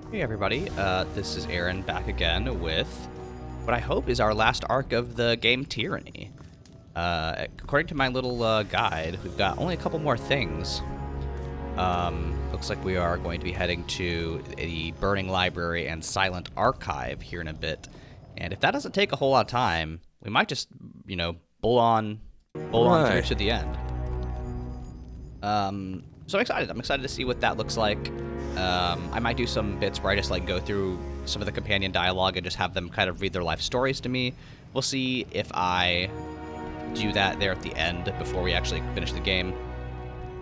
Hey everybody, this is Aaron back again with what I hope is our last arc of the game Tyranny. According to my little guide, we've got only a couple more things. Looks like we are going to be heading to the Burning Library and Silent Archive here in a bit. And if that doesn't take a whole lot of time, we might just, bull on through Right. to the end. So I'm excited. I'm excited to see what that looks like. I might do some bits where I just go through some of the companion dialogue and just have them kind of read their life stories to me. We'll see if I do that there at the end before we actually finish the game.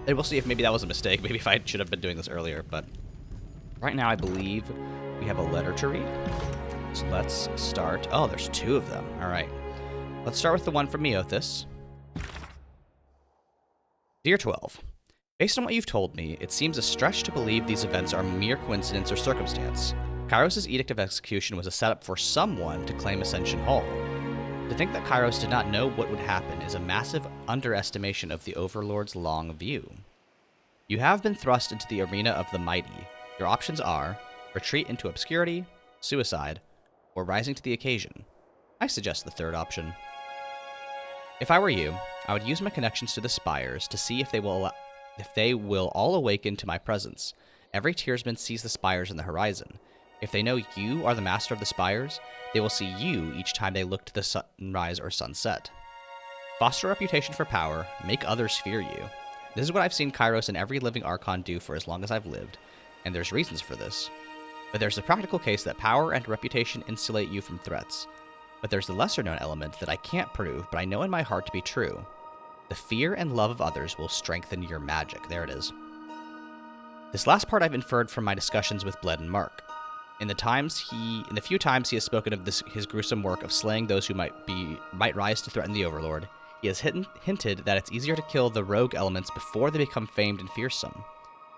And we'll see if maybe that was a mistake. Maybe if I should have been doing this earlier. But right now I believe we have a letter to read. So let's start. Oh, there's two of them. All right. Let's start with the one from Meothis. Dear 12. Based on what you've told me, it seems a stretch to believe these events are mere coincidence or circumstance. Kyros' Edict of Execution was a setup for someone to claim Ascension Hall. To think that Kyros did not know what would happen is a massive underestimation of the Overlord's long view. You have been thrust into the arena of the mighty. Your options are retreat into obscurity, suicide, or rising to the occasion. I suggest the third option. If I were you, I would use my connections to the spires to see if they will all awaken to my presence. Every tiersman sees the spires in the horizon. If they know you are the master of the spires, they will see you each time they look to the sunrise or sunset. Foster a reputation for power, make others fear you. This is what I've seen Kyros and every living Archon do for as long as I've lived, and there's reasons for this. But there's the practical case that power and reputation insulate you from threats. But there's the lesser-known element that I can't prove, but I know in my heart to be true. The fear and love of others will strengthen your magic. There it is. This last part I've inferred from my discussions with Bled and Mark. In the few times he has spoken of his gruesome work of slaying those who might rise to threaten the Overlord, he has hinted that it's easier to kill the rogue elements before they become famed and fearsome.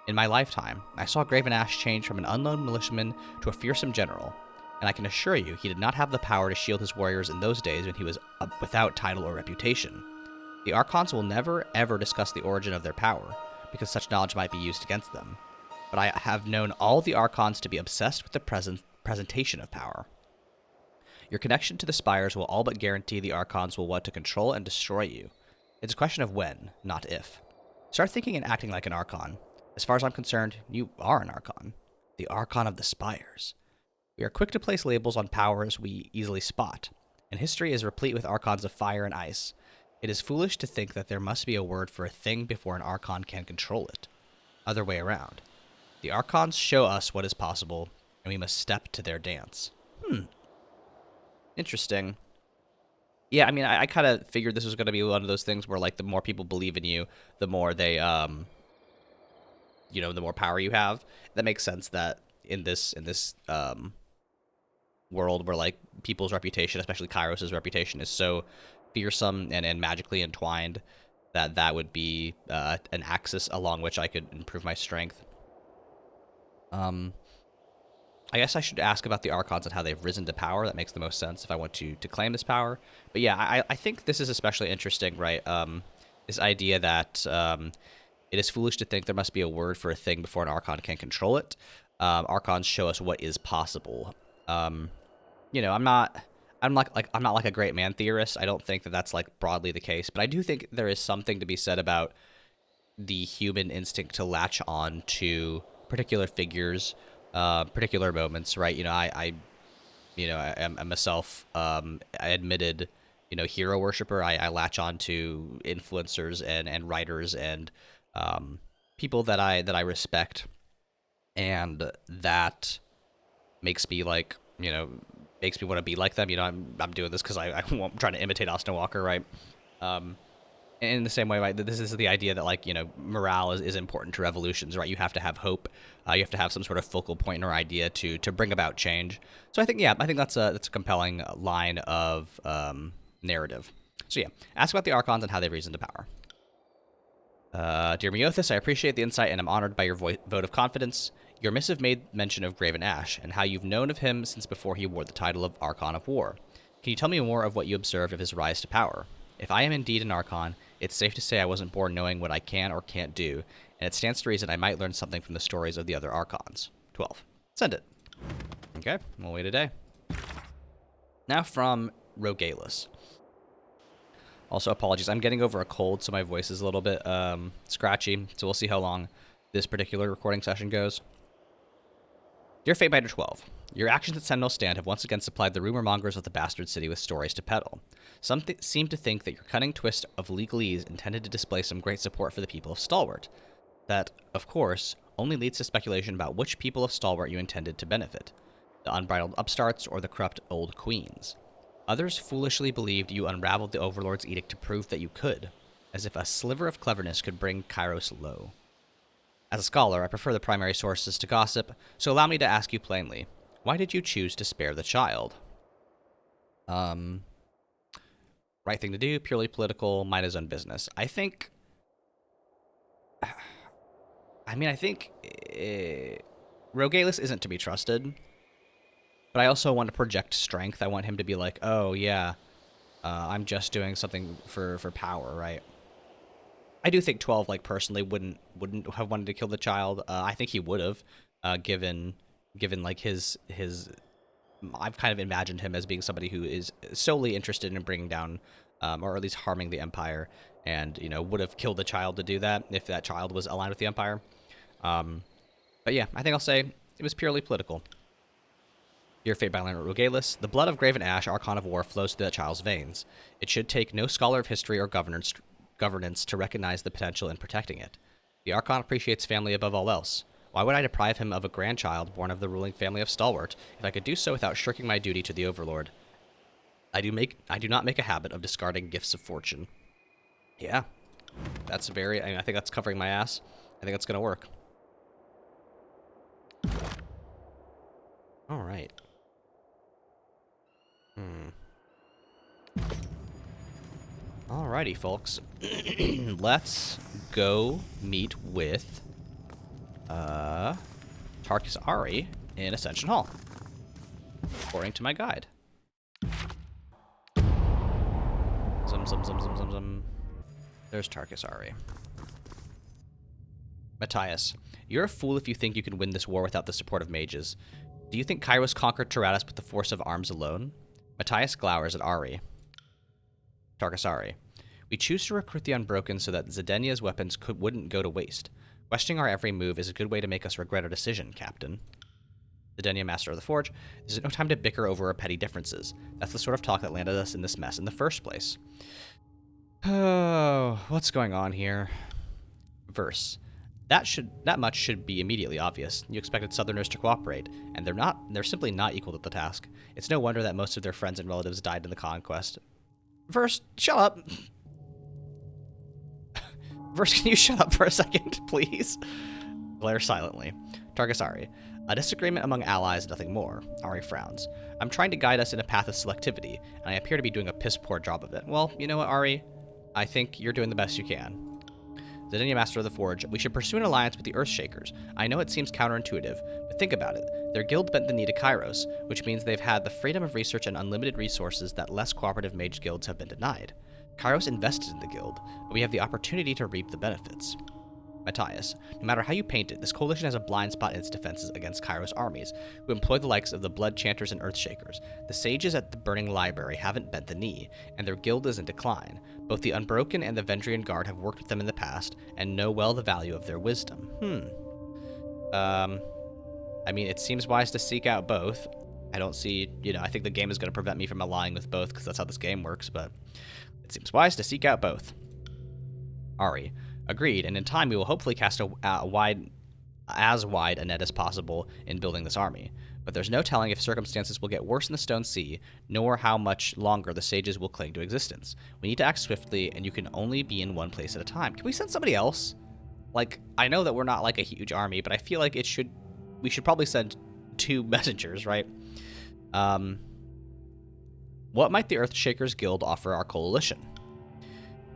In my lifetime, I saw Graven Ash change from an unknown militiaman to a fearsome general, and I can assure you he did not have the power to shield his warriors in those days when he was without title or reputation. The Archons will never, ever discuss the origin of their power, because such knowledge might be used against them. But I have known all the Archons to be obsessed with the presentation of power. Your connection to the Spires will all but guarantee the Archons will want to control and destroy you. It's a question of when, not if. Start thinking and acting like an Archon. As far as I'm concerned, you are an Archon. The Archon of the Spires. We are quick to place labels on powers we easily spot, and history is replete with Archons of fire and ice. It is foolish to think that there must be a word for a thing before an Archon can control it. Other way around. The Archons show us what is possible, and we must step to their dance. Interesting. Yeah, I mean, I kind of figured this was going to be one of those things where, the more people believe in you, the more they, the more power you have. That makes sense that in this world where, people's reputation, especially Kyros' reputation, is so fearsome and magically entwined that would be an axis along which I could improve my strength. I guess I should ask about the Archons and how they've risen to power. That makes the most sense if I want to claim this power. But yeah, I think this is especially interesting, right? This idea that it is foolish to think there must be a word for a thing before an Archon can control it. Archons show us what is possible. I'm not like a great man theorist. I don't think that that's broadly the case, but I do think there is something to be said about the human instinct to latch on to particular figures, particular moments, right? I'm a admitted, hero worshiper. I latch on to influencers and writers and people that I respect, and that makes me makes me want to be like them. I'm doing this because I'm trying to imitate Austin Walker, right? In the same way, right, this is the idea that morale is important to revolutions, right? You have to have hope. You have to have some sort of focal point or idea to bring about change. So I think that's a compelling line of narrative. So yeah, ask about the Archons and how they've risen to power. Dear Meothis, I appreciate the insight and I'm honored by your vote of confidence. Your missive made mention of Graven Ash and how you've known of him since before he wore the title of Archon of War. Can you tell me more of what you observed of his rise to power? If I am indeed an Archon, it's safe to say I wasn't born knowing what I can or can't do, and it stands to reason I might learn something from the stories of the other Archons. 12. Send it. Okay, we'll wait a day. Now from Rogalus. Also, apologies. I'm getting over a cold, so my voice is a little bit scratchy. So we'll see how long this particular recording session goes. Dear Fatebinder 12, your actions at Sentinel Stand have once again supplied the rumor mongers of the bastard city with stories to peddle. Some seem to think that your cunning twist of legalese intended to display some great support for the people of Stalwart. That, of course, only leads to speculation about which people of Stalwart you intended to benefit. The unbridled upstarts or the corrupt old queens. Others foolishly believed you unraveled the Overlord's edict to prove that you could, as if a sliver of cleverness could bring Kyros low. As a scholar, I prefer the primary sources to gossip, so allow me to ask you plainly, why did you choose to spare the child? Right thing to do, purely political, mind his own business. I think Rogalus isn't to be trusted. But I also want to project strength. I want him to be like, oh, yeah, I'm just doing something for power, right? I do think 12, like, personally wouldn't have wanted to kill the child. I think he would have, given like, his... I've kind of imagined him as being somebody who is solely interested in bringing down, or at least harming the Empire, and, you know, would have killed the child to do that if that child was aligned with the Empire. But yeah, I think I'll say it was purely political. Dear Fatebinder Rogalus, the blood of Graven Ash, Archon of War, flows through that child's veins. It should take no scholar of history or governance to recognize the potential in protecting it. The Archon appreciates family above all else. Why would I deprive him of a grandchild born of the ruling family of Stalwart if I could do so without shirking my duty to the Overlord? I do not make a habit of discarding gifts of fortune. Yeah, that's very... I think that's covering my ass. I think that's going to work. All right. Alrighty, folks. Let's go meet with Tarkus Ari in Ascension Hall, according to my guide. There's Tarkus Ari. Matthias, you're a fool if you think you can win this war without the support of mages. Do you think Kyros conquered Tyrannus with the force of arms alone? Matthias glowers at Ari. Tarkus Ari. We choose to recruit the Unbroken so that Zedenia's weapons wouldn't go to waste. Questioning our every move is a good way to make us regret our decision, Captain. Zedenia, Master of the Forge. This is no time to bicker over our petty differences. That's the sort of talk that landed us in this mess in the first place. Oh, what's going on here? Verse. That much should be immediately obvious. You expected Southerners to cooperate, and they're simply not equal to the task. It's no wonder that most of their friends and relatives died in the conquest. Verse, shut up. Verse, can you shut up for a second, please? Glare silently. Tarkus Ari. A disagreement among allies, nothing more. Ari frowns. I'm trying to guide us in a path of selectivity, and I appear to be doing a piss-poor job of it. Well, you know what, Ari? I think you're doing the best you can. Zedenia, Master of the Forge, we should pursue an alliance with the Earthshakers. I know it seems counterintuitive, but think about it. Their guild bent the knee to Kyros, which means they've had the freedom of research and unlimited resources that less cooperative mage guilds have been denied. Kyros invested in the guild, but we have the opportunity to reap the benefits. Matthias, no matter how you paint it, this coalition has a blind spot in its defenses against Kyros' armies, who employ the likes of the Blood Chanters and Earthshakers. The sages at the Burning Library haven't bent the knee, and their guild is in decline. Both the Unbroken and the Vendrian Guard have worked with them in the past, and know well the value of their wisdom. I mean, it seems wise to seek out both. I don't see, I think the game is going to prevent me from allying with both, because that's how this game works, but it seems wise to seek out both. Ari. Agreed, and in as wide a net as possible in building this army. But there's no telling if circumstances will get worse in the Stone Sea, nor how much longer the sages will cling to existence. We need to act swiftly, and you can only be in one place at a time. Can we send somebody else? Like, I know that we're not like a huge army, but I feel like we should probably send 2 messengers, right? What might the Earthshakers Guild offer our coalition?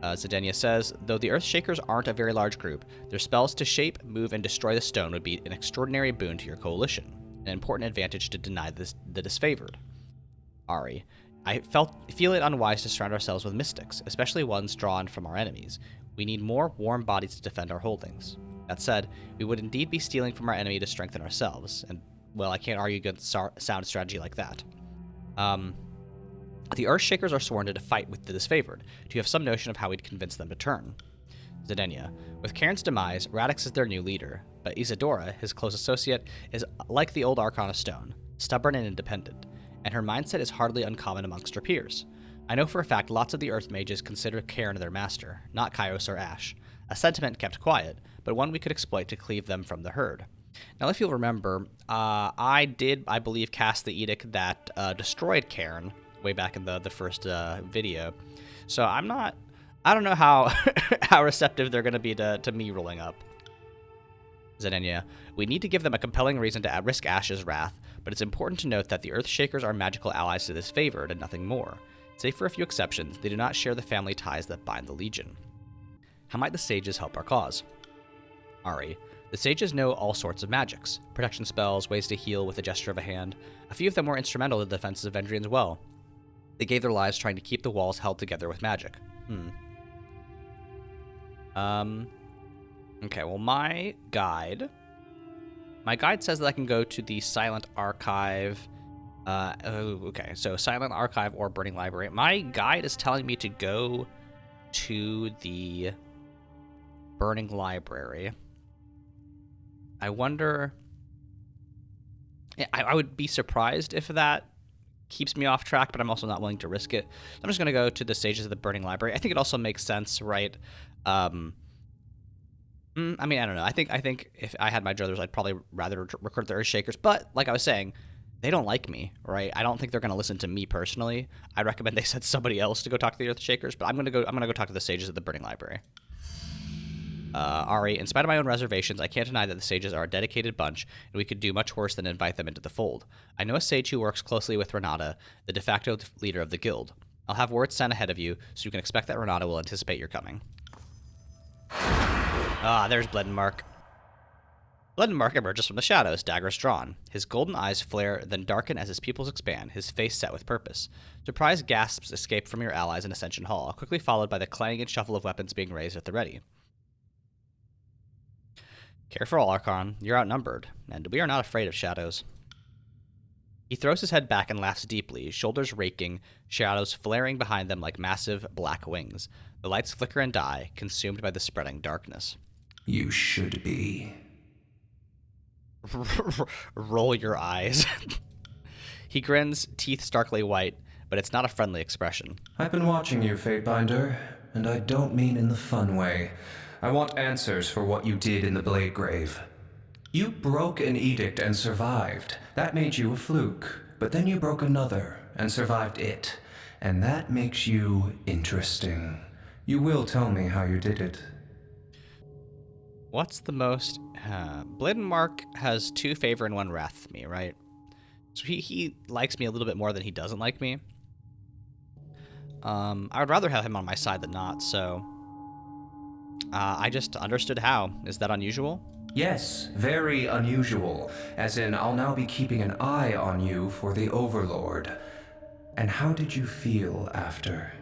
Zedenia says, though the Earthshakers aren't a very large group, their spells to shape, move, and destroy the stone would be an extraordinary boon to your coalition, an important advantage to deny the disfavored. Ari, I feel it unwise to surround ourselves with mystics, especially ones drawn from our enemies. We need more warm bodies to defend our holdings. That said, we would indeed be stealing from our enemy to strengthen ourselves, and well, I can't argue against sound strategy like that. The Earthshakers are sworn to fight with the disfavored. Do you have some notion of how we'd convince them to turn? Zedenya. With Cairn's demise, Radix is their new leader, but Isadora, his close associate, is like the old Archon of Stone, stubborn and independent, and her mindset is hardly uncommon amongst her peers. I know for a fact lots of the Earth Mages consider Cairn their master, not Kyros or Ash, a sentiment kept quiet, but one we could exploit to cleave them from the herd. Now, if you'll remember, I believe, cast the edict that destroyed Cairn way back in the first video, so I don't know how how receptive they're going to be to me rolling up. Zedenya. We need to give them a compelling reason to risk Ash's wrath, but it's important to note that the Earthshakers are magical allies to this favored and nothing more. Save for a few exceptions, they do not share the family ties that bind the Legion. How might the sages help our cause? Ari. The sages know all sorts of magics, protection spells, ways to heal with a gesture of a hand. A few of them were instrumental in the defenses of Vendrian as well. They gave their lives trying to keep the walls held together with magic. Okay, well, my guide says that I can go to the Silent Archive. Okay, so Silent Archive or Burning Library. My guide is telling me to go to the Burning Library. I wonder... I would be surprised if that keeps me off track, but I'm also not willing to risk it. I'm just going to go to the Sages of the Burning Library. I think it also makes sense, right? I mean, I don't know. I think if I had my druthers, I'd probably rather recruit the Earthshakers. But like I was saying, they don't like me, right? I don't think they're going to listen to me personally. I recommend they send somebody else to go talk to the Earthshakers. But I'm gonna go talk to the Sages of the Burning Library. Ari, in spite of my own reservations, I can't deny that the Sages are a dedicated bunch, and we could do much worse than invite them into the fold. I know a sage who works closely with Renata, the de facto leader of the guild. I'll have word sent ahead of you, so you can expect that Renata will anticipate your coming. There's Bledenmark. Bledenmark emerges from the shadows, daggers drawn. His golden eyes flare, then darken as his pupils expand, his face set with purpose. Surprised gasps escape from your allies in Ascension Hall, quickly followed by the clang and shuffle of weapons being raised at the ready. Careful, Archon. You're outnumbered, and we are not afraid of shadows. He throws his head back and laughs deeply, shoulders raking, shadows flaring behind them like massive black wings. The lights flicker and die, consumed by the spreading darkness. You should be. Roll your eyes. He grins, teeth starkly white, but it's not a friendly expression. I've been watching you, Fatebinder, and I don't mean in the fun way. I want answers for what you did in the Blade Grave. You broke an edict and survived. That made you a fluke. But then you broke another and survived it. And that makes you interesting. You will tell me how you did it. What's the most... Bledenmark has 2 favor and 1 wrath with me, right? So he likes me a little bit more than he doesn't like me. I would rather have him on my side than not, so... I just understood how. Is that unusual? Yes, very unusual. As in, I'll now be keeping an eye on you for the Overlord. And how did you feel after?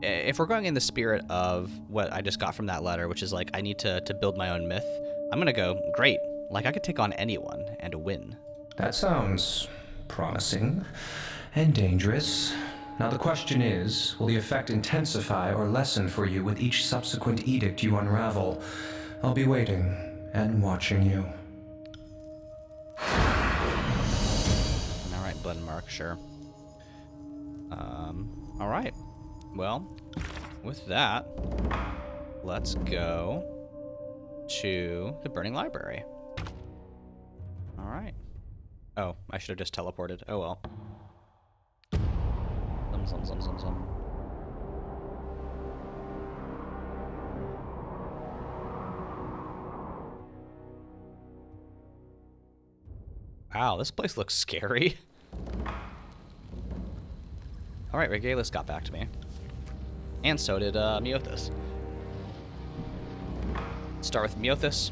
If we're going in the spirit of what I just got from that letter, which is like, I need to build my own myth, I'm gonna go, great. Like, I could take on anyone and win. That sounds promising and dangerous. Now the question is, will the effect intensify or lessen for you with each subsequent edict you unravel? I'll be waiting and watching you. Alright, Bledenmark, sure. Alright. Well, with that, let's go to the Burning Library. Alright. Oh, I should have just teleported. Oh well. Zum. Wow, this place looks scary. Alright, Regalis got back to me. And so did Meothis. Let's start with Meothis.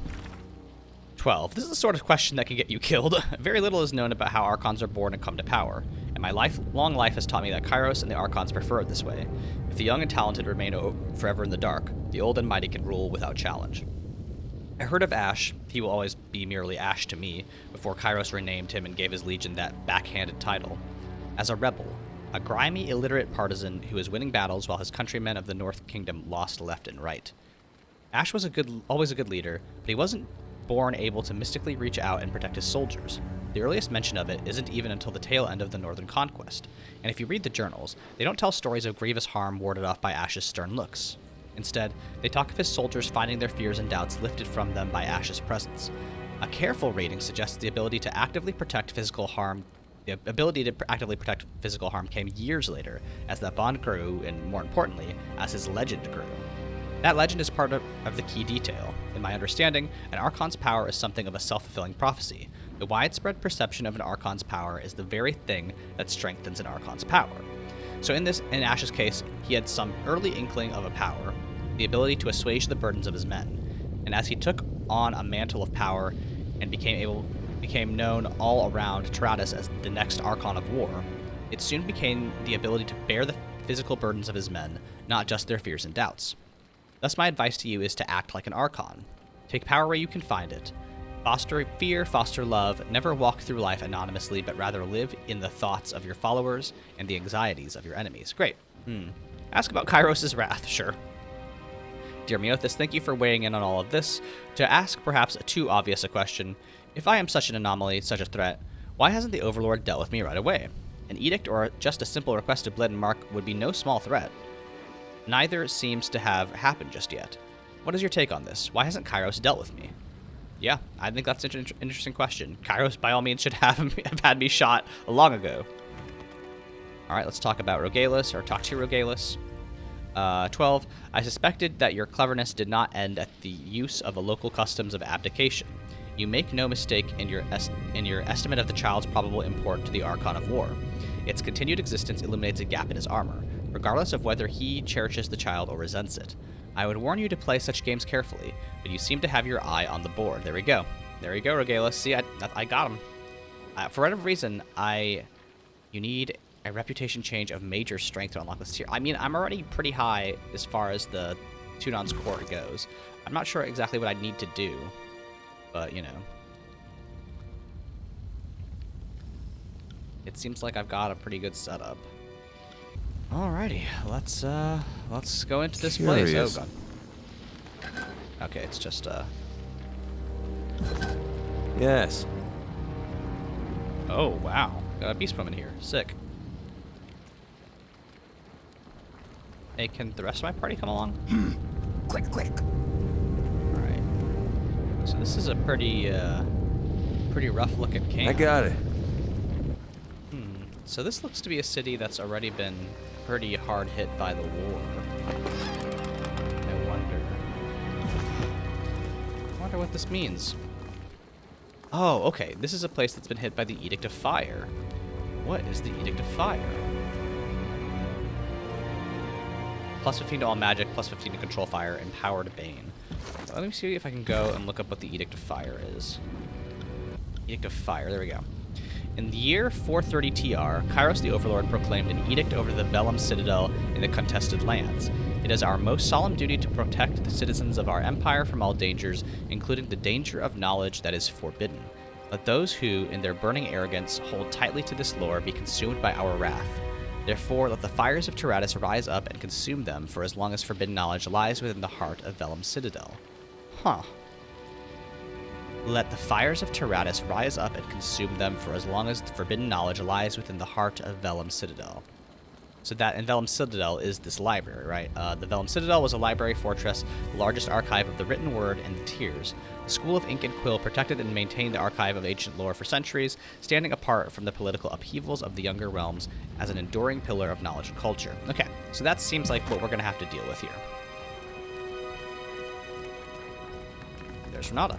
12. This is the sort of question that can get you killed. Very little is known about how Archons are born and come to power, and my long life has taught me that Kyros and the Archons prefer it this way. If the young and talented remain forever in the dark, the old and mighty can rule without challenge. I heard of Ash, he will always be merely Ash to me, before Kyros renamed him and gave his legion that backhanded title, as a rebel, a grimy, illiterate partisan who was winning battles while his countrymen of the North Kingdom lost left and right. Ash was always a good leader, but he wasn't born able to mystically reach out and protect his soldiers. The earliest mention of it isn't even until the tail end of the Northern Conquest, and if you read the journals, they don't tell stories of grievous harm warded off by Ash's stern looks. Instead, they talk of his soldiers finding their fears and doubts lifted from them by Ash's presence. A careful reading suggests the ability to actively protect physical harm came years later, as that bond grew, and more importantly, as his legend grew. That legend is part of the key detail. In my understanding, an Archon's power is something of a self-fulfilling prophecy. The widespread perception of an Archon's power is the very thing that strengthens an Archon's power. So in Ash's case, he had some early inkling of a power, the ability to assuage the burdens of his men. And as he took on a mantle of power and became known all around Tyranny as the next Archon of war, it soon became the ability to bear the physical burdens of his men, not just their fears and doubts. Thus my advice to you is to act like an Archon. Take power where you can find it. Foster fear, foster love, never walk through life anonymously, but rather live in the thoughts of your followers and the anxieties of your enemies. Great. Ask about Kyros' wrath, sure. Dear Meothis, thank you for weighing in on all of this. To ask perhaps too obvious a question, if I am such an anomaly, such a threat, why hasn't the Overlord dealt with me right away? An edict or just a simple request to Bled and Mark would be no small threat. Neither seems to have happened just yet. What is your take on this? Why hasn't Kyros dealt with me? Yeah, I think that's an interesting question. Kyros, by all means, should have had me shot long ago. Alright, let's talk about Rogalus, or talk to Rogalus. 12. I suspected that your cleverness did not end at the use of the local customs of abdication. You make no mistake in your estimate of the child's probable import to the Archon of War. Its continued existence illuminates a gap in his armor, regardless of whether he cherishes the child or resents it. I would warn you to play such games carefully, but you seem to have your eye on the board. There we go. There you go, Rogalus. See, I got him. For whatever reason, you need a reputation change of major strength to unlock this tier. I mean, I'm already pretty high as far as the Tunon's Court goes. I'm not sure exactly what I need to do, but, you know. It seems like I've got a pretty good setup. Alrighty, let's go into this place. Oh god. Okay, it's just Yes. Oh wow, got a beast woman here. Sick. Hey, can the rest of my party come along? Click. Alright. So this is a pretty rough looking camp. I got it. So this looks to be a city that's already been pretty hard hit by the war. I wonder what this means. Oh, okay. This is a place that's been hit by the Edict of Fire. What is the Edict of Fire? Plus 15 to all magic, plus 15 to control fire, empowered Bane. Let me see if I can go and look up what the Edict of Fire is. Edict of Fire, there we go. In the year 430 TR, Kyros the Overlord proclaimed an edict over the Vellum Citadel in the contested lands. It is our most solemn duty to protect the citizens of our empire from all dangers, including the danger of knowledge that is forbidden. Let those who, in their burning arrogance, hold tightly to this lore be consumed by our wrath. Therefore, let the fires of Tyranny rise up and consume them for as long as forbidden knowledge lies within the heart of Vellum Citadel. Huh. Let the fires of Tyranny rise up and consume them for as long as the forbidden knowledge lies within the heart of Vellum Citadel. So that in Vellum Citadel is this library, right? The Vellum Citadel was a library fortress, the largest archive of the written word and the tears. The School of Ink and Quill protected and maintained the archive of ancient lore for centuries, standing apart from the political upheavals of the younger realms as an enduring pillar of knowledge and culture. Okay, so that seems like what we're going to have to deal with here. There's Renata.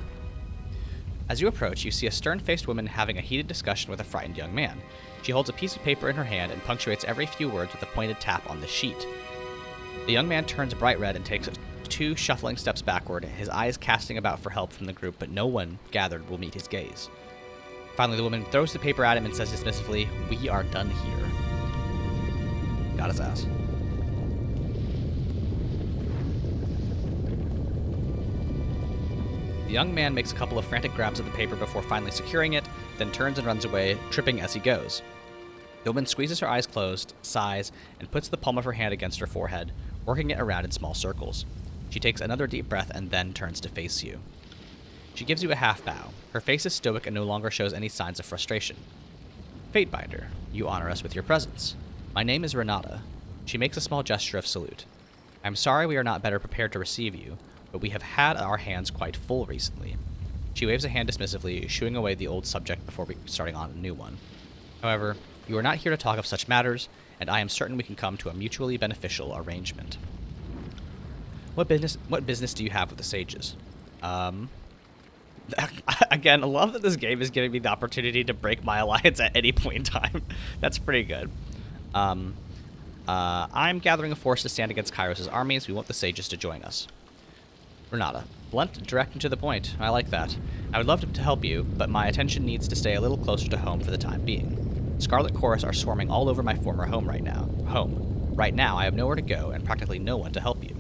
As you approach, you see a stern-faced woman having a heated discussion with a frightened young man. She holds a piece of paper in her hand and punctuates every few words with a pointed tap on the sheet. The young man turns bright red and takes 2 shuffling steps backward, his eyes casting about for help from the group, but no one gathered will meet his gaze. Finally, the woman throws the paper at him and says dismissively, "We are done here." Got his ass. The young man makes a couple of frantic grabs at the paper before finally securing it, then turns and runs away, tripping as he goes. The woman squeezes her eyes closed, sighs, and puts the palm of her hand against her forehead, working it around in small circles. She takes another deep breath and then turns to face you. She gives you a half bow. Her face is stoic and no longer shows any signs of frustration. Fatebinder, you honor us with your presence. My name is Renata. She makes a small gesture of salute. I'm sorry we are not better prepared to receive you, but we have had our hands quite full recently. She waves a hand dismissively, shooing away the old subject before starting on a new one. However, you are not here to talk of such matters, and I am certain we can come to a mutually beneficial arrangement. What business do you have with the sages? Again, I love that this game is giving me the opportunity to break my alliance at any point in time. That's pretty good. I'm gathering a force to stand against Kyros' armies. We want the sages to join us. Renata, blunt, direct, and to the point. I like that. I would love to help you, but my attention needs to stay a little closer to home for the time being. Scarlet Chorus are swarming all over my former home right now. Right now, I have nowhere to go and practically no one to help you.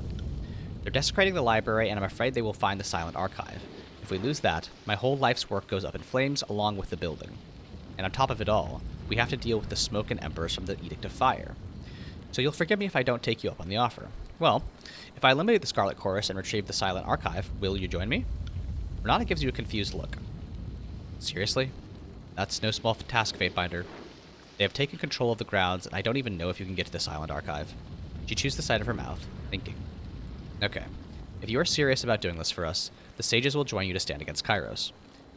They're desecrating the library, and I'm afraid they will find the silent archive. If we lose that, my whole life's work goes up in flames along with the building. And on top of it all, we have to deal with the smoke and embers from the Edict of Fire. So you'll forgive me if I don't take you up on the offer. Well, if I eliminate the Scarlet Chorus and retrieve the silent archive, will you join me? Renata gives you a confused look. Seriously? That's no small task, Fatebinder. They have taken control of the grounds, and I don't even know if you can get to the silent archive. She chews the side of her mouth, thinking. Okay, if you are serious about doing this for us, the sages will join you to stand against Kyros.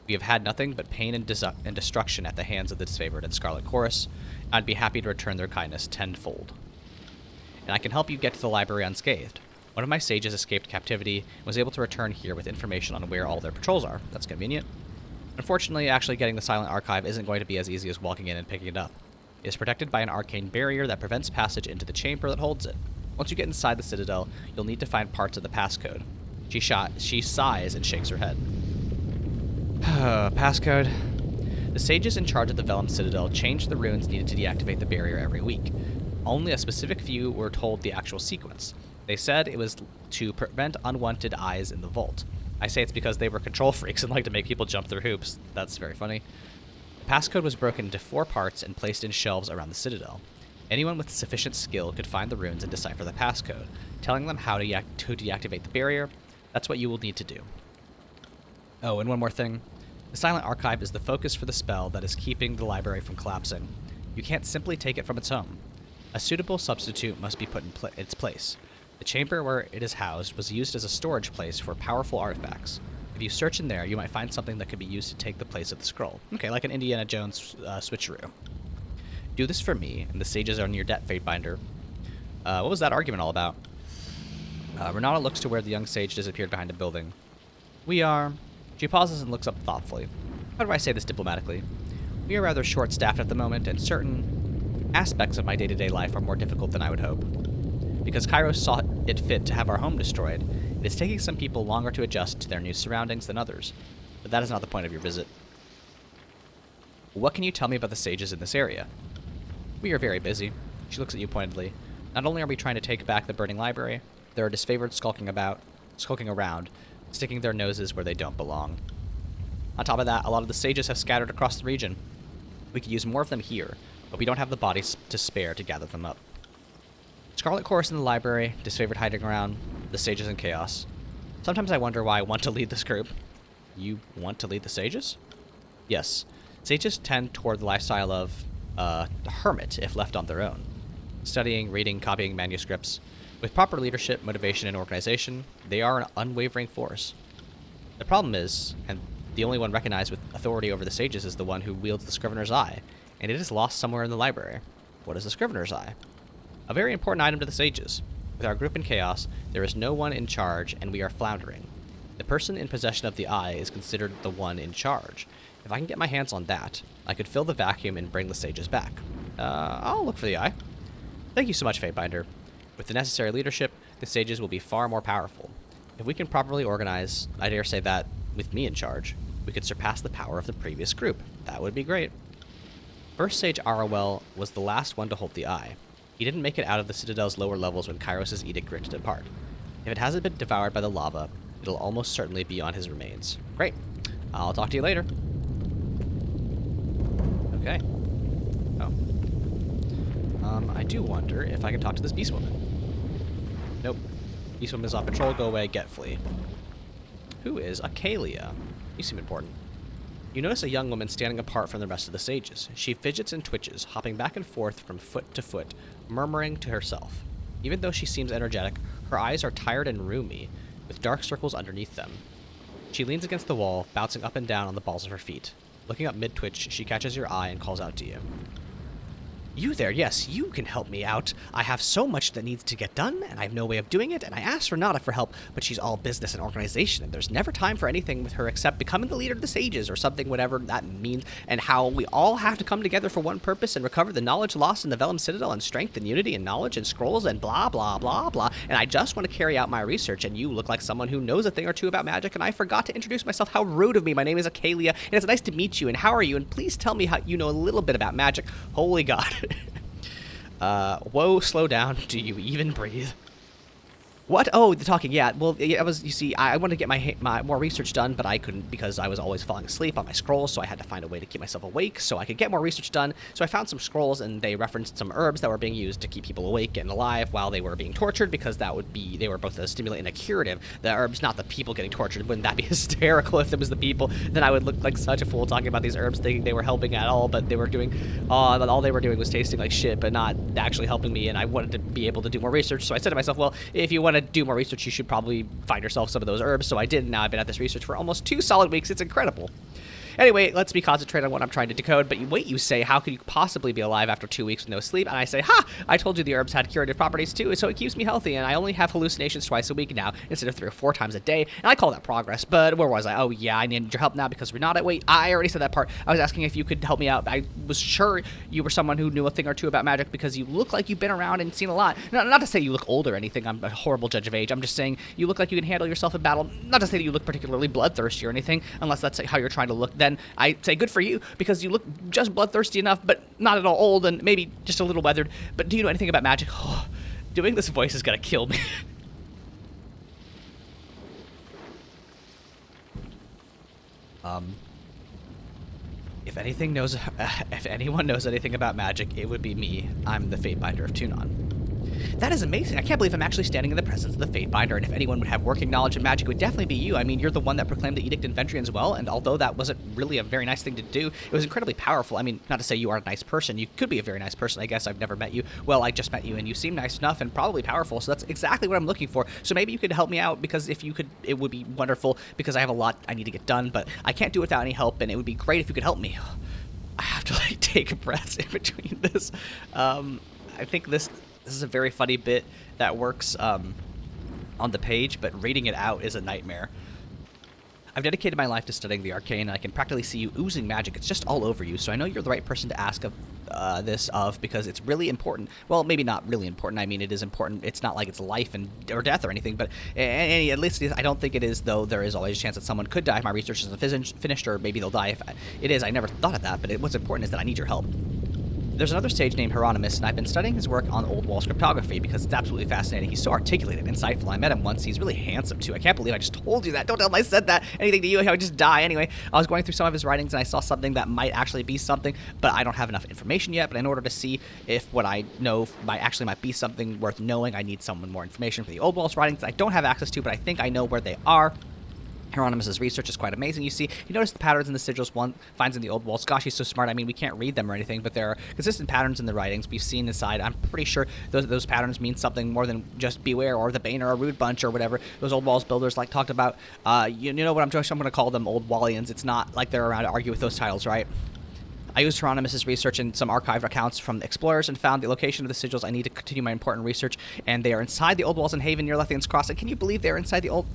We have had nothing but pain and destruction at the hands of the disfavored and Scarlet Chorus, and I'd be happy to return their kindness tenfold. And I can help you get to the library unscathed. One of my sages escaped captivity and was able to return here with information on where all their patrols are. That's convenient. Unfortunately, actually getting the silent archive isn't going to be as easy as walking in and picking it up. It is protected by an arcane barrier that prevents passage into the chamber that holds it. Once you get inside the Citadel, you'll need to find parts of the passcode. She sighs and shakes her head. Passcode. The sages in charge of the Vellum Citadel changed the runes needed to deactivate the barrier every week. Only a specific few were told the actual sequence. They said it was to prevent unwanted eyes in the vault. I say it's because they were control freaks and like to make people jump through hoops. That's very funny. The passcode was broken into 4 parts and placed in shelves around the Citadel. Anyone with sufficient skill could find the runes and decipher the passcode, telling them how to deactivate the barrier. That's what you will need to do. Oh, and one more thing. The Silent Archive is the focus for the spell that is keeping the library from collapsing. You can't simply take it from its home. A suitable substitute must be put in its place. The chamber where it is housed was used as a storage place for powerful artifacts. If you search in there, you might find something that could be used to take the place of the scroll. Okay, like an Indiana Jones switcheroo. Do this for me, and the sages are in your debt, Fatebinder. What was that argument all about? Renata looks to where the young sage disappeared behind a building. She pauses and looks up thoughtfully. How do I say this diplomatically? We are rather short-staffed at the moment, and certain aspects of my day-to-day life are more difficult than I would hope. Because Kyros saw it fit to have our home destroyed, it is taking some people longer to adjust to their new surroundings than others. But that is not the point of your visit. What can you tell me about the sages in this area? We are very busy. She looks at you pointedly. Not only are we trying to take back the burning library, there are disfavored skulking around, sticking their noses where they don't belong. On top of that, a lot of the sages have scattered across the region. We could use more of them here, but we don't have the bodies to spare to gather them up. Scarlet Chorus in the library, disfavored hiding around, the sages in chaos. Sometimes I wonder why I want to lead this group. You want to lead the sages? Yes. Sages tend toward the lifestyle of a hermit if left on their own. Studying, reading, copying manuscripts. With proper leadership, motivation, and organization, they are an unwavering force. The problem is, and the only one recognized with authority over the sages is the one who wields the Scrivener's Eye, and it is lost somewhere in the library. What is the Scrivener's Eye? A very important item to the sages. With our group in chaos, there is no one in charge, and we are floundering. The person in possession of the eye is considered the one in charge. If I can get my hands on that, I could fill the vacuum and bring the sages back. I'll look for the eye. Thank you so much, Fatebinder. With the necessary leadership, the sages will be far more powerful. If we can properly organize, I dare say that, with me in charge, we could surpass the power of the previous group. That would be great. First Sage Arwell was the last one to hold the eye. He didn't make it out of the Citadel's lower levels when Kyros' edict granted it apart. If it hasn't been devoured by the lava, It'll almost certainly be on his remains. Great. I'll talk to you later. Okay. Oh. I do wonder if I can talk to this beast woman. Nope. Beast woman is on patrol. Go away. Get flee. Who is Acalia? You seem important. You notice a young woman standing apart from the rest of the sages. She fidgets and twitches, hopping back and forth from foot to foot, murmuring to herself. Even though she seems energetic, her eyes are tired and rheumy, with dark circles underneath them. She leans against the wall, bouncing up and down on the balls of her feet. Looking up mid-twitch, she catches your eye and calls out to you. You there, yes, you can help me out. I have so much that needs to get done, and I have no way of doing it, and I asked Renata for help, but she's all business and organization, and there's never time for anything with her except becoming the leader of the sages, or something, whatever that means, and how we all have to come together for one purpose and recover the knowledge lost in the Vellum Citadel, and strength and unity and knowledge and scrolls and blah, blah, blah, blah, and I just want to carry out my research, and you look like someone who knows a thing or two about magic, and I forgot to introduce myself. How rude of me. My name is Acalia, and it's nice to meet you, and how are you, and please tell me how you know a little bit about magic. Holy God. Whoa, slow down. Do you even breathe? What? Oh, the talking. Yeah. Well, it was. You see, I wanted to get my more research done, but I couldn't because I was always falling asleep on my scrolls. So I had to find a way to keep myself awake so I could get more research done. So I found some scrolls, and they referenced some herbs that were being used to keep people awake and alive while they were being tortured, because that would be they were both a stimulant and a curative. The herbs, not the people getting tortured. Wouldn't that be hysterical if it was the people? Then I would look like such a fool talking about these herbs, thinking they were helping at all, but they were doing all they were doing was tasting like shit, but not actually helping me. And I wanted to be able to do more research. So I said to myself, well, if you want to do more research, you should probably find yourself some of those herbs. So I did, and now I've been at this research for almost 2 solid weeks. It's incredible. Anyway, let's me concentrate on what I'm trying to decode. But wait, you say, how could you possibly be alive after 2 weeks with no sleep? And I say, ha! I told you the herbs had curative properties too, so it keeps me healthy, and I only have hallucinations twice a week now instead of 3 or 4 times a day, and I call that progress. But where was I? Oh yeah, I needed your help now because Renata. Wait, I already said that part. I was asking if you could help me out. I was sure you were someone who knew a thing or two about magic because you look like you've been around and seen a lot. Not to say you look old or anything. I'm a horrible judge of age. I'm just saying you look like you can handle yourself in battle. Not to say that you look particularly bloodthirsty or anything, unless that's how you're trying to look. Then I say good for you, because you look just bloodthirsty enough, but not at all old, and maybe just a little weathered. But do you know anything about magic? Oh, doing this voice is gonna kill me. If anyone knows anything about magic, it would be me. I'm the Fatebinder of Tunon. That is amazing. I can't believe I'm actually standing in the presence of the Fatebinder, and if anyone would have working knowledge of magic, it would definitely be you. I mean, you're the one that proclaimed the Edict in Ventry as well, and although that wasn't really a very nice thing to do, it was incredibly powerful. I mean, not to say you are a nice person. You could be a very nice person. I guess I've never met you. Well, I just met you, and you seem nice enough and probably powerful, so that's exactly what I'm looking for. So maybe you could help me out, because if you could, it would be wonderful, because I have a lot I need to get done, but I can't do it without any help, and it would be great if you could help me. I have to, like, take a breath in between this. I think this is a very funny bit that works on the page, but reading it out is a nightmare. I've dedicated my life to studying the arcane, and I can practically see you oozing magic. It's just all over you, so I know you're the right person to ask of this of, because it's really important. Well, maybe not really important. I mean, it is important. It's not like it's life or death or anything, but at least I don't think it is, though there is always a chance that someone could die if my research isn't finished, or maybe they'll die if it is. I never thought of that, but what's important is that I need your help. There's another sage named Hieronymus, and I've been studying his work on Old Wall cryptography because it's absolutely fascinating. He's so articulate and insightful. I met him once. He's really handsome, too. I can't believe I just told you that. Don't tell him I said that. Anything to you, I would just die. Anyway, I was going through some of his writings, and I saw something that might actually be something, but I don't have enough information yet. But in order to see if what I know might be something worth knowing, I need some more information for the Old Wall's writings that I don't have access to, but I think I know where they are. Hieronymus' research is quite amazing. You see, you notice the patterns in the sigils one finds in the Old Walls. Gosh, he's so smart. I mean, we can't read them or anything, but there are consistent patterns in the writings we've seen inside. I'm pretty sure those patterns mean something more than just beware or the Bane or a rude bunch or whatever those Old Walls builders like talked about. You know what I'm going to call them, Old Wallians. It's not like they're around to argue with those titles, right? I used Hieronymus' research and some archived accounts from the explorers and found the location of the sigils I need to continue my important research, and they are inside the Old Walls in Haven near Lethian's Cross. And can you believe they're inside the Old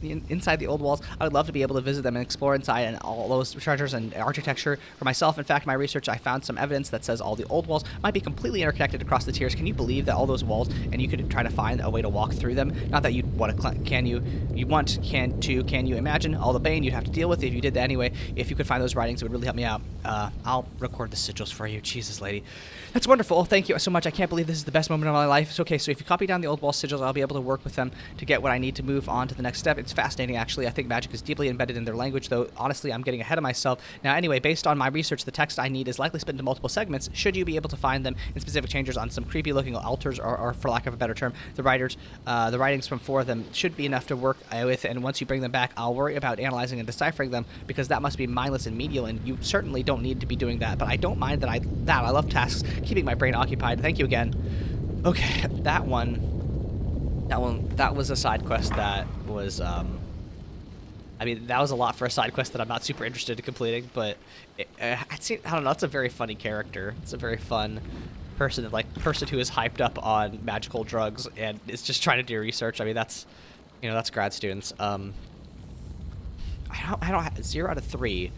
Walls? I would love to be able to visit them and explore inside and all those treasures and architecture for myself. In fact, in my research, I found some evidence that says all the Old Walls might be completely interconnected across the tiers. Can you believe that all those walls, and you could try to find a way to walk through them? Not that you'd want to, can you imagine all the bane you'd have to deal with if you did that anyway? If you could find those writings, it would really help me out. I'll record the sigils for you. Jesus, lady. That's wonderful. Thank you so much. I can't believe this is the best moment of my life. It's okay, so if you copy down the old wall sigils, I'll be able to work with them to get what I need to move on to the next step. It's fascinating, actually. I think magic is deeply embedded in their language, though honestly, I'm getting ahead of myself. Now, anyway, based on my research, the text I need is likely split into multiple segments. Should you be able to find them in specific changes on some creepy-looking altars, or for lack of a better term, the writings from 4 of them should be enough to work with, and once you bring them back, I'll worry about analyzing and deciphering them, because that must be mindless and menial, and you certainly don't need to be doing that, but I don't mind that. I love tasks, keeping my brain occupied. Thank you again. Okay, that was a side quest that was, I mean, that was a lot for a side quest that I'm not super interested in completing, but I don't know, it's a very funny character. It's a very fun person who is hyped up on magical drugs and is just trying to do research. I mean, that's grad students. I don't have 0 out of 3.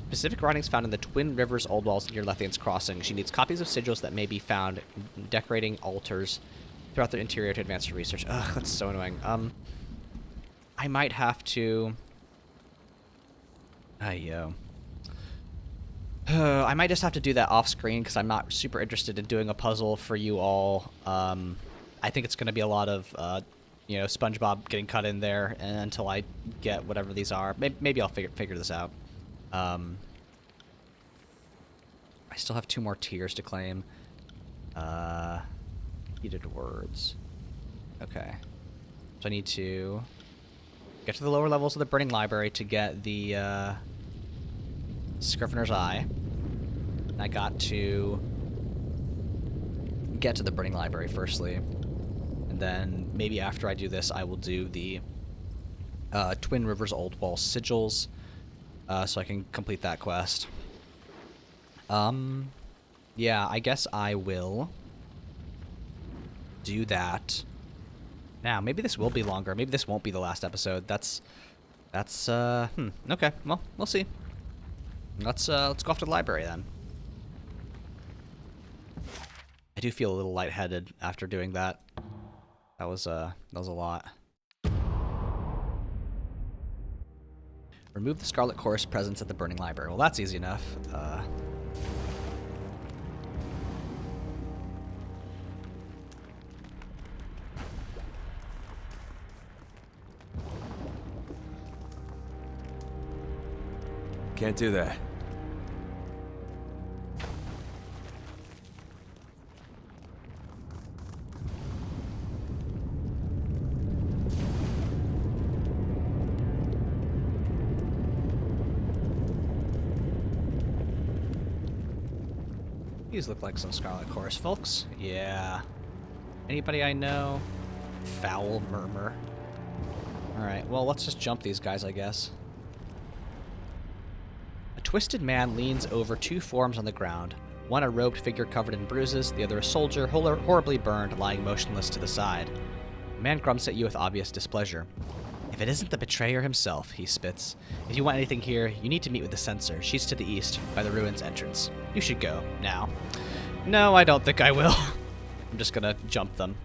Specific writings found in the Twin Rivers Old Walls near Lethian's Crossing. She needs copies of sigils that may be found decorating altars throughout the interior to advance her research. Ugh, that's so annoying. I might have to... I might just have to do that off-screen because I'm not super interested in doing a puzzle for you all. I think it's going to be a lot of, SpongeBob getting cut in there until I get whatever these are. Maybe I'll figure this out. I still have 2 more tiers to claim. Heated words. Okay. So I need to get to the lower levels of the Burning Library to get the Scrivener's Eye. And I got to get to the Burning Library firstly. And then maybe after I do this, I will do the Twin Rivers Old Wall Sigils. So I can complete that quest. Yeah, I guess I will do that. Now, maybe this will be longer. Maybe this won't be the last episode. Okay, well, we'll see. Let's go off to the library then. I do feel a little lightheaded after doing that. That was a lot. Remove the Scarlet Chorus presence at the Burning Library. Well, that's easy enough. Can't do that. These look like some Scarlet Chorus folks. Yeah. Anybody I know? Foul Murmur. Alright, well, let's just jump these guys, I guess. A twisted man leans over 2 forms on the ground. One a robed figure covered in bruises, the other a soldier horribly burned, lying motionless to the side. The man grunts at you with obvious displeasure. If it isn't the betrayer himself, he spits. If you want anything here, you need to meet with the censor. She's to the east, by the ruins entrance. You should go, now. No, I don't think I will. I'm just gonna jump them.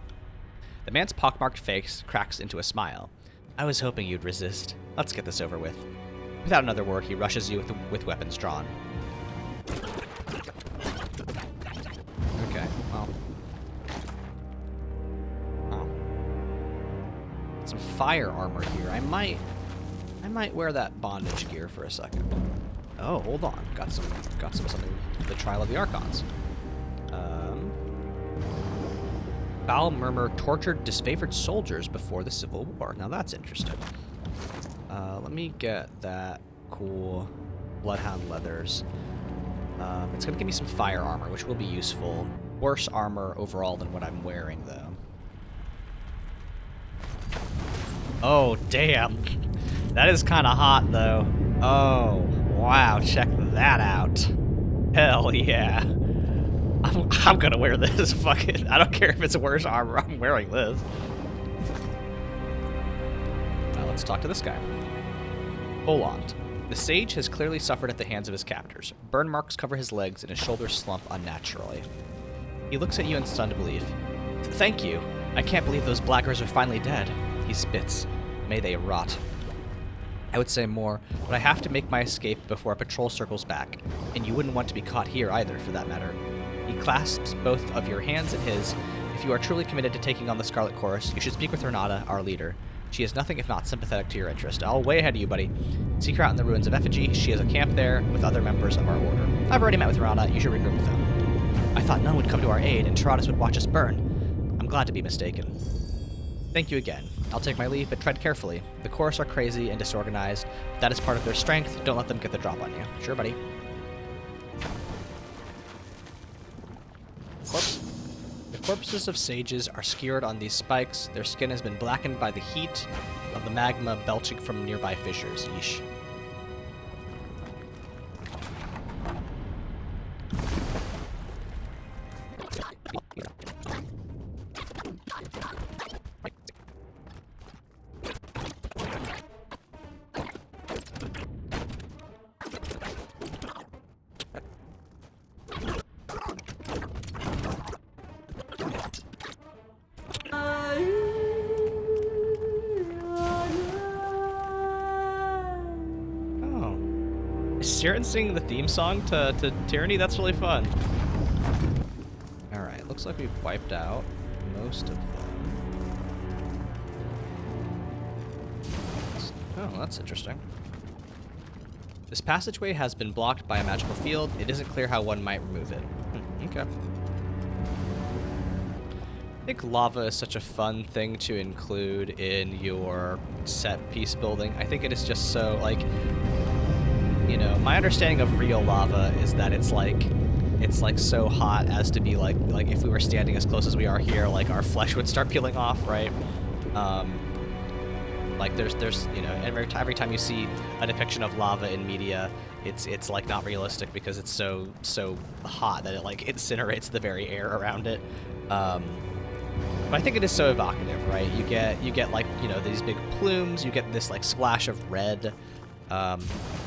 The man's pockmarked face cracks into a smile. I was hoping you'd resist. Let's get this over with. Without another word, he rushes you with weapons drawn. Okay, well. Oh. Some fire armor here. I might wear that bondage gear for a second. Oh, hold on. Got something. The Trial of the Archons. Foul Murmur tortured disfavored soldiers before the Civil War. Now that's interesting. Let me get that cool Bloodhound leathers. It's gonna give me some fire armor, which will be useful. Worse armor overall than what I'm wearing, though. Oh, damn. That is kind of hot, though. Oh, wow. Check that out. Hell yeah. I'm gonna wear this. Fuck it. I don't care if it's worse armor. I'm wearing this. Now let's talk to this guy. Volant. The sage has clearly suffered at the hands of his captors. Burn marks cover his legs and his shoulders slump unnaturally. He looks at you in stunned belief. Thank you. I can't believe those blackguards are finally dead. He spits. May they rot. I would say more, but I have to make my escape before a patrol circles back, and you wouldn't want to be caught here either, for that matter. He clasps both of your hands in his. If you are truly committed to taking on the Scarlet Chorus, you should speak with Renata, our leader. She is nothing if not sympathetic to your interest. I'll way ahead of you, buddy. Seek her out in the ruins of Effigy. She has a camp there with other members of our order. I've already met with Renata. You should regroup with them. I thought none would come to our aid, and Taradas would watch us burn. I'm glad to be mistaken. Thank you again. I'll take my leave, but tread carefully. The Chorus are crazy and disorganized. That is part of their strength. Don't let them get the drop on you. Sure, buddy. The corpses of sages are skewered on these spikes. Their skin has been blackened by the heat of the magma belching from nearby fissures. Yeesh. Sharon singing the theme song to Tyranny? That's really fun. Alright, looks like we've wiped out most of them. Oh, that's interesting. This passageway has been blocked by a magical field. It isn't clear how one might remove it. Okay. I think lava is such a fun thing to include in your set piece building. I think it is just so, like, you know, my understanding of real lava is that it's like so hot as to be like if we were standing as close as we are here, like our flesh would start peeling off, right? Like there's you know, every time you see a depiction of lava in media, it's like not realistic because it's so hot that it like incinerates the very air around it. But I think it is so evocative, right? You get like, you know, these big plumes, you get this like splash of red.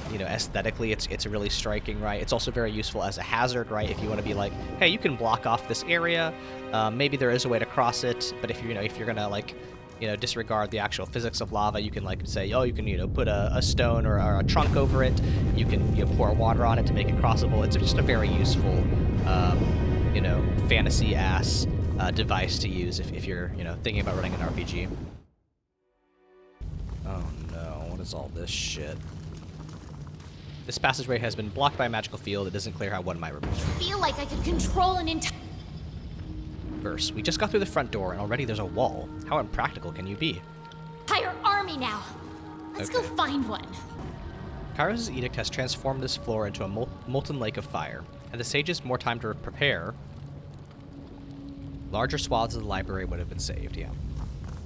You know, aesthetically, it's really striking, right? It's also very useful as a hazard, right? If you want to be like, hey, you can block off this area. Maybe there is a way to cross it, but if you're gonna like, you know, disregard the actual physics of lava, you can like say, oh, you can, you know, put a stone or a trunk over it. You can, you know, pour water on it to make it crossable. It's just a very useful, you know, fantasy-ass device to use if you're, you know, thinking about running an RPG. Oh no, what is all this shit? This passageway has been blocked by a magical field. It isn't clear how one might remove it. I feel like I could control an entire... Verse. We just got through the front door, and already there's a wall. How impractical can you be? army now. Let's go find one. Kyros' edict has transformed this floor into a molten lake of fire, and the sages more time to prepare. Larger swaths of the library would have been saved, yeah.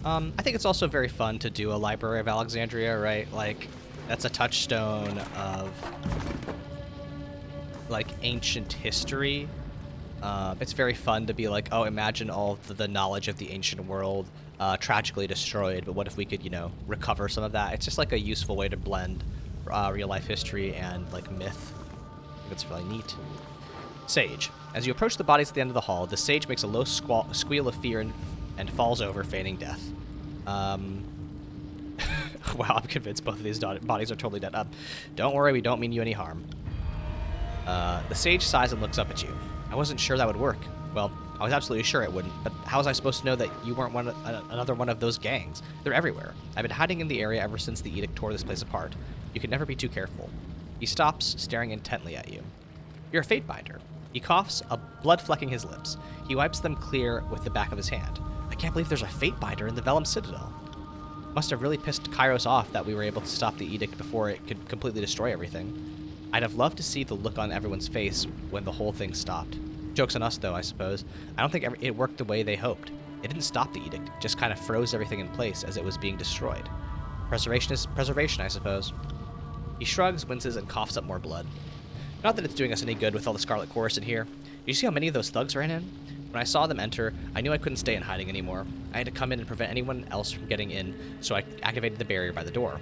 I think it's also very fun to do a Library of Alexandria, right? Like, that's a touchstone of, like, ancient history. It's very fun to be like, oh, imagine all the knowledge of the ancient world tragically destroyed, but what if we could, you know, recover some of that? It's just like a useful way to blend real-life history and, like, myth. I think it's really neat. Sage. As you approach the bodies at the end of the hall, the sage makes a low squeal of fear and falls over, feigning death. Wow, I'm convinced both of these bodies are totally dead. Don't worry, we don't mean you any harm. The sage sighs and looks up at you. I wasn't sure that would work. Well, I was absolutely sure it wouldn't, but how was I supposed to know that you weren't another one of those gangs? They're everywhere. I've been hiding in the area ever since the edict tore this place apart. You can never be too careful. He stops, staring intently at you. You're a Fatebinder. He coughs, blood flecking his lips. He wipes them clear with the back of his hand. I can't believe there's a Fatebinder in the Vellum Citadel. Must have really pissed Kyros off that we were able to stop the edict before it could completely destroy everything. I'd have loved to see the look on everyone's face when the whole thing stopped. Joke's on us, though, I suppose. I don't think it worked the way they hoped. It didn't stop the edict, just kind of froze everything in place as it was being destroyed. Preservation is preservation, I suppose. He shrugs, winces, and coughs up more blood. Not that it's doing us any good with all the Scarlet Chorus in here. Do you see how many of those thugs ran in? When I saw them enter, I knew I couldn't stay in hiding anymore. I had to come in and prevent anyone else from getting in, so I activated the barrier by the door.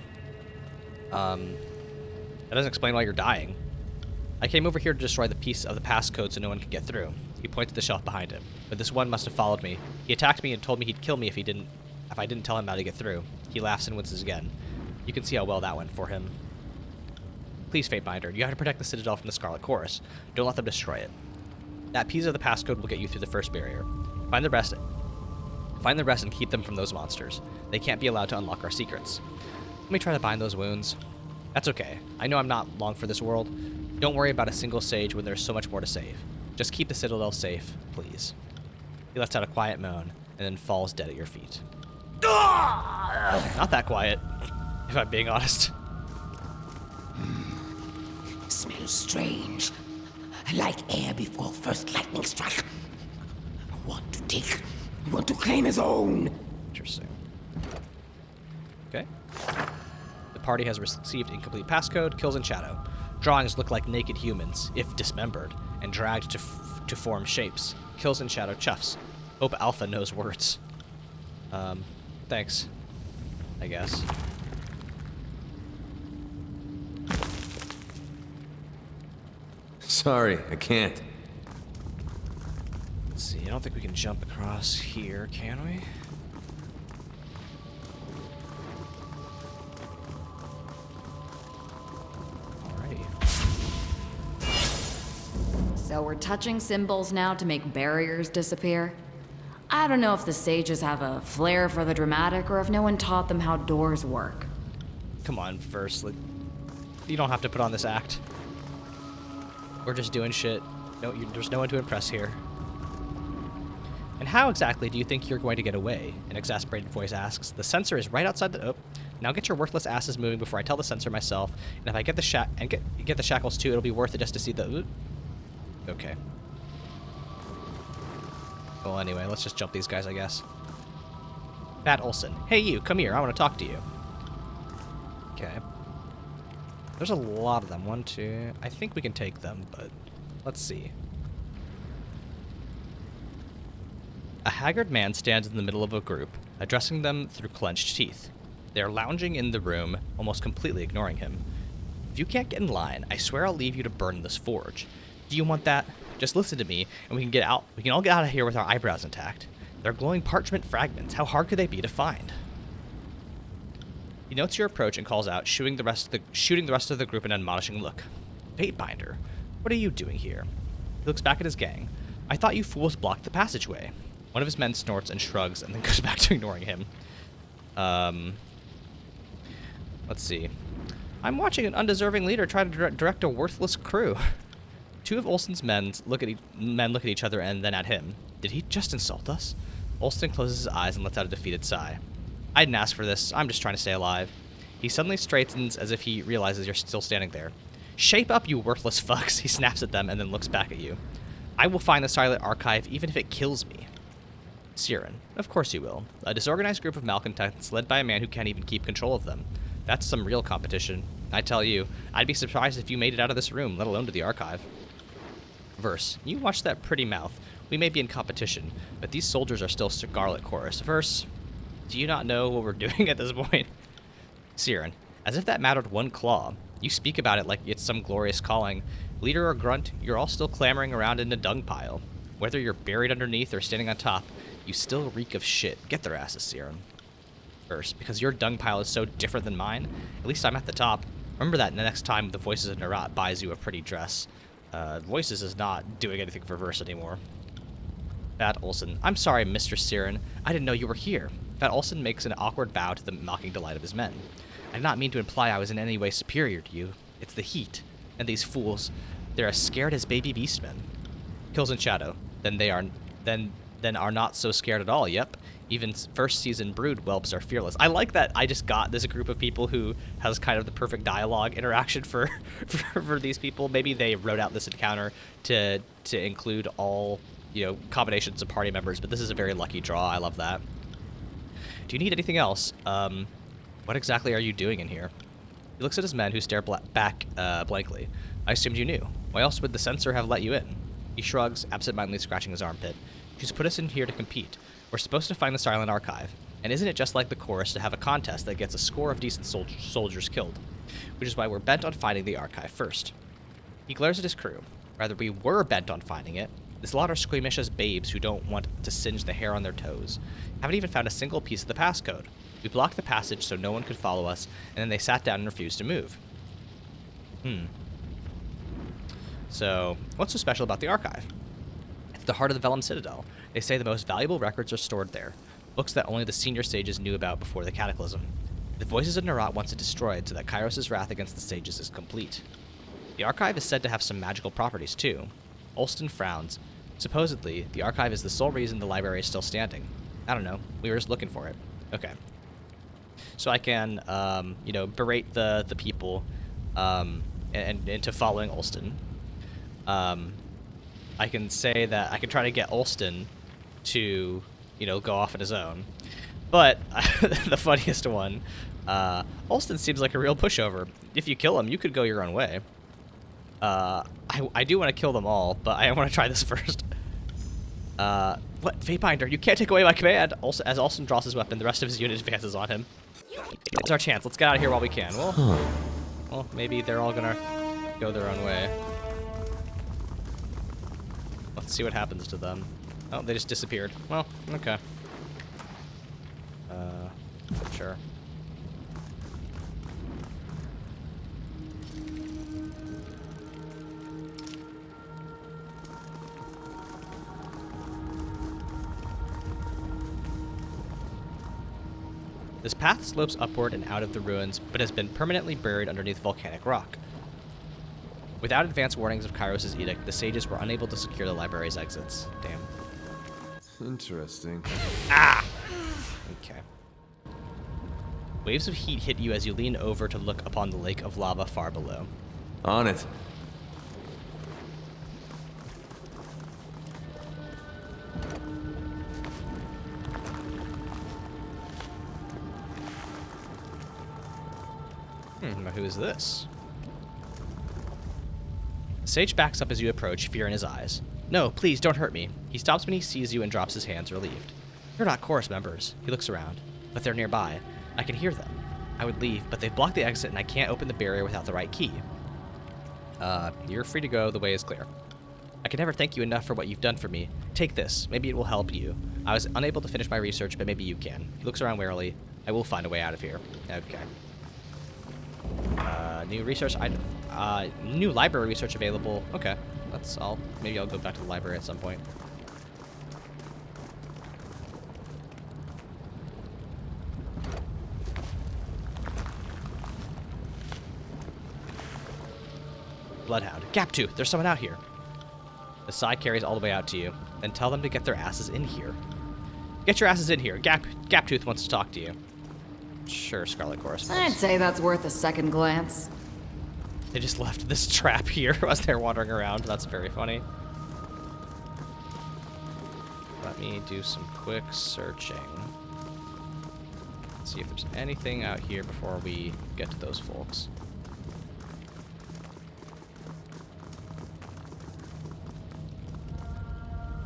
That doesn't explain why you're dying. I came over here to destroy the piece of the passcode so no one could get through. He pointed to the shelf behind him. But this one must have followed me. He attacked me and told me he'd kill me if I didn't tell him how to get through. He laughs and winces again. You can see how well that went for him. Please, Fatebinder, you have to protect the Citadel from the Scarlet Chorus. Don't let them destroy it. That piece of the passcode will get you through the first barrier. Find the rest and keep them from those monsters. They can't be allowed to unlock our secrets. Let me try to bind those wounds. That's okay. I know I'm not long for this world. Don't worry about a single sage when there's so much more to save. Just keep the Citadel safe, please. He lets out a quiet moan and then falls dead at your feet. Not that quiet, if I'm being honest. Smells strange. Like air before first lightning strike. I want to claim his own. Interesting. Okay. The party has received incomplete passcode, kills in shadow. Drawings look like naked humans, if dismembered, and dragged to form shapes. Kills in shadow chuffs. Hope Alpha knows words. Thanks. I guess. Sorry, I can't. Let's see, I don't think we can jump across here, can we? Alrighty. So we're touching symbols now to make barriers disappear? I don't know if the sages have a flair for the dramatic or if no one taught them how doors work. Come on, first. You don't have to put on this act. We're just doing shit. No, there's no one to impress here. And how exactly do you think you're going to get away? An exasperated voice asks. The sensor is right outside the... Oh, now get your worthless asses moving before I tell the sensor myself. And if I get the get the shackles too, it'll be worth it just to see the... Okay. Well, anyway, let's just jump these guys, I guess. Pat Olson. Hey, you, come here. I want to talk to you. Okay. There's a lot of them. 1, 2... I think we can take them, but let's see. A haggard man stands in the middle of a group, addressing them through clenched teeth. They are lounging in the room, almost completely ignoring him. If you can't get in line, I swear I'll leave you to burn this forge. Do you want that? Just listen to me, and we can get out. We can all get out of here with our eyebrows intact. They're glowing parchment fragments. How hard could they be to find? He notes your approach and calls out, shooting the rest of the group an admonishing look. Fatebinder, what are you doing here? He looks back at his gang. I thought you fools blocked the passageway. One of his men snorts and shrugs and then goes back to ignoring him. Let's see. I'm watching an undeserving leader try to direct a worthless crew. Two of Olson's men look at each other and then at him. Did he just insult us? Olson closes his eyes and lets out a defeated sigh. I didn't ask for this. I'm just trying to stay alive. He suddenly straightens as if he realizes you're still standing there. Shape up, you worthless fucks. He snaps at them and then looks back at you. I will find the Silent Archive even if it kills me. Siren. Of course you will. A disorganized group of malcontents led by a man who can't even keep control of them. That's some real competition. I tell you, I'd be surprised if you made it out of this room, let alone to the archive. Verse. You watch that pretty mouth. We may be in competition, but these soldiers are still Scarlet Chorus. Verse. Do you not know what we're doing at this point? Siren. As if that mattered one claw. You speak about it like it's some glorious calling. Leader or grunt, you're all still clamoring around in a dung pile. Whether you're buried underneath or standing on top, you still reek of shit. Get their asses, Siren. Verse. Because your dung pile is so different than mine, at least I'm at the top. Remember that the next time the Voices of Nerat buys you a pretty dress. Voices is not doing anything for Verse anymore. Fat Olson. I'm sorry, Mr. Siren. I didn't know you were here. Fat Olson makes an awkward bow to the mocking delight of his men. I did not mean to imply I was in any way superior to you. It's the heat. And these fools. They're as scared as baby beastmen. Kills in shadow. Then are not so scared at all, yep. Even first season brood whelps are fearless. I like that I just got this group of people who has kind of the perfect dialogue interaction for these people. Maybe they wrote out this encounter to include all, combinations of party members, but this is a very lucky draw. I love that. Do you need anything else? What exactly are you doing in here? He looks at his men who stare back blankly. I assumed you knew. Why else would the censor have let you in? He shrugs, absent-mindedly scratching his armpit. She's put us in here to compete. We're supposed to find the Silent Archive. And isn't it just like the chorus to have a contest that gets a score of decent soldiers killed? Which is why we're bent on finding the archive first. He glares at his crew. Rather, we were bent on finding it. This lot are squeamish as babes who don't want to singe the hair on their toes. Haven't even found a single piece of the passcode. We blocked the passage so no one could follow us, and then they sat down and refused to move. So, what's so special about the archive? It's the heart of the Vellum Citadel. They say the most valuable records are stored there, books that only the senior sages knew about before the Cataclysm. The voices of Nerat wants it destroyed so that Kyros' wrath against the sages is complete. The archive is said to have some magical properties, too. Olston frowns. Supposedly, the archive is the sole reason the library is still standing. I don't know. We were just looking for it. Okay. So I can, berate the people and into following Olston. I can say that I can try to get Olston to, go off on his own. But the funniest one, Olston seems like a real pushover. If you kill him, you could go your own way. I do want to kill them all, but I want to try this first. What? Fatebinder, you can't take away my command! Also, as Olston draws his weapon, the rest of his unit advances on him. It's our chance. Let's get out of here while we can. Well, maybe they're all gonna go their own way. Let's see what happens to them. Oh, they just disappeared. Well, okay. Sure. This path slopes upward and out of the ruins, but has been permanently buried underneath volcanic rock. Without advance warnings of Kyros' edict, the sages were unable to secure the library's exits. Damn. Interesting. Ah! Okay. Waves of heat hit you as you lean over to look upon the lake of lava far below. On it. Who is this? The sage backs up as you approach, fear in his eyes. No, please, don't hurt me. He stops when he sees you and drops his hands, relieved. You're not chorus members. He looks around. But they're nearby. I can hear them. I would leave, but they've blocked the exit and I can't open the barrier without the right key. You're free to go. The way is clear. I can never thank you enough for what you've done for me. Take this. Maybe it will help you. I was unable to finish my research, but maybe you can. He looks around warily. I will find a way out of here. Okay. New research item. New library research available. Okay. Maybe I'll go back to the library at some point. Bloodhound. Gaptooth, there's someone out here. The sigh carries all the way out to you. Then tell them to get their asses in here. Get your asses in here. Gaptooth wants to talk to you. Sure, Scarlet corresponds. I'd say that's worth a second glance. They just left this trap here as they're wandering around. That's very funny. Let me do some quick searching. See if there's anything out here before we get to those folks.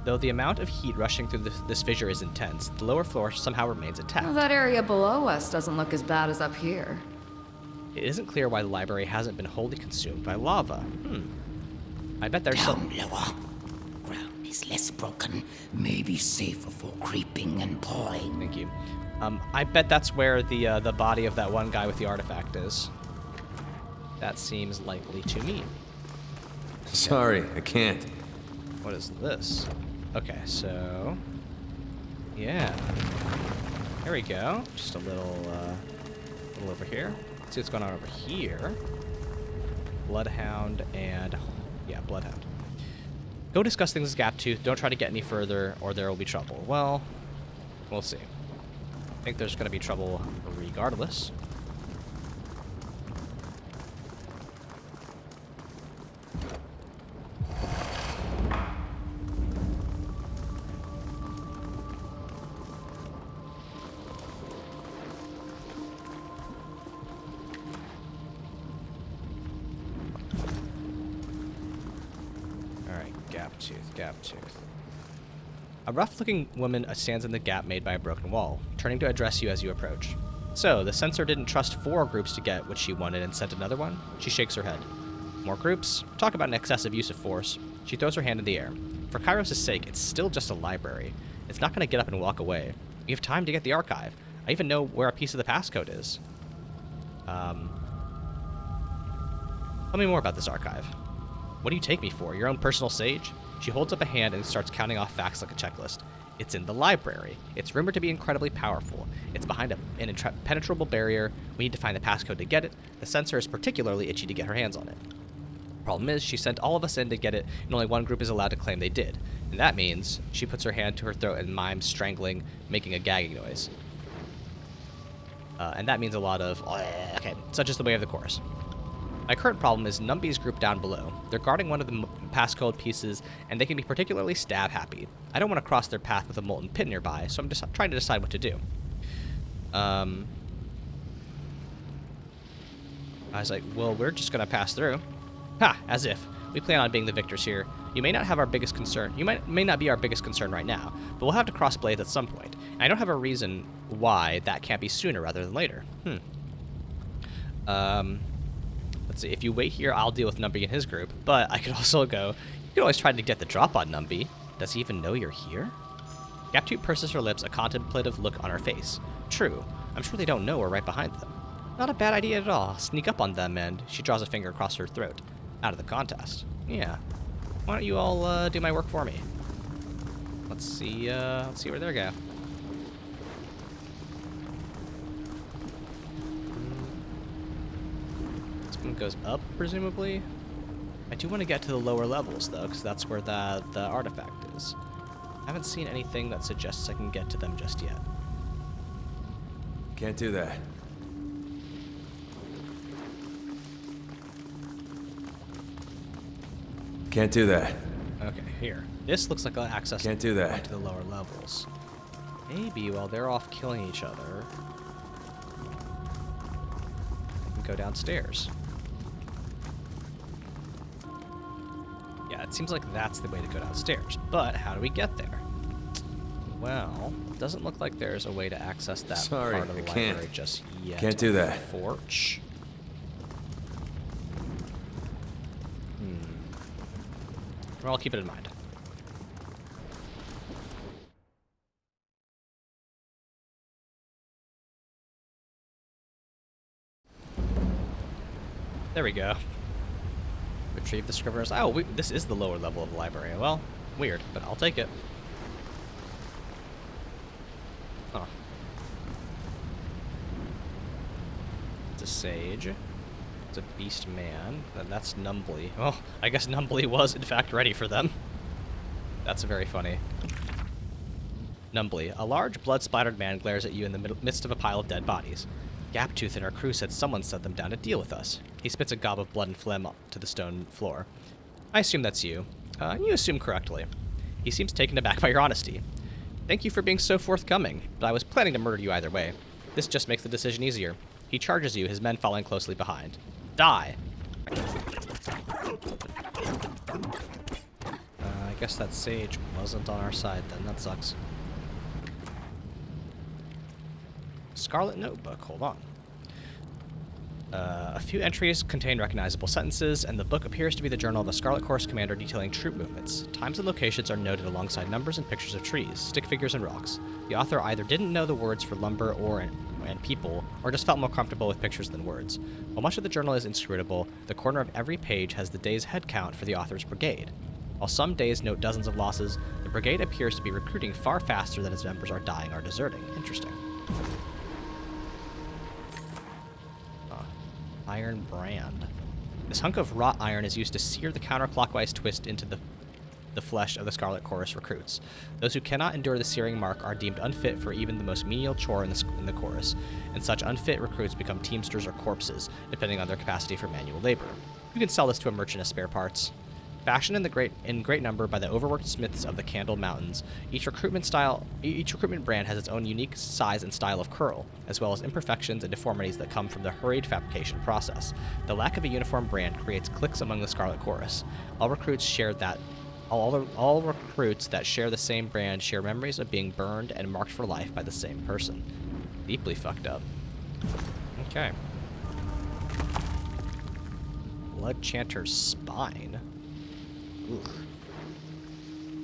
Though the amount of heat rushing through this fissure is intense, the lower floor somehow remains intact. Well, that area below us doesn't look as bad as up here. It isn't clear why the library hasn't been wholly consumed by lava. I bet there's some... Lower. Ground is less broken, maybe safer for creeping and pawing. Thank you. I bet that's where the body of that one guy with the artifact is. That seems likely to me. Sorry, I can't. What is this? Okay, so... yeah. There we go. Just a little over here. Let's see what's going on over here. Bloodhound and... yeah, Bloodhound. Go discuss things with Gaptooth. Don't try to get any further, or there will be trouble. Well, we'll see. I think there's going to be trouble regardless. Gaptooth. A rough-looking woman stands in the gap made by a broken wall, turning to address you as you approach. So, the censor didn't trust 4 groups to get what she wanted and sent another one? She shakes her head. More groups? Talk about an excessive use of force. She throws her hand in the air. For Kyros' sake, it's still just a library. It's not going to get up and walk away. We have time to get the archive. I even know where a piece of the passcode is. Tell me more about this archive. What do you take me for? Your own personal sage? She holds up a hand and starts counting off facts like a checklist. It's in the library. It's rumored to be incredibly powerful. It's behind an impenetrable barrier. We need to find the passcode to get it. The censor is particularly itchy to get her hands on it. Problem is, she sent all of us in to get it, and only one group is allowed to claim they did. And that means she puts her hand to her throat and mimes strangling, making a gagging noise. And that means a lot of, okay, such as the way of the chorus. My current problem is Numby's group down below. They're guarding one of the passcode pieces, and they can be particularly stab-happy. I don't want to cross their path with a molten pit nearby, so I'm just trying to decide what to do. I was like, well, we're just going to pass through. Ha! As if. We plan on being the victors here. You may not have our biggest concern. You may not be our biggest concern right now, but we'll have to cross blades at some point. And I don't have a reason why that can't be sooner rather than later. Let's see. If you wait here, I'll deal with Numby and his group. But I could also go. You could always try to get the drop on Numby. Does he even know you're here? Gaptooth purses her lips, a contemplative look on her face. True. I'm sure they don't know we're right behind them. Not a bad idea at all. Sneak up on them, and she draws a finger across her throat. Out of the contest. Yeah. Why don't you all do my work for me? Let's see where they go. This one goes up, presumably. I do want to get to the lower levels, though, because that's where the artifact is. I haven't seen anything that suggests I can get to them just yet. Can't do that. Can't do that. Okay, here. This looks like access Can't do that. to the lower levels. Maybe while they're off killing each other, I can go downstairs. Yeah, it seems like that's the way to go downstairs. But how do we get there? Well, it doesn't look like there's a way to access that Sorry, part of the I can't. library just yet. Can't do that. Forge. Well, I'll keep it in mind. There we go. Retrieve the Scrivener's... Oh, this is the lower level of the library. Well, weird, but I'll take it. Huh. It's a sage. It's a beast man, and that's Numbly. Well, I guess Numbly was, in fact, ready for them. That's very funny. Numbly. A large, blood-splattered man glares at you in the midst of a pile of dead bodies. Gaptooth and her crew said someone sent them down to deal with us. He spits a gob of blood and phlegm to the stone floor. I assume that's you. You assume correctly. He seems taken aback by your honesty. Thank you for being so forthcoming, but I was planning to murder you either way. This just makes the decision easier. He charges you, his men following closely behind. Die! I guess that sage wasn't on our side then. That sucks. Scarlet Notebook. Hold on. A few entries contain recognizable sentences, and the book appears to be the journal of a Scarlet Corps commander detailing troop movements. Times and locations are noted alongside numbers and pictures of trees, stick figures, and rocks. The author either didn't know the words for lumber and people, or just felt more comfortable with pictures than words. While much of the journal is inscrutable, the corner of every page has the day's head count for the author's brigade. While some days note dozens of losses, the brigade appears to be recruiting far faster than its members are dying or deserting. Interesting. Iron brand. This hunk of wrought iron is used to sear the counterclockwise twist into the flesh of the Scarlet Chorus recruits. Those who cannot endure the searing mark are deemed unfit for even the most menial chore in the chorus, and such unfit recruits become teamsters or corpses, depending on their capacity for manual labor. You can sell this to a merchant as spare parts. Fashioned in great number by the overworked smiths of the Candle Mountains, each recruitment brand has its own unique size and style of curl, as well as imperfections and deformities that come from the hurried fabrication process. The lack of a uniform brand creates cliques among the Scarlet Chorus. All recruits that share the same brand share memories of being burned and marked for life by the same person. Deeply fucked up. Okay. Blood Chanter's spine. Ugh.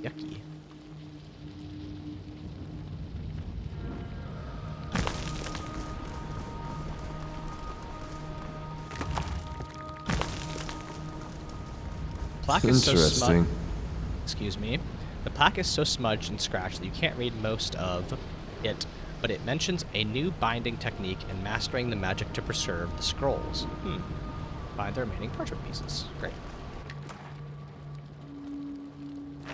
Yucky. plaque is so Interesting. Excuse me. The plaque is so smudged and scratched that you can't read most of it, but it mentions a new binding technique and mastering the magic to preserve the scrolls. Find the remaining parchment pieces. Great.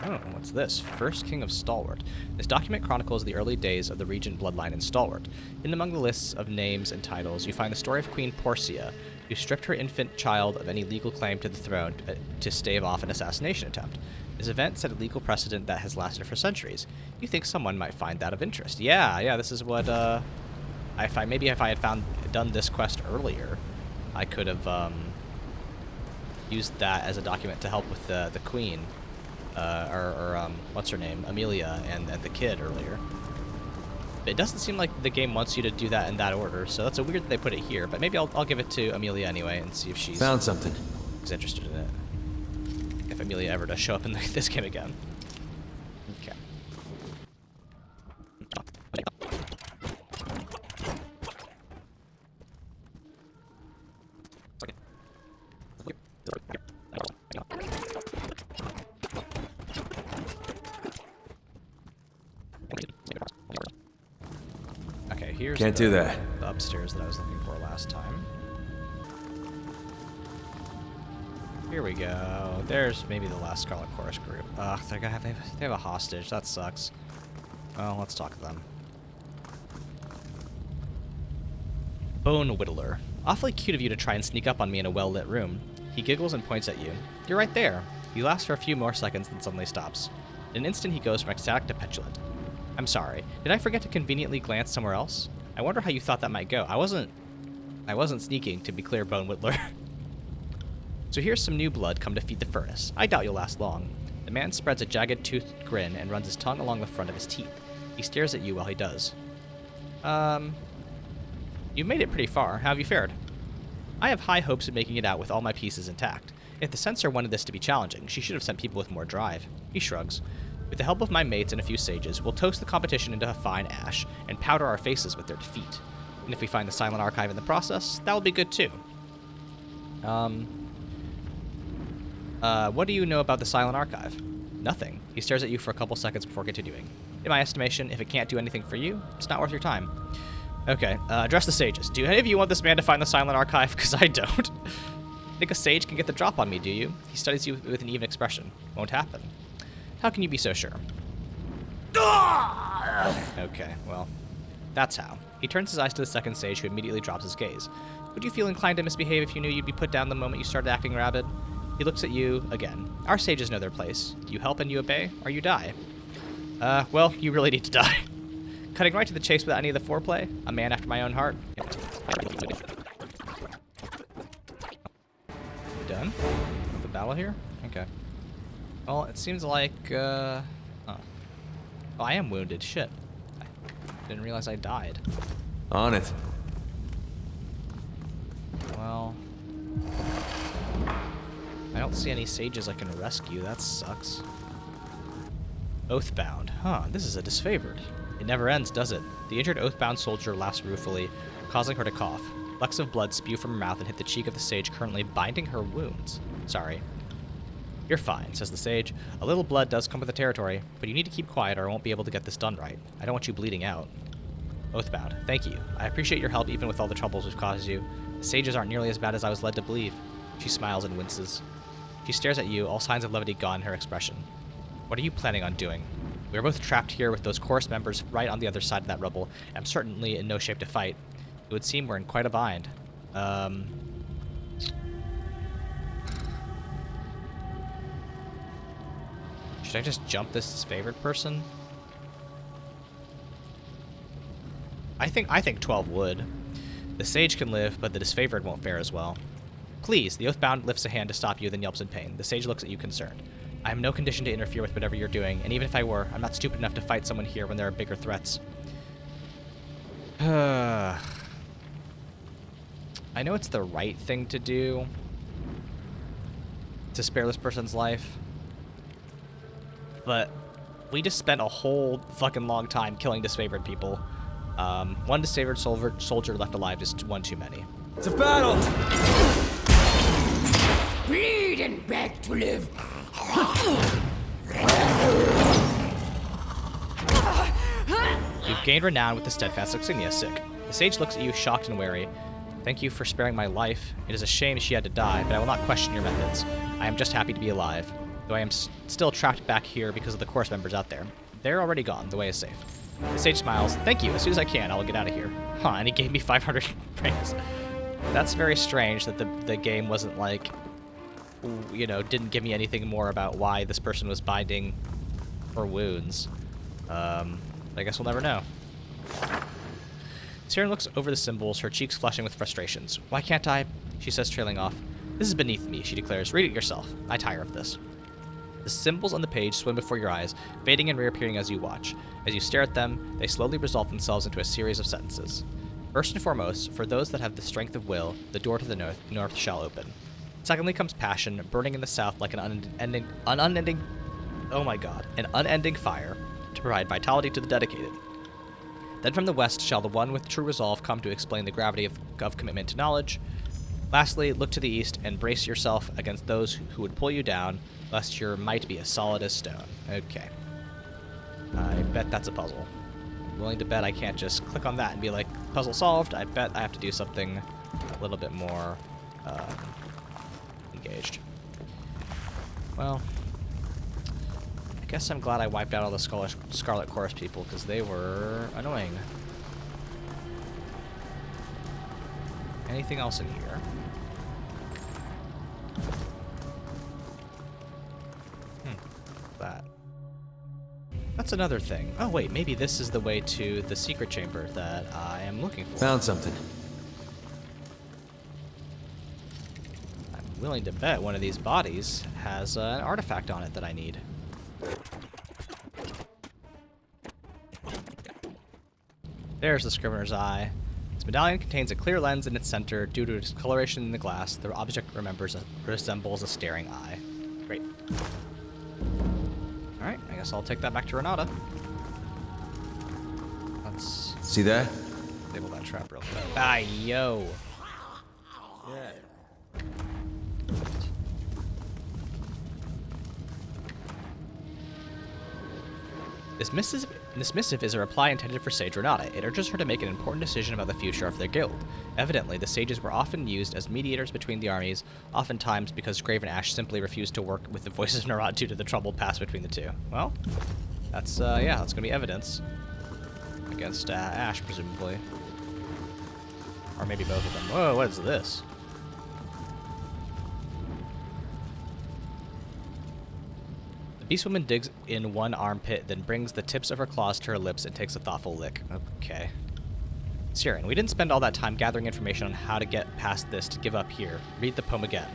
Oh, what's this? First King of Stalwart. This document chronicles the early days of the Regent bloodline in Stalwart. In among the lists of names and titles, you find the story of Queen Porcia, who stripped her infant child of any legal claim to the throne to stave off an assassination attempt. This event set a legal precedent that has lasted for centuries. You think someone might find that of interest? Yeah, this is what, maybe if I had done this quest earlier, I could have, used that as a document to help with the queen. What's her name? Amelia and the kid earlier. But it doesn't seem like the game wants you to do that in that order, so that's a weird that they put it here. But maybe I'll give it to Amelia anyway and see if she's Found something. interested in it. If Amelia ever does show up in this game again. Okay. Okay, here's Can't do that. the upstairs that I was looking for last time. Here we go. There's maybe the last Scarlet Chorus group. Ugh, they have a hostage. That sucks. Well, let's talk to them. Bone Whittler. Awfully cute of you to try and sneak up on me in a well-lit room. He giggles and points at you. You're right there. He laughs for a few more seconds, then suddenly stops. In an instant, he goes from ecstatic to petulant. I'm sorry. Did I forget to conveniently glance somewhere else? I wonder how you thought that might go. I wasn't sneaking, to be clear, Bone Whittler. So here's some new blood come to feed the furnace. I doubt you'll last long. The man spreads a jagged toothed grin and runs his tongue along the front of his teeth. He stares at you while he does. You've made it pretty far. How have you fared? I have high hopes of making it out with all my pieces intact. If the censor wanted this to be challenging, she should have sent people with more drive. He shrugs. With the help of my mates and a few sages, we'll toast the competition into a fine ash and powder our faces with their defeat. And if we find the Silent Archive in the process, that will be good too. What do you know about the Silent Archive? Nothing. He stares at you for a couple seconds before continuing. In my estimation, if it can't do anything for you, it's not worth your time. Okay, address the sages. Do any of you want this man to find the Silent Archive? Because I don't. Think a sage can get the drop on me, do you? He studies you with an even expression. Won't happen. How can you be so sure? Okay, well, that's how. He turns his eyes to the second sage, who immediately drops his gaze. Would you feel inclined to misbehave if you knew you'd be put down the moment you started acting rabid? He looks at you again. Our sages know their place. You help and you obey, or you die. Well, you really need to die. Cutting right to the chase without any of the foreplay? A man after my own heart. Done? With the battle here? Okay. Well, it seems like, Oh, I am wounded. Shit. I didn't realize I died. On it. Well... I don't see any sages I can rescue. That sucks. Oathbound. Huh, this is a disfavored. It never ends, does it? The injured Oathbound soldier laughs ruefully, causing her to cough. Flecks of blood spew from her mouth and hit the cheek of the sage currently binding her wounds. Sorry. You're fine, says the sage. A little blood does come with the territory, but you need to keep quiet or I won't be able to get this done right. I don't want you bleeding out. Oathbound. Thank you. I appreciate your help even with all the troubles we've caused you. The sages aren't nearly as bad as I was led to believe. She smiles and winces. She stares at you, all signs of levity gone in her expression. What are you planning on doing? We are both trapped here with those chorus members right on the other side of that rubble, and I'm certainly in no shape to fight. It would seem we're in quite a bind. Should I just jump this favored person? I think 12 would. The sage can live, but the disfavored won't fare as well. Please, the Oathbound lifts a hand to stop you, then yelps in pain. The sage looks at you concerned. I am no condition to interfere with whatever you're doing, and even if I were, I'm not stupid enough to fight someone here when there are bigger threats. I know it's the right thing to do to spare this person's life, but we just spent a whole fucking long time killing disfavored people. One disfavored soldier left alive is one too many. It's a battle! bleed and beg to live. You've gained renown with the steadfast insignia. Sick. The sage looks at you, shocked and wary. Thank you for sparing my life. It is a shame she had to die, but I will not question your methods. I am just happy to be alive, though I am still trapped back here because of the course members out there. They're already gone. The way is safe. The sage smiles. Thank you. As soon as I can, I will get out of here. Huh, and he gave me 500 rings. That's very strange that the game wasn't like, you know, didn't give me anything more about why this person was binding her wounds. I guess we'll never know. Siren looks over the symbols, her cheeks flushing with frustrations. Why can't I? She says, trailing off. This is beneath me, she declares. Read it yourself. I tire of this. The symbols on the page swim before your eyes, fading and reappearing as you watch. As you stare at them, they slowly resolve themselves into a series of sentences. First and foremost, for those that have the strength of will, the door to the north shall open. Secondly comes passion, burning in the south like an unending fire, to provide vitality to the dedicated. Then from the west shall the one with true resolve come to explain the gravity of commitment to knowledge. Lastly, look to the east and brace yourself against those who would pull you down, lest your might be as solid as stone. Okay. I bet that's a puzzle. I'm willing to bet I can't just click on that and be like, puzzle solved. I bet I have to do something a little bit more engaged. Well, I guess I'm glad I wiped out all the Scarlet Chorus people, because they were annoying. Anything else in here? That's another thing. Oh wait, maybe this is the way to the secret chamber that I am looking for. Found something. I'm willing to bet one of these bodies has an artifact on it that I need. There's the Scrivener's Eye. This medallion contains a clear lens in its center. Due to its coloration in the glass, the object resembles a staring eye. Great. Alright, I guess I'll take that back to Renata. Let's See that? disable that trap real quick. Ah, yo! Yeah. This missive is a reply intended for Sage Renata. It urges her to make an important decision about the future of their guild. Evidently, the sages were often used as mediators between the armies, oftentimes because Grave and Ash simply refused to work with the Voices of Nerat due to the troubled past between the two. Well, that's, yeah, that's gonna be evidence. Against Ash, presumably. Or maybe both of them. Whoa, what is this? The beastwoman digs in one armpit, then brings the tips of her claws to her lips and takes a thoughtful lick. Okay. Siren, we didn't spend all that time gathering information on how to get past this to give up here. Read the poem again.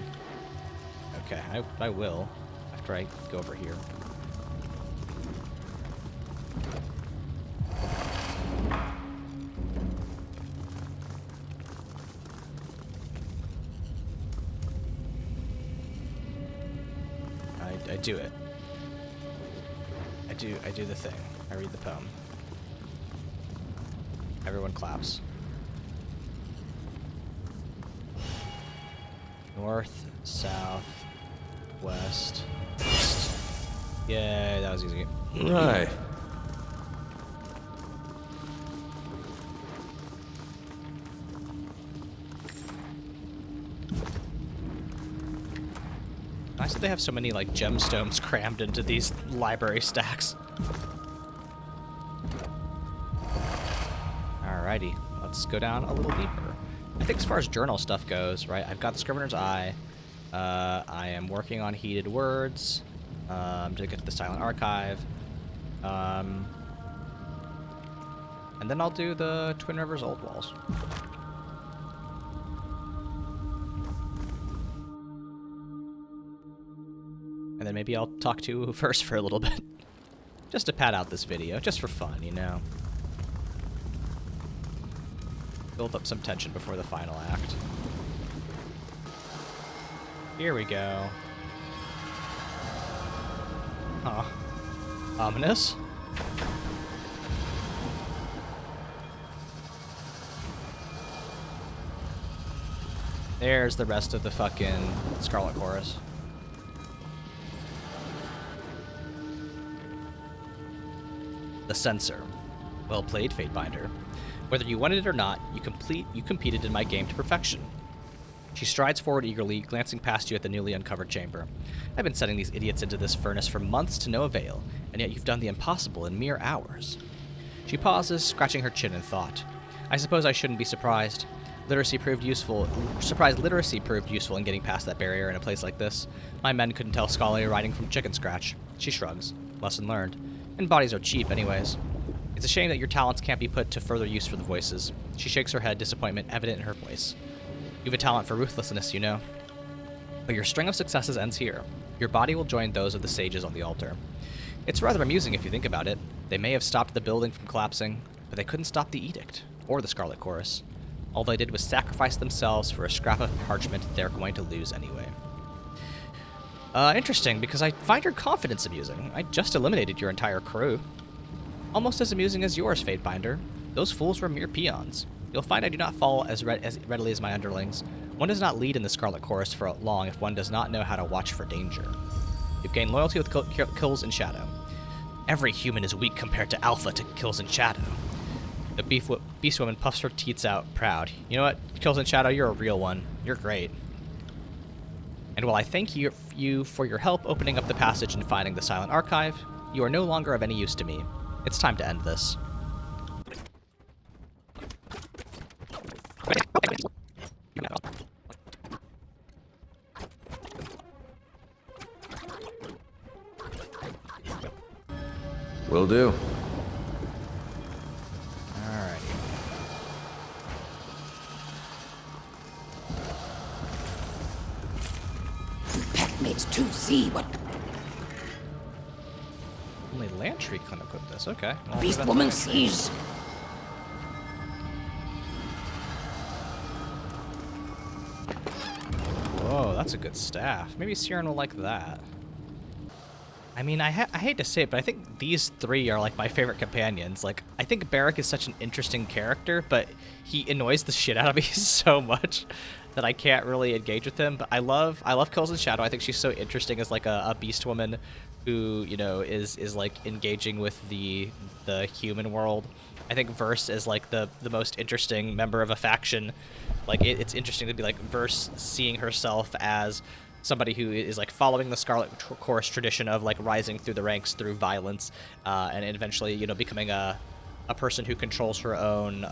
Okay, I will, after I go over here. I do it. I do the thing. I read the poem. Everyone claps. North, south, west, east. Yay, that was easy. Right. Nice that they have so many, like, gemstones crammed into these library stacks. Alrighty, let's go down a little deeper. I think as far as journal stuff goes, right, I've got the Scrivener's Eye. I am working on Heated Words to get to the Silent Archive. And then I'll do the Twin Rivers Old Walls. And then maybe I'll talk to first for a little bit. Just to pad out this video, just for fun, you know? Build up some tension before the final act. Here we go. Huh. Ominous? There's the rest of the fucking Scarlet Chorus. The Censor. Well played, Fatebinder. Whether you wanted it or not, you competed in my game to perfection. She strides forward eagerly, glancing past you at the newly uncovered chamber. I've been setting these idiots into this furnace for months to no avail, and yet you've done the impossible in mere hours. She pauses, scratching her chin in thought. I suppose I shouldn't be surprised. Literacy proved useful in getting past that barrier in a place like this. My men couldn't tell scholarly writing from chicken scratch. She shrugs. Lesson learned. And bodies are cheap anyways. It's a shame that your talents can't be put to further use for the voices. She shakes her head, disappointment evident in her voice. You've a talent for ruthlessness, you know. But your string of successes ends here. Your body will join those of the sages on the altar. It's rather amusing if you think about it. They may have stopped the building from collapsing, but they couldn't stop the edict, or the Scarlet Chorus. All they did was sacrifice themselves for a scrap of parchment they're going to lose anyway. Interesting, because I find your confidence amusing. I just eliminated your entire crew. Almost as amusing as yours, Fatebinder. Those fools were mere peons. You'll find I do not fall as readily as my underlings. One does not lead in the Scarlet Chorus for long if one does not know how to watch for danger. You've gained loyalty with kills in shadow. Every human is weak compared to Alpha to kills in shadow. The beast woman puffs her teats out, proud. You know what? Kills in shadow, you're a real one. You're great. And while I thank you for your help opening up the passage and finding the Silent Archive, you are no longer of any use to me. It's time to end this. Will do. Alright. Packmates to see what Only Lantry can equip this. Okay. Well, Beast that's Woman fine. sees. Whoa, that's a good staff. Maybe Siren will like that. I mean, I hate to say it, but I think these three are like my favorite companions. Like, I think Barrack is such an interesting character, but he annoys the shit out of me so much that I can't really engage with him. But I love Kills in Shadow. I think she's so interesting as like a beast woman who, you know, is like engaging with the human world. I think Verse is like the most interesting member of a faction. Like it's interesting to be like Verse seeing herself as somebody who is like following the Scarlet Chorus tradition of like rising through the ranks through violence, and eventually, you know, becoming a person who controls her own,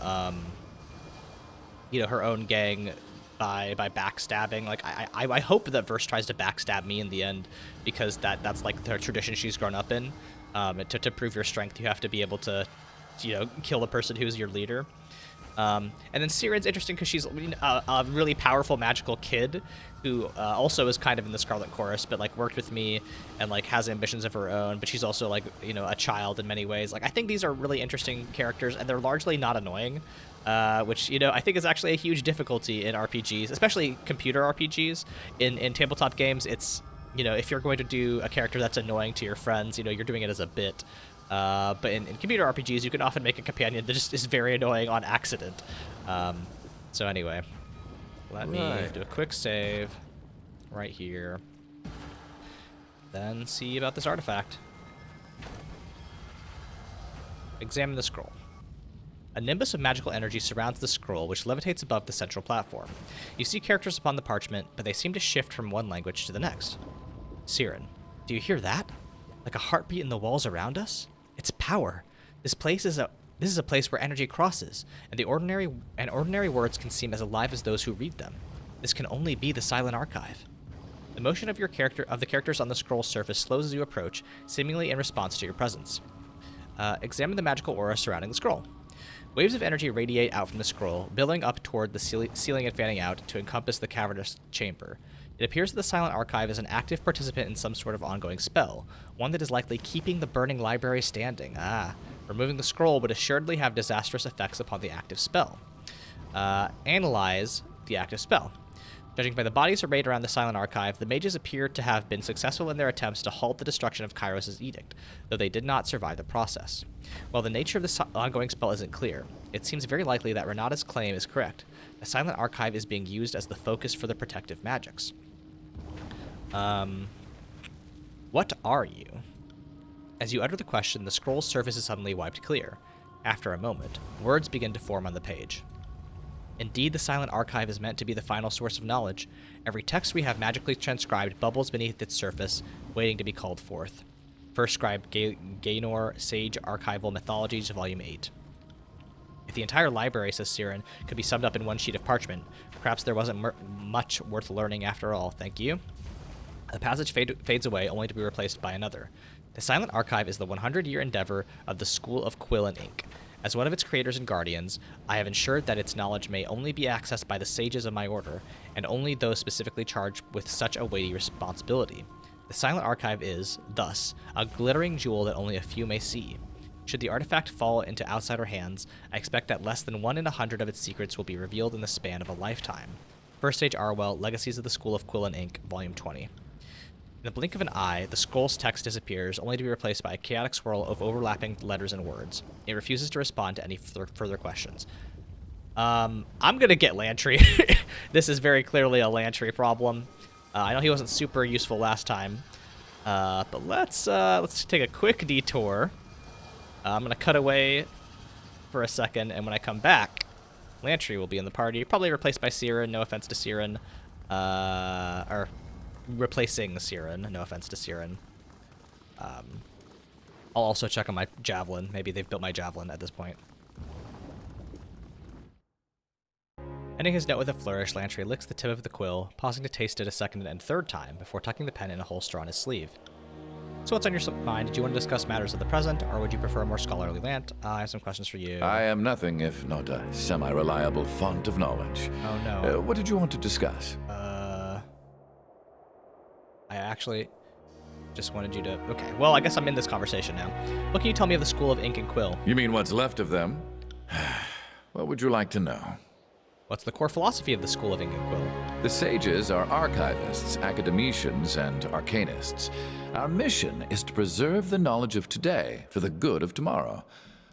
you know, her own gang by backstabbing. Like I hope that Verse tries to backstab me in the end, because that's like the tradition she's grown up in. To prove your strength, you have to be able to, you know, kill the person who's your leader. And then Siren's interesting because she's a really powerful magical kid who also is kind of in the Scarlet Chorus, but like worked with me and like has ambitions of her own. But she's also like, you know, a child in many ways. Like I think these are really interesting characters, and they're largely not annoying, which, you know, I think is actually a huge difficulty in RPGs, especially computer RPGs. In tabletop games, it's, you know, if you're going to do a character that's annoying to your friends, you know, you're doing it as a bit. But in computer RPGs, you can often make a companion that just is very annoying on accident. So anyway, let me do a quick save right here, then see about this artifact. Examine the scroll. A nimbus of magical energy surrounds the scroll, which levitates above the central platform. You see characters upon the parchment, but they seem to shift from one language to the next. Siren, do you hear that? Like a heartbeat in the walls around us? It's power. This is a place where energy crosses, and ordinary words can seem as alive as those who read them. This can only be the Silent Archive. The motion of the characters on the scroll's surface slows as you approach, seemingly in response to your presence. Examine the magical aura surrounding the scroll. Waves of energy radiate out from the scroll, billowing up toward the ceiling and fanning out to encompass the cavernous chamber. It appears that the Silent Archive is an active participant in some sort of ongoing spell, one that is likely keeping the burning library standing. Removing the scroll would assuredly have disastrous effects upon the active spell. Analyze the active spell. Judging by the bodies arrayed around the Silent Archive, the mages appear to have been successful in their attempts to halt the destruction of Kyros' edict, though they did not survive the process. While the nature of the ongoing spell isn't clear, it seems very likely that Renata's claim is correct. The Silent Archive is being used as the focus for the protective magics. What are you? As you utter the question, the scroll's surface is suddenly wiped clear. After a moment, words begin to form on the page. Indeed, the Silent Archive is meant to be the final source of knowledge. Every text we have magically transcribed bubbles beneath its surface, waiting to be called forth. First scribe Gaynor, Sage Archival Mythologies, Volume 8. If the entire library, says Siren, could be summed up in one sheet of parchment, perhaps there wasn't much worth learning after all. Thank you. The passage fades away, only to be replaced by another. The Silent Archive is the 100-year endeavor of the School of Quill and Ink. As one of its creators and guardians, I have ensured that its knowledge may only be accessed by the sages of my order, and only those specifically charged with such a weighty responsibility. The Silent Archive is, thus, a glittering jewel that only a few may see. Should the artifact fall into outsider hands, I expect that less than 1 in 100 of its secrets will be revealed in the span of a lifetime. First Age Arwell, Legacies of the School of Quill and Ink, Volume 20. In the blink of an eye, the scroll's text disappears, only to be replaced by a chaotic swirl of overlapping letters and words. It refuses to respond to any further questions. I'm gonna get Lantry. This is very clearly a Lantry problem. I know he wasn't super useful last time, but let's take a quick detour. I'm gonna cut away for a second, and when I come back, Lantry will be in the party, probably replaced by Siren. No offense to Siren, or replacing Siren. No offense to Siren. I'll also check on my javelin. Maybe they've built my javelin at this point. Ending his note with a flourish, Lantry licks the tip of the quill, pausing to taste it a second and third time before tucking the pen in a holster on his sleeve. So what's on your mind? Did you want to discuss matters of the present, or would you prefer a more scholarly rant? I have some questions for you. I am nothing if not a semi-reliable font of knowledge. Oh no. What did you want to discuss? I actually just wanted you to... Okay, well, I guess I'm in this conversation now. What can you tell me of the School of Ink and Quill? You mean what's left of them? What would you like to know? What's the core philosophy of the School of Ink and Quill? The sages are archivists, academicians, and arcanists. Our mission is to preserve the knowledge of today for the good of tomorrow.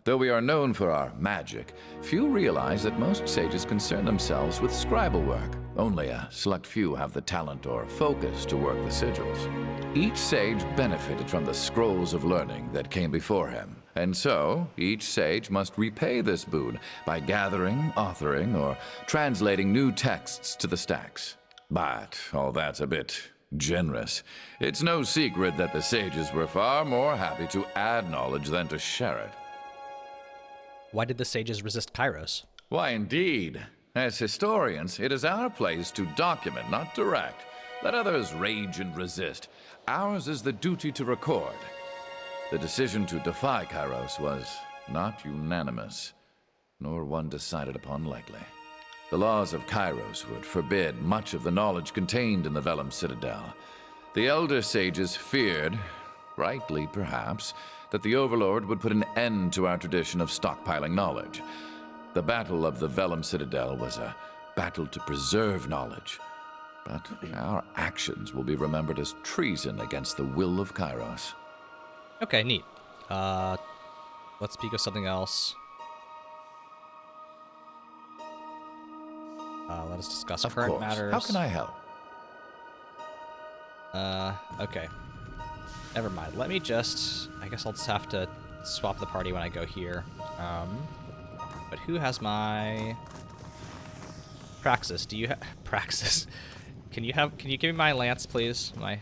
Though we are known for our magic, few realize that most sages concern themselves with scribal work. Only a select few have the talent or focus to work the sigils. Each sage benefited from the scrolls of learning that came before him, and so each sage must repay this boon by gathering, authoring, or translating new texts to the stacks. But all that's a bit generous. It's no secret that the sages were far more happy to add knowledge than to share it. Why did the sages resist Kyros? Why, indeed. As historians, it is our place to document, not direct. Let others rage and resist. Ours is the duty to record. The decision to defy Kyros was not unanimous, nor one decided upon lightly. The laws of Kyros would forbid much of the knowledge contained in the Vellum Citadel. The elder sages feared, rightly perhaps, that the Overlord would put an end to our tradition of stockpiling knowledge. The Battle of the Vellum Citadel was a battle to preserve knowledge, but our actions will be remembered as treason against the will of Kyros. Okay, neat. Let's speak of something else. Let us discuss current matters. How can I help? Okay. Never mind. Let me just... I guess I'll just have to swap the party when I go here. But who has my... Praxis? Do you have... Praxis. Can you give me my lance, please? My...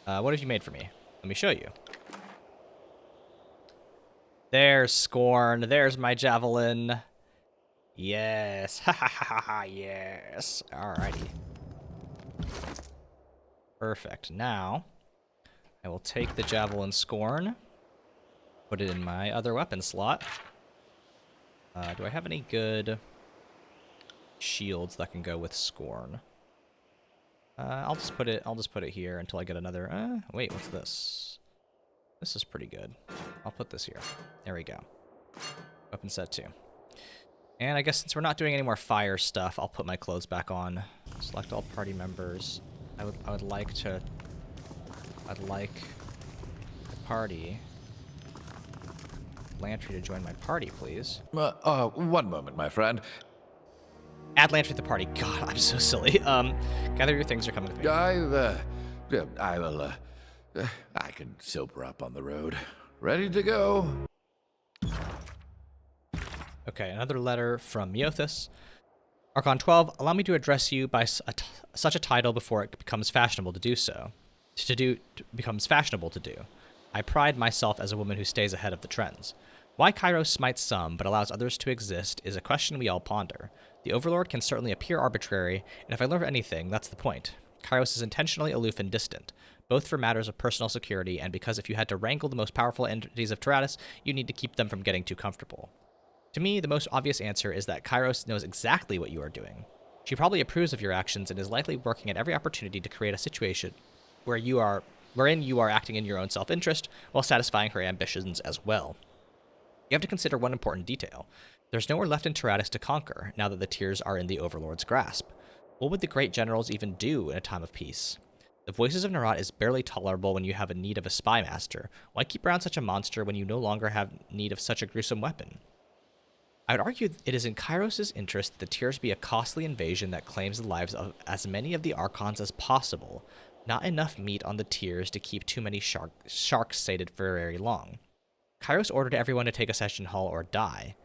what have you made for me? Let me show you. There's Scorn. There's my javelin. Yes. Ha ha ha ha, yes. Alrighty. Perfect. Now, I will take the javelin Scorn, put it in my other weapon slot. Do I have any good shields that can go with Scorn? I'll just put it here until I get another. Wait, what's this? This is pretty good. I'll put this here. There we go. Weapon set 2. And I guess since we're not doing any more fire stuff, I'll put my clothes back on. Select all party members. I'd like the party. Lantry to join my party, please. One moment, my friend. Add Lantry to the party. God, I'm so silly. Gather your things are coming with me. I can sober up on the road. Ready to go. Okay, another letter from Miothus. Archon 12, allow me to address you by such a title before it becomes fashionable to do so. Becomes fashionable to do. I pride myself as a woman who stays ahead of the trends. Why Kyros smites some but allows others to exist is a question we all ponder. The Overlord can certainly appear arbitrary, and if I learn anything, that's the point. Kyros is intentionally aloof and distant, both for matters of personal security and because if you had to wrangle the most powerful entities of Tyrannus, you need to keep them from getting too comfortable. To me, the most obvious answer is that Kyros knows exactly what you are doing. She probably approves of your actions and is likely working at every opportunity to create a situation wherein you are acting in your own self-interest while satisfying her ambitions as well. You have to consider one important detail. There's nowhere left in Tyrannus to conquer, now that the Tears are in the Overlord's grasp. What would the great generals even do in a time of peace? The voices of Nerat is barely tolerable when you have a need of a spy master. Why keep around such a monster when you no longer have need of such a gruesome weapon? I would argue it is in Kyros' interest that the Tears be a costly invasion that claims the lives of as many of the Archons as possible. Not enough meat on the Tears to keep too many sharks sated for very long. Kyros ordered everyone to take Ascension Hall or die.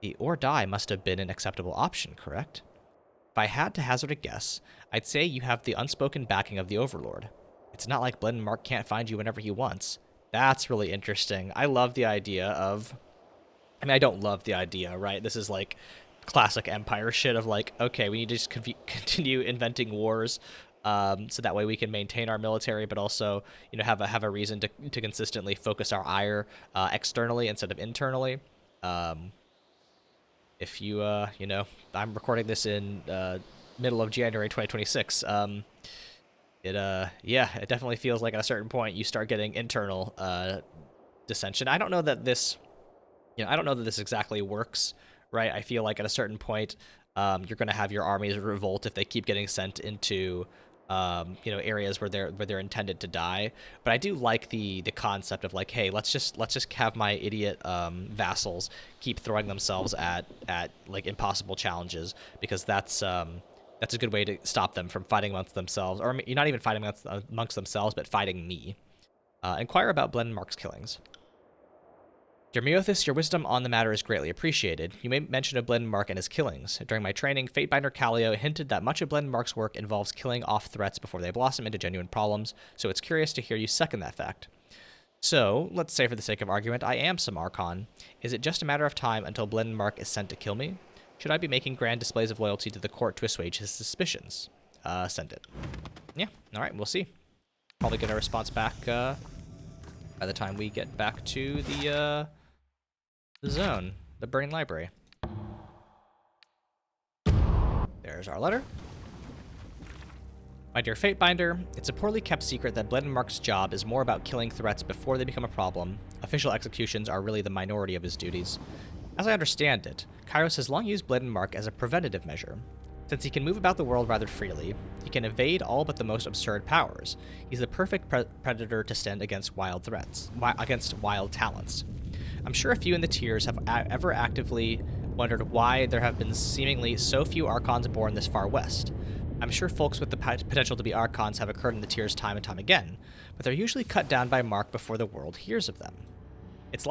The or die must have been an acceptable option, correct? If I had to hazard a guess, I'd say you have the unspoken backing of the Overlord. It's not like Blendenmark can't find you whenever he wants. That's really interesting. I love the idea of... I mean, I don't love the idea, right? This is like classic Empire shit of like, okay, we need to just continue inventing wars so that way we can maintain our military, but also, you know, have a reason to consistently focus our ire externally instead of internally. If you, you know, I'm recording this in middle of January 2026. Yeah, it definitely feels like at a certain point you start getting internal dissension. I don't know that this... You know, I don't know that this exactly works, right? I feel like at a certain point, you're going to have your armies revolt if they keep getting sent into, you know, areas where they're intended to die. But I do like the concept of like, hey, let's just have my idiot vassals keep throwing themselves at like impossible challenges, because that's a good way to stop them from fighting amongst themselves, or you're not even fighting amongst themselves, but fighting me. Inquire about Blendenmark's killings. Dear Miothus, your wisdom on the matter is greatly appreciated. You made mention of Blendenmark and his killings. During my training, Fatebinder Callio hinted that much of Blendenmark's work involves killing off threats before they blossom into genuine problems, so it's curious to hear you second that fact. So, let's say for the sake of argument, I am some Archon. Is it just a matter of time until Blendenmark is sent to kill me? Should I be making grand displays of loyalty to the court to assuage his suspicions? Send it. Yeah, alright, we'll see. Probably get a response back by the time we get back to the zone, the Burning Library. There's our letter. My dear Fatebinder, it's a poorly kept secret that Blendenmark's job is more about killing threats before they become a problem. Official executions are really the minority of his duties. As I understand it, Kyros has long used Blendenmark as a preventative measure. Since he can move about the world rather freely, he can evade all but the most absurd powers. He's the perfect predator to stand against wild threats, against wild talents. I'm sure a few in the Tears have ever actively wondered why there have been seemingly so few Archons born this far west. I'm sure folks with the potential to be Archons have occurred in the Tears time and time again, but they're usually cut down by Mark before the world hears of them. It's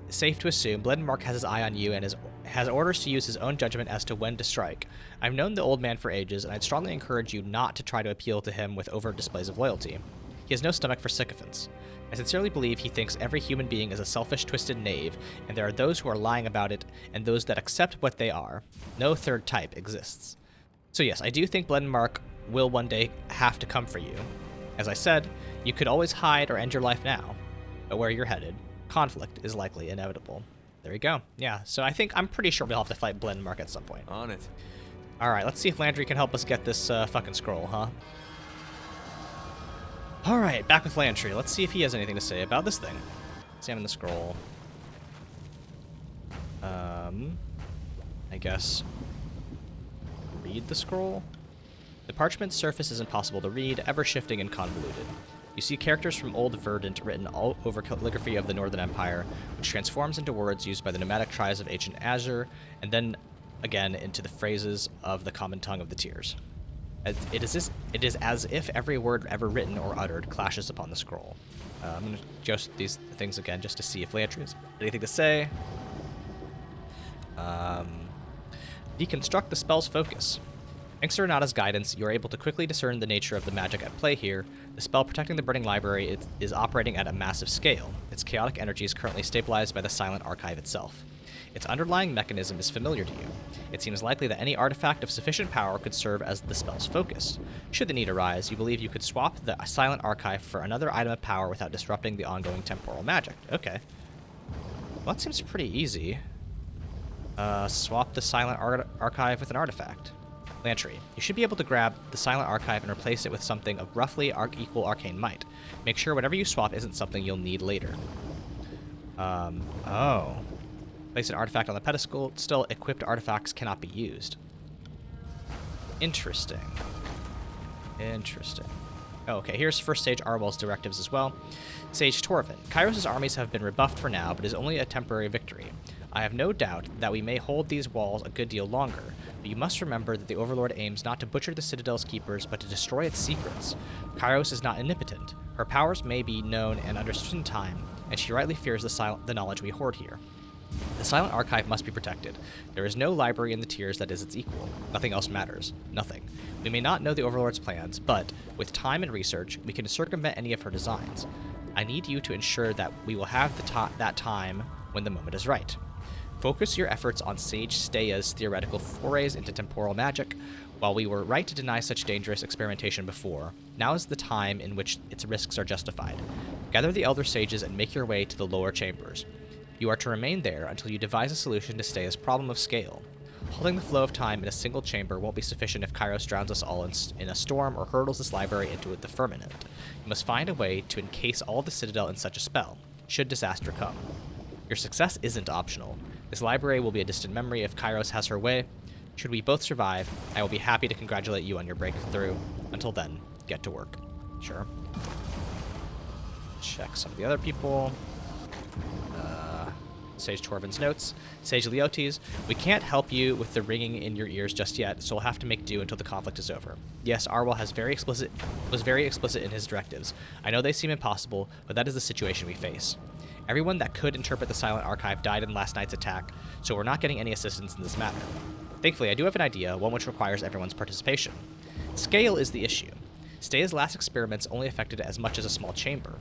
safe to assume Blendenmark has his eye on you and has orders to use his own judgment as to when to strike. I've known the old man for ages, and I'd strongly encourage you not to try to appeal to him with overt displays of loyalty. He has no stomach for sycophants. I sincerely believe he thinks every human being is a selfish, twisted knave, and there are those who are lying about it, and those that accept what they are. No third type exists. So yes, I do think Blendenmark will one day have to come for you. As I said, you could always hide or end your life now, but where you're headed, conflict is likely inevitable. There you go. Yeah, so I'm pretty sure we'll have to fight Blendenmark at some point. On it. Alright, let's see if Landry can help us get this fucking scroll, huh? Alright, back with Landry. Let's see if he has anything to say about this thing. Examine the scroll. I guess, read the scroll? The parchment surface is impossible to read, ever-shifting and convoluted. You see characters from Old Verdant written all over calligraphy of the Northern Empire, which transforms into words used by the nomadic tribes of ancient Azure, and then again into the phrases of the common tongue of the Tears. It is as if every word ever written or uttered clashes upon the scroll. I'm going to adjust these things again just to see if Lantry has anything to say. Deconstruct the spell's focus. Thanks to Renata's guidance, you are able to quickly discern the nature of the magic at play here. The spell protecting the Burning Library is operating at a massive scale. Its chaotic energy is currently stabilized by the Silent Archive itself. Its underlying mechanism is familiar to you. It seems likely that any artifact of sufficient power could serve as the spell's focus. Should the need arise, you believe you could swap the Silent Archive for another item of power without disrupting the ongoing temporal magic. Okay. Well, that seems pretty easy. Swap the Silent Archive with an artifact. Lantry, you should be able to grab the Silent Archive and replace it with something of roughly equal arcane might. Make sure whatever you swap isn't something you'll need later. Oh. Place an artifact on the pedestal. Still, equipped artifacts cannot be used. Interesting. Interesting. Oh, okay, here's First Sage Arwell's directives as well. Sage Torvin. Kyros' armies have been rebuffed for now, but is only a temporary victory. I have no doubt that we may hold these walls a good deal longer, but you must remember that the Overlord aims not to butcher the Citadel's keepers, but to destroy its secrets. Kyros is not omnipotent. Her powers may be known and understood in time, and she rightly fears the knowledge we hoard here. The Silent Archive must be protected. There is no library in the Tiers that is its equal. Nothing else matters. Nothing. We may not know the Overlord's plans, but, with time and research, we can circumvent any of her designs. I need you to ensure that we will have that time when the moment is right. Focus your efforts on Sage Stea's theoretical forays into temporal magic. While we were right to deny such dangerous experimentation before, now is the time in which its risks are justified. Gather the Elder Sages and make your way to the lower chambers. You are to remain there until you devise a solution to Stea's problem of scale. Holding the flow of time in a single chamber won't be sufficient if Kyros drowns us all in a storm or hurtles this library into the firmament. You must find a way to encase all the Citadel in such a spell, should disaster come. Your success isn't optional. This library will be a distant memory if Kyros has her way. Should we both survive, I will be happy to congratulate you on your breakthrough. Until then, get to work. Sure. Check some of the other people. Sage Torvin's notes. Sage Leotes, we can't help you with the ringing in your ears just yet, so we'll have to make do until the conflict is over. Yes, Arwell was very explicit in his directives. I know they seem impossible, but that is the situation we face. Everyone that could interpret the Silent Archive died in last night's attack, so we're not getting any assistance in this matter. Thankfully, I do have an idea, one which requires everyone's participation. Scale is the issue. Stea's last experiments only affected as much as a small chamber.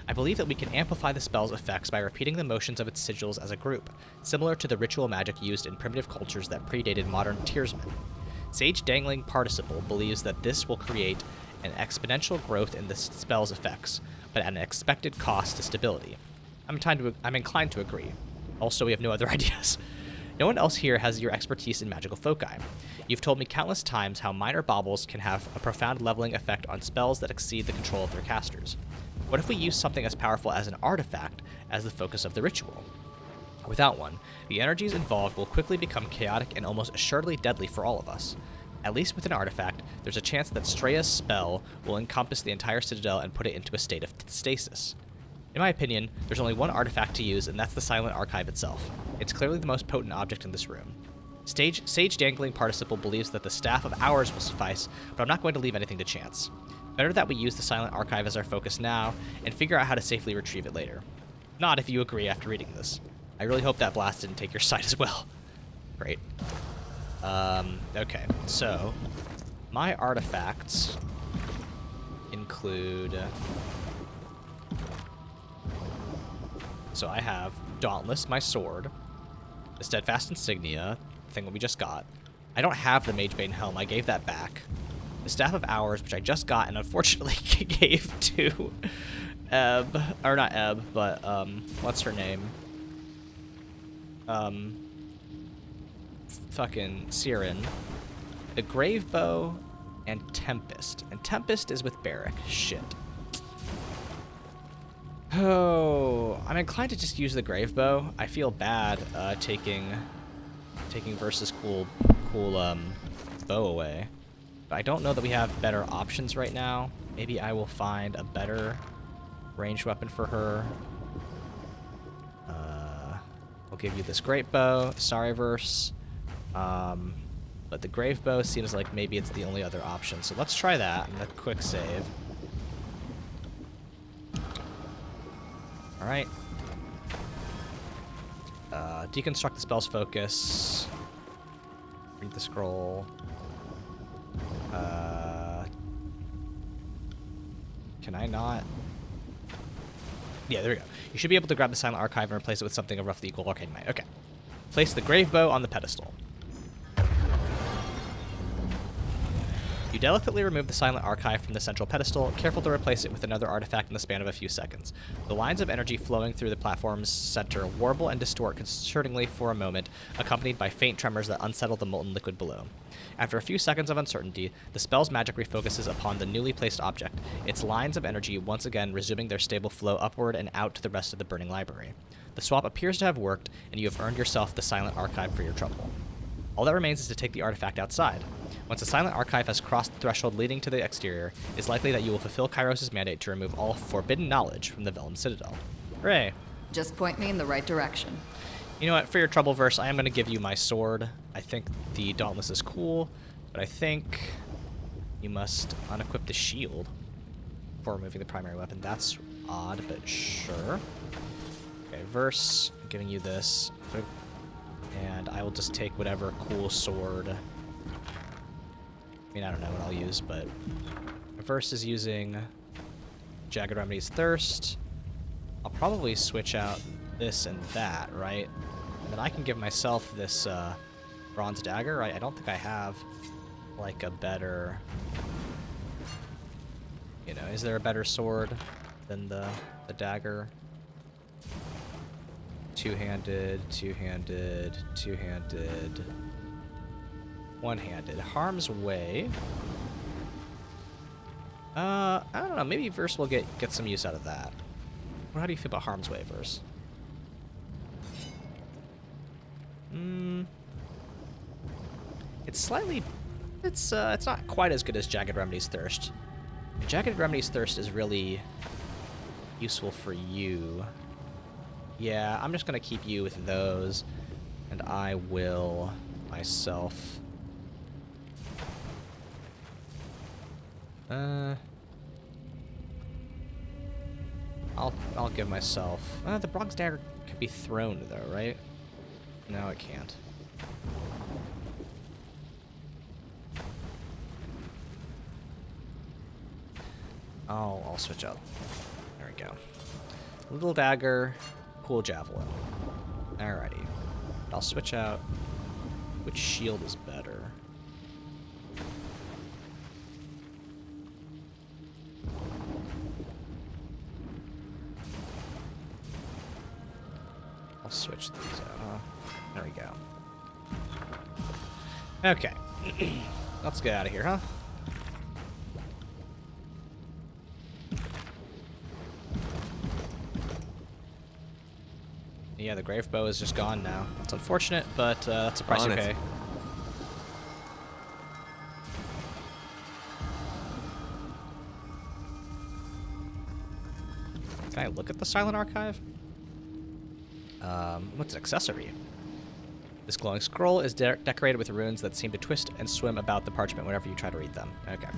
I believe that we can amplify the spell's effects by repeating the motions of its sigils as a group, similar to the ritual magic used in primitive cultures that predated modern Tiersmen. Sage Dangling Participle believes that this will create an exponential growth in the spell's effects, but at an expected cost to stability. I'm inclined to agree. Also, we have no other ideas. No one else here has your expertise in magical foci. You've told me countless times how minor baubles can have a profound leveling effect on spells that exceed the control of their casters. What if we use something as powerful as an artifact as the focus of the ritual? Without one, the energies involved will quickly become chaotic and almost assuredly deadly for all of us. At least with an artifact, there's a chance that Strea's spell will encompass the entire Citadel and put it into a state of stasis. In my opinion, there's only one artifact to use, and that's the Silent Archive itself. It's clearly the most potent object in this room. Sage Dangling Participle believes that the Staff of Hours will suffice, but I'm not going to leave anything to chance. Better that we use the Silent Archive as our focus now, and figure out how to safely retrieve it later. Not if you agree after reading this. I really hope that blast didn't take your side as well. Great. Okay, so my artifacts include... So I have Dauntless, my sword, the Steadfast Insignia, the thing that we just got. I don't have the Magebane Helm, I gave that back. The Staff of Hours, which I just got and unfortunately gave to Ebb, or not Ebb, but what's her name? Fucking Siren. The Grave Bow and Tempest. And Tempest is with Barrack. Shit. Oh, I'm inclined to just use the Grave Bow. I feel bad taking taking Versus cool bow away. But I don't know that we have better options right now. Maybe I will find a better ranged weapon for her. I'll give you this great bow. Sorry, Verse. But the grave bow seems like maybe it's the only other option. So let's try that. I'm gonna quick save. All right. Deconstruct the spell's focus. Read the scroll. Can I not? Yeah, there we go. You should be able to grab the Silent Archive and replace it with something of roughly equal arcane might. Okay. Place the grave bow on the pedestal. You delicately remove the Silent Archive from the central pedestal, careful to replace it with another artifact in the span of a few seconds. The lines of energy flowing through the platform's center warble and distort concertingly for a moment, accompanied by faint tremors that unsettle the molten liquid below. After a few seconds of uncertainty, the spell's magic refocuses upon the newly placed object, its lines of energy once again resuming their stable flow upward and out to the rest of the burning library. The swap appears to have worked, and you have earned yourself the Silent Archive for your trouble. All that remains is to take the artifact outside. Once the Silent Archive has crossed the threshold leading to the exterior, it is likely that you will fulfill Kyros' mandate to remove all forbidden knowledge from the Vellum Citadel. Hooray! Just point me in the right direction. You know what, for your trouble verse, I am going to give you my sword. I think the Dauntless is cool, but I think you must unequip the shield before removing the primary weapon. That's odd, but sure. Okay, verse, I'm giving you this. And I will just take whatever cool sword. I mean, I don't know what I'll use, but verse is using Jagged Remedy's Thirst. I'll probably switch out this and that, right? And then I can give myself this bronze dagger, right? I don't think I have like a better, you know, is there a better sword than the dagger? Two-handed, two-handed, two-handed, one-handed. Harm's Way. I don't know. Maybe Verse will get some use out of that. How do you feel about Harm's Way, Verse? It's slightly... It's not quite as good as Jagged Remedy's Thirst. Jagged Remedy's Thirst is really useful for you. Yeah, I'm just going to keep you with those, and I will myself... I'll give myself... the bronze dagger can be thrown, though, right? No, it can't. I'll switch up. There we go. Little dagger... Cool javelin. Alrighty. I'll switch out which shield is better. I'll switch these out. There we go. Okay. Let's get out of here, huh? Yeah, the grave bow is just gone now. It's unfortunate, but that's a price you pay. Can I look at the Silent Archive? What's an accessory? This glowing scroll is decorated with runes that seem to twist and swim about the parchment whenever you try to read them. Okay.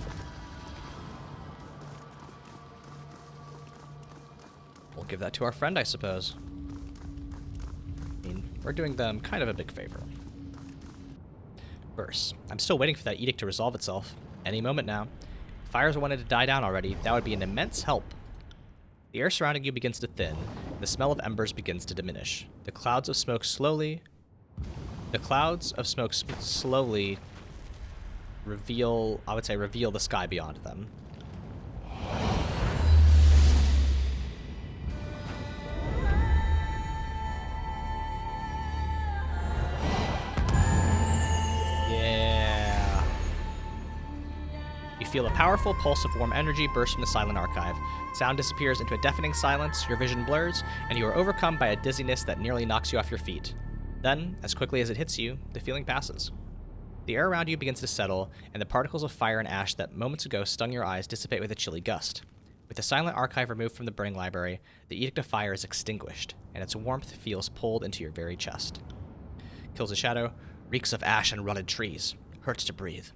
We'll give that to our friend, I suppose. We're doing them kind of a big favor. Verse. I'm still waiting for that edict to resolve itself. Any moment now. If fires wanted to die down already, that would be an immense help. The air surrounding you begins to thin. The smell of embers begins to diminish. The clouds of smoke slowly reveal, I would say, reveal the sky beyond them. Feel a powerful pulse of warm energy burst from the Silent Archive. Sound disappears into a deafening silence, your vision blurs, and you are overcome by a dizziness that nearly knocks you off your feet. Then, as quickly as it hits you, the feeling passes. The air around you begins to settle, and the particles of fire and ash that moments ago stung your eyes dissipate with a chilly gust. With the silent archive removed from the burning library, the Edict of Fire is extinguished, and its warmth feels pulled into your very chest. Kills a shadow, reeks of ash and rotted trees. Hurts to breathe.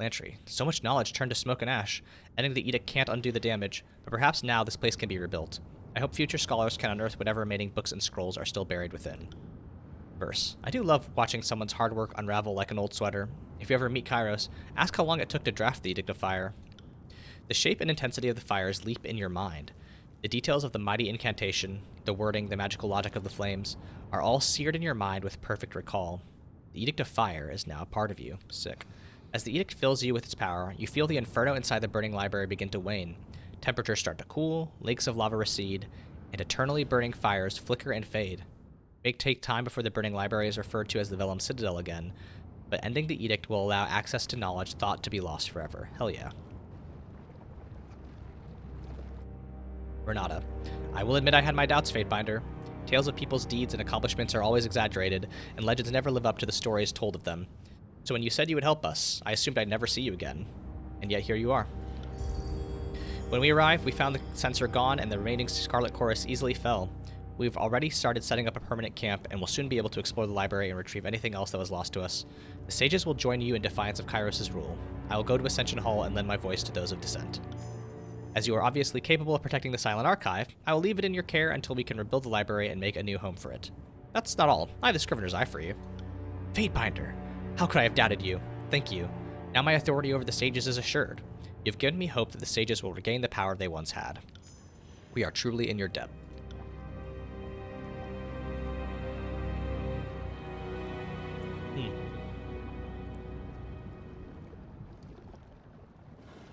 Lantry, so much knowledge turned to smoke and ash. Ending the edict can't undo the damage, but perhaps now this place can be rebuilt. I hope future scholars can unearth whatever remaining books and scrolls are still buried within. Verse. I do love watching someone's hard work unravel like an old sweater. If you ever meet Kyros, ask how long it took to draft the Edict of Fire. The shape and intensity of the fires leap in your mind. The details of the mighty incantation, the wording, the magical logic of the flames, are all seared in your mind with perfect recall. The Edict of Fire is now a part of you. Sick. As the edict fills you with its power, you feel the inferno inside the burning library begin to wane. Temperatures start to cool, lakes of lava recede, and eternally burning fires flicker and fade. It may take time before the burning library is referred to as the Vellum Citadel again, but ending the edict will allow access to knowledge thought to be lost forever. Hell yeah. Renata. I will admit I had my doubts, Fatebinder. Tales of people's deeds and accomplishments are always exaggerated, and legends never live up to the stories told of them. So when you said you would help us, I assumed I'd never see you again. And yet here you are. When we arrived, we found the sensor gone and the remaining Scarlet Chorus easily fell. We've already started setting up a permanent camp and will soon be able to explore the library and retrieve anything else that was lost to us. The sages will join you in defiance of Kyros' rule. I will go to Ascension Hall and lend my voice to those of dissent. As you are obviously capable of protecting the Silent Archive, I will leave it in your care until we can rebuild the library and make a new home for it. That's not all. I have the Scrivener's Eye for you. Fatebinder. How could I have doubted you? Thank you. Now my authority over the sages is assured. You've given me hope that the sages will regain the power they once had. We are truly in your debt.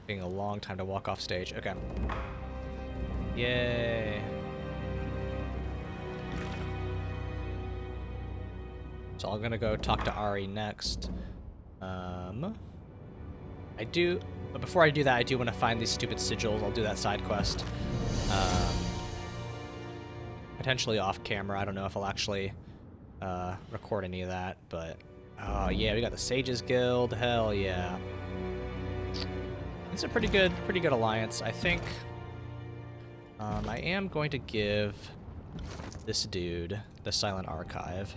Taking a long time to walk off stage. Okay. Yay. So I'm gonna go talk to Ari next. But before I do that, I do want to find these stupid sigils. I'll do that side quest. Potentially off camera. I don't know if I'll actually record any of that, but oh yeah, we got the Sages Guild. Hell yeah. It's a pretty good alliance, I think. I am going to give this dude the Silent Archive.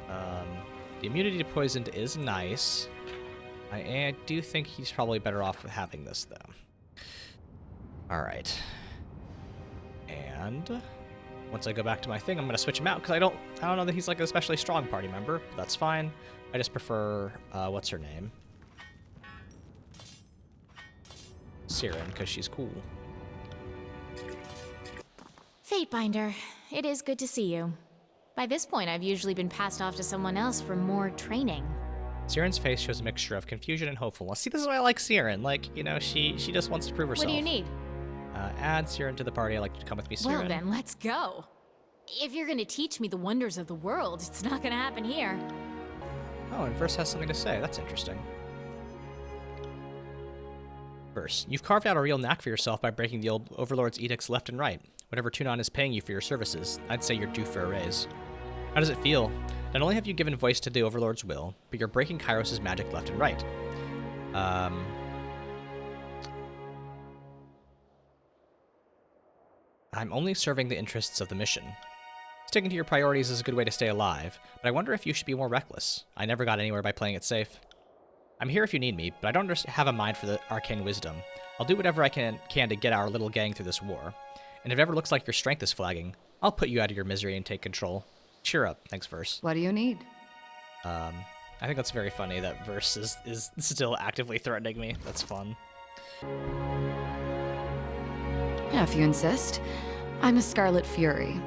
The immunity to poisoned is nice. I do think he's probably better off with having this, though. Alright. And once I go back to my thing, I'm going to switch him out, because I don't know that he's like an especially strong party member. But that's fine. I just prefer, what's her name? Siren, because she's cool. Fatebinder, it is good to see you. By this point, I've usually been passed off to someone else for more training. Siren's face shows a mixture of confusion and hopefulness. See, this is why I like Siren. Like, you know, she just wants to prove herself. What do you need? Add Siren to the party. I'd like you to come with me, Siren. Well then, let's go. If you're gonna teach me the wonders of the world, it's not gonna happen here. Oh, and Verse has something to say. That's interesting. Verse, you've carved out a real knack for yourself by breaking the old Overlord's edicts left and right. Whatever Tunon is paying you for your services, I'd say you're due for a raise. How does it feel? Not only have you given voice to the Overlord's will, but you're breaking Kyros' magic left and right. I'm only serving the interests of the mission. Sticking to your priorities is a good way to stay alive, but I wonder if you should be more reckless. I never got anywhere by playing it safe. I'm here if you need me, but I don't have a mind for the arcane wisdom. I'll do whatever I can to get our little gang through this war. And if it ever looks like your strength is flagging, I'll put you out of your misery and take control. Cheer up. Thanks, Verse. What do you need? I think that's very funny that Verse is still actively threatening me. That's fun. Yeah, if you insist. I'm a Scarlet Fury.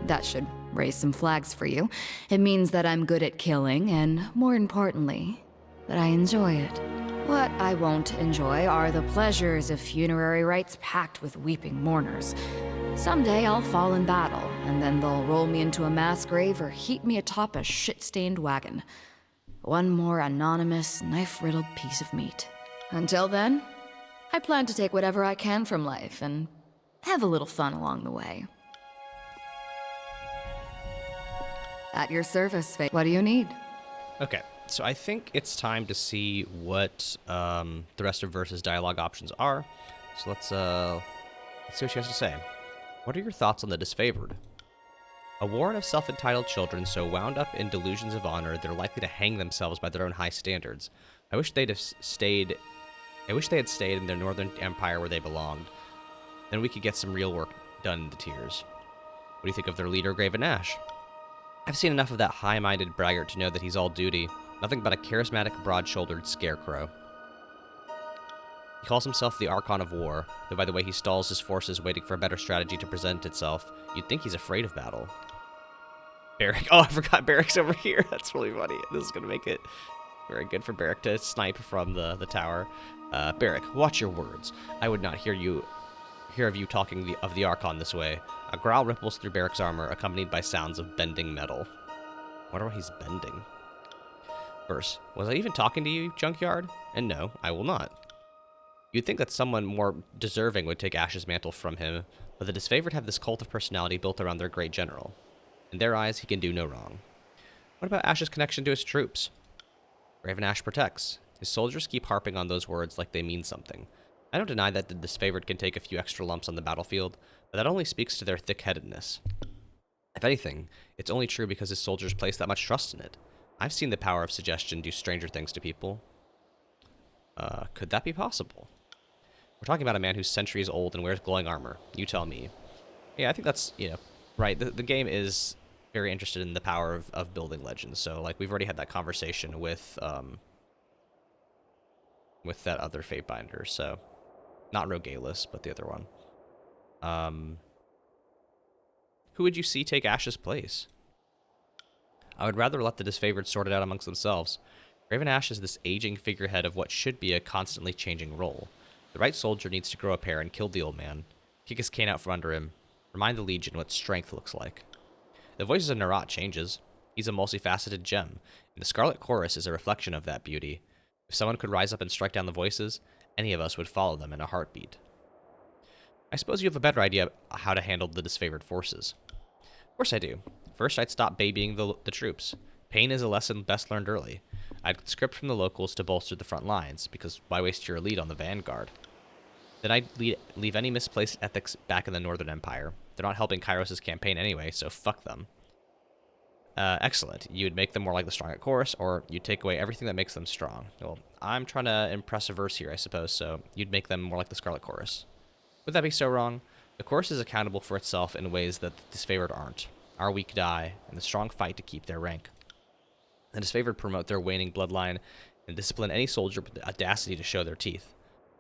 That should raise some flags for you. It means that I'm good at killing, and more importantly, that I enjoy it. What I won't enjoy are the pleasures of funerary rites packed with weeping mourners. Someday I'll fall in battle, and then they'll roll me into a mass grave or heap me atop a shit-stained wagon. One more anonymous, knife-riddled piece of meat. Until then, I plan to take whatever I can from life and have a little fun along the way. At your service, Fate. What do you need? Okay, so I think it's time to see what the rest of Verse's dialogue options are. So let's see what she has to say. What are your thoughts on the disfavored? A warren of self-entitled children so wound up in delusions of honor they're likely to hang themselves by their own high standards. I wish they had stayed in their northern empire where they belonged. Then we could get some real work done in the tiers. What do you think of their leader, Graven Ash? I've seen enough of that high-minded braggart to know that he's all duty, nothing but a charismatic, broad-shouldered scarecrow. He calls himself the Archon of War, though by the way he stalls his forces waiting for a better strategy to present itself, you'd think he's afraid of battle. Barrick. Oh, I forgot Barrick's over here. That's really funny. This is going to make it very good for Barrick to snipe from the tower. Barrick, watch your words. I would not hear of you talking of the Archon this way. A growl ripples through Barrick's armor, accompanied by sounds of bending metal. I wonder why he's bending. Verse, was I even talking to you, Junkyard? And no, I will not. You'd think that someone more deserving would take Ash's mantle from him, but the disfavored have this cult of personality built around their great general. In their eyes, he can do no wrong. What about Ash's connection to his troops? Raven Ash protects. His soldiers keep harping on those words like they mean something. I don't deny that the disfavored can take a few extra lumps on the battlefield, but that only speaks to their thick-headedness. If anything, it's only true because his soldiers place that much trust in it. I've seen the power of suggestion do stranger things to people. Could that be possible? We're talking about a man who's centuries old and wears glowing armor. You tell me. Yeah, I think that's, right. The game is very interested in the power of building legends. So, like, we've already had that conversation with that other Fatebinder. So, not Rogalus, but the other one. Who would you see take Ash's place? I would rather let the disfavored sort it out amongst themselves. Raven Ash is this aging figurehead of what should be a constantly changing role. The right soldier needs to grow a pair and kill the old man, kick his cane out from under him, remind the Legion what strength looks like. The voices of Narat changes. He's a multifaceted gem, and the Scarlet Chorus is a reflection of that beauty. If someone could rise up and strike down the voices, any of us would follow them in a heartbeat. I suppose you have a better idea how to handle the disfavored forces. Of course I do. First, I'd stop babying the troops. Pain is a lesson best learned early. I'd conscript from the locals to bolster the front lines, because why waste your elite on the vanguard? Then I'd leave any misplaced ethics back in the Northern Empire. They're not helping Kyros' campaign anyway, so fuck them. Excellent. You'd make them more like the strong at Chorus, or you'd take away everything that makes them strong. Well, I'm trying to impress a verse here, I suppose, so you'd make them more like the Scarlet Chorus. Would that be so wrong? The Chorus is accountable for itself in ways that the disfavored aren't. Our weak die, and the strong fight to keep their rank. The disfavored promote their waning bloodline and discipline any soldier with the audacity to show their teeth.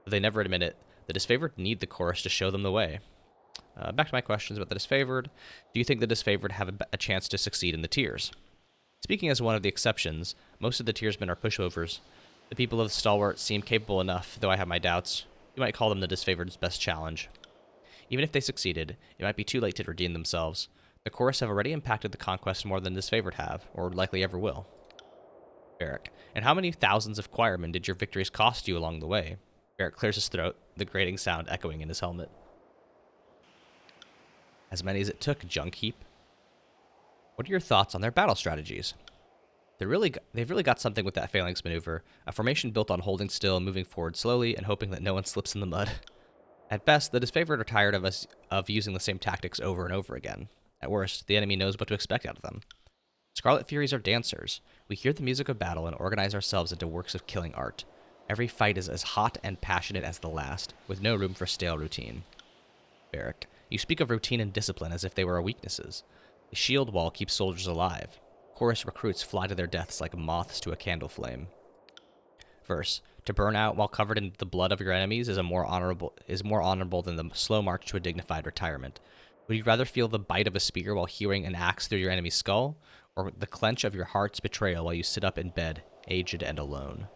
Though they never admit it, the disfavored need the Chorus to show them the way. Back to my questions about the disfavored. Do you think the disfavored have a chance to succeed in the tiers? Speaking as one of the exceptions, most of the tiersmen are pushovers. The people of the Stalwart seem capable enough, though I have my doubts. You might call them the disfavored's best challenge. Even if they succeeded, it might be too late to redeem themselves. The Chorus have already impacted the conquest more than the disfavored have, or likely ever will. Barrick, and how many thousands of choirmen did your victories cost you along the way? Barrick clears his throat, the grating sound echoing in his helmet. As many as it took, junk heap. What are your thoughts on their battle strategies? They've really got something with that phalanx maneuver, a formation built on holding still, moving forward slowly, and hoping that no one slips in the mud. At best, the disfavored are tired of using the same tactics over and over again. At worst, the enemy knows what to expect out of them. Scarlet Furies are dancers. We hear the music of battle and organize ourselves into works of killing art. Every fight is as hot and passionate as the last, with no room for stale routine. Barrick, you speak of routine and discipline as if they were weaknesses. The shield wall keeps soldiers alive. Chorus recruits fly to their deaths like moths to a candle flame. Verse, to burn out while covered in the blood of your enemies is more honorable than the slow march to a dignified retirement. Would you rather feel the bite of a spear while hewing an axe through your enemy's skull, or the clench of your heart's betrayal while you sit up in bed, aged and alone?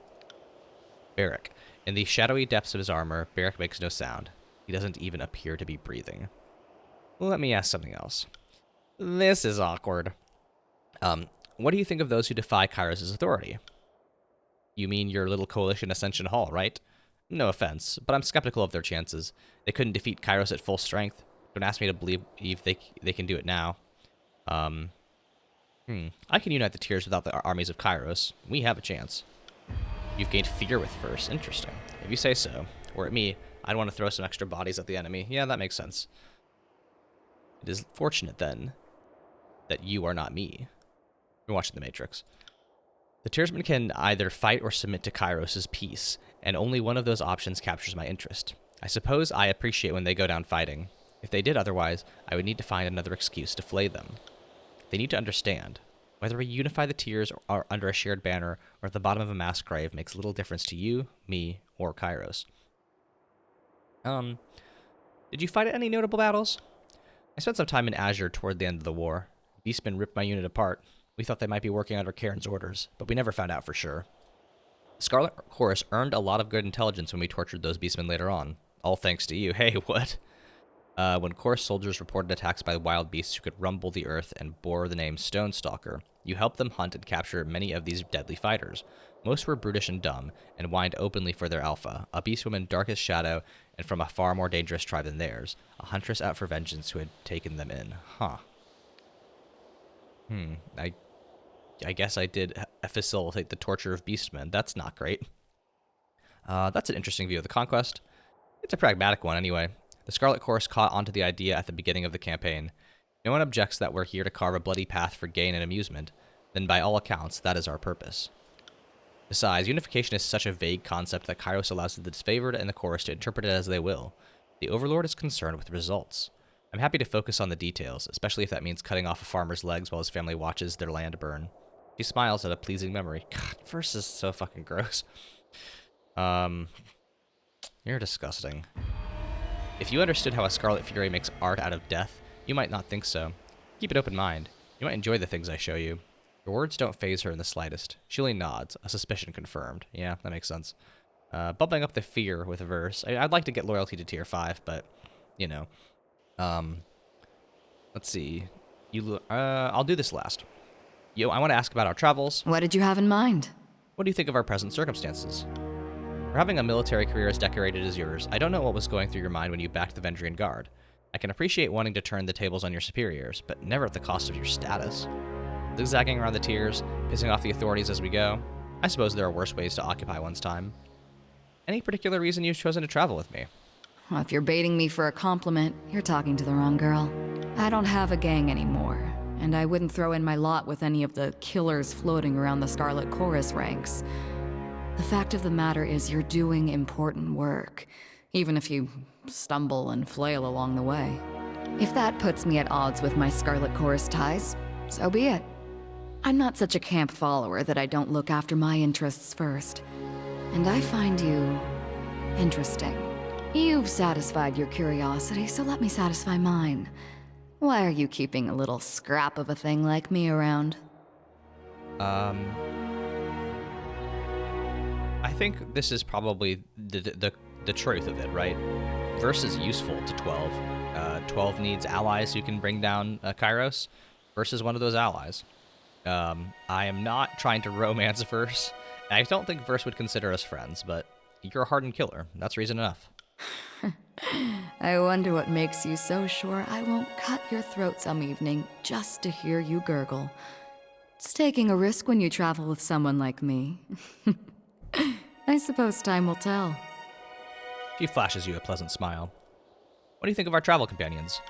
Barrick, in the shadowy depths of his armor, Barrick makes no sound. He doesn't even appear to be breathing. Let me ask something else. This is awkward. What do you think of those who defy Kyros' authority? You mean your little coalition Ascension Hall, right? No offense, but I'm skeptical of their chances. They couldn't defeat Kyros at full strength. Don't ask me to believe they can do it now. I can unite the tiers without the armies of Kyros. We have a chance. You've gained fear with first. Interesting. If you say so. Or at me, I'd want to throw some extra bodies at the enemy. Yeah, that makes sense. It is fortunate, then, that you are not me. You're watching The Matrix. The tiersmen can either fight or submit to Kyros' peace, and only one of those options captures my interest. I suppose I appreciate when they go down fighting. If they did otherwise, I would need to find another excuse to flay them. They need to understand. Whether we unify the tiers or under a shared banner or at the bottom of a mass grave makes little difference to you, me, or Kyros. Did you fight at any notable battles? I spent some time in Azure toward the end of the war. Beastmen ripped my unit apart. We thought they might be working under Karen's orders, but we never found out for sure. Scarlet Chorus earned a lot of good intelligence when we tortured those beastmen later on. All thanks to you. Hey, what? When Chorus soldiers reported attacks by wild beasts who could rumble the earth and bore the name Stonestalker, you helped them hunt and capture many of these deadly fighters. Most were brutish and dumb, and whined openly for their alpha, a beast woman dark as shadow and from a far more dangerous tribe than theirs, a huntress out for vengeance who had taken them in. Huh. I guess I did facilitate the torture of beastmen. That's not great. That's an interesting view of the conquest. It's a pragmatic one, anyway. The Scarlet Chorus caught onto the idea at the beginning of the campaign. No one objects that we're here to carve a bloody path for gain and amusement. Then by all accounts, that is our purpose. Besides, unification is such a vague concept that Kyros allows the disfavored and the Chorus to interpret it as they will. The Overlord is concerned with results. I'm happy to focus on the details, especially if that means cutting off a farmer's legs while his family watches their land burn. She smiles at a pleasing memory. God, verse is so fucking gross. You're disgusting. If you understood how a Scarlet Fury makes art out of death, you might not think so. Keep an open mind. You might enjoy the things I show you. Your words don't faze her in the slightest. She only nods, a suspicion confirmed. Yeah, that makes sense. Bumping up the fear with a verse. I'd like to get loyalty to tier 5, but, you know. Let's see. I'll do this last. I want to ask about our travels. What did you have in mind? What do you think of our present circumstances? For having a military career as decorated as yours, I don't know what was going through your mind when you backed the Vendrian Guard. I can appreciate wanting to turn the tables on your superiors, but never at the cost of your status. Zigzagging around the tiers, pissing off the authorities as we go. I suppose there are worse ways to occupy one's time. Any particular reason you've chosen to travel with me? Well, if you're baiting me for a compliment, you're talking to the wrong girl. I don't have a gang anymore, and I wouldn't throw in my lot with any of the killers floating around the Scarlet Chorus ranks. The fact of the matter is you're doing important work, even if you stumble and flail along the way. If that puts me at odds with my Scarlet Chorus ties, so be it. I'm not such a camp follower that I don't look after my interests first. And I find you interesting. You've satisfied your curiosity, so let me satisfy mine. Why are you keeping a little scrap of a thing like me around? I think this is probably the truth of it, right? Verse is useful to 12. 12 needs allies who can bring down Kyros. Verse is one of those allies. I am not trying to romance Verse. I don't think Verse would consider us friends, but you're a hardened killer. That's reason enough. I wonder what makes you so sure I won't cut your throat some evening just to hear you gurgle. It's taking a risk when you travel with someone like me. I suppose time will tell. She flashes you a pleasant smile. What do you think of our travel companions?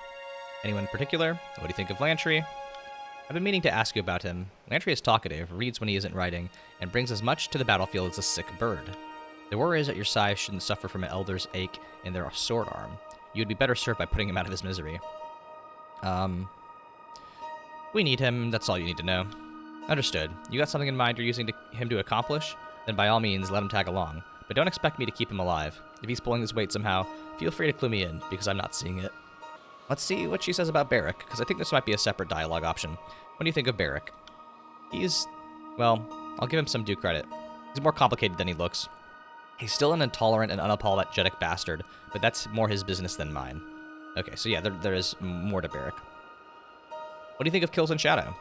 Anyone in particular? What do you think of Lantry? I've been meaning to ask you about him. Lantry is talkative, reads when he isn't writing, and brings as much to the battlefield as a sick bird. The warriors at your side shouldn't suffer from an elder's ache in their sword arm. You'd be better served by putting him out of his misery. We need him, that's all you need to know. Understood. You got something in mind you're using him to accomplish? Then by all means, let him tag along. But don't expect me to keep him alive. If he's pulling his weight somehow, feel free to clue me in, because I'm not seeing it. Let's see what she says about Barrick, because I think this might be a separate dialogue option. What do you think of Barrick? Well, I'll give him some due credit. He's more complicated than he looks. He's still an intolerant and unapologetic bastard, but that's more his business than mine. Okay, so yeah, there is more to Barrick. What do you think of Kills in Shadow?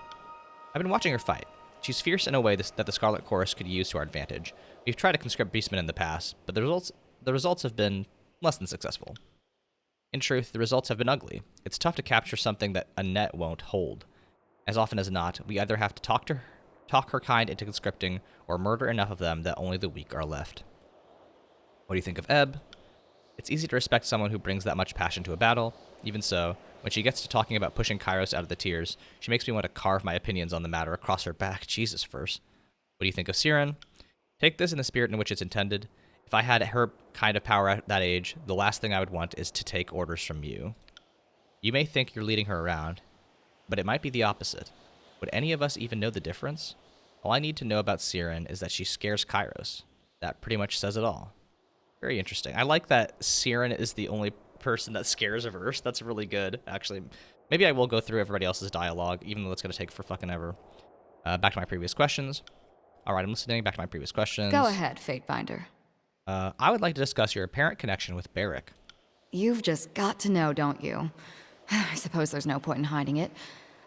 I've been watching her fight. She's fierce in a way that the Scarlet Chorus could use to our advantage. We've tried to conscript beastmen in the past, but the results have been less than successful. In truth, the results have been ugly. It's tough to capture something that a net won't hold. As often as not, we either have to talk her kind into conscripting, or murder enough of them that only the weak are left. What do you think of Ebb? It's easy to respect someone who brings that much passion to a battle. Even so, when she gets to talking about pushing Kyros out of the tiers, she makes me want to carve my opinions on the matter across her back. Jesus, first. What do you think of Siren? Take this in the spirit in which it's intended. If I had her kind of power at that age, the last thing I would want is to take orders from you. You may think you're leading her around, but it might be the opposite. Would any of us even know the difference? All I need to know about Siren is that she scares Kyros. That pretty much says it all. Very interesting. I like that Siren is the only person that scares a verse. That's really good, actually. Maybe I will go through everybody else's dialogue, even though it's going to take for fucking ever. Back to my previous questions. All right, I'm listening. Back to my previous questions. Go ahead, Fatebinder. I would like to discuss your apparent connection with Barrick. You've just got to know, don't you? I suppose there's no point in hiding it.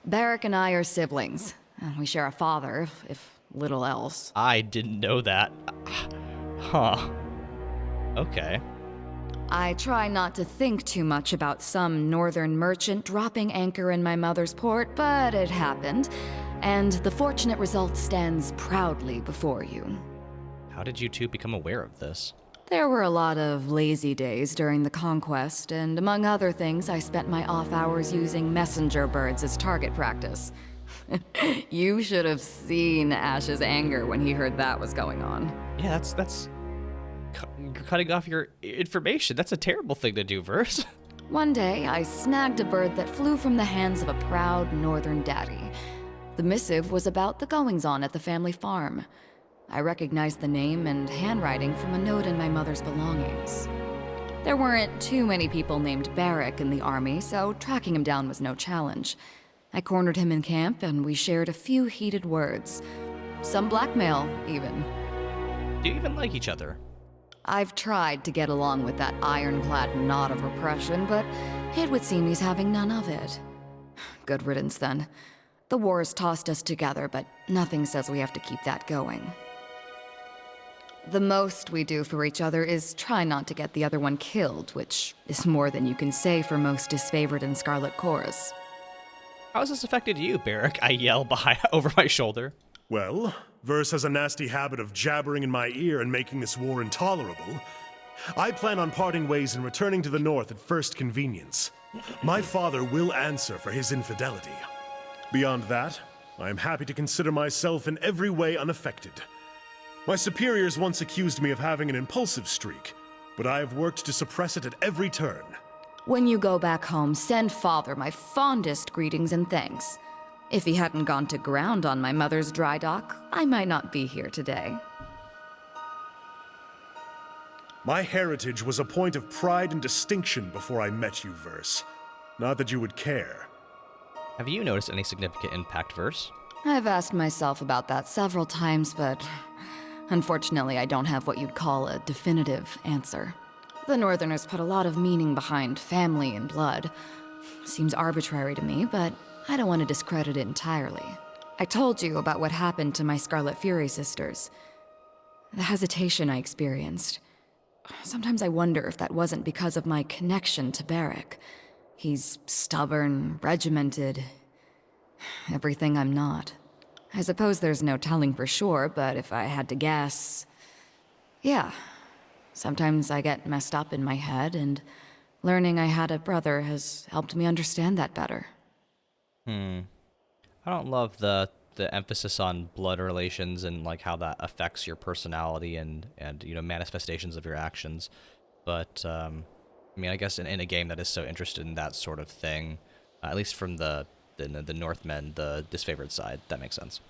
Barrick and I are siblings. We share a father, if little else. I didn't know that. Huh. Okay. I try not to think too much about some northern merchant dropping anchor in my mother's port, but it happened, and the fortunate result stands proudly before you. How did you two become aware of this? There were a lot of lazy days during the conquest, and among other things, I spent my off hours using messenger birds as target practice. You should have seen Ash's anger when he heard that was going on. Yeah, that's cutting off your information. That's a terrible thing to do, Verse. One day, I snagged a bird that flew from the hands of a proud northern daddy. The missive was about the goings-on at the family farm. I recognized the name and handwriting from a note in my mother's belongings. There weren't too many people named Barrick in the army, so tracking him down was no challenge. I cornered him in camp, and we shared a few heated words. Some blackmail, even. Do you even like each other? I've tried to get along with that ironclad knot of repression, but it would seem he's having none of it. Good riddance, then. The war has tossed us together, but nothing says we have to keep that going. The most we do for each other is try not to get the other one killed, which is more than you can say for most disfavored in Scarlet Chorus. How has this affected you, Barrick? I yell over my shoulder. Well, Verse has a nasty habit of jabbering in my ear and making this war intolerable. I plan on parting ways and returning to the north at first convenience. My father will answer for his infidelity. Beyond that, I am happy to consider myself in every way unaffected. My superiors once accused me of having an impulsive streak, but I have worked to suppress it at every turn. When you go back home, send Father my fondest greetings and thanks. If he hadn't gone to ground on my mother's dry dock, I might not be here today. My heritage was a point of pride and distinction before I met you, Verse. Not that you would care. Have you noticed any significant impact, Verse? I've asked myself about that several times, but unfortunately I don't have what you'd call a definitive answer. The Northerners put a lot of meaning behind family and blood. Seems arbitrary to me, but I don't want to discredit it entirely. I told you about what happened to my Scarlet Fury sisters. The hesitation I experienced. Sometimes I wonder if that wasn't because of my connection to Barrick. He's stubborn, regimented, everything I'm not. I suppose there's no telling for sure, but if I had to guess... Yeah. Sometimes I get messed up in my head, and learning I had a brother has helped me understand that better. I don't love the emphasis on blood relations and like how that affects your personality and you know, manifestations of your actions. But I mean, I guess in a game that is so interested in that sort of thing, at least from the Northmen, the disfavored side, that makes sense.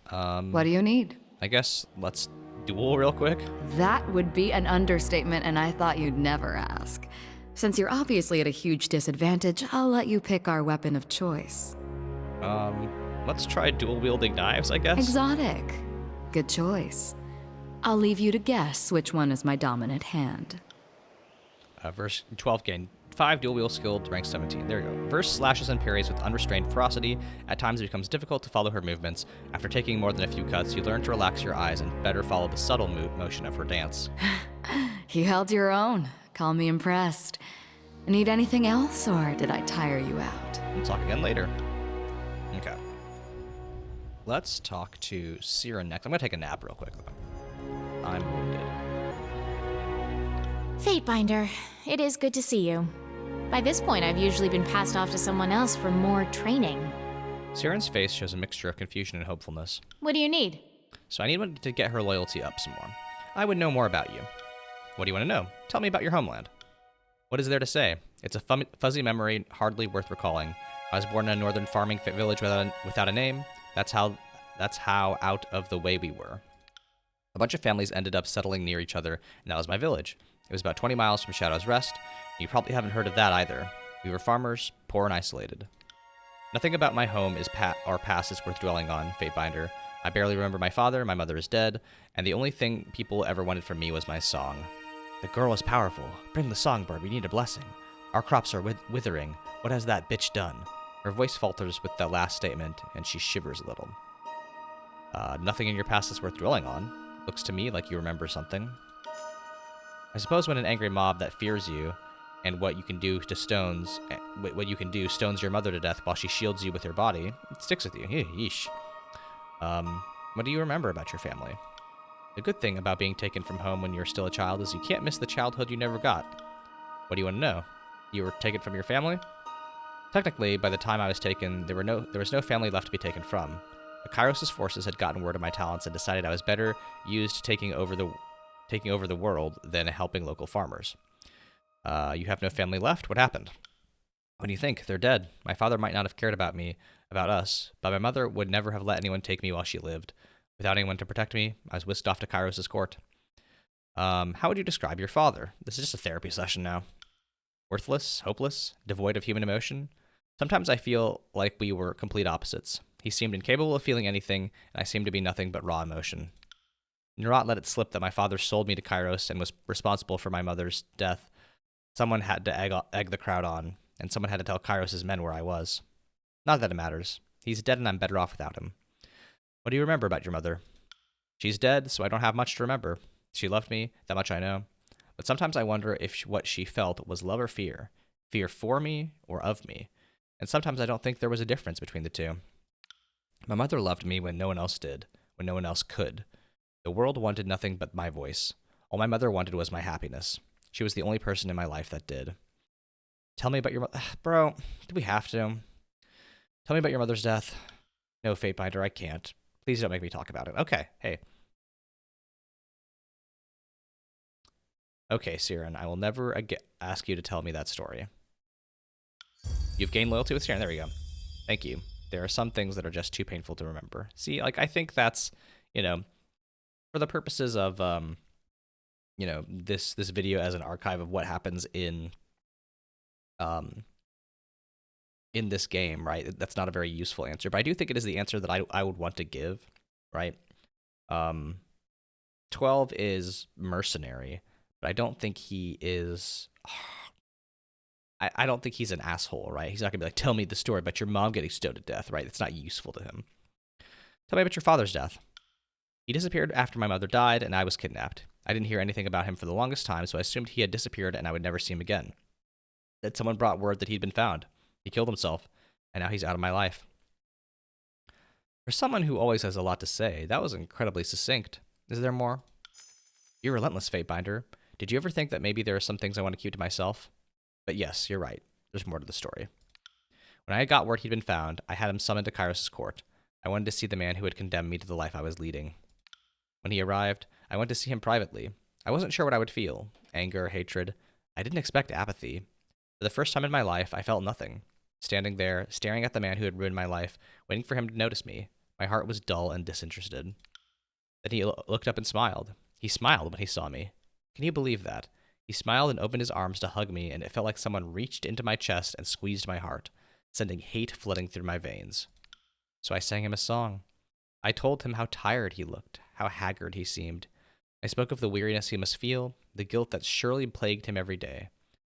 What do you need? I guess let's duel real quick. That would be an understatement, and I thought you'd never ask. Since you're obviously at a huge disadvantage, I'll let you pick our weapon of choice. Let's try dual-wielding knives, I guess. Exotic. Good choice. I'll leave you to guess which one is my dominant hand. Verse 12 gain 5, dual-wield skilled, rank 17. There you go. Verse slashes and parries with unrestrained ferocity. At times it becomes difficult to follow her movements. After taking more than a few cuts, you learn to relax your eyes and better follow the subtle motion of her dance. You held your own. Call me impressed. Need anything else, or did I tire you out? We'll talk again later. Okay. Let's talk to Sierra next. I'm gonna take a nap real quick, though. I'm wounded. Fatebinder, it is good to see you. By this point, I've usually been passed off to someone else for more training. Sieran's face shows a mixture of confusion and hopefulness. What do you need? So I need to get her loyalty up some more. I would know more about you. What do you want to know? Tell me about your homeland. What is there to say? It's a fuzzy memory, hardly worth recalling. I was born in a northern farming village without a name. That's how out of the way we were. A bunch of families ended up settling near each other, and that was my village. It was about 20 miles from Shadow's Rest. You probably haven't heard of that either. We were farmers, poor and isolated. Nothing about my home or past is worth dwelling on, Fatebinder. I barely remember my father, my mother is dead, and the only thing people ever wanted from me was my song. The girl is powerful. Bring the songbird, we need a blessing. Our crops are withering. What has that bitch done? Her voice falters with that last statement, and she shivers a little. Nothing in your past is worth dwelling on. Looks to me like you remember something. I suppose when an angry mob that fears you, and what you can do stones your mother to death while she shields you with her body, it sticks with you. Yeesh. What do you remember about your family? The good thing about being taken from home when you're still a child is you can't miss the childhood you never got. What do you want to know? You were taken from your family? Technically, by the time I was taken, there was no family left to be taken from. The Kyros' forces had gotten word of my talents and decided I was better used taking over the world than helping local farmers. You have no family left? What happened? What do you think? They're dead. My father might not have cared about us, but my mother would never have let anyone take me while she lived. Without anyone to protect me, I was whisked off to Kyros' court. How would you describe your father? This is just a therapy session now. Worthless, hopeless, devoid of human emotion. Sometimes I feel like we were complete opposites. He seemed incapable of feeling anything, and I seemed to be nothing but raw emotion. Nerat let it slip that my father sold me to Kyros and was responsible for my mother's death. Someone had to egg the crowd on, and someone had to tell Kyros' men where I was. Not that it matters. He's dead and I'm better off without him. What do you remember about your mother? She's dead, so I don't have much to remember. She loved me, that much I know. But sometimes I wonder if what she felt was love or fear. Fear for me or of me. And sometimes I don't think there was a difference between the two. My mother loved me when no one else did, when no one else could. The world wanted nothing but my voice. All my mother wanted was my happiness. She was the only person in my life that did. Tell me about your mother. Bro, do we have to? Tell me about your mother's death. No, Fatebinder, I can't. Please don't make me talk about it. Okay, hey. Okay, Siren, I will never ask you to tell me that story. You've gained loyalty with Siren. There we go. Thank you. There are some things that are just too painful to remember. See, like, I think that's, for the purposes of, this video as an archive of what happens in this game, right? That's not a very useful answer, but I do think it is the answer that I would want to give, right? 12 is mercenary, but I don't think he is... I don't think he's an asshole, right? He's not going to be like, tell me the story about your mom getting stoned to death, right? It's not useful to him. Tell me about your father's death. He disappeared after my mother died, and I was kidnapped. I didn't hear anything about him for the longest time, so I assumed he had disappeared and I would never see him again. Then someone brought word that he'd been found. He killed himself, and now he's out of my life. For someone who always has a lot to say, that was incredibly succinct. Is there more? You're relentless, Fatebinder. Did you ever think that maybe there are some things I want to keep to myself? But yes, you're right. There's more to the story. When I got word he'd been found, I had him summoned to Kyros' court. I wanted to see the man who had condemned me to the life I was leading. When he arrived, I went to see him privately. I wasn't sure what I would feel. Anger, hatred. I didn't expect apathy. For the first time in my life, I felt nothing. Standing there, staring at the man who had ruined my life, waiting for him to notice me, my heart was dull and disinterested. Then he looked up and smiled. He smiled when he saw me. Can you believe that? He smiled and opened his arms to hug me, and it felt like someone reached into my chest and squeezed my heart, sending hate flooding through my veins. So I sang him a song. I told him how tired he looked, how haggard he seemed. I spoke of the weariness he must feel, the guilt that surely plagued him every day.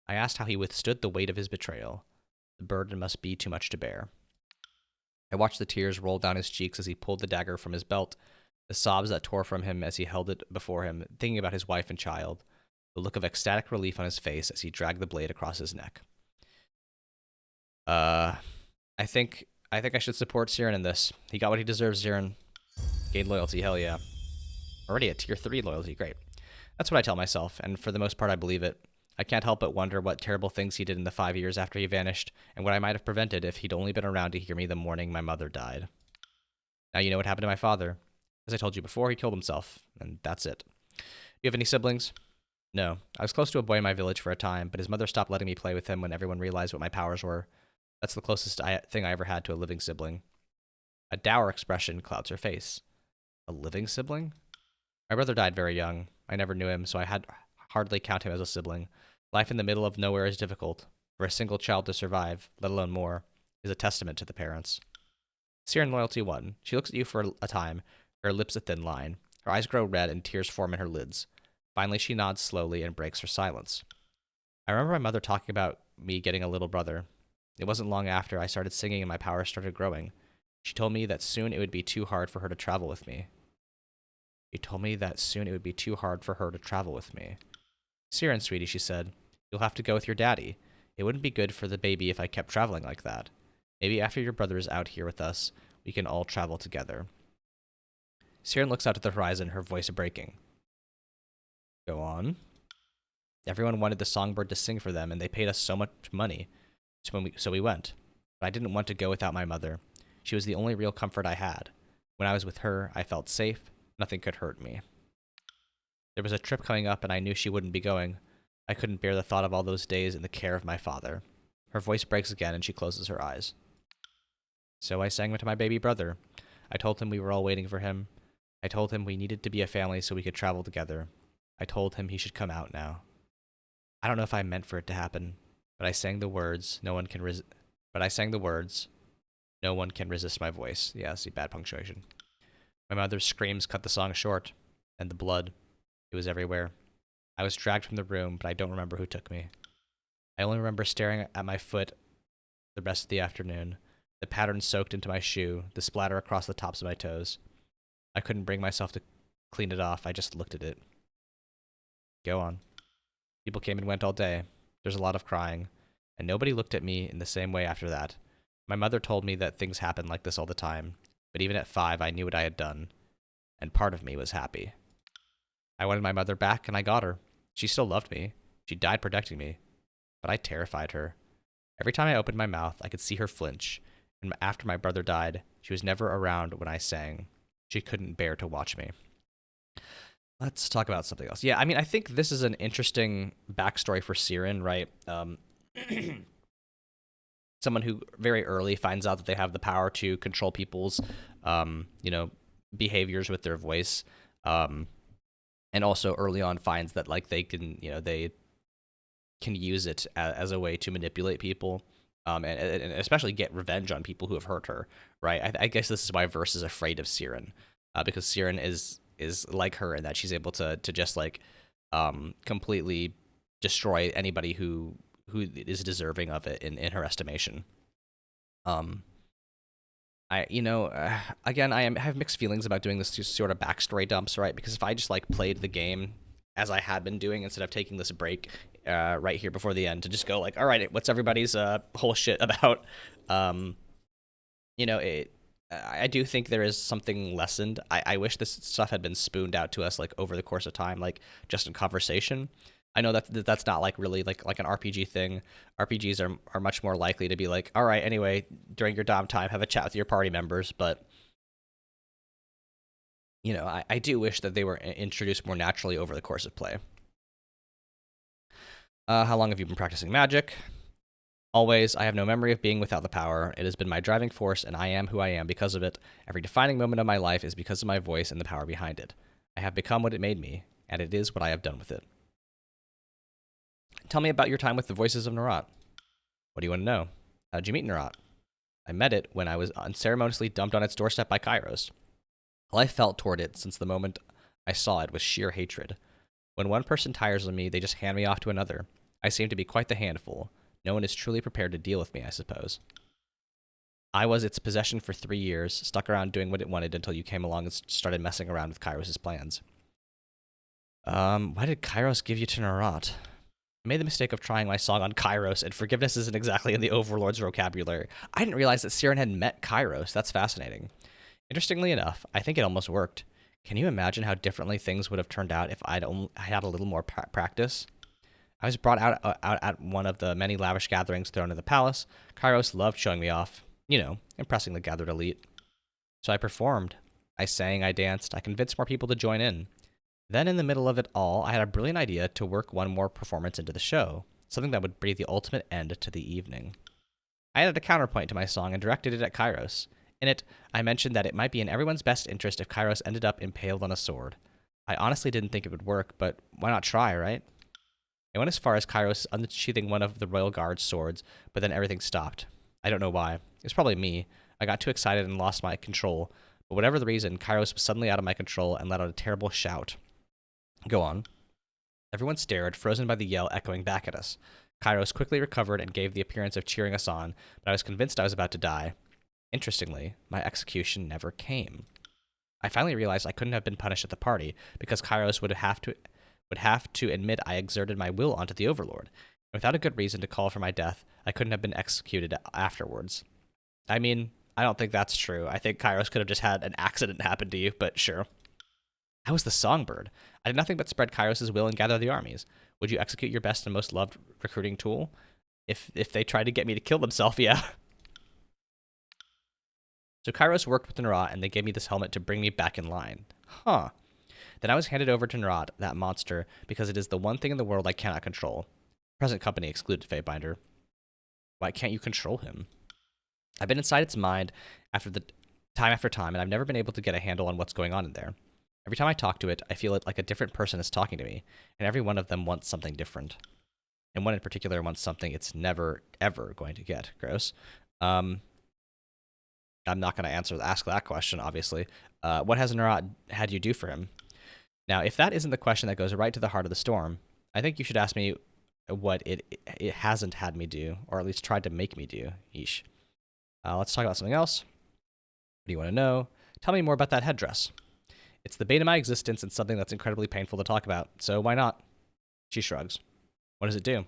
I asked how he withstood the weight of his betrayal. The burden must be too much to bear. I watched the tears roll down his cheeks as he pulled the dagger from his belt, the sobs that tore from him as he held it before him, thinking about his wife and child, the look of ecstatic relief on his face as he dragged the blade across his neck. I think I think I should support Siren in this. He got what he deserves, Siren. Gained loyalty, hell yeah. Already at tier 3 loyalty, great. That's what I tell myself, and for the most part I believe it. I can't help but wonder what terrible things he did in the 5 years after he vanished, and what I might have prevented if he'd only been around to hear me the morning my mother died. Now you know what happened to my father. As I told you before, he killed himself, and that's it. Do you have any siblings? No. I was close to a boy in my village for a time, but his mother stopped letting me play with him when everyone realized what my powers were. That's the closest thing I ever had to a living sibling. A dour expression clouds her face. A living sibling? My brother died very young. I never knew him, so I had hardly count him as a sibling. Life in the middle of nowhere is difficult. For a single child to survive, let alone more, is a testament to the parents. Siren Loyalty 1. She looks at you for a time, her lips a thin line. Her eyes grow red and tears form in her lids. Finally, she nods slowly and breaks her silence. I remember my mother talking about me getting a little brother. It wasn't long after I started singing and my powers started growing. She told me that soon it would be too hard for her to travel with me. Siren, sweetie, she said, you'll have to go with your daddy. It wouldn't be good for the baby if I kept traveling like that. Maybe after your brother is out here with us, we can all travel together. Siren looks out at the horizon, her voice breaking. Go on. Everyone wanted the songbird to sing for them, and they paid us so much money. So we went. But I didn't want to go without my mother. She was the only real comfort I had. When I was with her, I felt safe. Nothing could hurt me. There was a trip coming up, and I knew she wouldn't be going. I couldn't bear the thought of all those days in the care of my father. Her voice breaks again, and she closes her eyes. So I sang to my baby brother. I told him we were all waiting for him. I told him we needed to be a family so we could travel together. I told him he should come out now. I don't know if I meant for it to happen, but I sang the words. No one can resist my voice. Yeah, see, bad punctuation. My mother's screams cut the song short, and the blood. It was everywhere. I was dragged from the room, but I don't remember who took me. I only remember staring at my foot the rest of the afternoon, the pattern soaked into my shoe, the splatter across the tops of my toes. I couldn't bring myself to clean it off. I just looked at it. Go on. People came and went all day. There's a lot of crying, and nobody looked at me in the same way after that. My mother told me that things happen like this all the time, but even at 5, I knew what I had done, and part of me was happy. I wanted my mother back, and I got her. She still loved me. She died protecting me, but I terrified her. Every time I opened my mouth, I could see her flinch, and after my brother died, she was never around when I sang. She couldn't bear to watch me. Let's talk about something else. Yeah, I mean, I think this is an interesting backstory for Siren, right? Someone who very early finds out that they have the power to control people's, behaviors with their voice, and also early on finds that like they can use it as a way to manipulate people, and especially get revenge on people who have hurt her, right? I guess this is why Verse is afraid of Siren, because Siren is like her in that she's able to just like completely destroy anybody who is deserving of it in her estimation. I have mixed feelings about doing this sort of backstory dumps, right? Because if I just like played the game as I had been doing instead of taking this break right here before the end to just go like, all right, what's everybody's whole shit about? I do think there is something lessened. I wish this stuff had been spooned out to us like over the course of time, like just in conversation. I know that's not like really like an RPG thing. RPGs are much more likely to be like, all right, anyway, during your downtime, have a chat with your party members. But I do wish that they were introduced more naturally over the course of play. How long have you been practicing magic? Always. I have no memory of being without the power. It has been my driving force, and I am who I am because of it. Every defining moment of my life is because of my voice and the power behind it. I have become what it made me, and it is what I have done with it. Tell me about your time with the Voices of Nerat. What do you want to know? How did you meet Nerat? I met it when I was unceremoniously dumped on its doorstep by Kyros. All I felt toward it since the moment I saw it was sheer hatred. When one person tires of me, they just hand me off to another. I seem to be quite the handful. No one is truly prepared to deal with me, I suppose. I was its possession for 3 years, stuck around doing what it wanted until you came along and started messing around with Kyros' plans. Why did Kyros give you to Nerat? I made the mistake of trying my song on Kyros, and forgiveness isn't exactly in the Overlord's vocabulary. I didn't realize that Siren had met Kyros. That's fascinating. Interestingly enough, I think it almost worked. Can you imagine how differently things would have turned out if I had a little more practice? I was brought out at one of the many lavish gatherings thrown in the palace. Kyros loved showing me off. You know, impressing the gathered elite. So I performed. I sang, I danced, I convinced more people to join in. Then in the middle of it all, I had a brilliant idea to work one more performance into the show, something that would breathe the ultimate end to the evening. I added a counterpoint to my song and directed it at Kyros. In it, I mentioned that it might be in everyone's best interest if Kyros ended up impaled on a sword. I honestly didn't think it would work, but why not try, right? I went as far as Kyros unsheathing one of the Royal Guard's swords, but then everything stopped. I don't know why. It was probably me. I got too excited and lost my control. But whatever the reason, Kyros was suddenly out of my control and let out a terrible shout. Go on. Everyone stared, frozen by the yell echoing back at us. Kyros quickly recovered and gave the appearance of cheering us on, but I was convinced I was about to die. Interestingly, my execution never came. I finally realized I couldn't have been punished at the party, because Kyros would have to admit I exerted my will onto the Overlord. And without a good reason to call for my death, I couldn't have been executed afterwards. I mean, I don't think that's true. I think Kyros could have just had an accident happen to you, but sure. I was the songbird. I did nothing but spread Kyros' will and gather the armies. Would you execute your best and most loved recruiting tool? If they tried to get me to kill themselves, yeah. So Kyros worked with Nerat, and they gave me this helmet to bring me back in line. Huh. Then I was handed over to Nerat, that monster, because it is the one thing in the world I cannot control. Present company excluded, Fatebinder. Why can't you control him? I've been inside its mind time after time, and I've never been able to get a handle on what's going on in there. Every time I talk to it, I feel it like a different person is talking to me, and every one of them wants something different. And one in particular wants something it's never, ever going to get. Gross. I'm not going to ask that question, obviously. What has Nerat had you do for him? Now, if that isn't the question that goes right to the heart of the storm, I think you should ask me what it hasn't had me do, or at least tried to make me do. Yeesh. Let's talk about something else. What do you want to know? Tell me more about that headdress. It's the bane of my existence and something that's incredibly painful to talk about, so why not? She shrugs. What does it do?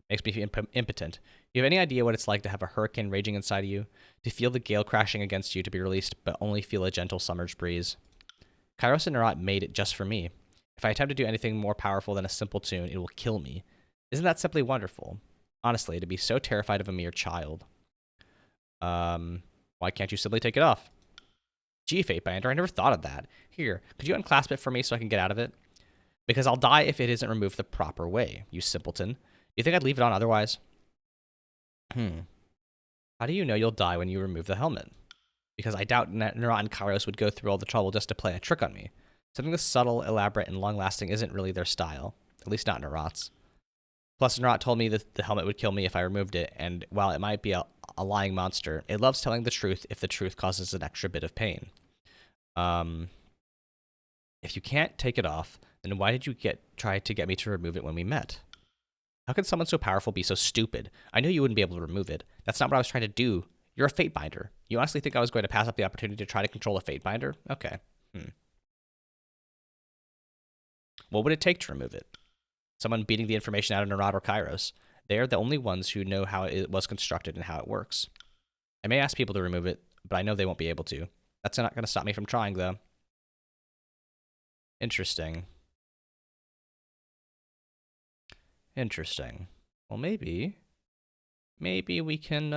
Makes me impotent. You have any idea what it's like to have a hurricane raging inside of you? To feel the gale crashing against you to be released, but only feel a gentle summer's breeze? Kyros and Nerat made it just for me. If I attempt to do anything more powerful than a simple tune, it will kill me. Isn't that simply wonderful? Honestly, to be so terrified of a mere child. Why can't you simply take it off? Gee, Fatebinder, I never thought of that. Here, could you unclasp it for me so I can get out of it? Because I'll die if it isn't removed the proper way, you simpleton. Do you think I'd leave it on otherwise? How do you know you'll die when you remove the helmet? Because I doubt Nerat and Kyros would go through all the trouble just to play a trick on me. Something this subtle, elaborate, and long-lasting isn't really their style. At least not Nerat's. Plus, Nerat told me that the helmet would kill me if I removed it, and while it might be a lying monster, it loves telling the truth if the truth causes an extra bit of pain. If you can't take it off, then why did you try to get me to remove it when we met? How can someone so powerful be so stupid? I knew you wouldn't be able to remove it. That's not what I was trying to do. You're a Fatebinder. You honestly think I was going to pass up the opportunity to try to control a Fatebinder? Okay. What would it take to remove it? Someone beating the information out of Nerat or Kyros. They are the only ones who know how it was constructed and how it works. I may ask people to remove it, but I know they won't be able to. That's not going to stop me from trying, though. Interesting. Well, maybe we can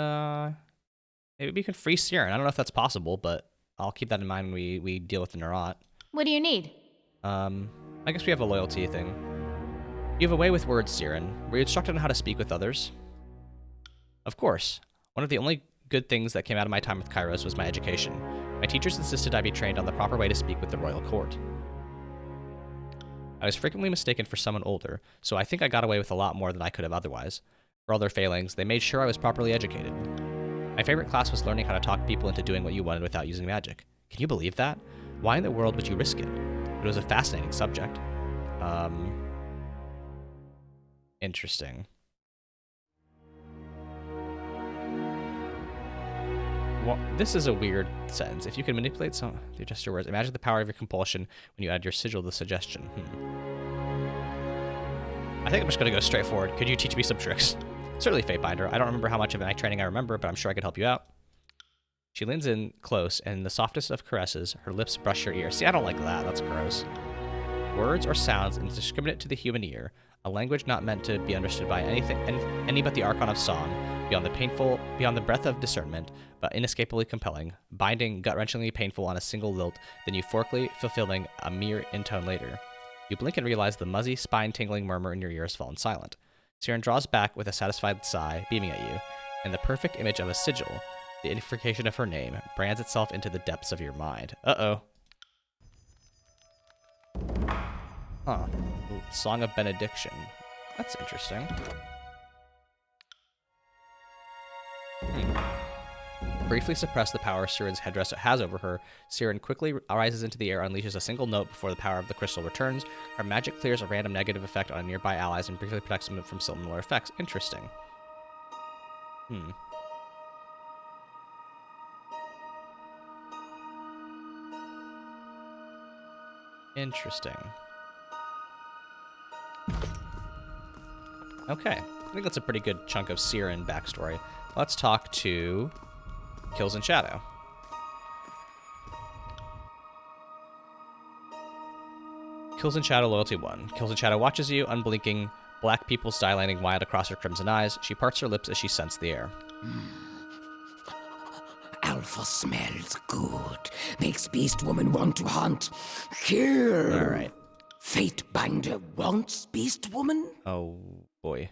free Siren. I don't know if that's possible, but I'll keep that in mind when we deal with the Nerat. What do you need? I guess we have a loyalty thing. You have a way with words, Siren. Were you instructed on how to speak with others? Of course. One of the only good things that came out of my time with Kyros was my education. My teachers insisted I be trained on the proper way to speak with the royal court. I was frequently mistaken for someone older, so I think I got away with a lot more than I could have otherwise. For all their failings, they made sure I was properly educated. My favorite class was learning how to talk people into doing what you wanted without using magic. Can you believe that? Why in the world would you risk it? It was a fascinating subject. Interesting. Well, this is a weird sentence. If you can manipulate some through just your words, imagine the power of your compulsion when you add your sigil to the suggestion. I think I'm just going to go straight forward. Could you teach me some tricks? Certainly, Fatebinder. I don't remember how much of my training I remember, but I'm sure I could help you out. She leans in close, and in the softest of caresses, her lips brush your ear. See, I don't like that. That's gross. Words or sounds indiscriminate to the human ear, a language not meant to be understood by any but the Archon of song, beyond the breadth of discernment, but inescapably compelling, binding, gut-wrenchingly painful on a single lilt, then euphorically fulfilling a mere intone later. You blink and realize the muzzy, spine-tingling murmur in your ear has fallen silent. Siren draws back with a satisfied sigh, beaming at you, and the perfect image of a sigil, the identification of her name, brands itself into the depths of your mind. Uh-oh. Huh. Song of Benediction. That's interesting. Briefly suppress the power Siren's headdress has over her, Siren quickly rises into the air, unleashes a single note before the power of the crystal returns. Her magic clears a random negative effect on nearby allies and briefly protects them from similar effects. Interesting. Interesting. Okay. I think that's a pretty good chunk of Siren backstory. Let's talk to Kills in Shadow. Kills in Shadow Loyalty 1. Kills in Shadow watches you, unblinking, black pupils dilating wide across her crimson eyes. She parts her lips as she scents the air. Alpha smells good. Makes Beast Woman want to hunt. Kill. All right. Fatebinder wants Beast Woman? Oh, boy.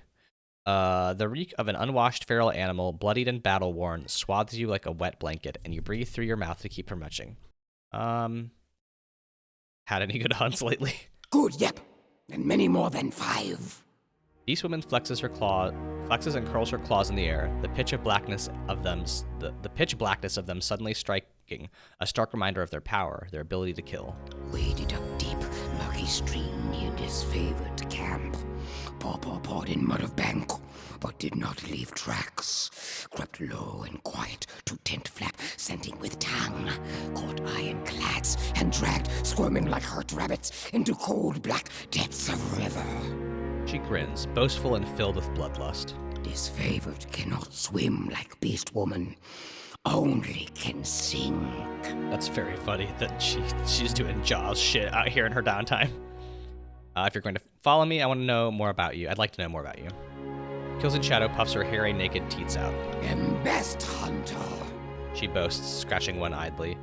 The reek of an unwashed feral animal, bloodied and battle-worn, swathes you like a wet blanket, and you breathe through your mouth to keep from retching. Had any good hunts lately? Good, yep. And many more than 5. Beastwoman flexes and curls her claws in the air, the pitch blackness of them suddenly striking, a stark reminder of their power, their ability to kill. Waded up deep, murky stream near disfavored camp. Pawed in mud of bank, but did not leave tracks. Crept low and quiet to tent flap, scenting with tongue. Caught ironclads and dragged, squirming like hurt rabbits, into cold black depths of river. She grins, boastful and filled with bloodlust. Disfavored cannot swim like Beast Woman, only can sink. That's very funny that she's doing Jaws shit out here in her downtime. If you're going to follow me, I want to know more about you. I'd like to know more about you. Kills in Shadow puffs her hairy, naked teats out. Am best hunter. She boasts, scratching one idly.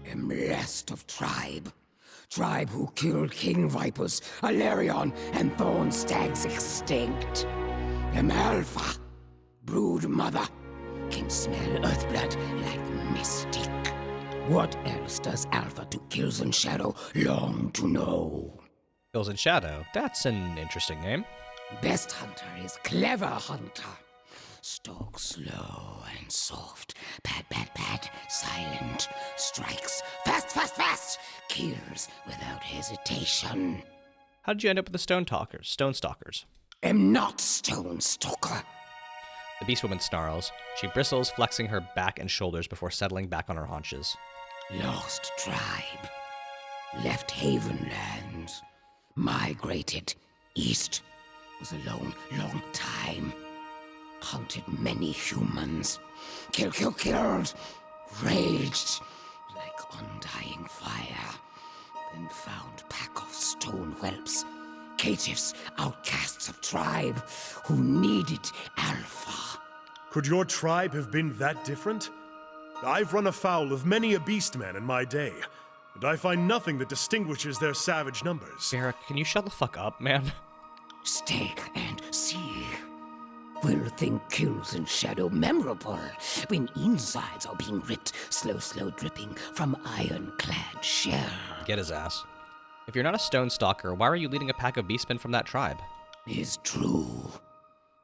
Am last of tribe. Tribe who killed king vipers, Alarion, and thorn stags extinct. Am alpha. Brood mother. Can smell earthblood like mystic. What else does Alpha to Kills in Shadow long to know? Kills in Shadow. That's an interesting name. Best hunter is clever hunter. Stalk slow and soft. Pad, silent. Strikes fast. Kills without hesitation. How did you end up with the Stone Stalkers? Am not Stone Stalker. The Beastwoman snarls. She bristles, flexing her back and shoulders before settling back on her haunches. Lost tribe. Left Havenlands. Migrated east. Was alone long time. Hunted many humans. Killed. Raged like undying fire. Then found pack of stone whelps. Caitiffs, outcasts of tribe, who needed Alpha. Could your tribe have been that different? I've run afoul of many a beastman in my day, and I find nothing that distinguishes their savage numbers. Barrack, can you shut the fuck up, man? Stay and see. Will think Kills in Shadow memorable when insides are being ripped, slow dripping from ironclad shell. Get his ass. If you're not a Stone Stalker, why are you leading a pack of beastmen from that tribe? Is true.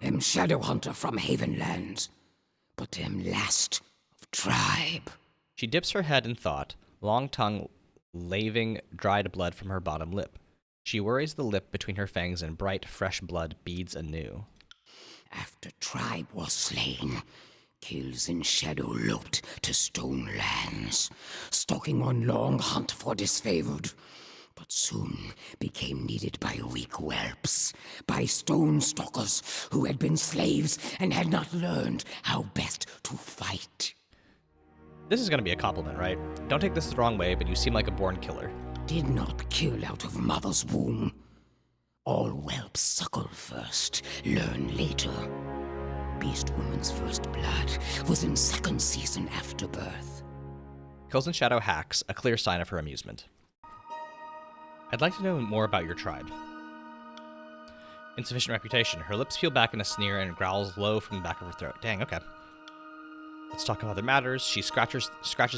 Am Shadow Hunter from Havenlands, but am last of tribe. She dips her head in thought, long tongue laving dried blood from her bottom lip. She worries the lip between her fangs and bright, fresh blood beads anew. After tribe was slain, Kills in Shadow loped to Stone Lands, stalking on long hunt for disfavored. but soon became needed by weak whelps, by stone stalkers who had been slaves and had not learned how best to fight. This is going to be a compliment, right? Don't take this the wrong way, but you seem like a born killer. Did not kill out of mother's womb. All whelps suckle first, learn later. Beast Woman's first blood was in second season after birth. Kills in Shadow hacks, a clear sign of her amusement. I'd like to know more about your tribe. Insufficient reputation. Her lips peel back in a sneer and growls low from the back of her throat. Dang, okay. Let's talk of other matters. She scratches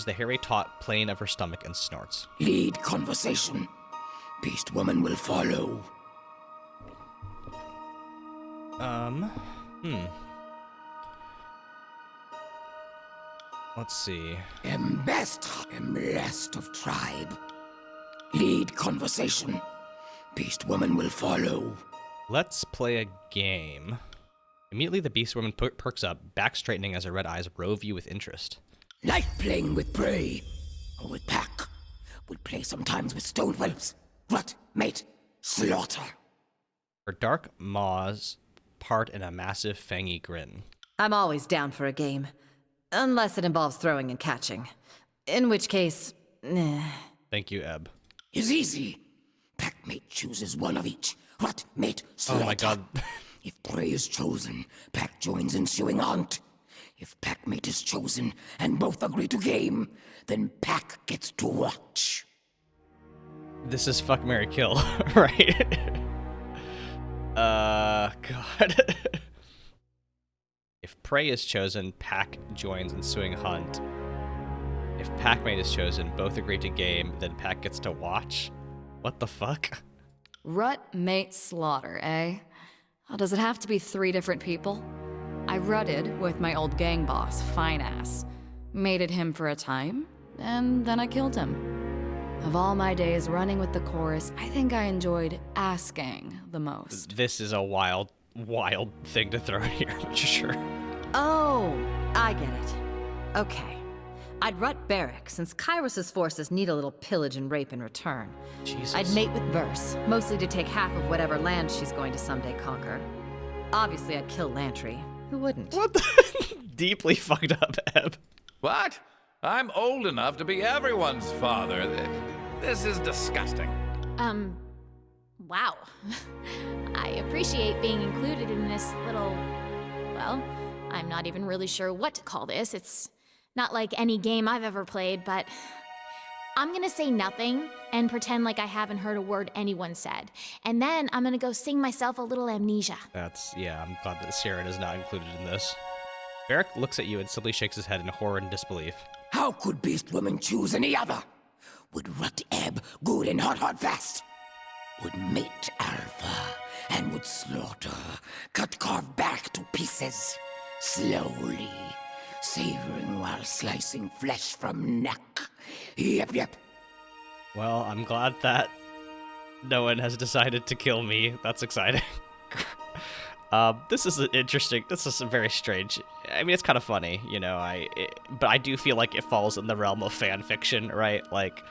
the hairy taut plane of her stomach and snorts. Lead conversation. Beast Woman will follow. Let's see. Am last of tribe. Lead conversation. Beast Woman will follow. Let's play a game. Immediately, the Beast Woman perks up, back straightening as her red eyes rove you with interest. Like playing with prey, or with pack. Would play sometimes with stone whelps. Rut, mate, slaughter. Her dark maws part in a massive fangy grin. I'm always down for a game. Unless it involves throwing and catching. In which case, Thank you, Ebb. Is easy. Packmate chooses one of each. Rut, mate, slaughter. Oh my god. If prey is chosen, pack joins ensuing hunt. If packmate is chosen and both agree to game, then pack gets to watch. This is fuck, marry, kill, right? God. If prey is chosen, pack joins ensuing hunt. If packmate is chosen, both agree to game, then pack gets to watch? What the fuck? Rut, mate, slaughter, eh? Oh, does it have to be 3 different people? I rutted with my old gang boss, Fine Ass. Mated him for a time, and then I killed him. Of all my days running with the chorus, I think I enjoyed asking the most. This is a wild thing to throw in here, but sure. oh, I get it. Okay. I'd rut Barrack, since Kyros' forces need a little pillage and rape in return. Jesus. I'd mate with Verse, mostly to take half of whatever land she's going to someday conquer. Obviously, I'd kill Lantry. Who wouldn't? What the? Deeply fucked up, Ebb. What? I'm old enough to be everyone's father. This is disgusting. Wow. I appreciate being included in this little... Well, I'm not even really sure what to call this. It's not like any game I've ever played, but... I'm gonna say nothing and pretend like I haven't heard a word anyone said. And then I'm gonna go sing myself a little amnesia. Yeah, I'm glad that Siren is not included in this. Barrack looks at you and simply shakes his head in horror and disbelief. How could Beast Woman choose any other? Would Rut Ebb good and hot fast? Would mate Alpha and would slaughter, carve back to pieces, slowly, savoring while slicing flesh from neck. Yep. Well, I'm glad that no one has decided to kill me. That's exciting. This is very strange. I mean, it's kind of funny, you know, but I do feel like it falls in the realm of fan fiction, right? Like,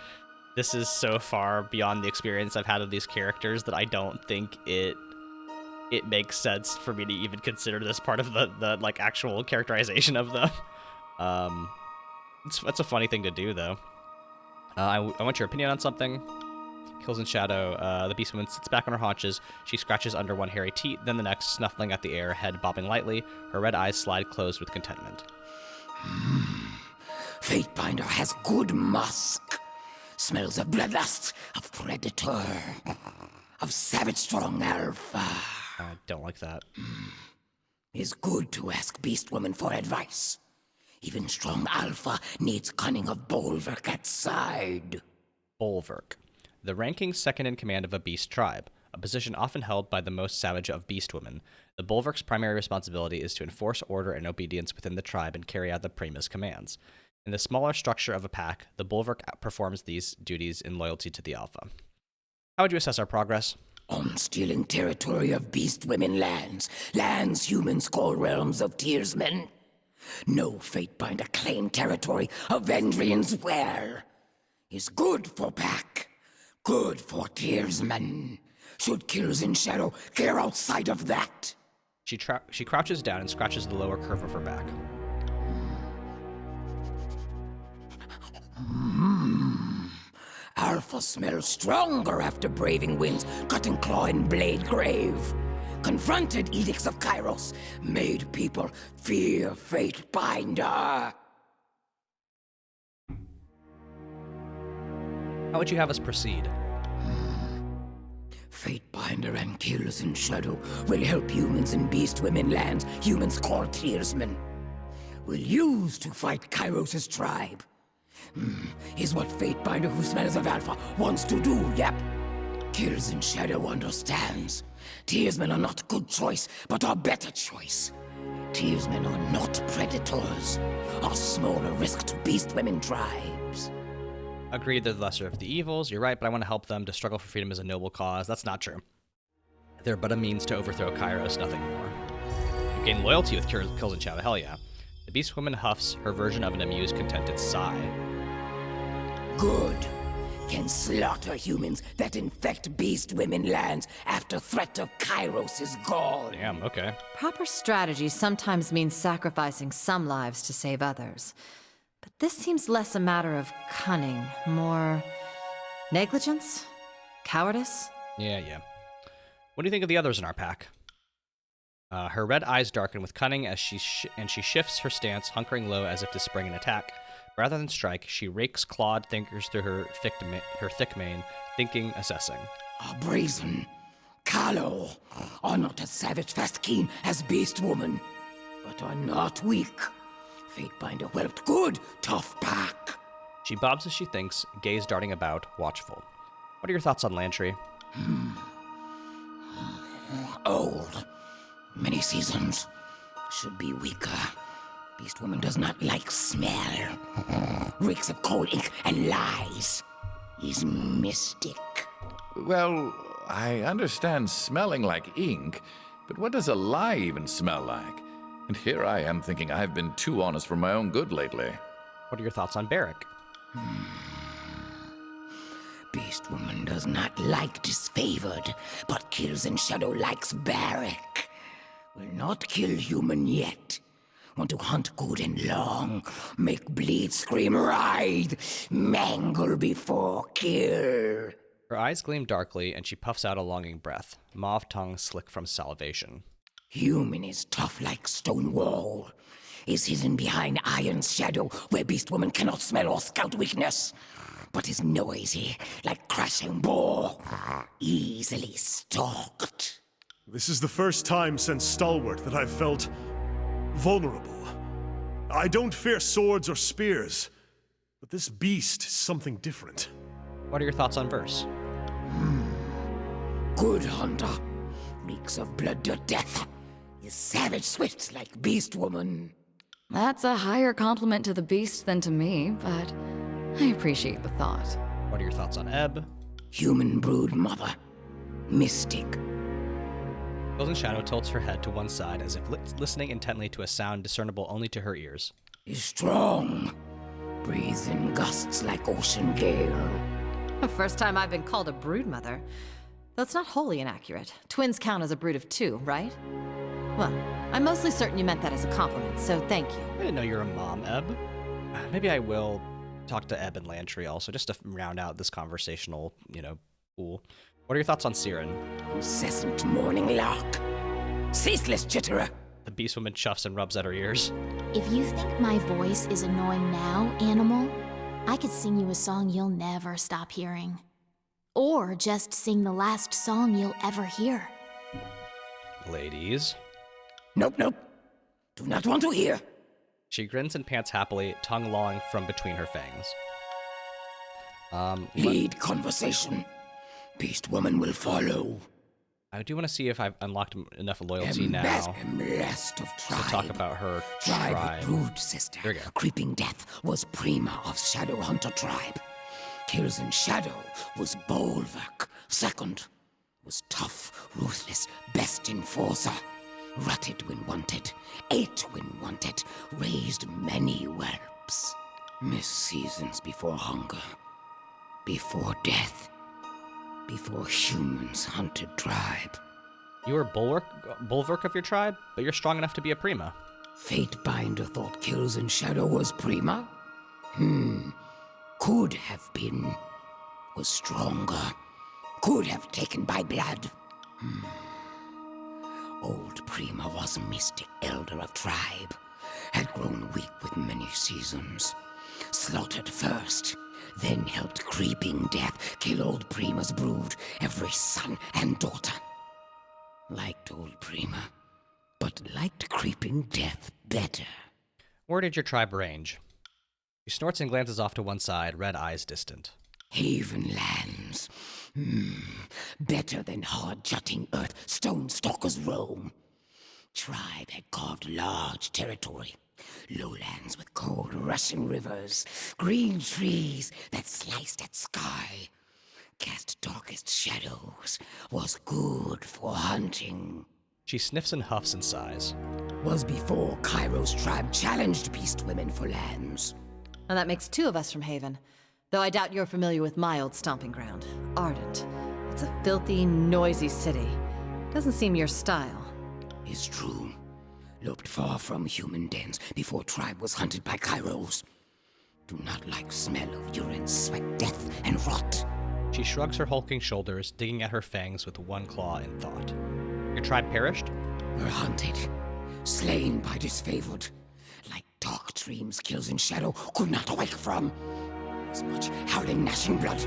this is so far beyond the experience I've had of these characters that I don't think it makes sense for me to even consider this part of the like actual characterization of them. It's a funny thing to do, though. I want your opinion on something. Kills in Shadow. The Beast Woman sits back on her haunches. She scratches under one hairy teat, then the next, snuffling at the air, head bobbing lightly. Her red eyes slide closed with contentment. Fatebinder has good musk. Smells of bloodlust, of predator, of savage strong alpha. I don't like that. It's good to ask Beast Woman for advice. Even strong alpha needs cunning of bulwark at side. Bulwark. The ranking second in command of a beast tribe, a position often held by the most savage of beast women. The Bulwark's primary responsibility is to enforce order and obedience within the tribe and carry out the Prima's commands. In the smaller structure of a pack, the Bulwark performs these duties in loyalty to the Alpha. How would you assess our progress? On stealing territory of beast women lands humans call realms of tearsmen. No Fatebinder claim territory of Vendrian's well. Is good for pack. Good for Tearsman. Should kills in shadow care outside of that? She crouches down and scratches the lower curve of her back. Alpha smells stronger after braving winds, cutting claw in blade grave. Confronted edicts of Kyros, made people fear Fatebinder. How would you have us proceed? Fatebinder and kills in shadow will help humans in beast women lands humans call Tearsmen. Will use to fight Kyros' tribe. Is what Fatebinder who smells of Alpha wants to do, yep. Kills in shadow understands. Tearsmen are not good choice, but are better choice. Tearsmen are not predators, are smaller risk to beast women tribes. Agreed, they're the lesser of the evils. You're right, but I want to help them. To struggle for freedom is a noble cause. That's not true. They're but a means to overthrow Kyros, nothing more. You gain loyalty with kills in shadow, hell yeah. The beast woman huffs her version of an amused, contented sigh. Good. Can slaughter humans that infect beast women lands after threat of Kyros is gone. Damn, okay. Proper strategy sometimes means sacrificing some lives to save others. But this seems less a matter of cunning, more negligence? Cowardice? Yeah. What do you think of the others in our pack? Her red eyes darken with cunning as she shifts her stance, hunkering low as if to spring an attack. Rather than strike, she rakes clawed fingers through her thick mane, thinking, assessing. A brazen, callow, are not as savage fast keen as beast woman, but are not weak. Fatebinder whelped good, tough pack. She bobs as she thinks, gaze darting about, watchful. What are your thoughts on Lantry? Old. Many seasons. Should be weaker. Beast woman does not like smell. Reeks of coal ink and lies. Is mystic. Well, I understand smelling like ink, but what does a lie even smell like? And here I am thinking I've been too honest for my own good lately. What are your thoughts on Barrick? Beast woman does not like disfavored, but kills in shadow likes Barrick. Will not kill human yet. Want to hunt good and long, make bleed scream writhe, mangle before kill. Her eyes gleam darkly, and she puffs out a longing breath, mauve tongue slick from salivation. Human is tough like stone wall, is hidden behind iron's shadow where beast woman cannot smell or scout weakness, but is noisy like crashing boar, easily stalked. This is the first time since Stalwart that I've felt vulnerable. I don't fear swords or spears, but this beast is something different. What are your thoughts on Verse? Good hunter, reeks of blood to death, is savage swift like beast woman. That's a higher compliment to the beast than to me, but I appreciate the thought. What are your thoughts on Ebb? Human brood mother, mystic. Golden Shadow tilts her head to one side as if listening intently to a sound discernible only to her ears. Is strong, breathes in gusts like ocean gale. The first time I've been called a broodmother. Though it's not wholly inaccurate. Twins count as a brood of two, right? Well, I'm mostly certain you meant that as a compliment, so thank you. I didn't know you're a mom, Ebb. Maybe I will talk to Ebb and Lantry also, just to round out this conversational, pool. What are your thoughts on Siren? Incessant morning lark, ceaseless chitterer. The beast woman chuffs and rubs at her ears. If you think my voice is annoying now, animal, I could sing you a song you'll never stop hearing. Or just sing the last song you'll ever hear. Ladies. Nope. Do not want to hear. She grins and pants happily, tongue lolling from between her fangs. Lead conversation. Beast woman will follow. I do want to see if I've unlocked enough loyalty now Blessed of tribe. to talk about her tribe. Brood sister. There we go. Creeping Death was prima of Shadow Hunter tribe. Kills in Shadow was Bulwark. Second was tough, ruthless, best enforcer. Rutted when wanted, ate when wanted, raised many whelps. Missed seasons before hunger, before death. before humans hunted tribe. You are bulwark of your tribe, but you're strong enough to be a prima. Fatebinder thought Kills in Shadow was prima? Could have been. Was stronger. Could have taken by blood. Old Prima was a mystic elder of tribe. Had grown weak with many seasons. Slaughtered first, then helped creeping death kill old Prima's brood, every son and daughter. Liked old Prima, but liked creeping death better. Where did your tribe range? She snorts and glances off to one side, red eyes distant. Haven lands. Better than hard-jutting earth stone stalkers roam. Tribe had carved large territory. Lowlands with cold rushing rivers. Green trees that sliced at sky. Cast darkest shadows. Was good for hunting. She sniffs and huffs and sighs. Was before Kyros' tribe challenged beast women for lands. And that makes 2 of us from Haven. Though I doubt you're familiar with my old stomping ground, Ardent. It's a filthy, noisy city. Doesn't seem your style. Is true. Loped far from human dens before tribe was hunted by Kyros. Do not like smell of urine, sweat, death, and rot. She shrugs her hulking shoulders, digging at her fangs with one claw in thought. Your tribe perished? Were hunted. Slain by disfavored. Like dark dreams Kills in Shadow could not awake from. As much howling, gnashing blood.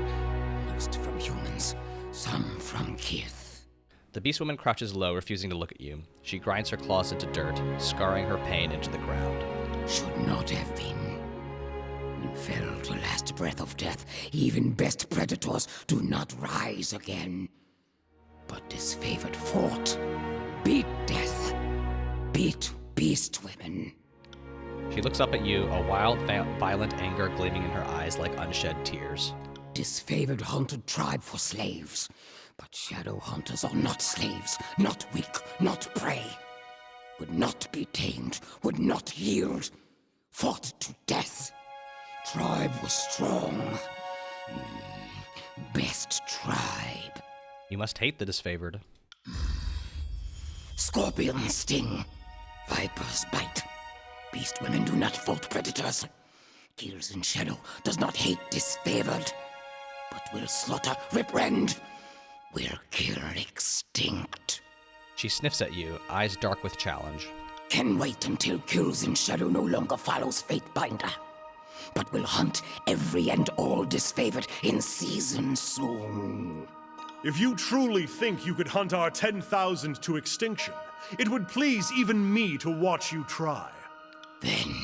Most from humans, some from Kith. The beast woman crouches low, refusing to look at you. She grinds her claws into dirt, scarring her pain into the ground. Should not have been. When fell to last breath of death, even best predators do not rise again. But disfavored fought. Beat death. Beat beast women. She looks up at you, a wild, violent anger gleaming in her eyes like unshed tears. Disfavored hunted tribe for slaves. But shadow hunters are not slaves, not weak, not prey. Would not be tamed, would not yield. Fought to death. Tribe was strong. Best tribe. You must hate the disfavored. Scorpions sting. Vipers bite. Beast women do not fault predators. Kills in Shadow does not hate disfavored, but will slaughter, rip-rend, will kill extinct. She sniffs at you, eyes dark with challenge. Can wait until Kills in Shadow no longer follows Fatebinder, but will hunt every and all disfavored in season soon. If you truly think you could hunt our 10,000 to extinction, it would please even me to watch you try. Then,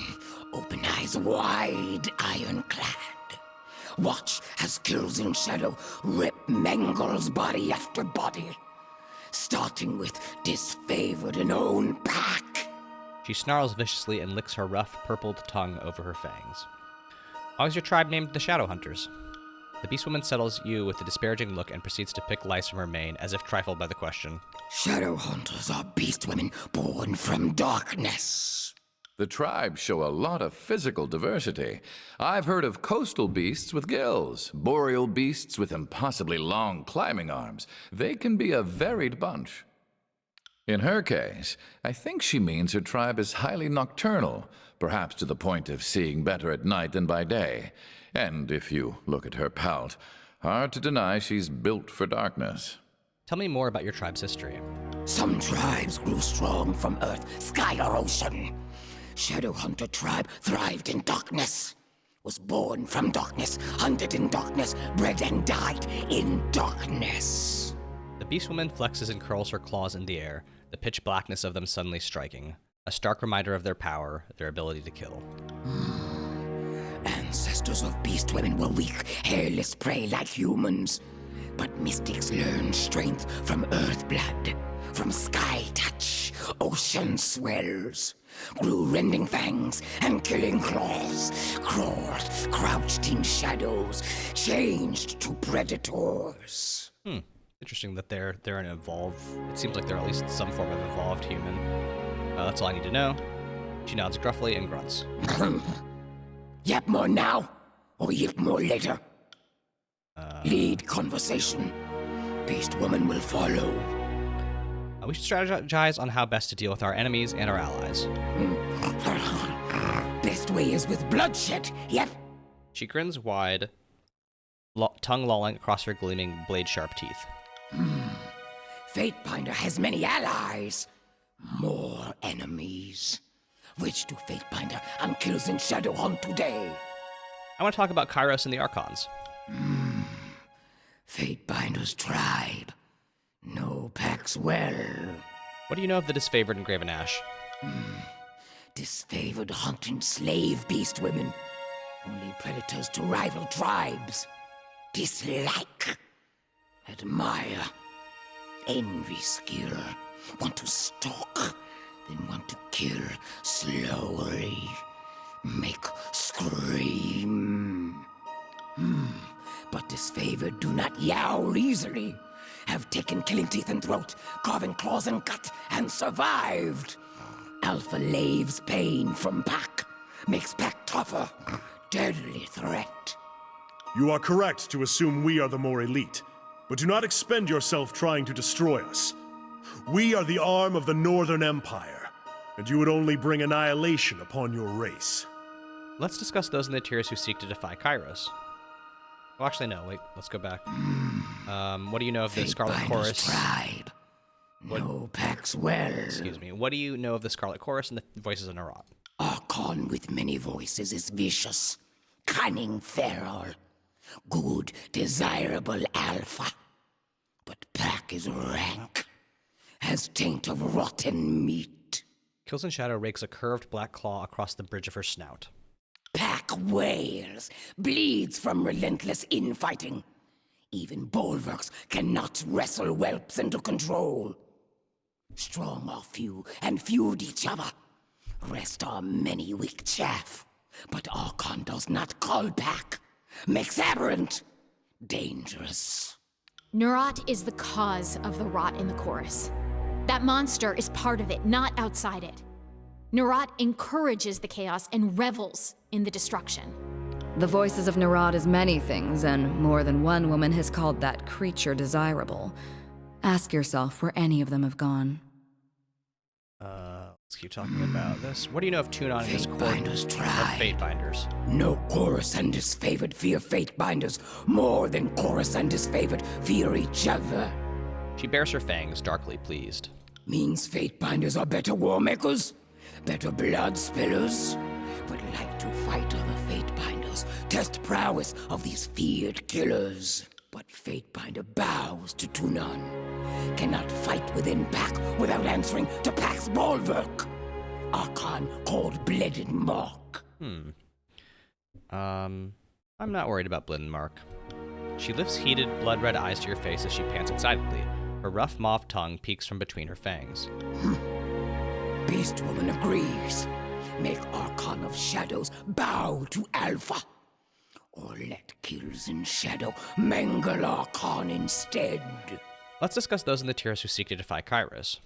open eyes wide, ironclad. Watch as Kills in Shadow rip mangles body after body, starting with disfavored and own pack. She snarls viciously and licks her rough, purpled tongue over her fangs. Why was your tribe named the Shadow Hunters? The beast woman settles you with a disparaging look and proceeds to pick lice from her mane, as if trifled by the question. Shadow hunters are beast women born from darkness. The tribes show a lot of physical diversity. I've heard of coastal beasts with gills, boreal beasts with impossibly long climbing arms. They can be a varied bunch. In her case, I think she means her tribe is highly nocturnal, perhaps to the point of seeing better at night than by day. And if you look at her pelt, hard to deny she's built for darkness. Tell me more about your tribe's history. Some tribes grew strong from earth, sky, or ocean. Shadow Hunter tribe thrived in darkness. Was born from darkness, hunted in darkness, bred and died in darkness. The beast woman flexes and curls her claws in the air, the pitch blackness of them suddenly striking. A stark reminder of their power, their ability to kill. Ancestors of beast women were weak, hairless prey like humans. But mystics learned strength from earth blood, from sky touch, ocean swells. Grew rending fangs and killing claws, crawled, crouched in shadows, changed to predators. Interesting that they're an evolved. It seems like they're at least some form of evolved human. That's all I need to know. She nods gruffly and grunts. Yap more now, or yip more later. Lead conversation. Beast Woman will follow. We should strategize on how best to deal with our enemies and our allies. Best way is with bloodshed, yep. She grins wide, tongue lolling across her gleaming blade-sharp teeth. Fatebinder has many allies. More enemies. Which do Fatebinder and Kills in Shadow hunt today? I want to talk about Kyros and the Archons. Fatebinder's tribe. No packs well. What do you know of the disfavored and Graven Ash? Disfavored hunting slave beast women. Only predators to rival tribes. Dislike. Admire. Envy skill. Want to stalk. Then want to kill slowly. Make scream. But disfavored do not yowl easily. Have taken killing teeth and throat, carving claws and gut, and survived. Alpha laves pain from pack, makes pack tougher, deadly threat. You are correct to assume we are the more elite, but do not expend yourself trying to destroy us. We are the arm of the Northern Empire, and you would only bring annihilation upon your race. Let's discuss those in the tiers who seek to defy Kyros. Well, actually, no. Wait, let's go back. What do you know of the Scarlet Chorus? Tribe. No packs well. Excuse me. What do you know of the Scarlet Chorus and the Voices of Nerat? Archon with many voices is vicious, cunning, feral, good, desirable alpha. But pack is rank, has taint of rotten meat. Kills in Shadow rakes a curved black claw across the bridge of her snout. Pack wails, bleeds from relentless infighting. Even bulwarks cannot wrestle whelps into control. Strong are few and feud each other. Rest are many weak chaff. But Archon does not call pack. Makes aberrant. Dangerous. Nerat is the cause of the rot in the chorus. That monster is part of it, not outside it. Nerat encourages the chaos and revels in the destruction. The Voices of Nerat is many things, and more than one woman has called that creature desirable. Ask yourself where any of them have gone. Let's keep talking about this. What do you know of Tunon and his Fatebinder's tribe. Fatebinders? No chorus and disfavored fear Fatebinders more than chorus and disfavored fear each other. She bares her fangs, darkly pleased. Means Fatebinders are better war makers, better blood spillers, would like to fight other Fatebinders, test prowess of these feared killers. But Fatebinder bows to Tunon. Cannot fight within pack without answering to pack's bulwark. Archon cold-blooded mark. I'm not worried about Blindenmark. She lifts heated, blood-red eyes to your face as she pants excitedly. Her rough mauve tongue peeks from between her fangs. Beast Woman agrees. Make Archon of Shadows bow to Alpha. Or let Kills in Shadow mangle Archon instead. Let's discuss those in the tiers who seek to defy Kyros.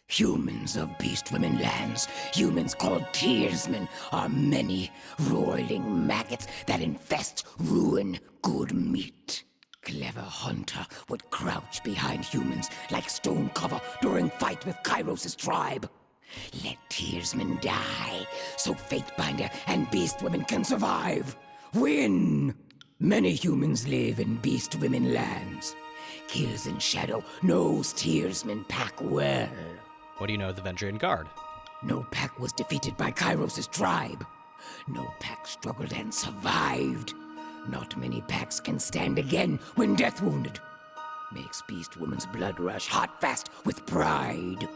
Humans of Beast Women lands, humans called Tearsmen, are many roiling maggots that infest, ruin good meat. Clever hunter would crouch behind humans like stone cover during fight with Kyros' tribe. Let Tearsmen die, so Fatebinder and Beast Women can survive. Win! Many humans live in Beast Women lands. Kills in Shadow knows Tearsmen pack well. What do you know of the Vendrian Guard? No pack was defeated by Kyros' tribe. No pack struggled and survived. Not many packs can stand again when death wounded. Makes Beast Woman's blood rush hot fast with pride.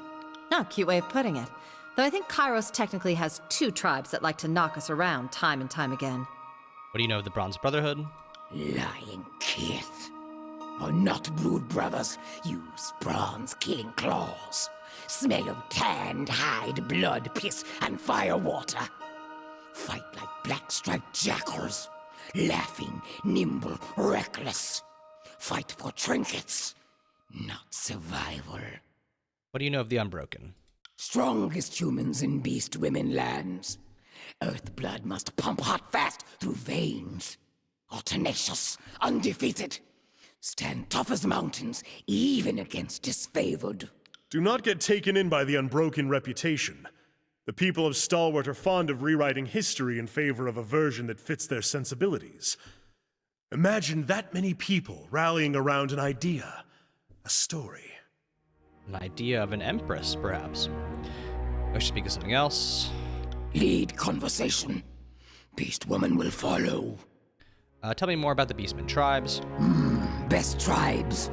Oh, cute way of putting it. Though I think Kyros technically has two tribes that like to knock us around time and time again. What do you know of the Bronze Brotherhood? Lying kith. Are not brood brothers, use bronze killing claws. Smell of tanned hide, blood, piss, and firewater. Fight like black-striped jackals. Laughing, nimble, reckless. Fight for trinkets, not survival. What do you know of the Unbroken? Strongest humans in Beast Women lands. Earth blood must pump hot fast through veins. Are tenacious, undefeated. Stand tough as mountains, even against disfavored. Do not get taken in by the unbroken reputation. The people of Stalwart are fond of rewriting history in favor of a version that fits their sensibilities. Imagine that many people rallying around an idea, a story. An idea of an empress, perhaps. I should speak of something else. Lead conversation. Beast woman will follow. Tell me more about the Beastmen tribes. Best tribes.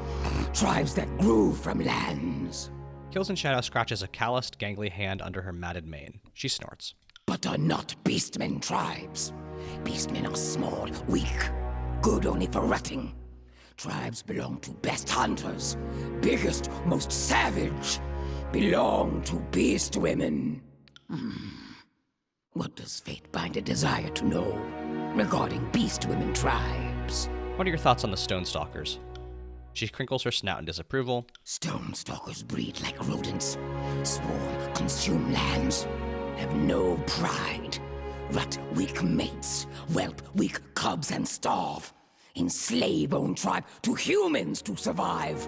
Tribes that grew from lands. Kills in Shadow scratches a calloused, gangly hand under her matted mane. She snorts. But are not beastmen tribes. Beastmen are small, weak, good only for rutting. Tribes belong to best hunters, biggest, most savage. Belong to beast women. What does Fatebinder desire to know regarding beast women tribes? What are your thoughts on the Stone Stalkers? She crinkles her snout in disapproval. Stone stalkers breed like rodents, swarm, consume lands, have no pride, rut weak mates, whelp weak cubs and starve, enslave own tribe to humans to survive.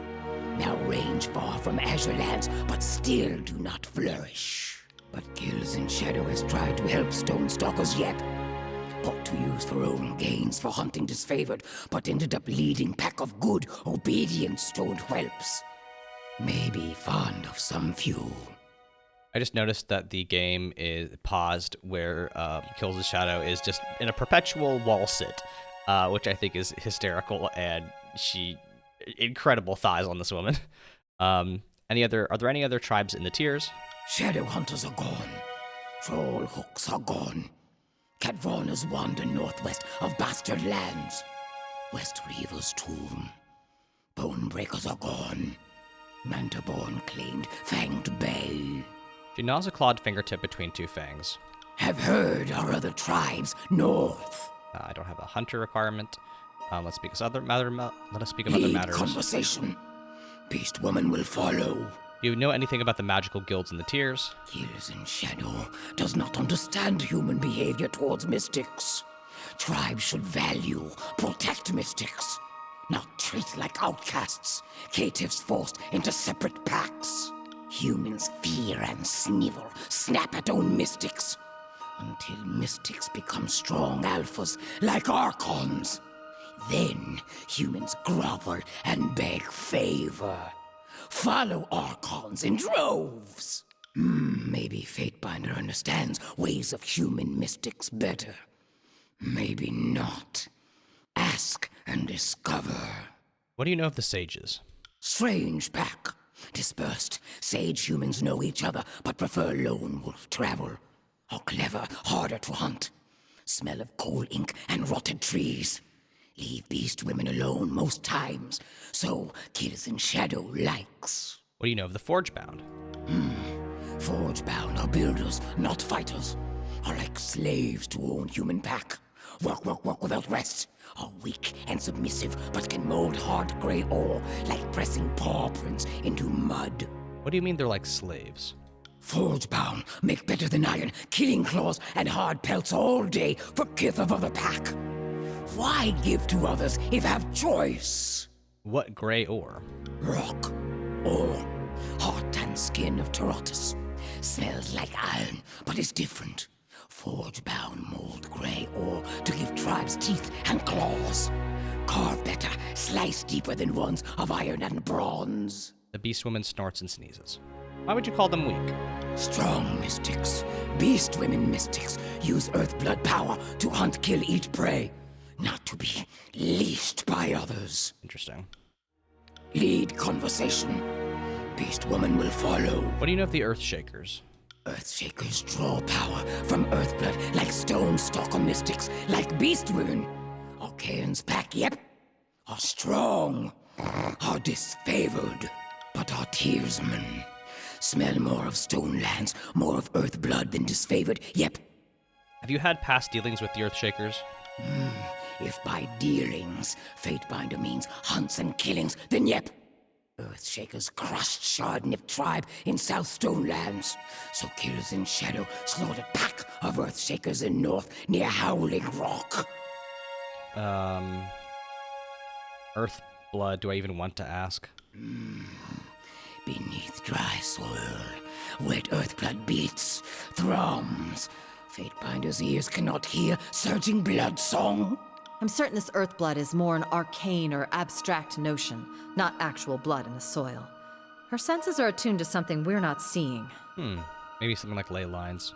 Now range far from azure lands, but still do not flourish. But Kills in Shadow has tried to help Stone Stalkers yet. Thought to use for own gains for hunting disfavored, but ended up leading pack of good, obedient stoned whelps. Maybe fond of some few. I just noticed that the game is paused where Kills in Shadow is just in a perpetual wall sit, which I think is hysterical, and incredible thighs on this woman. Are there any other tribes in the tiers? Shadow hunters are gone. Troll hooks are gone. Catvarners wander northwest of bastard lands. West Reaver's tomb. Bonebreakers are gone. Mantaborn claimed Fanged Bay. She gnaws a clawed fingertip between two fangs. Have heard our other tribes north. I don't have a hunter requirement. Let's speak of other matters. Conversation. Beast woman will follow. Do you know anything about the magical guilds in the tiers? Kills in Shadow does not understand human behavior towards mystics. Tribes should value, protect mystics, not treat like outcasts, caitiffs forced into separate packs. Humans fear and snivel, snap at own mystics, until mystics become strong alphas like Archons. Then humans grovel and beg favor. Follow Archons in droves. Maybe Fatebinder understands ways of human mystics better. Maybe not. Ask and discover. What do you know of the sages? Strange pack. Dispersed. Sage humans know each other, but prefer lone wolf travel. Are clever, harder to hunt. Smell of coal ink and rotted trees. Leave beast women alone most times, so Kills in Shadow likes. What do you know of the Forgebound? Forgebound are builders, not fighters. Are like slaves to own human pack. Work without rest. Are weak and submissive, but can mold hard gray ore like pressing paw prints into mud. What do you mean they're like slaves? Forgebound make better than iron, killing claws and hard pelts all day for kith of other pack. Why give to others if have choice? What gray ore? Rock, ore, heart and skin of Tarotus. Smells like iron, but is different. Forge-bound mold gray ore to give tribes teeth and claws. Carve better, slice deeper than ones of iron and bronze. The beast woman snorts and sneezes. Why would you call them weak? Strong mystics, beast women mystics, use earth blood power to hunt, kill, eat prey. Not to be leashed by others. Interesting. Lead conversation. Beast woman will follow. What do you know of the Earthshakers? Earthshakers draw power from earthblood like stone stalker mystics, like beast women. Archaeans pack, yep, are strong, are disfavored, but are tearsmen. Smell more of stone lands, more of earth blood than disfavored, yep. Have you had past dealings with the Earthshakers? If by dealings, Fatebinder means hunts and killings, then yep. Earthshakers crushed Shard-Nipped tribe in South Stonelands. So Kills in Shadow slaughtered pack of Earthshakers in North near Howling Rock. blood do I even want to ask? Beneath dry soil, wet earth blood beats, thrums. Fatebinder's ears cannot hear surging blood song. I'm certain this earth blood is more an arcane or abstract notion, not actual blood in the soil. Her senses are attuned to something we're not seeing. Maybe something like ley lines.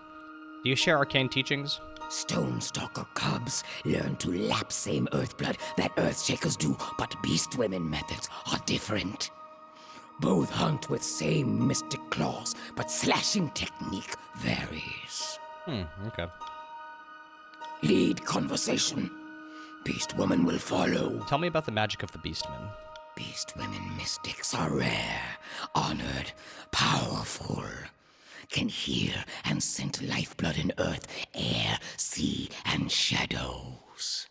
Do you share arcane teachings? Stonestalker cubs learn to lap same earth blood that earthshakers do, but beast women methods are different. Both hunt with same mystic claws, but slashing technique varies. Okay. Lead conversation. Beast woman will follow. Tell me about the magic of the Beastmen. Beast women mystics are rare, honored, powerful. Can hear and scent lifeblood in earth, air, sea, and shadows.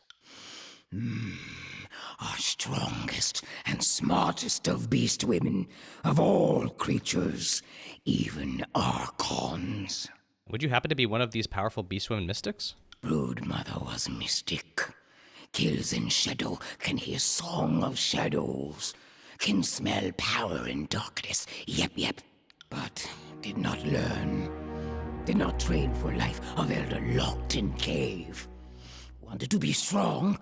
Are strongest and smartest of beast women, of all creatures, even archons. Would you happen to be one of these powerful beast women mystics? Brood mother was mystic. Kills in shadow, can hear song of shadows, can smell power in darkness, yep. But did not learn, did not train for life of elder locked in cave. Wanted to be strong,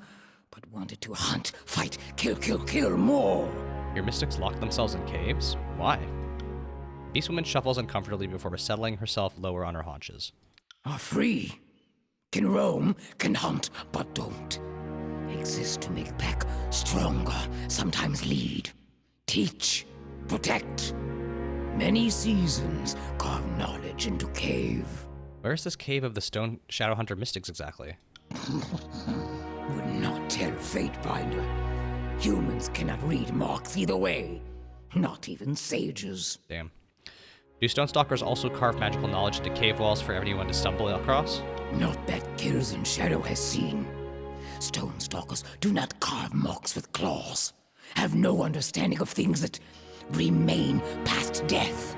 but wanted to hunt, fight, kill more. Your mystics lock themselves in caves? Why? Beastwoman shuffles uncomfortably before settling herself lower on her haunches. Are free, can roam, can hunt, but don't. Exist to make pack stronger, sometimes lead, teach, protect. Many seasons carve knowledge into cave. Where's this cave of the Stone Shadow Hunter mystics exactly? Would not tell Fatebinder. Humans cannot read marks either way. Not even sages. Damn. Do Stonestalkers also carve magical knowledge into cave walls for everyone to stumble across? Not that Kills in Shadow has seen. Stonestalkers do not carve marks with claws. Have no understanding of things that remain past death.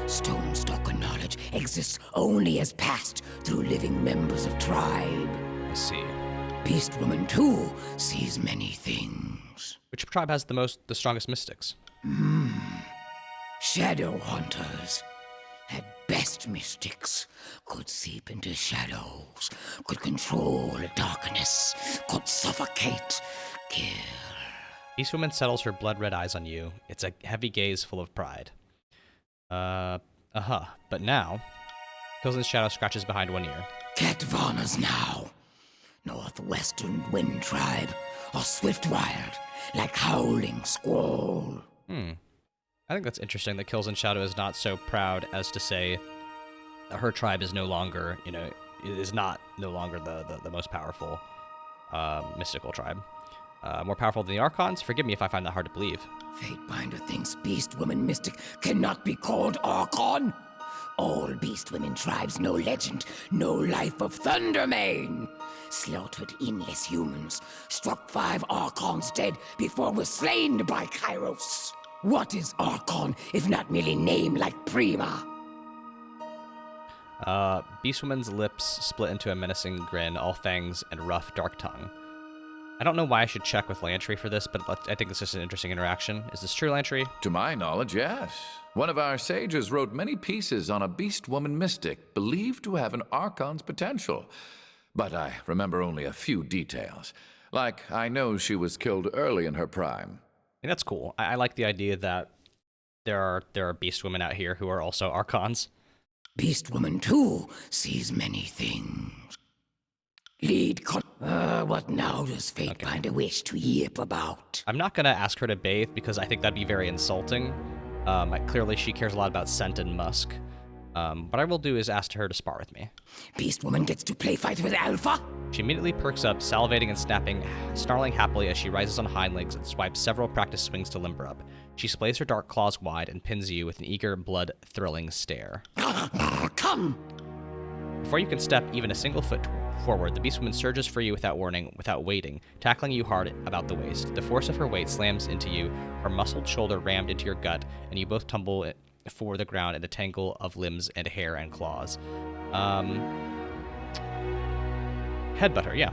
Stonestalker knowledge exists only as passed through living members of tribe. I see. Beast Woman too sees many things. Which tribe has the strongest mystics? Shadow hunters. At best mystics. Could seep into shadows. Could control darkness. Could suffocate. Kill. Beastwoman settles her blood-red eyes on you. It's a heavy gaze full of pride. But now, Kills in Shadow scratches behind one ear. Catvana's now. Northwestern Wind Tribe. Or Swiftwild. Like howling squall. I think that's interesting that Kills in Shadow is not so proud as to say that her tribe is no longer, no longer the most powerful mystical tribe. More powerful than the Archons? Forgive me if I find that hard to believe. Fatebinder thinks Beast Woman Mystic cannot be called Archon. All Beast Women tribes know legend, no life of Thundermane. Slaughtered endless humans, struck 5 Archons dead before was slain by Kyros. What is Archon, if not merely name like Prima? Beastwoman's lips split into a menacing grin, all fangs and rough, dark tongue. I don't know why I should check with Lantry for this, but I think it's just an interesting interaction. Is this true, Lantry? To my knowledge, yes. One of our sages wrote many pieces on a beast woman mystic believed to have an Archon's potential. But I remember only a few details. Like, I know she was killed early in her prime. I mean, that's cool. I like the idea that there are beast women out here who are also Archons. Beast Woman too sees many things. What now does Fatebinder wish to yip about? I'm not gonna ask her to bathe because I think that'd be very insulting. Clearly she cares a lot about scent and musk. What I will do is ask her to spar with me. Beast Woman gets to play fight with Alpha? She immediately perks up, salivating and snarling happily as she rises on hind legs and swipes several practice swings to limber up. She splays her dark claws wide and pins you with an eager, blood-thrilling stare. Come! Before you can step even a single foot forward, the beastwoman surges for you without warning, without waiting, tackling you hard about the waist. The force of her weight slams into you, her muscled shoulder rammed into your gut, and you both tumble for the ground in a tangle of limbs and hair and claws. Headbutt her, yeah.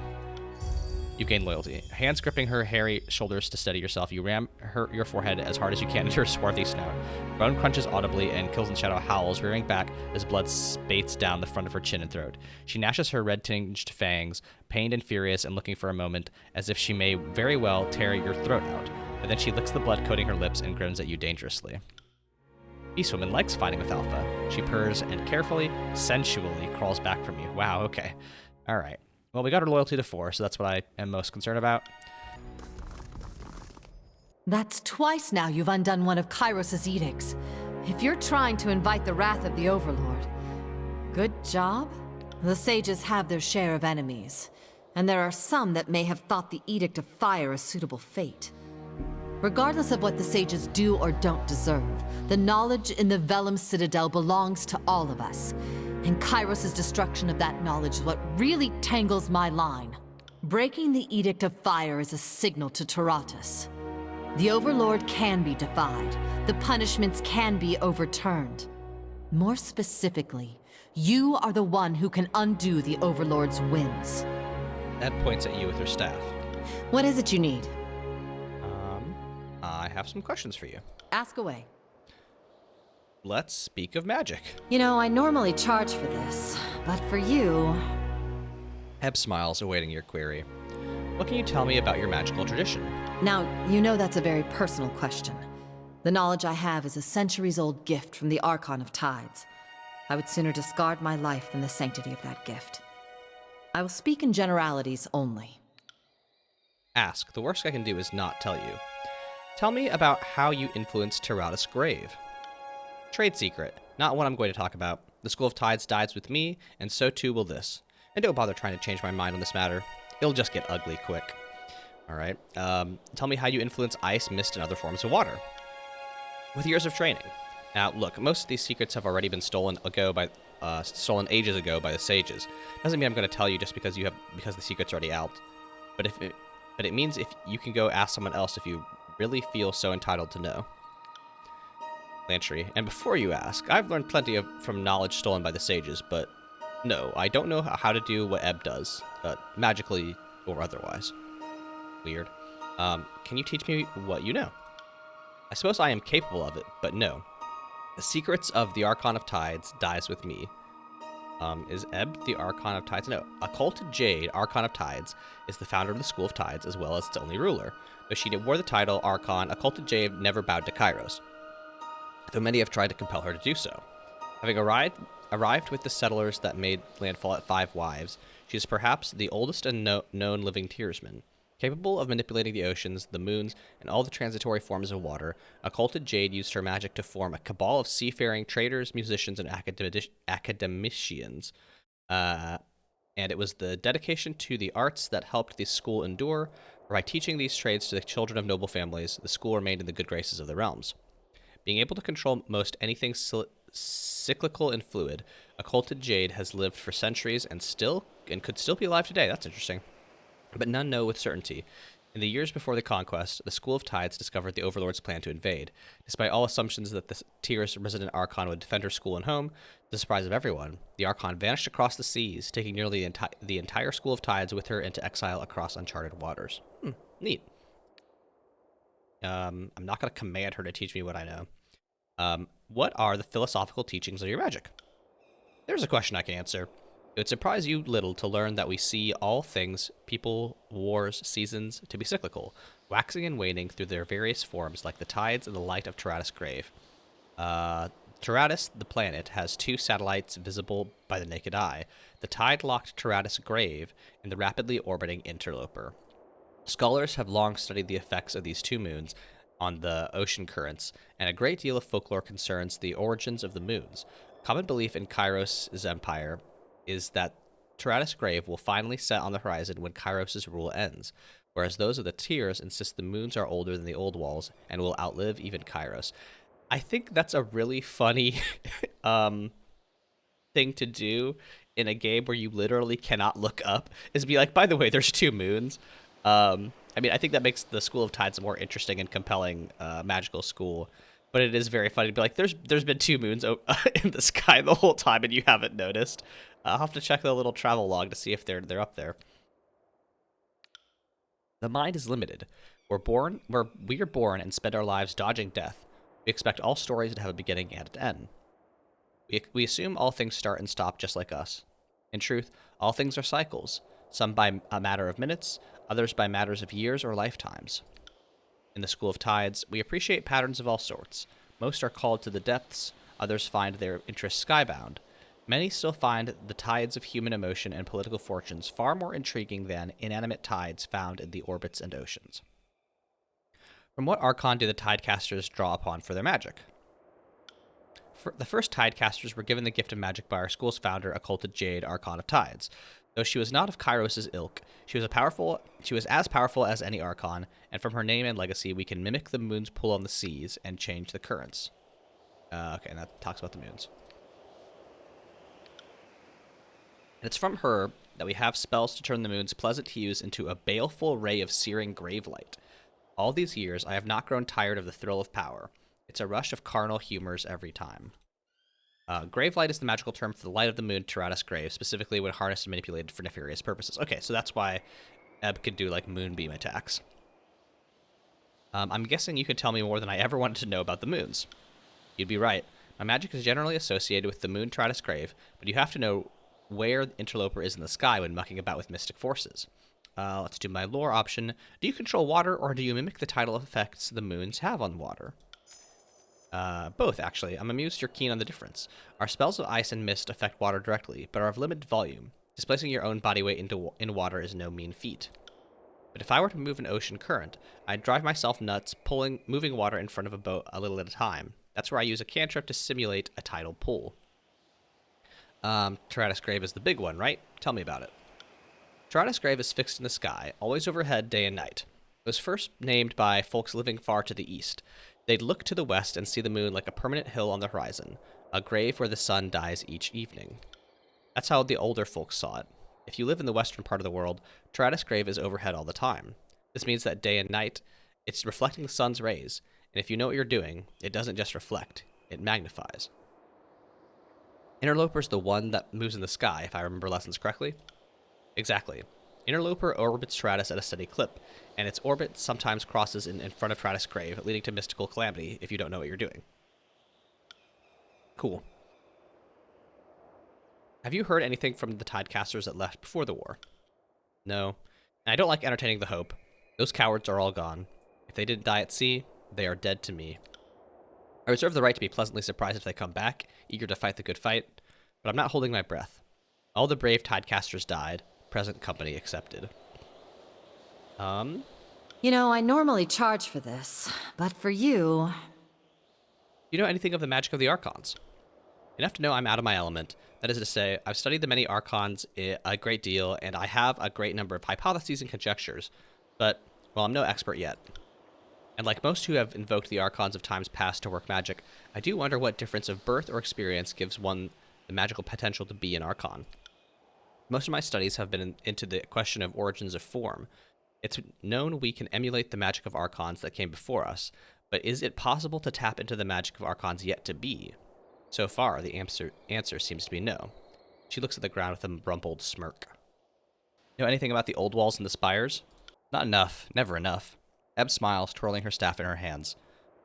You gain loyalty. Hands gripping her hairy shoulders to steady yourself, you ram your forehead as hard as you can into her swarthy snout. Bone crunches audibly, and Kills in Shadow howls, rearing back as blood spates down the front of her chin and throat. She gnashes her red-tinged fangs, pained and furious, and looking for a moment, as if she may very well tear your throat out. But then she licks the blood coating her lips and grins at you dangerously. Beastwoman likes fighting with Alpha. She purrs and carefully, sensually crawls back from you. Wow, okay. All right. Well, we got her loyalty to 4, so that's what I am most concerned about. That's twice now you've undone one of Kyros' edicts. If you're trying to invite the wrath of the Overlord, good job. The sages have their share of enemies, and there are some that may have thought the Edict of Fire a suitable fate. Regardless of what the sages do or don't deserve, the knowledge in the Vellum Citadel belongs to all of us. And Kyros' destruction of that knowledge is what really tangles my line. Breaking the Edict of Fire is a signal to Tyranny. The Overlord can be defied. The punishments can be overturned. More specifically, you are the one who can undo the Overlord's whims. Ed points at you with her staff. What is it you need? I have some questions for you. Ask away. Let's speak of magic. You know, I normally charge for this, but for you... Eb smiles, awaiting your query. What can you tell me about your magical tradition? Now, you know that's a very personal question. The knowledge I have is a centuries-old gift from the Archon of Tides. I would sooner discard my life than the sanctity of that gift. I will speak in generalities only. Ask. The worst I can do is not tell you. Tell me about how you influenced Tyranny's grave. Trade secret. Not one I'm going to talk about. The School of Tides dies with me, and so too will this. And don't bother trying to change my mind on this matter. It'll just get ugly quick. Alright. Tell me how you influence ice, mist, and other forms of water. With years of training. Now, look, most of these secrets have already been stolen ages ago by the sages. Doesn't mean I'm going to tell you just because the secret's already out. But it means if you can go ask someone else if you really feel so entitled to know. Lantry. And before you ask, I've learned plenty from knowledge stolen by the sages, but no, I don't know how to do what Eb does, magically or otherwise. Weird. Can you teach me what you know? I suppose I am capable of it, but no. The secrets of the Archon of Tides dies with me. Is Eb the Archon of Tides? No. Occulted Jade, Archon of Tides, is the founder of the School of Tides, as well as its only ruler. Though she wore the title Archon, Occulted Jade never bowed to Kyros, though many have tried to compel her to do so. Having arrived with the settlers that made landfall at Five Wives, she is perhaps the oldest and known living Tearsman. Capable of manipulating the oceans, the moons, and all the transitory forms of water, Occulted Jade used her magic to form a cabal of seafaring traders, musicians, and academicians. And it was the dedication to the arts that helped the school endure. For by teaching these trades to the children of noble families, the school remained in the good graces of the realms. Being able to control most anything cyclical and fluid, Occulted Jade has lived for centuries and could still be alive today. That's interesting. But none know with certainty. In the years before the conquest, the School of Tides discovered the Overlord's plan to invade. Despite all assumptions that the Tyr's resident Archon would defend her school and home, to the surprise of everyone, the Archon vanished across the seas, taking nearly the entire School of Tides with her into exile across uncharted waters. Neat. I'm not going to command her to teach me what I know. What are the philosophical teachings of your magic? There's a question I can answer. It would surprise you little to learn that we see all things, people, wars, seasons, to be cyclical, waxing and waning through their various forms like the tides and the light of Tyranny's grave. Tyranny, the planet, has 2 satellites visible by the naked eye, the tide-locked Tyranny's grave and the rapidly orbiting interloper. Scholars have long studied the effects of these 2 moons on the ocean currents, and a great deal of folklore concerns the origins of the moons. Common belief in Kyros' empire is that Tyranny's grave will finally set on the horizon when Kyros' rule ends, whereas those of the Tyrs insist the moons are older than the old walls and will outlive even Kyros. I think that's a really funny thing to do in a game where you literally cannot look up, is be like, by the way, there's 2 moons. I mean, I think that makes the School of Tides a more interesting and compelling magical school. But it is very funny to be like, there's been 2 moons in the sky the whole time and you haven't noticed. I'll have to check the little travel log to see if they're up there. The mind is limited. We are born and spend our lives dodging death. We expect all stories to have a beginning and an end. We assume all things start and stop just like us. In truth, all things are cycles, some by a matter of minutes, others by matters of years or lifetimes. In the School of Tides, we appreciate patterns of all sorts. Most are called to the depths, others find their interests skybound. Many still find the tides of human emotion and political fortunes far more intriguing than inanimate tides found in the orbits and oceans. From what archon do the Tidecasters draw upon for their magic? The first Tidecasters were given the gift of magic by our school's founder, occulted Jade, Archon of Tides. Though she was not of Kyros' ilk, she was as powerful as any Archon, and from her name and legacy, we can mimic the moon's pull on the seas and change the currents. Okay, and that talks about the moons. And it's from her that we have spells to turn the moon's pleasant hues into a baleful ray of searing grave light. All these years, I have not grown tired of the thrill of power. It's a rush of carnal humors every time. Grave light is the magical term for the light of the moon, Tyrannus Grave, specifically when harnessed and manipulated for nefarious purposes. Okay, so that's why Ebb could do, like, moonbeam attacks. I'm guessing you could tell me more than I ever wanted to know about the moons. You'd be right. My magic is generally associated with the moon Tyrannus Grave, but you have to know where the interloper is in the sky when mucking about with mystic forces. Let's do my lore option. Do you control water, or do you mimic the tidal effects the moons have on water? Both, actually. I'm amused you're keen on the difference. Our spells of ice and mist affect water directly, but are of limited volume. Displacing your own body weight in water is no mean feat. But if I were to move an ocean current, I'd drive myself nuts moving water in front of a boat a little at a time. That's where I use a cantrip to simulate a tidal pull. Tyrannus Grave is the big one, right? Tell me about it. Tyrannus Grave is fixed in the sky, always overhead day and night. It was first named by folks living far to the east. They'd look to the west and see the moon like a permanent hill on the horizon, a grave where the sun dies each evening. That's how the older folks saw it. If you live in the western part of the world, Tyrannus Grave is overhead all the time. This means that day and night, it's reflecting the sun's rays, and if you know what you're doing, it doesn't just reflect, it magnifies. Interloper's the one that moves in the sky, if I remember lessons correctly. Exactly. Interloper orbits Tyrannus at a steady clip, and its orbit sometimes crosses in front of Tyrannus' grave, leading to mystical calamity if you don't know what you're doing. Cool. Have you heard anything from the Tidecasters that left before the war? No. And I don't like entertaining the hope. Those cowards are all gone. If they didn't die at sea, they are dead to me. I reserve the right to be pleasantly surprised if they come back, eager to fight the good fight, but I'm not holding my breath. All the brave Tidecasters died, present company accepted. You know, I normally charge for this, but for you... Do you know anything of the magic of the Archons? Enough to know I'm out of my element. That is to say, I've studied the many Archons a great deal, and I have a great number of hypotheses and conjectures, but, well, I'm no expert yet. And like most who have invoked the Archons of times past to work magic, I do wonder what difference of birth or experience gives one the magical potential to be an Archon. Most of my studies have been into the question of origins of form. It's known we can emulate the magic of Archons that came before us, but is it possible to tap into the magic of Archons yet to be? So far, the answer seems to be no. She looks at the ground with a rumpled smirk. Know anything about the old walls and the spires? Not enough, never enough. Ebb smiles, twirling her staff in her hands.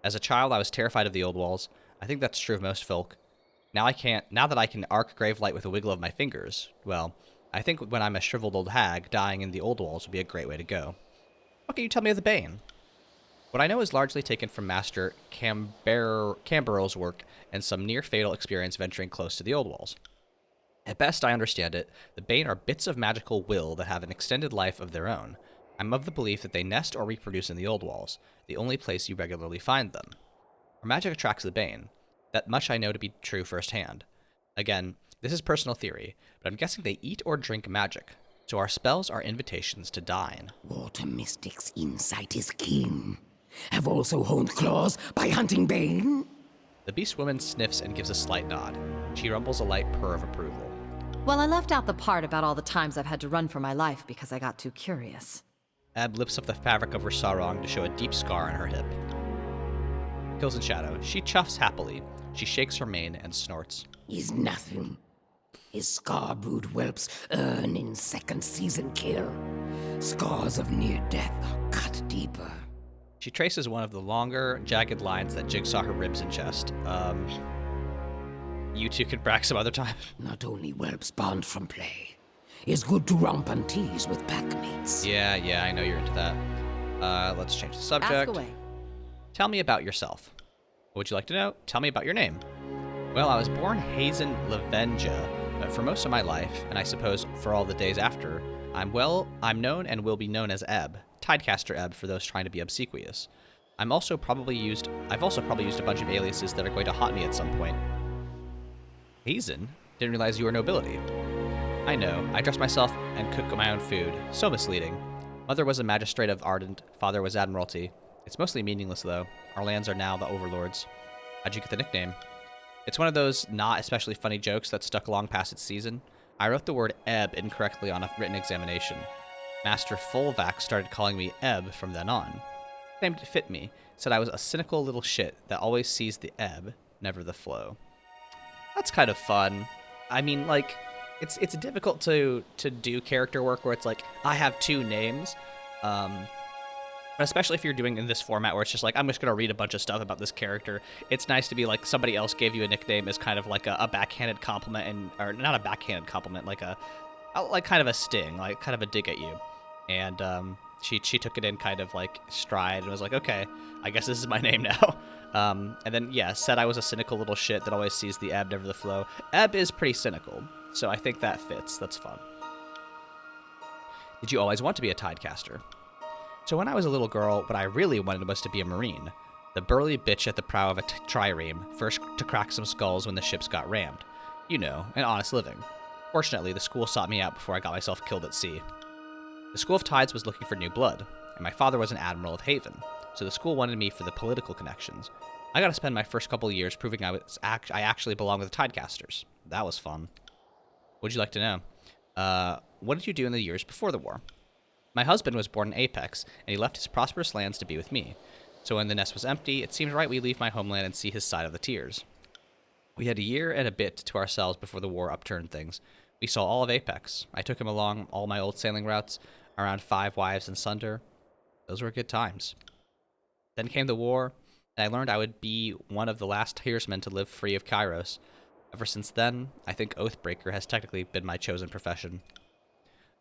As a child, I was terrified of the old walls. I think that's true of most folk. Now that I can arc grave light with a wiggle of my fingers, well, I think when I'm a shriveled old hag, dying in the old walls would be a great way to go. What can you tell me of the Bane? What I know is largely taken from Master Camberl's work and some near-fatal experience venturing close to the old walls. At best, I understand it, the Bane are bits of magical will that have an extended life of their own. I'm of the belief that they nest or reproduce in the old walls, the only place you regularly find them. Our magic attracts the Bane. That much I know to be true firsthand. Again, this is personal theory, but I'm guessing they eat or drink magic, so our spells are invitations to dine. Water Mystic's insight is keen. Have also honed claws by hunting Bane? The beast woman sniffs and gives a slight nod. She rumbles a light purr of approval. Well, I left out the part about all the times I've had to run for my life because I got too curious. Ebb lifts up the fabric of her sarong to show a deep scar on her hip. Kills in shadow. She chuffs happily. She shakes her mane and snorts. Is nothing. His scar-brewed whelps earn in second season kill. Scars of near death are cut deeper. She traces one of the longer, jagged lines that jigsaw her ribs and chest. You two can brag some other time. Not only whelps bond from play. It's good to romp and tease with packmates. Yeah, I know you're into that. Let's change the subject. Ask away. Tell me about yourself. What would you like to know? Tell me about your name. Well, I was born Hazen Lavenja, but for most of my life, and I suppose for all the days after, I'm known and will be known as Ebb. Tidecaster Ebb for those trying to be obsequious. I've also probably used a bunch of aliases that are going to haunt me at some point. Hazen? Didn't realize you were nobility. I know. I dress myself and cook my own food. So misleading. Mother was a magistrate of Ardent. Father was admiralty. It's mostly meaningless, though. Our lands are now the overlords. How'd you get the nickname? It's one of those not especially funny jokes that stuck long past its season. I wrote the word Ebb incorrectly on a written examination. Master Fulvac started calling me Ebb from then on. Claimed it fit me. Said I was a cynical little shit that always sees the ebb, never the flow. That's kind of fun. I mean, like, it's difficult to do character work where it's like, I have two names. Especially if you're doing in this format where it's just like, I'm just going to read a bunch of stuff about this character. It's nice to be like, somebody else gave you a nickname as kind of like a backhanded compliment, or not a backhanded compliment, like kind of a sting, like kind of a dig at you. And she took it in kind of like stride and was like, okay, I guess this is my name now. And then, yeah, said I was a cynical little shit that always sees the ebb, never the flow. Ebb is pretty cynical, so I think that fits. That's fun. Did you always want to be a tidecaster? So when I was a little girl, what I really wanted was to be a marine. The burly bitch at the prow of a trireme, first to crack some skulls when the ships got rammed. You know, an honest living. Fortunately, the school sought me out before I got myself killed at sea. The School of Tides was looking for new blood, and my father was an admiral of Haven, so the school wanted me for the political connections. I got to spend my first couple of years proving I actually belong with the Tidecasters. That was fun. What'd you like to know? What did you do in the years before the war? My husband was born in Apex, and he left his prosperous lands to be with me. So when the nest was empty, it seemed right we leave my homeland and see his side of the tears. We had a year and a bit to ourselves before the war upturned things. We saw all of Apex. I took him along all my old sailing routes, around 5 wives and sunder. Those were good times. Then came the war, and I learned I would be one of the last tiersmen to live free of Kyros. Ever since then, I think Oathbreaker has technically been my chosen profession.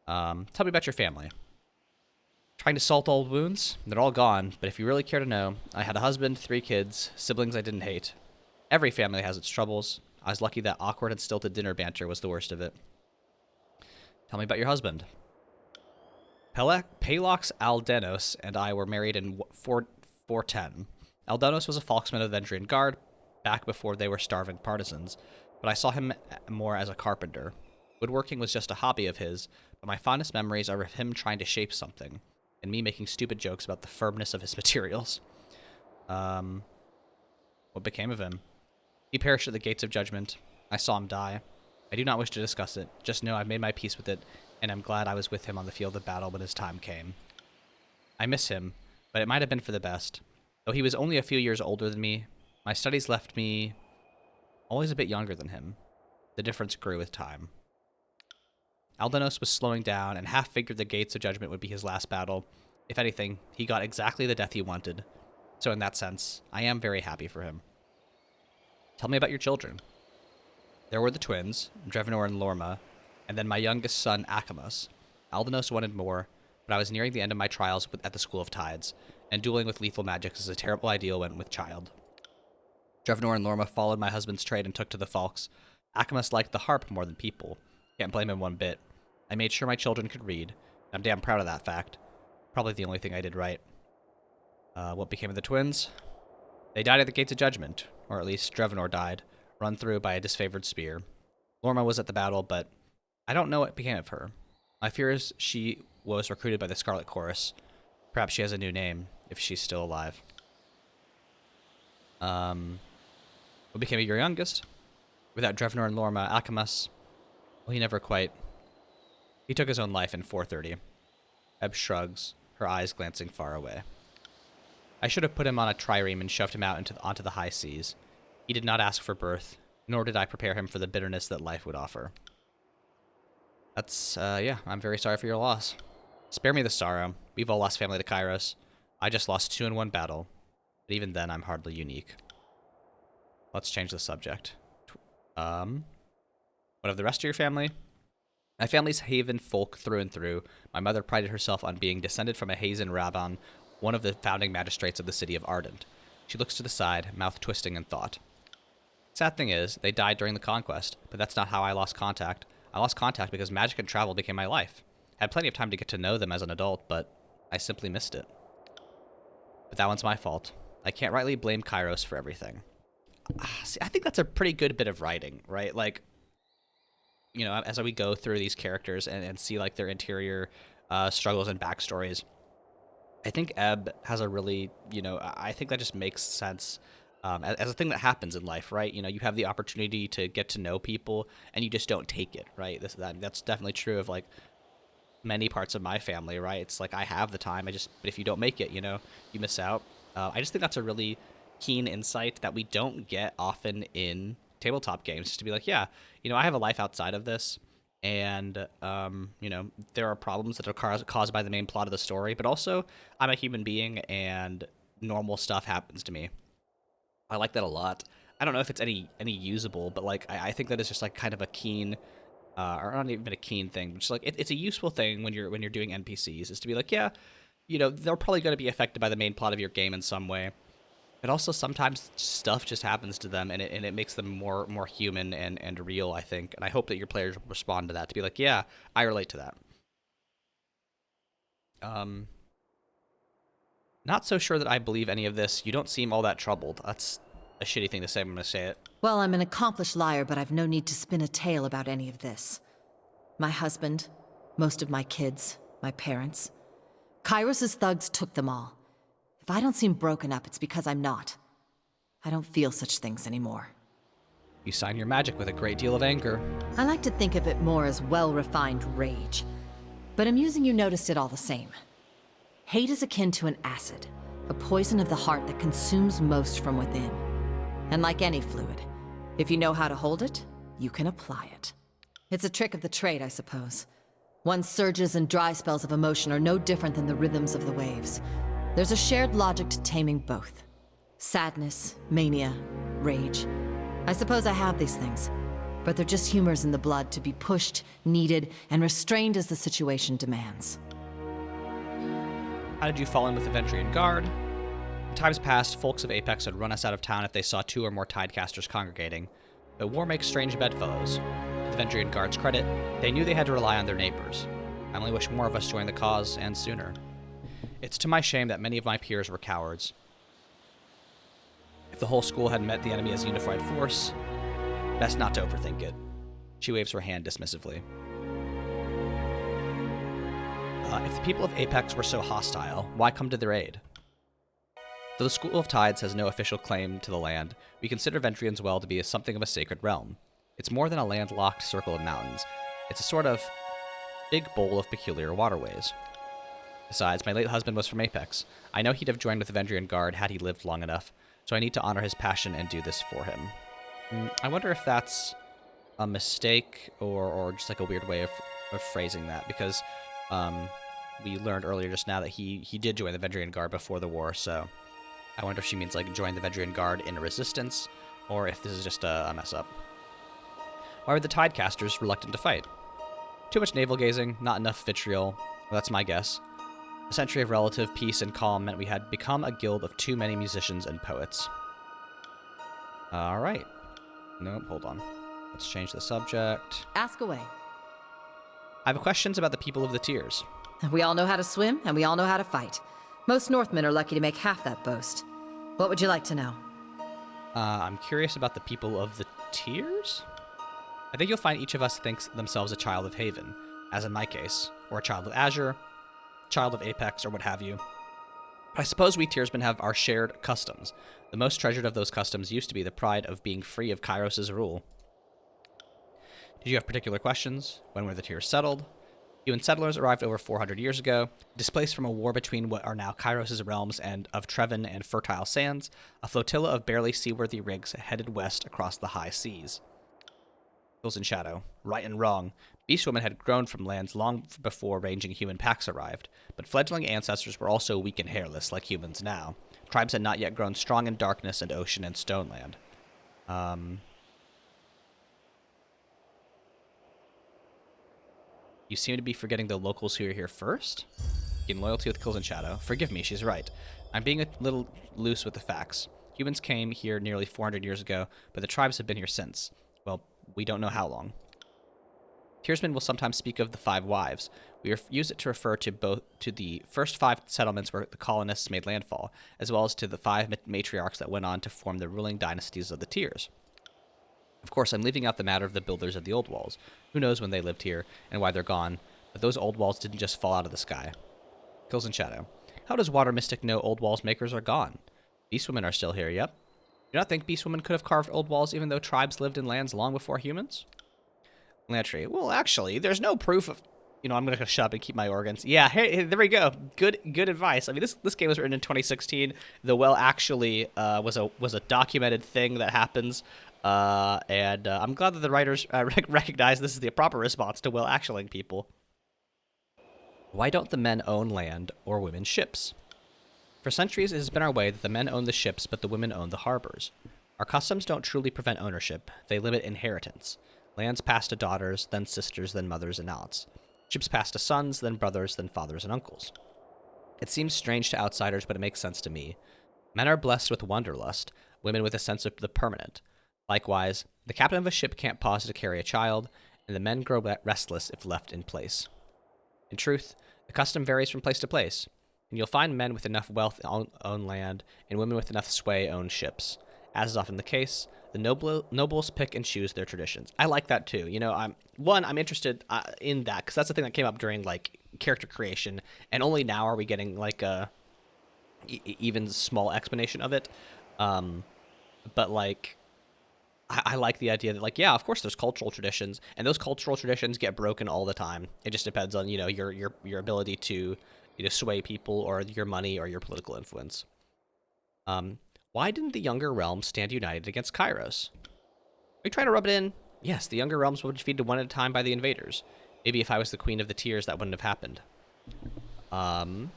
Tell me about your family. Trying to salt old wounds? They're all gone, but if you really care to know, I had a husband, 3 kids, siblings I didn't hate. Every family has its troubles. I was lucky that awkward and stilted dinner banter was the worst of it. Tell me about your husband. Palox Aldenos and I were married in 410. Aldenos was a Falksman of the Vendrian Guard, back before they were starving partisans, but I saw him more as a carpenter. Woodworking was just a hobby of his, but my fondest memories are of him trying to shape something, and me making stupid jokes about the firmness of his materials. What became of him? He perished at the gates of judgment. I saw him die. I do not wish to discuss it. Just know I've made my peace with it, and I'm glad I was with him on the field of battle when his time came. I miss him, but it might have been for the best. Though he was only a few years older than me, my studies left me always a bit younger than him. The difference grew with time. Aldenos was slowing down and half figured the gates of judgment would be his last battle. If anything, he got exactly the death he wanted. So in that sense, I am very happy for him. Tell me about your children. There were the twins, Drevenor and Lorma, and then my youngest son, Akamas. Aldenos wanted more, but I was nearing the end of my trials at the School of Tides, and dueling with lethal magics is a terrible idea when with child. Drevenor and Lorma followed my husband's trade and took to the Falks. Akamas liked the harp more than people. Can't blame him one bit. I made sure my children could read. I'm damn proud of that fact. Probably the only thing I did right. What became of the twins? They died at the Gates of Judgment, or at least Drevenor died, run through by a disfavored spear. Lorma was at the battle, but I don't know what became of her. My fear is she was recruited by the Scarlet Chorus. Perhaps she has a new name, if she's still alive. What became of your youngest? Without Drevenor and Lorma, Akamas, well, he never quite... He took his own life in 430. Ebb shrugs, her eyes glancing far away. I should have put him on a trireme and shoved him out onto the high seas. He did not ask for birth, nor did I prepare him for the bitterness that life would offer. That's, yeah, I'm very sorry for your loss. Spare me the sorrow. We've all lost family to Kyros. I just lost 2 in one battle. But even then, I'm hardly unique. Let's change the subject. What of the rest of your family? My family's Haven folk through and through. My mother prided herself on being descended from a Hazen Rabban, one of the founding magistrates of the city of Ardent. She looks to the side, mouth twisting in thought. Sad thing is, they died during the conquest, but that's not how I lost contact. I lost contact because magic and travel became my life. I had plenty of time to get to know them as an adult, but I simply missed it. But that one's my fault. I can't rightly blame Kyros for everything. See, I think that's a pretty good bit of writing, right? Like, you know, as we go through these characters and see, like, their interior struggles and backstories, I think Ebb has a really, you know, I think that just makes sense as a thing that happens in life, right? You know, you have the opportunity to get to know people, and you just don't take it, right? That's definitely true of, like, many parts of my family, right? It's like I have the time, but if you don't make it, you know, you miss out. I just think that's a really keen insight that we don't get often in tabletop games, just to be like, yeah, you know, I have a life outside of this, and you know, there are problems that are caused by the main plot of the story, but also I'm a human being and normal stuff happens to me. I like that a lot. I don't know if it's any usable, but like I think that is just like kind of a keen or not even a keen thing, but just like it's a useful thing when you're doing NPCs, is to be like, yeah, you know, they're probably going to be affected by the main plot of your game in some way. But also sometimes stuff just happens to them, and it makes them more human and real, I think. And I hope that your players respond to that, to be like, yeah, I relate to that. Not so sure that I believe any of this. You don't seem all that troubled. That's a shitty thing to say, I'm going to say it. Well, I'm an accomplished liar, but I've no need to spin a tale about any of this. My husband, most of my kids, my parents. Kyros' thugs took them all. If I don't seem broken up, it's because I'm not. I don't feel such things anymore. You sign your magic with a great deal of anger. I like to think of it more as well-refined rage. But amusing you noticed it all the same. Hate is akin to an acid, a poison of the heart that consumes most from within. And like any fluid, if you know how to hold it, you can apply it. It's a trick of the trade, I suppose. One's surges and dry spells of emotion are no different than the rhythms of the waves. There's a shared logic to taming both. Sadness, mania, rage. I suppose I have these things, but they're just humors in the blood to be pushed, needed, and restrained as the situation demands. How did you fall in with the Vendrian Guard? In times past, folks of Apex would run us out of town if they saw 2 or more Tidecasters congregating. But war makes strange bedfellows. To the Vendrian Guard's credit, they knew they had to rely on their neighbors. I only wish more of us joined the cause, and sooner. It's to my shame that many of my peers were cowards. If the whole school had met the enemy as a unified force, best not to overthink it. She waves her hand dismissively. If the people of Apex were so hostile, why come to their aid? Though the School of Tides has no official claim to the land, we consider Ventrian's Well to be something of a sacred realm. It's more than a landlocked circle of mountains. It's a sort of big bowl of peculiar waterways. Besides, my late husband was from Apex. I know he'd have joined with the Vendrian Guard had he lived long enough, so I need to honor his passion and do this for him. I wonder if that's a mistake or just like a weird way of phrasing that, because we learned earlier just now that he did join the Vendrian Guard before the war, so I wonder if she means like join the Vendrian Guard in a resistance, or if this is just a mess up. Why were the Tidecasters reluctant to fight? Too much navel-gazing, not enough vitriol. Well, that's my guess. A century of relative peace and calm meant we had become a guild of too many musicians and poets. Alright. Nope, hold on. Let's change the subject. Ask away. I have questions about the people of the Tiers. We all know how to swim, and we all know how to fight. Most Northmen are lucky to make half that boast. What would you like to know? I'm curious about the people of the Tiers? I think you'll find each of us thinks themselves a child of Haven, as in my case, or a child of Azure, child of Apex, or what have you. I suppose we Tiersmen have our shared customs. The most treasured of those customs used to be the pride of being free of Kyros' rule. Did you have particular questions? When were the Tiers settled? Human settlers arrived over 400 years ago, displaced from a war between what are now Kyros' realms and of Trevin and Fertile Sands. A flotilla of barely seaworthy rigs headed west across the high seas. Hills in shadow, right and wrong, Beastwoman had grown from lands long before ranging human packs arrived, but fledgling ancestors were also weak and hairless, like humans now. Tribes had not yet grown strong in darkness and ocean and stoneland. You seem to be forgetting the locals who are here first? In loyalty with kills in shadow. Forgive me, she's right. I'm being a little loose with the facts. Humans came here nearly 400 years ago, but the tribes have been here since. Well, we don't know how long. Tiersmen will sometimes speak of the 5 wives. We use it to refer to both to the first 5 settlements where the colonists made landfall, as well as to the 5 matriarchs that went on to form the ruling dynasties of the Tiers. Of course, I'm leaving out the matter of the builders of the old walls. Who knows when they lived here and why they're gone, but those old walls didn't just fall out of the sky. Kills in shadow. How does Water Mystic know old walls makers are gone? Beastwomen are still here, yep. Do you not think Beastwomen could have carved old walls even though tribes lived in lands long before humans? Lantry. Well, actually, there's no proof of... I'm going to shut up and keep my organs. Yeah, hey, there we go. Good advice. I mean, this game was written in 2016. The well actually was a documented thing that happens. And I'm glad that the writers recognize this is the proper response to well actuallying people. Why don't the men own land or women ships? For centuries, it has been our way that the men own the ships, but the women own the harbors. Our customs don't truly prevent ownership. They limit inheritance. Lands pass to daughters, then sisters, then mothers and aunts. Ships pass to sons, then brothers, then fathers and uncles. It seems strange to outsiders, but it makes sense to me. Men are blessed with wanderlust, women with a sense of the permanent. Likewise, the captain of a ship can't pause to carry a child, and the men grow restless if left in place. In truth, the custom varies from place to place, and you'll find men with enough wealth own land, and women with enough sway own ships. As is often the case, the nobles pick and choose their traditions. I like that too. I'm interested in that because that's the thing that came up during character creation, and only now are we getting even small explanation of it. But I like the idea that of course there's cultural traditions, and those cultural traditions get broken all the time. It just depends on your ability to sway people or your money or your political influence. Why didn't the younger realms stand united against Kyros? Are you trying to rub it in? Yes, the younger realms would be defeated one at a time by the invaders. Maybe if I was the queen of the Tiers, that wouldn't have happened. Well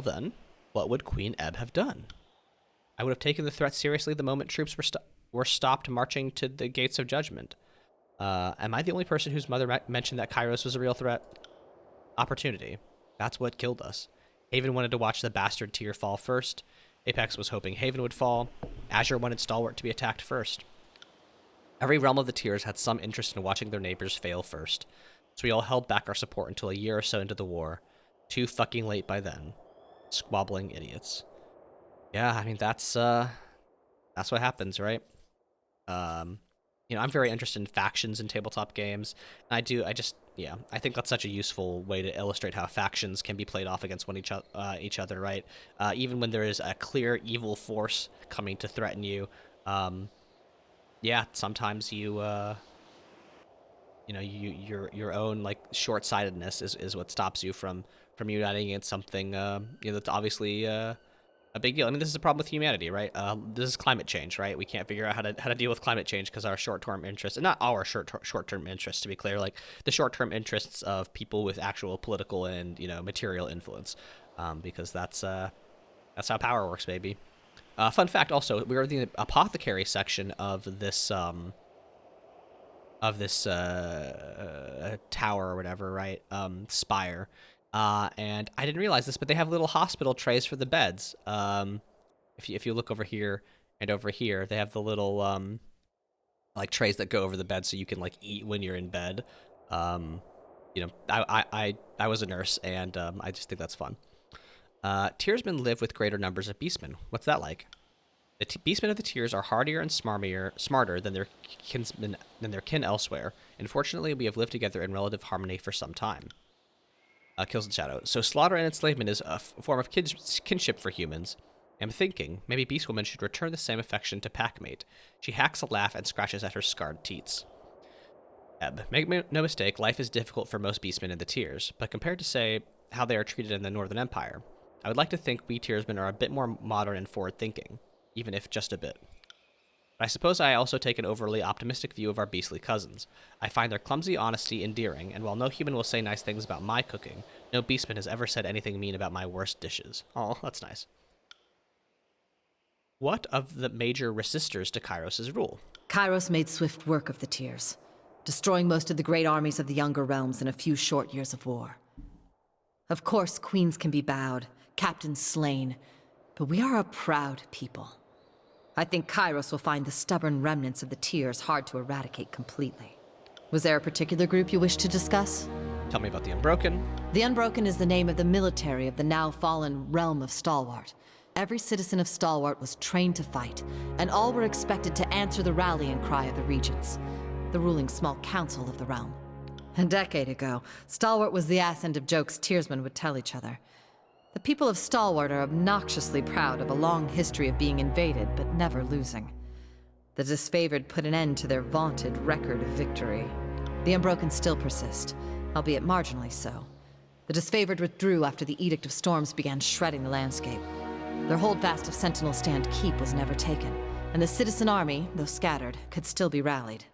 then, what would Queen Ebb have done? I would have taken the threat seriously the moment troops were stopped marching to the gates of judgment. Am I the only person whose mother mentioned that Kyros was a real threat? Opportunity. That's what killed us. Haven wanted to watch the bastard tier fall first. Apex was hoping Haven would fall. Azure wanted Stalwart to be attacked first. Every realm of the tiers had some interest in watching their neighbors fail first, so we all held back our support until a year or so into the war. Too fucking late by then. Squabbling idiots. Yeah, I mean, that's what happens, right? I'm very interested in factions in tabletop games. And I think that's such a useful way to illustrate how factions can be played off against each other, right? Even when there is a clear evil force coming to threaten you, sometimes your own short-sightedness is what stops you from uniting against something that's obviously a big deal. I mean, this is a problem with humanity, right? This is climate change, right? We can't figure out how to deal with climate change because our short-term interests, and not our short-term interests, to be clear, the short-term interests of people with actual political and material influence, because that's how power works, baby. Fun fact, also, we were in the apothecary section of this tower or whatever, right? Spire. And I didn't realize this, but they have little hospital trays for the beds. If you look over here and over here, they have the little trays that go over the bed so you can eat when you're in bed. I was a nurse, and I just think that's fun. Tiersmen live with greater numbers of beastmen. What's that like? The beastmen of the tiers are hardier and smarter than their kin elsewhere. And fortunately, we have lived together in relative harmony for some time. Kills in shadow. So slaughter and enslavement is a form of kinship for humans. I'm thinking maybe Beastwoman should return the same affection to Packmate. She hacks a laugh and scratches at her scarred teats. Ebb. Make no mistake, life is difficult for most beastmen in the tiers, but compared to, say, how they are treated in the Northern Empire, I would like to think we tiersmen are a bit more modern and forward-thinking, even if just a bit. But I suppose I also take an overly optimistic view of our beastly cousins. I find their clumsy honesty endearing, and while no human will say nice things about my cooking, no beastman has ever said anything mean about my worst dishes. Oh, that's nice. What of the major resistors to Kyros' rule? Kyros made swift work of the Tears, destroying most of the great armies of the Younger Realms in a few short years of war. Of course, queens can be bowed, captains slain, but we are a proud people. I think Kyros will find the stubborn remnants of the Tears hard to eradicate completely. Was there a particular group you wish to discuss? Tell me about the Unbroken. The Unbroken is the name of the military of the now fallen realm of Stalwart. Every citizen of Stalwart was trained to fight, and all were expected to answer the rallying cry of the Regents, the ruling small council of the realm. A decade ago, Stalwart was the ass end of jokes Tearsmen would tell each other. The people of Stalwart are obnoxiously proud of a long history of being invaded, but never losing. The disfavored put an end to their vaunted record of victory. The Unbroken still persist, albeit marginally so. The disfavored withdrew after the Edict of Storms began shredding the landscape. Their holdfast of Sentinel Stand Keep was never taken, and the citizen army, though scattered, could still be rallied.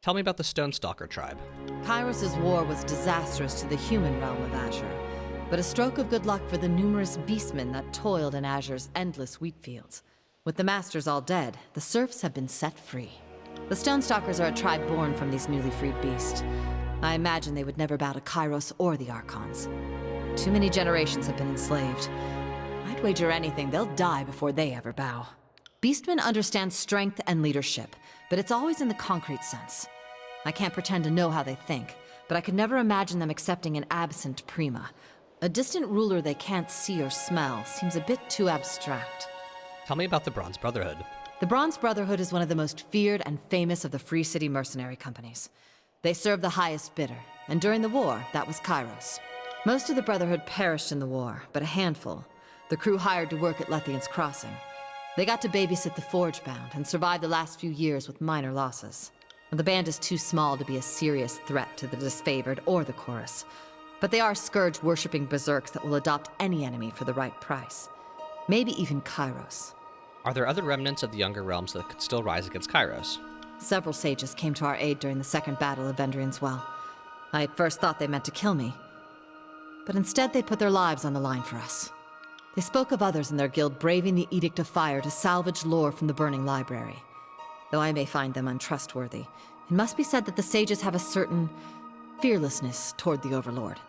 Tell me about the Stonestalker tribe. Kyros' war was disastrous to the human realm of Azure, but a stroke of good luck for the numerous beastmen that toiled in Azure's endless wheat fields. With the masters all dead, the serfs have been set free. The Stonestalkers are a tribe born from these newly freed beasts. I imagine they would never bow to Kyros or the Archons. Too many generations have been enslaved. I'd wager anything they'll die before they ever bow. Beastmen understand strength and leadership, but it's always in the concrete sense. I can't pretend to know how they think, but I could never imagine them accepting an absent Prima. A distant ruler they can't see or smell seems a bit too abstract. Tell me about the Bronze Brotherhood. The Bronze Brotherhood is one of the most feared and famous of the Free City mercenary companies. They serve the highest bidder, and during the war, that was Kyros. Most of the Brotherhood perished in the war, but a handful, the crew hired to work at Lethian's Crossing. They got to babysit the Forge-bound and survived the last few years with minor losses. The band is too small to be a serious threat to the disfavored or the chorus, but they are scourge-worshipping berserks that will adopt any enemy for the right price. Maybe even Kyros. Are there other remnants of the Younger Realms that could still rise against Kyros? Several sages came to our aid during the Second Battle of Vendrian's Well. I at first thought they meant to kill me, but instead they put their lives on the line for us. They spoke of others in their guild braving the Edict of Fire to salvage lore from the burning library. Though I may find them untrustworthy, it must be said that the sages have a certain fearlessness toward the Overlord.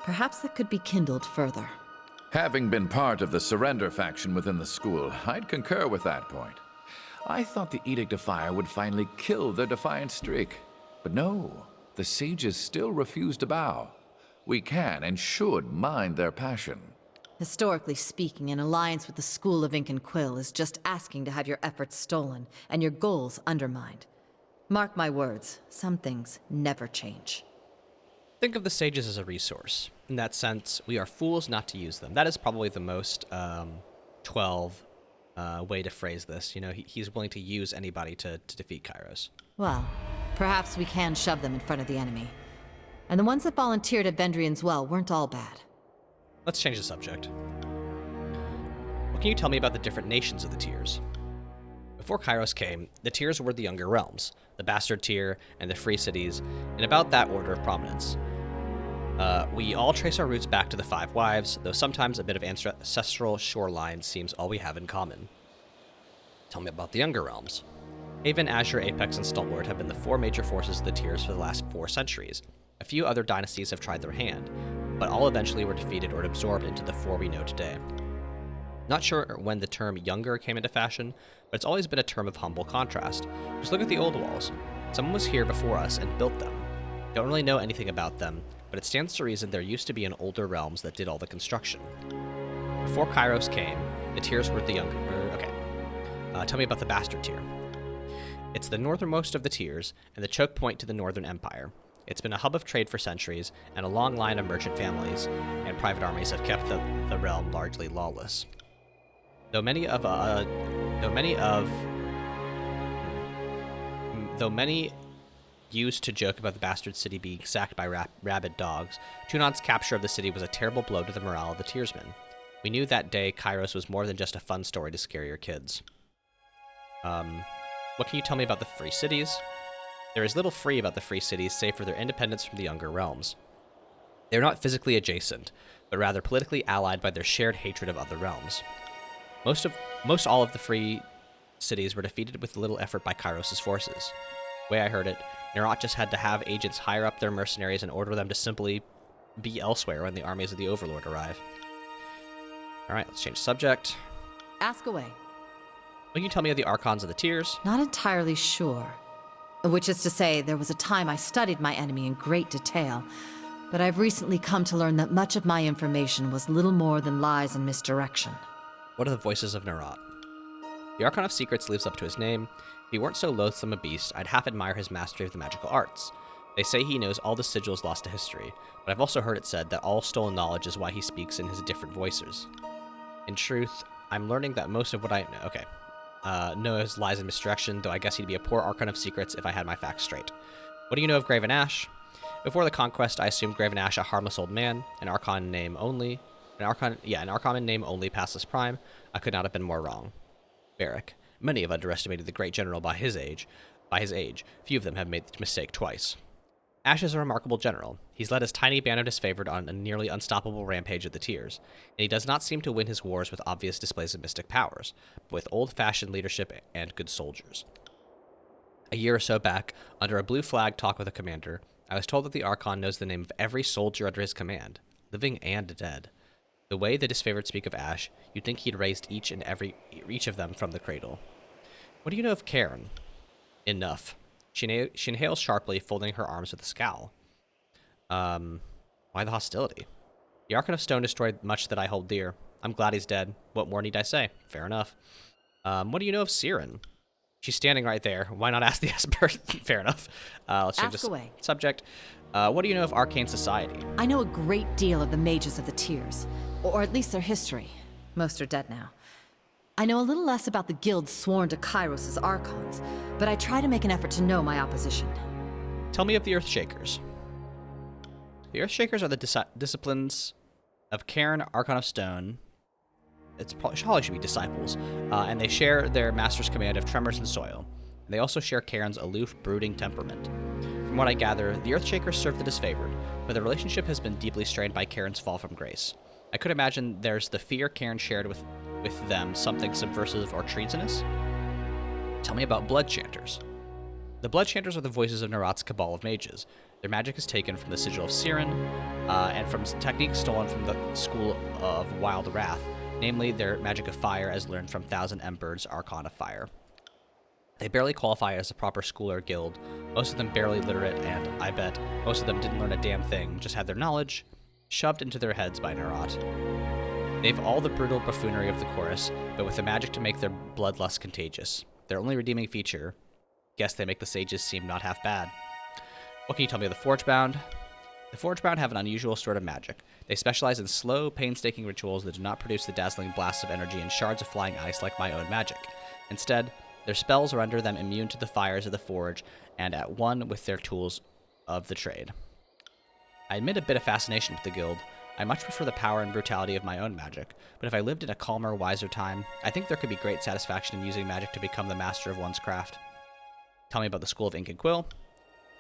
Perhaps that could be kindled further. Having been part of the surrender faction within the school, I'd concur with that point. I thought the Edict of Fire would finally kill their defiant streak. But no, the sages still refuse to bow. We can and should mind their passion. Historically speaking, an alliance with the School of Ink and Quill is just asking to have your efforts stolen and your goals undermined. Mark my words, some things never change. Think of the sages as a resource. In that sense, we are fools not to use them. That is probably the most 12 way to phrase this. You know, he's willing to use anybody to defeat Kyros. Well, perhaps we can shove them in front of the enemy. And the ones that volunteered at Vendrian's Well weren't all bad. Let's change the subject. What can you tell me about the different nations of the Tiers? Before Kyros came, the Tiers were the Younger Realms, the Bastard Tier, and the Free Cities, in about that order of prominence. We all trace our roots back to the Five Wives, though sometimes a bit of ancestral shoreline seems all we have in common. Tell me about the Younger Realms. Haven, Azure, Apex, and Stalwart have been the four major forces of the Tiers for the last 4 centuries. A few other dynasties have tried their hand, but all eventually were defeated or absorbed into the 4 we know today. Not sure when the term younger came into fashion, but it's always been a term of humble contrast. Just look at the old walls. Someone was here before us and built them. Don't really know anything about them, but it stands to reason there used to be an older realms that did all the construction. Before Kyros came, the Tiers were the younger... tell me about the Bastard Tier. It's the northernmost of the Tiers, and the choke point to the Northern Empire. It's been a hub of trade for centuries, and a long line of merchant families and private armies have kept the realm largely lawless. Though many used to joke about the Bastard City being sacked by rabid dogs, Tunon's capture of the city was a terrible blow to the morale of the Tiersmen. We knew that day Kyros was more than just a fun story to scare your kids. What can you tell me about the Free Cities? There is little free about the Free Cities save for their independence from the Younger Realms. They are not physically adjacent, but rather politically allied by their shared hatred of other realms. Most all of the Free Cities were defeated with little effort by Kyros' forces. The way I heard it, Nerat just had to have agents hire up their mercenaries and order them to simply be elsewhere when the armies of the Overlord arrive. Alright, let's change subject. Ask away. Will you tell me of the Archons of the Tiers? Not entirely sure. Which is to say, there was a time I studied my enemy in great detail, but I've recently come to learn that much of my information was little more than lies and misdirection. What are the voices of Nerat? The Archon of Secrets lives up to his name. If he weren't so loathsome a beast, I'd half admire his mastery of the magical arts. They say he knows all the sigils lost to history, but I've also heard it said that all stolen knowledge is why he speaks in his different voices. In truth, I'm learning that most of what I know is lies and misdirection, though I guess he'd be a poor Archon of Secrets if I had my facts straight. What do you know of Graven Ash? Before the conquest, I assumed Graven Ash a harmless old man, an Archon in name only past his prime. I could not have been more wrong. Barrack. Many have underestimated the great general by his age. Few of them have made the mistake twice. Ash is a remarkable general. He's led his tiny band of disfavored on a nearly unstoppable rampage of the Tiers, and he does not seem to win his wars with obvious displays of mystic powers, but with old-fashioned leadership and good soldiers. A year or so back, under a blue flag talk with a commander, I was told that the Archon knows the name of every soldier under his command, living and dead. The way the disfavored speak of Ash, you'd think he'd raised each of them from the cradle. What do you know of Karen? Enough. She inhales sharply, folding her arms with a scowl. Why the hostility? The Archon of Stone destroyed much that I hold dear. I'm glad he's dead. What more need I say? Fair enough. What do you know of Siren? She's standing right there. Why not ask the Esper? Fair enough. Let's change Ask away. Subject. What do you know of Arcane Society? I know a great deal of the mages of the Tiers, or at least their history. Most are dead now. I know a little less about the guilds sworn to Kyros' Archons, but I try to make an effort to know my opposition. Tell me of the Earthshakers. The Earthshakers are the disciplines of Cairn, Archon of Stone. It probably should be disciples, and they share their master's command of tremors and soil. And they also share Cairn's aloof, brooding temperament. From what I gather, the Earthshakers serve the disfavored, but the relationship has been deeply strained by Cairn's fall from grace. I could imagine there's the fear Cairn shared with them, something subversive or treasonous. Tell me about Blood Chanters. The Blood Chanters are the voices of Nerat's cabal of mages. Their magic is taken from the sigil of Siren, and from techniques stolen from the School of Wild Wrath, namely their magic of fire as learned from Thousand Embers' Archon of Fire. They barely qualify as a proper school or guild, most of them barely literate, and, I bet, most of them didn't learn a damn thing, just had their knowledge shoved into their heads by Nerat. They've all the brutal buffoonery of the chorus, but with the magic to make their bloodlust contagious. Their only redeeming feature, guess they make the sages seem not half bad. What can you tell me of the Forgebound? The Forgebound have an unusual sort of magic. They specialize in slow, painstaking rituals that do not produce the dazzling blasts of energy and shards of flying ice like my own magic. Instead, their spells render them immune to the fires of the forge and at one with their tools of the trade. I admit a bit of fascination with the guild. I much prefer the power and brutality of my own magic, but if I lived in a calmer, wiser time, I think there could be great satisfaction in using magic to become the master of one's craft. Tell me about the School of Ink and Quill.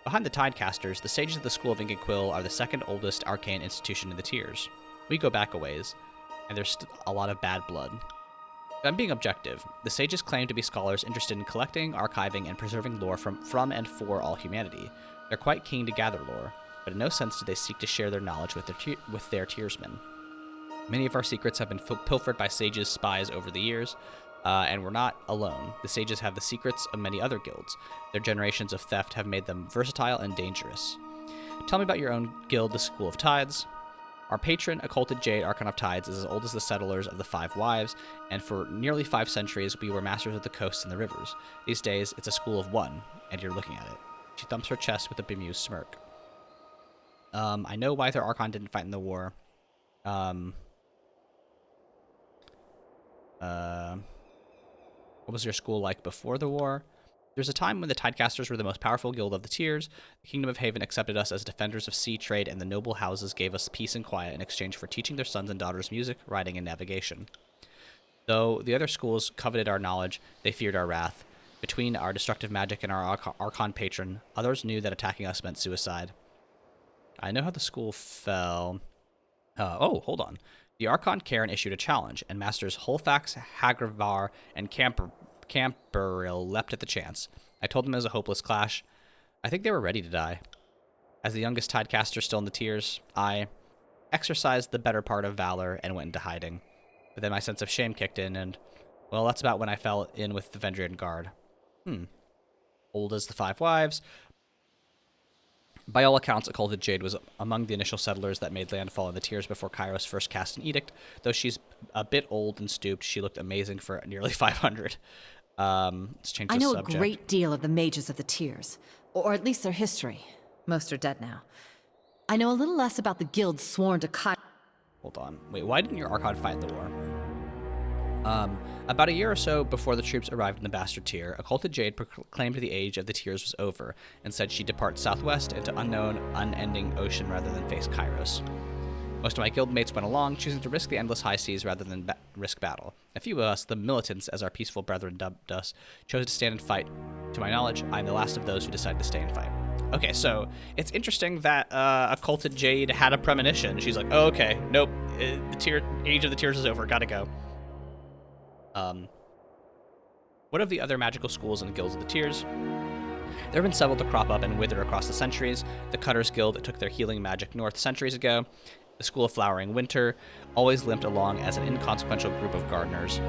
Behind the Tidecasters, the sages of the School of Ink and Quill are the second oldest arcane institution in the Tiers. We go back a ways, and there's a lot of bad blood. If I'm being objective, the sages claim to be scholars interested in collecting, archiving, and preserving lore from and for all humanity. They're quite keen to gather lore, but in no sense do they seek to share their knowledge with their Tiersmen. Many of our secrets have been pilfered by sages' spies over the years, and we're not alone. The sages have the secrets of many other guilds. Their generations of theft have made them versatile and dangerous. Tell me about your own guild, the School of Tides. Our patron, Occulted Jade, Archon of Tides, is as old as the settlers of the Five Wives, and for nearly 5 centuries we were masters of the coasts and the rivers. These days, it's a school of one, and you're looking at it. She thumps her chest with a bemused smirk. I know why their Archon didn't fight in the war. What was your school like before the war? There was a time when the Tidecasters were the most powerful guild of the Tiers. The Kingdom of Haven accepted us as defenders of sea trade, and the noble houses gave us peace and quiet in exchange for teaching their sons and daughters music, writing, and navigation. Though the other schools coveted our knowledge, they feared our wrath. Between our destructive magic and our Archon patron, others knew that attacking us meant suicide. I know how the school fell. Hold on. The Archon Cairn issued a challenge, and Masters Holfax, Hagravar, and Camperil leapt at the chance. I told them it was a hopeless clash. I think they were ready to die. As the youngest Tidecaster still in the tears, I exercised the better part of valor and went into hiding. But then my sense of shame kicked in, and, well, that's about when I fell in with the Vendrian Guard. Old as the Five Wives. By all accounts, Occulted Jade was among the initial settlers that made landfall in the Tears before Kyros first cast an edict. Though she's a bit old and stooped, she looked amazing for nearly 500. Let's change the I know subject. a great deal of the mages of the Tears, or at least their history. Most are dead now. I know a little less about the guilds sworn to Kyros. Hold on. Wait, why didn't your Archon fight in the war? About a year or so before the troops arrived in the Bastard Tier, Occulted Jade proclaimed the age of the Tears was over, and said she'd depart southwest into unknown, unending ocean rather than face Kyros. Most of my guildmates went along, choosing to risk the endless high seas rather than risk battle. A few of us, the militants, as our peaceful brethren dubbed us, chose to stand and fight. To my knowledge, I'm the last of those who decided to stay and fight. Okay, so it's interesting that Occulted Jade had a premonition. She's like, oh, okay, nope, the age of the Tears is over, gotta go. What of the other magical schools and guilds of the Tears? There have been several to crop up and wither across the centuries. The Cutters Guild took their healing magic north centuries ago. The School of Flowering Winter always limped along as an inconsequential group of gardeners.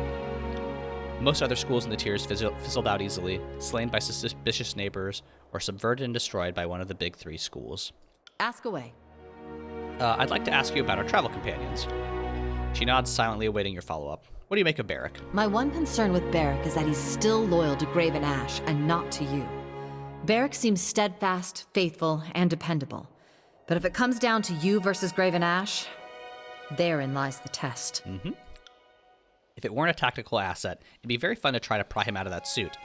Most other schools in the Tears fizzled out easily, slain by suspicious neighbors, or subverted and destroyed by one of the big three schools. Ask away. I'd like to ask you about our travel companions. She nods, silently awaiting your follow-up. What do you make of Barrick? My one concern with Barrick is that he's still loyal to Graven Ash and not to you. Barrick seems steadfast, faithful, and dependable. But if it comes down to you versus Graven Ash, therein lies the test. If it weren't a tactical asset, it'd be very fun to try to pry him out of that suit.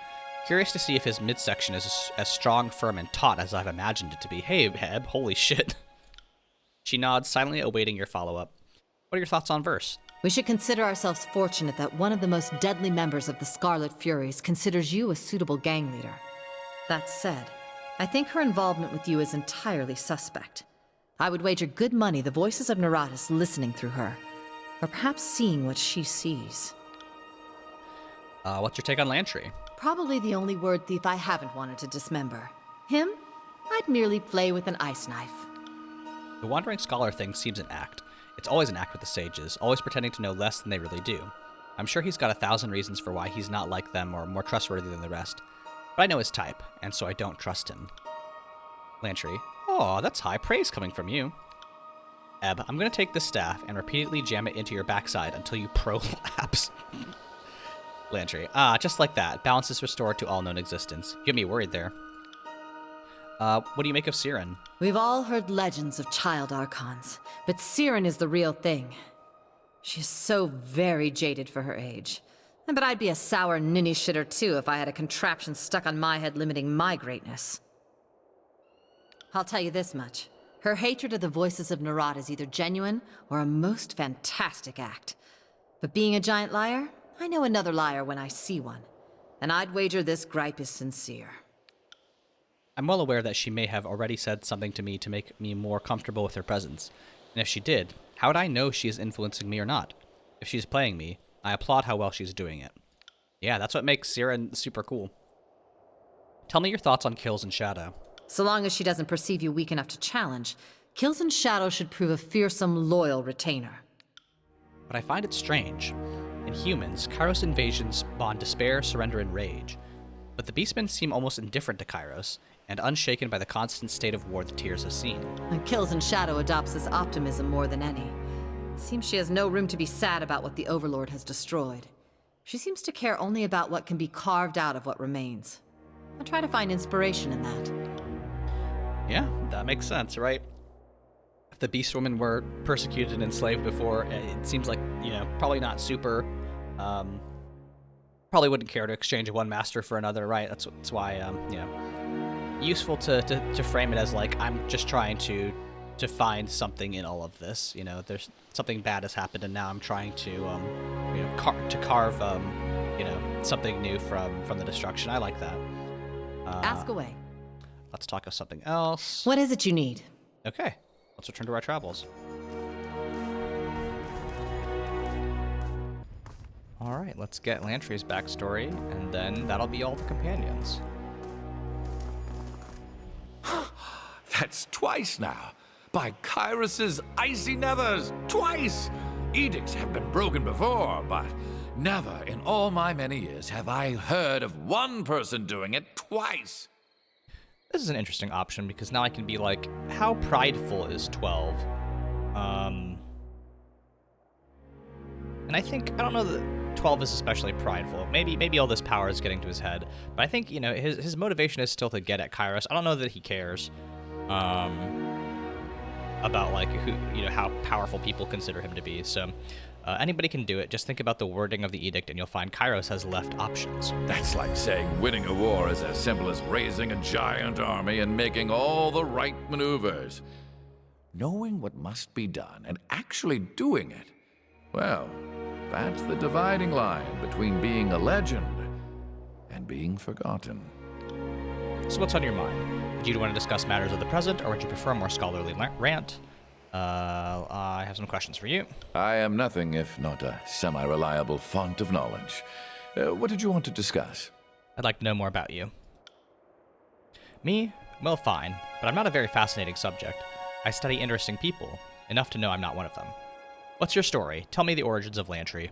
Curious to see if his midsection is as strong, firm, and taut as I've imagined it to be. Hey, Heb, holy shit. She nods, silently awaiting your follow-up. What are your thoughts on Verse? We should consider ourselves fortunate that one of the most deadly members of the Scarlet Furies considers you a suitable gang leader. That said, I think her involvement with you is entirely suspect. I would wager good money the voices of Neratis listening through her, or perhaps seeing what she sees. What's your take on Lantry? Probably the only word thief I haven't wanted to dismember. Him? I'd merely play with an ice knife. The Wandering Scholar thing seems an act. It's always an act with the sages, always pretending to know less than they really do. I'm sure he's got 1,000 reasons for why he's not like them or more trustworthy than the rest. But I know his type, and so I don't trust him. Lantry. Oh, that's high praise coming from you. Eb, I'm gonna take this staff and repeatedly jam it into your backside until you prolapse. Lantry. Just like that. Balance is restored to all known existence. You get me worried there. What do you make of Siren? We've all heard legends of child archons, but Siren is the real thing. She's so very jaded for her age. But I'd be a sour ninny shitter too if I had a contraption stuck on my head limiting my greatness. I'll tell you this much. Her hatred of the voices of Nerat is either genuine or a most fantastic act. But being a giant liar, I know another liar when I see one. And I'd wager this gripe is sincere. I'm well aware that she may have already said something to me to make me more comfortable with her presence. And if she did, how would I know she is influencing me or not? If she's playing me, I applaud how well she's doing it. Yeah, that's what makes Siren super cool. Tell me your thoughts on Kills and Shadow. So long as she doesn't perceive you weak enough to challenge, Kills and Shadow should prove a fearsome, loyal retainer. But I find it strange. In humans, Kyros invasions spawn despair, surrender, and rage. But the Beastmen seem almost indifferent to Kyros, and unshaken by the constant state of war the Tears have seen. And Kills and Shadow adopts this optimism more than any. Seems she has no room to be sad about what the Overlord has destroyed. She seems to care only about what can be carved out of what remains. I try to find inspiration in that. Yeah, that makes sense, right? If the Beast Women were persecuted and enslaved before, it seems like, probably not super, probably wouldn't care to exchange one master for another, right? That's why, useful to frame it as like, I'm just trying to find something in all of this. There's something bad has happened, and now I'm trying to carve something new from the destruction. I like that. Ask away. Let's talk of something else. What is it you need? Okay, let's return to our travels. All right, let's get Lantry's backstory, and then that'll be all the companions. That's twice now. By Kyros's icy nethers, twice! Edicts have been broken before, but never in all my many years have I heard of one person doing it twice. This is an interesting option, because now I can be like, how prideful is 12? And I don't know that 12 is especially prideful. Maybe all this power is getting to his head, but I think, his motivation is still to get at Kyros. I don't know that he cares about like how powerful people consider him to be. So anybody can do it. Just think about the wording of the edict, and you'll find Kyros has left options. That's like saying winning a war is as simple as raising a giant army and making all the right maneuvers. Knowing what must be done and actually doing it, well, that's the dividing line between being a legend and being forgotten. So what's on your mind? Do you want to discuss matters of the present, or would you prefer a more scholarly rant? I have some questions for you. I am nothing if not a semi-reliable font of knowledge. What did you want to discuss? I'd like to know more about you. Me? Well, fine, but I'm not a very fascinating subject. I study interesting people, enough to know I'm not one of them. What's your story? Tell me the origins of Lantry.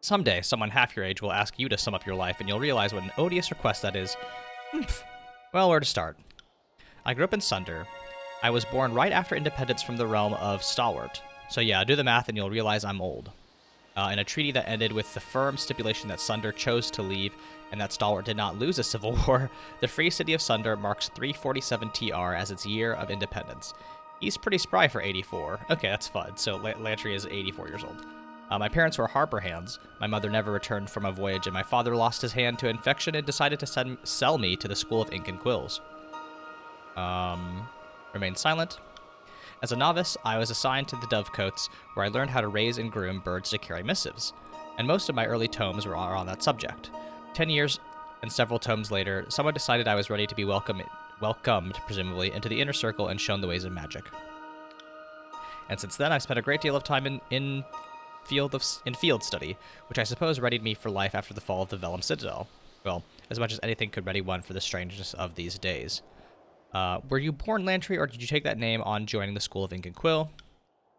Someday, someone half your age will ask you to sum up your life, and you'll realize what an odious request that is. Well, where to start? I grew up in Sunder. I was born right after independence from the realm of Stalwart. So yeah, do the math and you'll realize I'm old. In a treaty that ended with the firm stipulation that Sunder chose to leave and that Stalwart did not lose a civil war, the free city of Sunder marks 347 TR as its year of independence. He's pretty spry for 84. Okay, that's fun. So Lantry is 84 years old. My parents were harbor hands. My mother never returned from a voyage, and my father lost his hand to infection and decided to sell me to the School of Ink and Quills. Remained silent. As a novice, I was assigned to the Dovecotes, where I learned how to raise and groom birds to carry missives, and most of my early tomes were on that subject. 10 years and several tomes later, someone decided I was ready to be welcomed, presumably, into the inner circle and shown the ways of magic. And since then, I've spent a great deal of time in field study, which I suppose readied me for life after the fall of the Vellum Citadel. Well, as much as anything could ready one for the strangeness of these days. Were you born Lantry, or did you take that name on joining the School of Ink and Quill?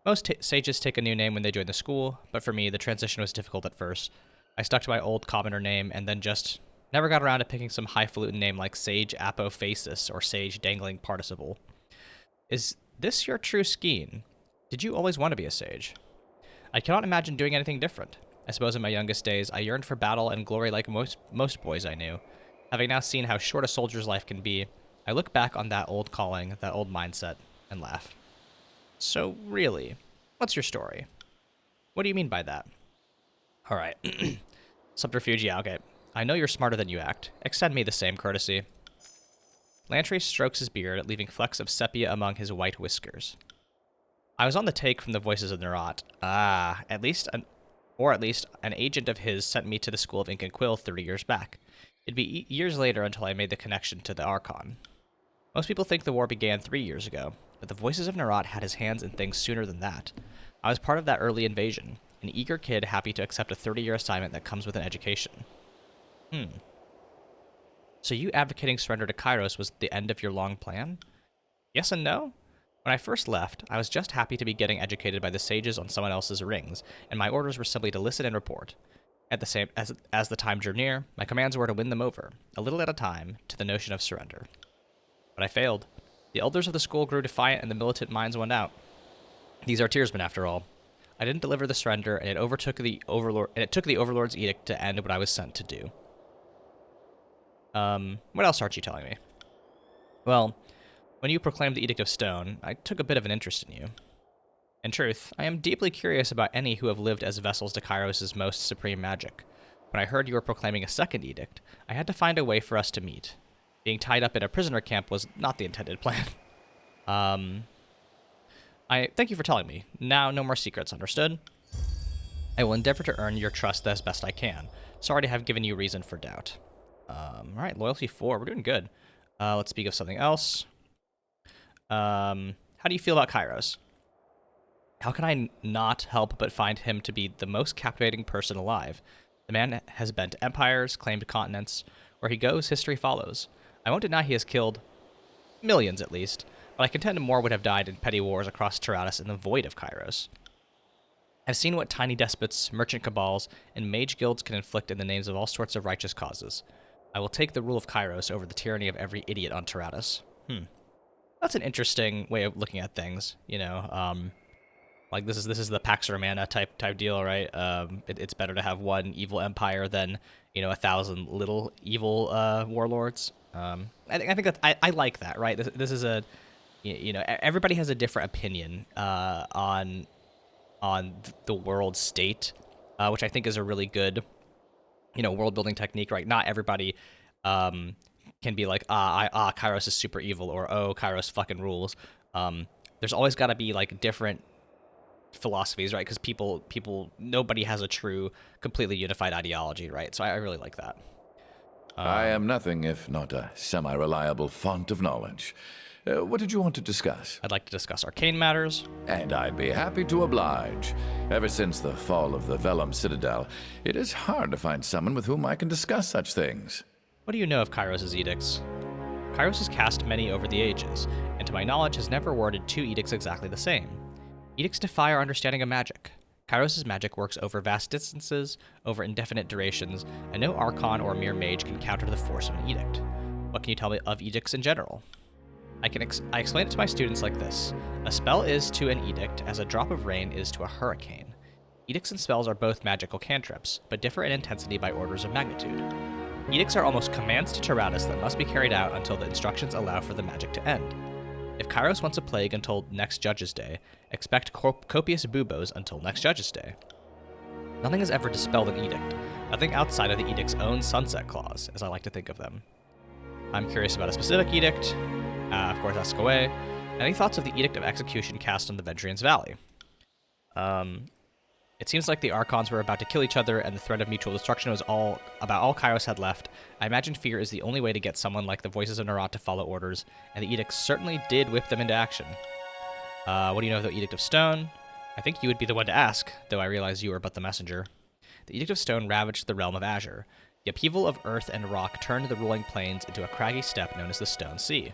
Most sages take a new name when they join the school, but for me, the transition was difficult at first. I stuck to my old commoner name, and then just never got around to picking some highfalutin name like Sage Apophasis or Sage Dangling Participle. Is this your true scheme? Did you always want to be a sage? I cannot imagine doing anything different. I suppose in my youngest days, I yearned for battle and glory like most boys I knew. Having now seen how short a soldier's life can be, I look back on that old calling, that old mindset, and laugh. So really, what's your story? What do you mean by that? All right. Subterfuge, yeah, okay. I know you're smarter than you act. Extend me the same courtesy. Lantry strokes his beard, leaving flecks of sepia among his white whiskers. I was on the take from the voices of Nerat. At least an agent of his sent me to the School of Ink and Quill 30 years back. It'd be years later until I made the connection to the Archon. Most people think the war began 3 years ago, but the voices of Nerat had his hands in things sooner than that. I was part of that early invasion, an eager kid happy to accept a 30-year assignment that comes with an education. So you advocating surrender to Kyros was the end of your long plan? Yes and no. When I first left, I was just happy to be getting educated by the sages on someone else's rings, and my orders were simply to listen and report. At the same as the time drew near, my commands were to win them over, a little at a time, to the notion of surrender. But I failed. The elders of the school grew defiant, and the militant minds went out. These are tearsmen, after all. I didn't deliver the surrender, and it took the Overlord's edict to end what I was sent to do. What else aren't you telling me? Well, when you proclaimed the Edict of Stone, I took a bit of an interest in you. In truth, I am deeply curious about any who have lived as vessels to Kyros' most supreme magic. When I heard you were proclaiming a second edict, I had to find a way for us to meet. Being tied up in a prisoner camp was not the intended plan. I thank you for telling me. Now, no more secrets, understood? I will endeavor to earn your trust as best I can. Sorry to have given you reason for doubt. All right, loyalty 4. We're doing good. Let's speak of something else. How do you feel about Kyros? How can I not help but find him to be the most captivating person alive? The man has bent empires, claimed continents. Where he goes, history follows. I won't deny he has killed millions, at least, but I contend more would have died in petty wars across Tyrannus in the void of Kyros. I've seen what tiny despots, merchant cabals, and mage guilds can inflict in the names of all sorts of righteous causes. I will take the rule of Kyros over the tyranny of every idiot on Tyrannus. That's an interesting way of looking at things, you know. Like this is the Pax Romana type deal, right? It's better to have one evil empire than 1,000 little evil warlords. I think that I like that, right? This is a everybody has a different opinion on the world state, which I think is a really good world building technique, right? Not everybody can be like Kyros is super evil, or Kyros fucking rules. There's always got to be like different philosophies, right? Because nobody has a true, completely unified ideology, right? So I really like that. I am nothing if not a semi-reliable font of knowledge. What did you want to discuss? I'd like to discuss arcane matters. And I'd be happy to oblige. Ever since the fall of the Vellum Citadel, it is hard to find someone with whom I can discuss such things. What do you know of Kyros' edicts? Kyros has cast many over the ages, and to my knowledge has never worded 2 edicts exactly the same. Edicts defy our understanding of magic. Kyros' magic works over vast distances, over indefinite durations, and no archon or mere mage can counter the force of an edict. What can you tell me of edicts in general? I explain it to my students like this. A spell is to an edict as a drop of rain is to a hurricane. Edicts and spells are both magical cantrips, but differ in intensity by orders of magnitude. Edicts are almost commands to Tyrannus that must be carried out until the instructions allow for the magic to end. If Kyros wants a plague until next Judge's Day, expect copious buboes until next Judge's Day. Nothing has ever dispelled an edict, nothing outside of the edict's own sunset clause, as I like to think of them. I'm curious about a specific edict. Of course, ask away. Any thoughts of the Edict of Execution cast on the Vendrian's Valley? It seems like the Archons were about to kill each other, and the threat of mutual destruction was about all Kyros had left. I imagine fear is the only way to get someone like the Voices of Nerat to follow orders, and the Edict certainly did whip them into action. What do you know of the Edict of Stone? I think you would be the one to ask, though I realize you are but the messenger. The Edict of Stone ravaged the realm of Azure. The upheaval of earth and rock turned the rolling plains into a craggy steppe known as the Stone Sea.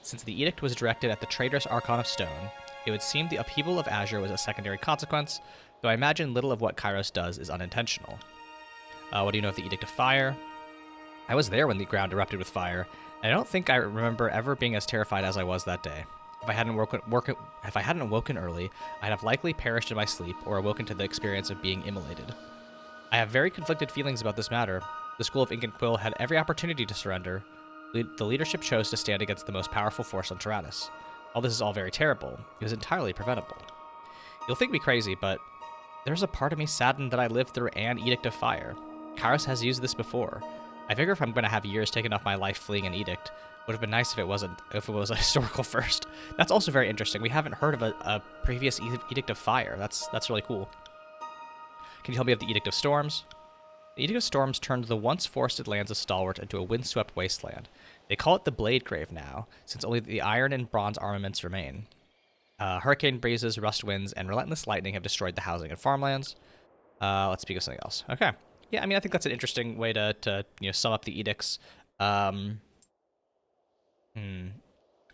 Since the edict was directed at the traitorous Archon of Stone, it would seem the upheaval of Azure was a secondary consequence, though I imagine little of what Kyros does is unintentional. What do you know of the Edict of Fire? I was there when the ground erupted with fire, and I don't think I remember ever being as terrified as I was that day. If I hadn't awoken early, I'd have likely perished in my sleep or awoken to the experience of being immolated. I have very conflicted feelings about this matter. The School of Ink and Quill had every opportunity to surrender. The leadership chose to stand against the most powerful force on Tyrannus. All this is all very terrible. It was entirely preventable. You'll think me crazy, but there's a part of me saddened that I lived through an Edict of Fire. Kyros has used this before. I figure if I'm going to have years taken off my life fleeing an edict, it would have been nice if it was a historical first. That's also very interesting. We haven't heard of a previous Edict of Fire. That's really cool. Can you tell me of the Edict of Storms? The Edict of Storms turned the once forested lands of Stalwart into a windswept wasteland. They call it the Blade Grave now, since only the iron and bronze armaments remain. Hurricane breezes, rust winds, and relentless lightning have destroyed the housing and farmlands. Let's speak of something else. Okay. Yeah, I mean, I think that's an interesting way to sum up the edicts. It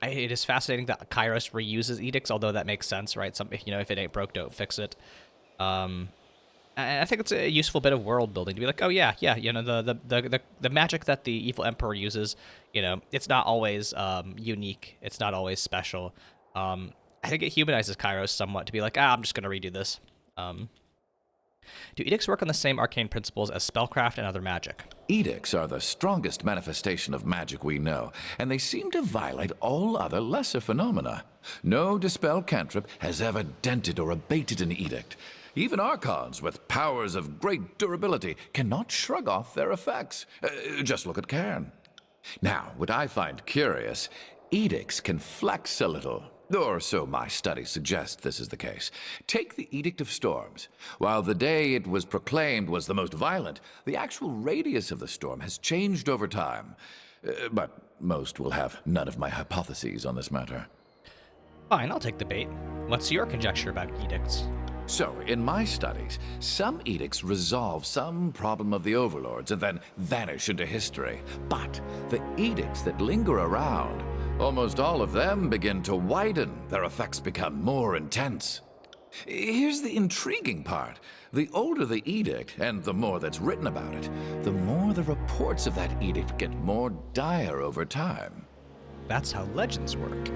is fascinating that Kyros reuses edicts, although that makes sense, right? If it ain't broke, don't fix it. And I think it's a useful bit of world building to be like, oh yeah, the magic that the evil emperor uses, it's not always unique, it's not always special. I think it humanizes Kyros somewhat to be like, I'm just gonna redo this. Do edicts work on the same arcane principles as spellcraft and other magic? Edicts are the strongest manifestation of magic we know, and they seem to violate all other lesser phenomena. No dispel cantrip has ever dented or abated an edict. Even archons with powers of great durability cannot shrug off their effects. Just look at Cairn. Now, what I find curious, edicts can flex a little, Or so my studies suggest this is the case. Take the Edict of Storms. While the day it was proclaimed was the most violent, the actual radius of the storm has changed over time. But most will have none of my hypotheses on this matter. Fine, I'll take the bait. What's your conjecture about edicts? So, in my studies, some edicts resolve some problem of the overlords and then vanish into history. But the edicts that linger around, almost all of them begin to widen. Their effects become more intense. Here's the intriguing part. The older the edict, and the more that's written about it, the more the reports of that edict get more dire over time. That's how legends work.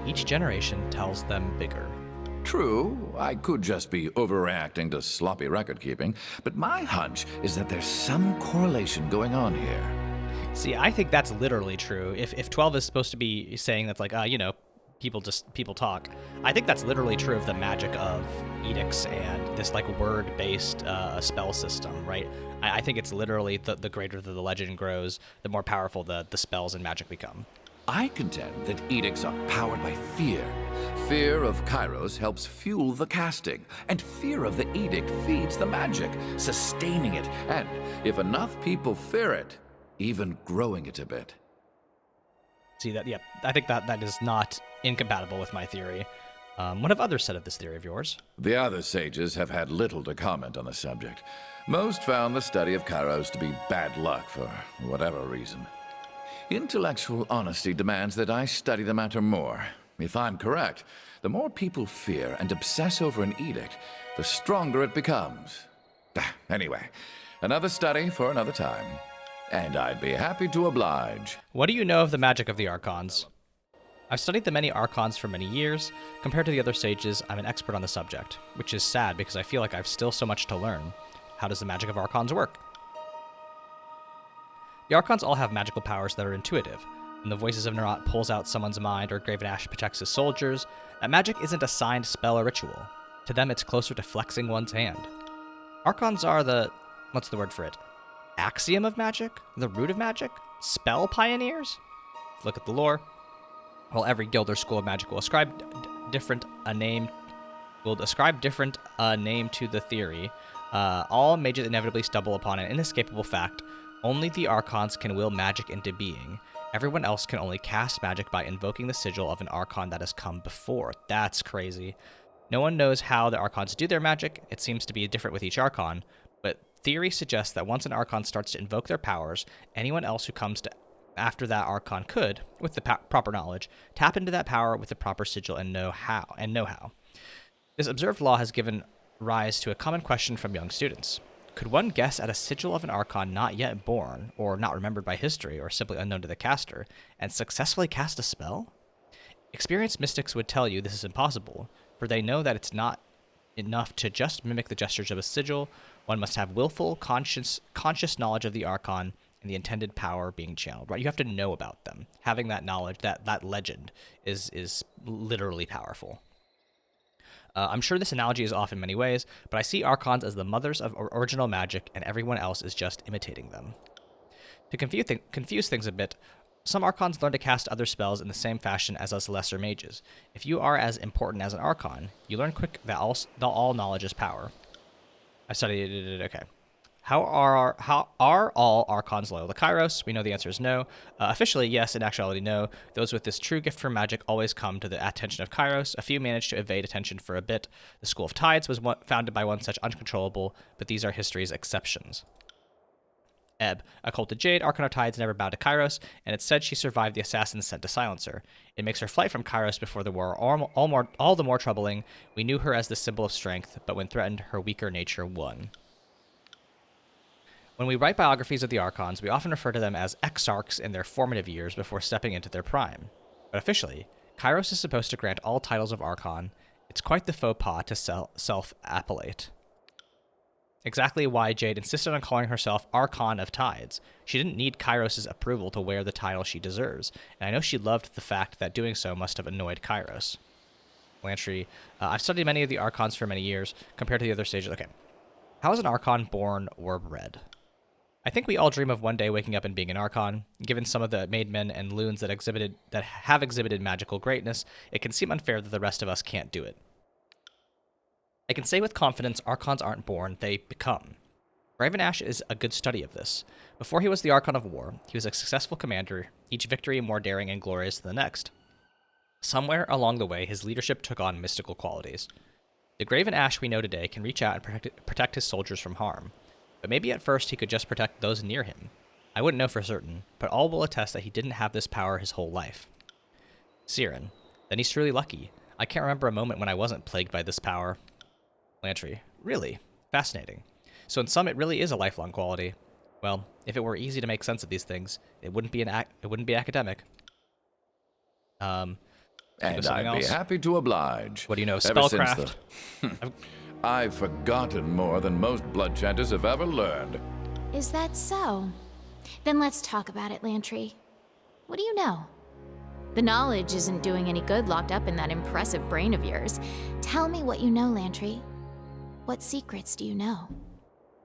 Each generation tells them bigger. True, I could just be overreacting to sloppy record-keeping, but my hunch is that there's some correlation going on here. See, I think that's literally true. If 12 is supposed to be saying that's like, people talk, I think that's literally true of the magic of edicts and this like word-based spell system, right? I think it's literally the greater the legend grows, the more powerful the spells and magic become. I contend that edicts are powered by fear. Fear of Kyros helps fuel the casting, and fear of the edict feeds the magic, sustaining it, and, if enough people fear it, even growing it a bit. See, I think that is not incompatible with my theory. What have others said of this theory of yours? The other sages have had little to comment on the subject. Most found the study of Kyros to be bad luck for whatever reason. Intellectual honesty demands that I study the matter more. If I'm correct, the more people fear and obsess over an edict, the stronger it becomes. Anyway, another study for another time. And I'd be happy to oblige. What do you know of the magic of the Archons? I've studied the many Archons for many years. Compared to the other sages, I'm an expert on the subject, which is sad because I feel like I've still so much to learn. How does the magic of Archons work? The Archons all have magical powers that are intuitive. When the voices of Nerat pulls out someone's mind or Graven Ash protects his soldiers, that magic isn't a signed spell or ritual. To them, it's closer to flexing one's hand. Archons are what's the word for it? Axiom of magic? The root of magic? Spell pioneers? Look at the lore. While every guild or school of magic will ascribe different a name to the theory, all mages inevitably stumble upon an inescapable fact. Only the Archons can will magic into being. Everyone else can only cast magic by invoking the sigil of an Archon that has come before. That's crazy. No one knows how the Archons do their magic. It seems to be different with each Archon, but theory suggests that once an Archon starts to invoke their powers, anyone else who comes after that Archon could, with the proper knowledge, tap into that power with the proper sigil and know how. This observed law has given rise to a common question from young students. Could one guess at a sigil of an Archon not yet born, or not remembered by history, or simply unknown to the caster, and successfully cast a spell? Experienced mystics would tell you this is impossible, for they know that it's not enough to just mimic the gestures of a sigil. One must have willful, conscious knowledge of the Archon and the intended power being channeled, right? You have to know about them. Having that knowledge, that legend, is literally powerful. I'm sure this analogy is off in many ways, but I see Archons as the mothers of original magic, and everyone else is just imitating them. To confuse things a bit, some Archons learn to cast other spells in the same fashion as us lesser mages. If you are as important as an Archon, you learn quick that all knowledge is power. I studied it. Okay. How are all Archons loyal to Kyros? We know the answer is no. Officially, yes. In actuality, no. Those with this true gift for magic always come to the attention of Kyros. A few manage to evade attention for a bit. The School of Tides was founded by one such uncontrollable, but these are history's exceptions. Ebb. A culted Jade, Archon of Tides never bowed to Kyros, and it's said she survived the assassins sent to silence her. It makes her flight from Kyros before the war all the more troubling. We knew her as the symbol of strength, but when threatened, her weaker nature won. When we write biographies of the Archons, we often refer to them as exarchs in their formative years before stepping into their prime. But officially, Kyros is supposed to grant all titles of Archon. It's quite the faux pas to self-appellate. Exactly why Jade insisted on calling herself Archon of Tides. She didn't need Kyros' approval to wear the title she deserves, and I know she loved the fact that doing so must have annoyed Kyros. Lantry. I've studied many of the Archons for many years, compared to the other stages. Okay. How is an Archon born or bred? I think we all dream of one day waking up and being an Archon. Given some of the made men and loons that have exhibited magical greatness, it can seem unfair that the rest of us can't do it. I can say with confidence, Archons aren't born, they become. Graven Ash is a good study of this. Before he was the Archon of War, he was a successful commander, each victory more daring and glorious than the next. Somewhere along the way, his leadership took on mystical qualities. The Graven Ash we know today can reach out and protect his soldiers from harm. But maybe at first he could just protect those near him. I wouldn't know for certain, but all will attest that he didn't have this power his whole life. Siren. Then he's truly lucky. I can't remember a moment when I wasn't plagued by this power. Lantry. Really? Fascinating. So in sum, it really is a lifelong quality. Well, if it were easy to make sense of these things, it wouldn't be academic. And I'd be happy to oblige. What do you know? Ever since Spellcraft. I've forgotten more than most bloodchanters have ever learned. Is that so? Then let's talk about it, Lantry. What do you know? The knowledge isn't doing any good locked up in that impressive brain of yours. Tell me what you know, Lantry. What secrets do you know?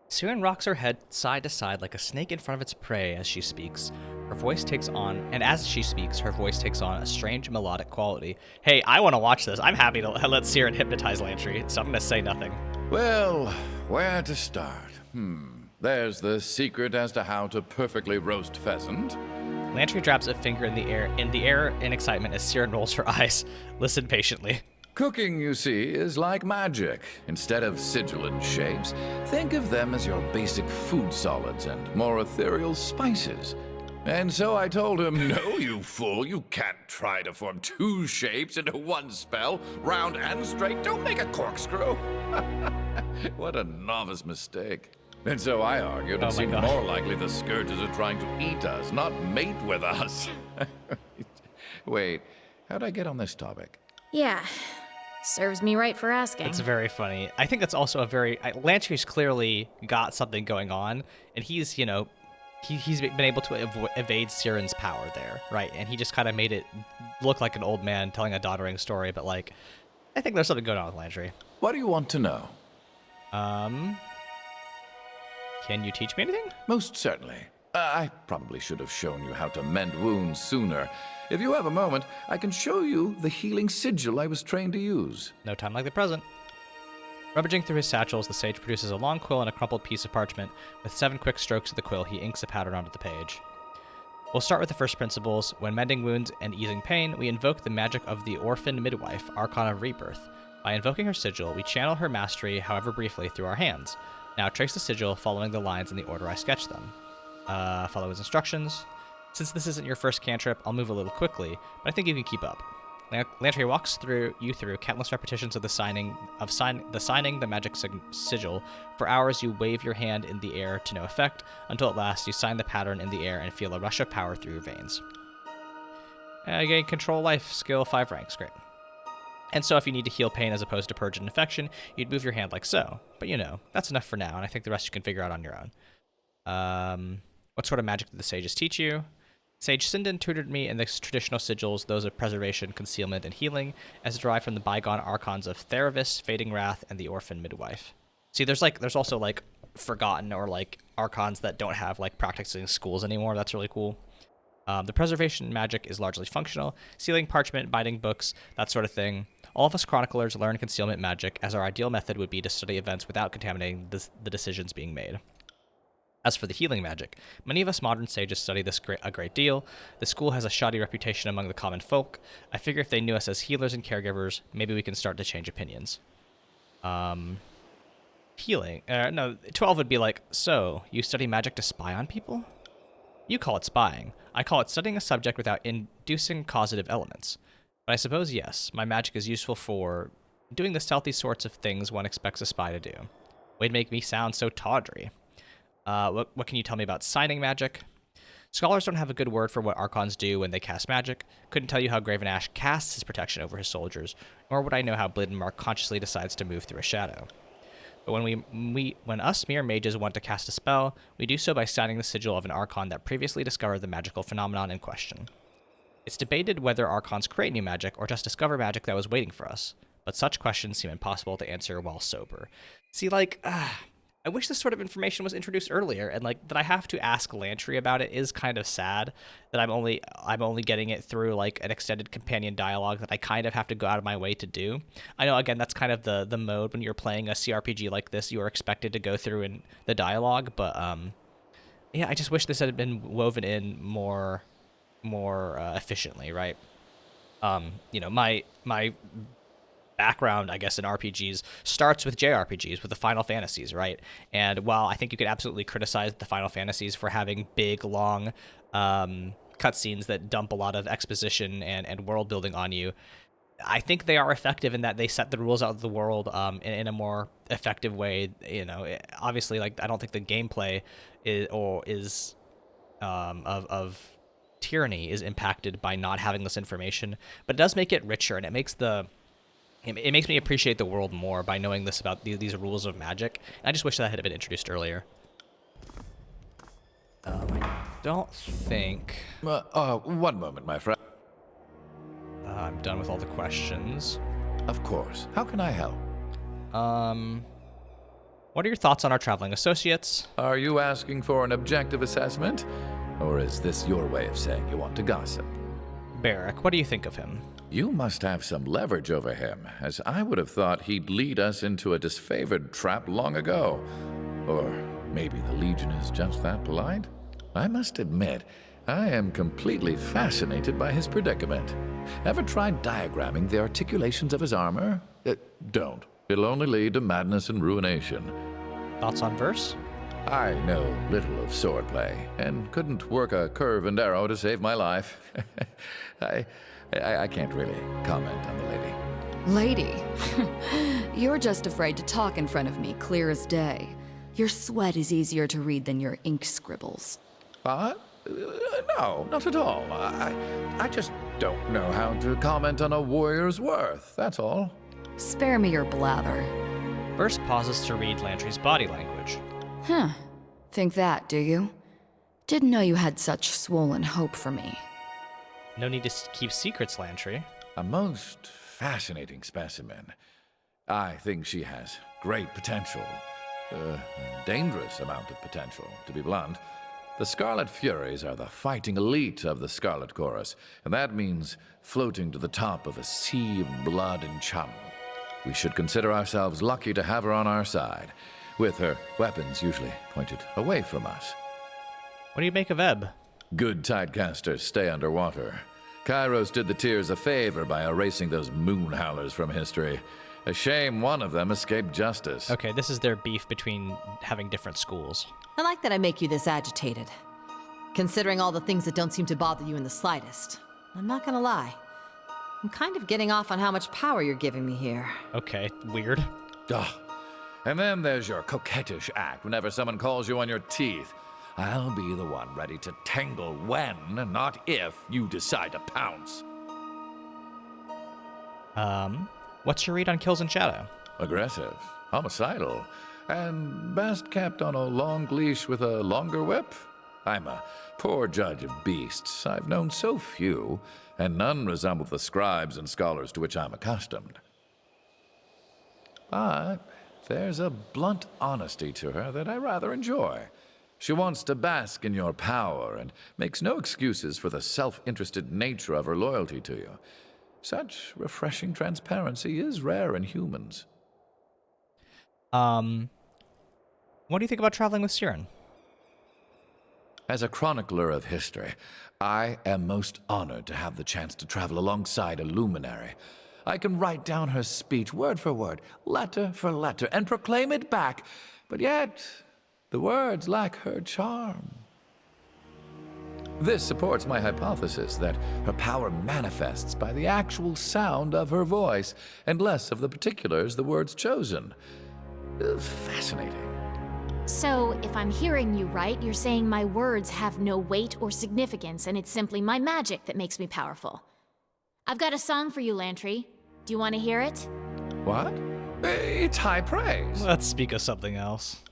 Siren rocks her head side to side like a snake in front of its prey as she speaks. Her voice takes on, and as she speaks, her voice takes on a strange melodic quality. Hey, I want to watch this. I'm happy to let Siren hypnotize Lantry, so I'm going to say nothing. Well, where to start? There's the secret as to how to perfectly roast pheasant. Lantry drops a finger in the air in excitement as Siren rolls her eyes. Listen patiently. Cooking, you see, is like magic. Instead of sigilant shapes, think of them as your basic food solids and more ethereal spices. And so I told him, no, you fool, you can't try to form two shapes into one spell, round and straight. Don't make a corkscrew. What a novice mistake. And so I argued it seemed more likely the scourges are trying to eat us, not mate with us. Wait, how'd I get on this topic? Yeah, serves me right for asking. It's very funny. I think that's also a very... Lantry's clearly got something going on, and he's, you know, he's been able to evade Siren's power there, right? And he just kind of made it look like an old man telling a doddering story, but, like, I think there's something going on with Lantry. What do you want to know? Can you teach me anything? Most certainly. I probably should have shown you how to mend wounds sooner. If you have a moment, I can show you the healing sigil I was trained to use. No time like the present. Rummaging through his satchels, the sage produces a long quill and a crumpled piece of parchment. With 7 quick strokes of the quill, he inks a pattern onto the page. We'll start with the first principles. When mending wounds and easing pain, we invoke the magic of the Orphan Midwife, Archon of Rebirth. By invoking her sigil, we channel her mastery, however briefly, through our hands. Now trace the sigil, following the lines in the order I sketched them. Follow his instructions. Since this isn't your first cantrip, I'll move a little quickly, but I think you can keep up. Lantry walks you through countless repetitions of the signing the magic sigil. For hours, you wave your hand in the air to no effect, until at last you sign the pattern in the air and feel a rush of power through your veins. Gain control life, skill 5 ranks, great. And so if you need to heal pain as opposed to purge an infection, you'd move your hand like so. But you know, that's enough for now, and I think the rest you can figure out on your own. What sort of magic did the sages teach you? Sage Sinden tutored me in the traditional sigils, those of preservation, concealment, and healing, as derived from the bygone archons of Theravis, Fading Wrath, and the Orphan Midwife. See, there's also like forgotten or like archons that don't have like practicing schools anymore. That's really cool. The preservation magic is largely functional, sealing parchment, binding books, that sort of thing. All of us chroniclers learn concealment magic, as our ideal method would be to study events without contaminating the decisions being made. As for the healing magic, many of us modern sages study this a great deal. The school has a shoddy reputation among the common folk. I figure if they knew us as healers and caregivers, maybe we can start to change opinions. Healing. 12 would be like, so, you study magic to spy on people? You call it spying. I call it studying a subject without inducing causative elements. But I suppose, yes, my magic is useful for doing the stealthy sorts of things one expects a spy to do. Way to make me sound so tawdry. What can you tell me about signing magic? Scholars don't have a good word for what Archons do when they cast magic. Couldn't tell you how Graven Ash casts his protection over his soldiers, nor would I know how Bliddenmark consciously decides to move through a shadow. But when us mere mages want to cast a spell, we do so by signing the sigil of an Archon that previously discovered the magical phenomenon in question. It's debated whether Archons create new magic or just discover magic that was waiting for us, but such questions seem impossible to answer while sober. See, like, I wish this sort of information was introduced earlier, and like that I have to ask Lantry about it is kind of sad. That I'm only getting it through like an extended companion dialogue that I kind of have to go out of my way to do. I know, again, that's kind of the mode when you're playing a CRPG like this. You are expected to go through in the dialogue, but yeah, I just wish this had been woven in more efficiently, right? My background, I guess, in RPGs starts with JRPGs, with the Final Fantasies, right? And while I think you could absolutely criticize the Final Fantasies for having big, long cutscenes that dump a lot of exposition and world building on you, I think they are effective in that they set the rules out of the world in a more effective way. Obviously, like, I don't think the gameplay of Tyranny is impacted by not having this information, but it does make it richer, and it makes me appreciate the world more by knowing this about these rules of magic. I just wish that had been introduced earlier. I don't think... One moment, my friend. I'm done with all the questions. Of course. How can I help? What are your thoughts on our traveling associates? Are you asking for an objective assessment? Or is this your way of saying you want to gossip? Barrack, what do you think of him? You must have some leverage over him, as I would have thought he'd lead us into a disfavored trap long ago. Or maybe the Legion is just that polite? I must admit, I am completely fascinated by his predicament. Ever tried diagramming the articulations of his armor? Don't. It'll only lead to madness and ruination. Thoughts on verse? I know little of swordplay, and couldn't work a curve and arrow to save my life. I can't really comment on the lady. Lady? You're just afraid to talk in front of me, clear as day. Your sweat is easier to read than your ink scribbles. No, not at all. I just don't know how to comment on a warrior's worth, that's all. Spare me your blather. Verse pauses to read Lantry's body language. Huh. Think that, do you? Didn't know you had such swollen hope for me. No need to keep secrets, Lantry. A most fascinating specimen. I think she has great potential. Dangerous amount of potential, to be blunt. The Scarlet Furies are the fighting elite of the Scarlet Chorus, and that means floating to the top of a sea of blood and chum. We should consider ourselves lucky to have her on our side, with her weapons usually pointed away from us. What do you make of Ebb? Good tidecasters stay underwater. Kyros did the Tears a favor by erasing those moon howlers from history. A shame one of them escaped justice. Okay, this is their beef between having different schools. I like that I make you this agitated. Considering all the things that don't seem to bother you in the slightest. I'm not gonna lie. I'm kind of getting off on how much power you're giving me here. Okay, weird. Ugh. And then there's your coquettish act whenever someone calls you on your teeth. I'll be the one ready to tangle when, not if, you decide to pounce. What's your read on Kills in Shadow? Aggressive, homicidal, and best kept on a long leash with a longer whip. I'm a poor judge of beasts. I've known so few, and none resemble the scribes and scholars to which I'm accustomed. But there's a blunt honesty to her that I rather enjoy. She wants to bask in your power and makes no excuses for the self-interested nature of her loyalty to you. Such refreshing transparency is rare in humans. What do you think about traveling with Siren? As a chronicler of history, I am most honored to have the chance to travel alongside a luminary. I can write down her speech word for word, letter for letter, and proclaim it back, but yet the words lack her charm. This supports my hypothesis that her power manifests by the actual sound of her voice, and less of the particulars the words chosen. Fascinating. So, if I'm hearing you right, you're saying my words have no weight or significance, and it's simply my magic that makes me powerful. I've got a song for you, Lantry. Do you want to hear it? What? It's high praise. Let's speak of something else.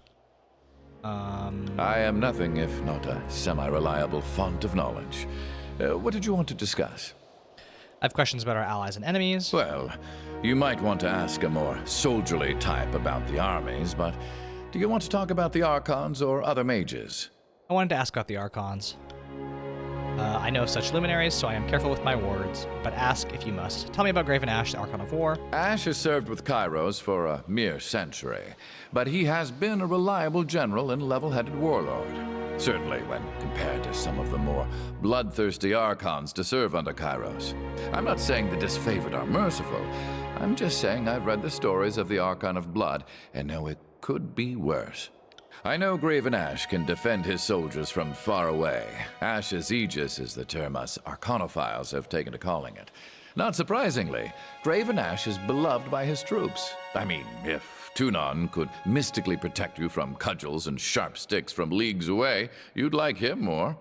I am nothing if not a semi-reliable font of knowledge. What did you want to discuss? I have questions about our allies and enemies. Well, you might want to ask a more soldierly type about the armies, but Do you want to talk about the Archons or other mages? I wanted to ask about the Archons. I know of such luminaries, so I am careful with my words, but ask if you must. Tell me about Graven Ash, the Archon of War. Ash has served with Kyros for a mere century, but he has been a reliable general and level-headed warlord. Certainly when compared to some of the more bloodthirsty Archons to serve under Kyros. I'm not saying the disfavored are merciful. I'm just saying I've read the stories of the Archon of Blood and know it could be worse. I know Graven Ash can defend his soldiers from far away. Ash's Aegis is the term us Arcanophiles have taken to calling it. Not surprisingly, Graven Ash is beloved by his troops. I mean, if Tunon could mystically protect you from cudgels and sharp sticks from leagues away, you'd like him more.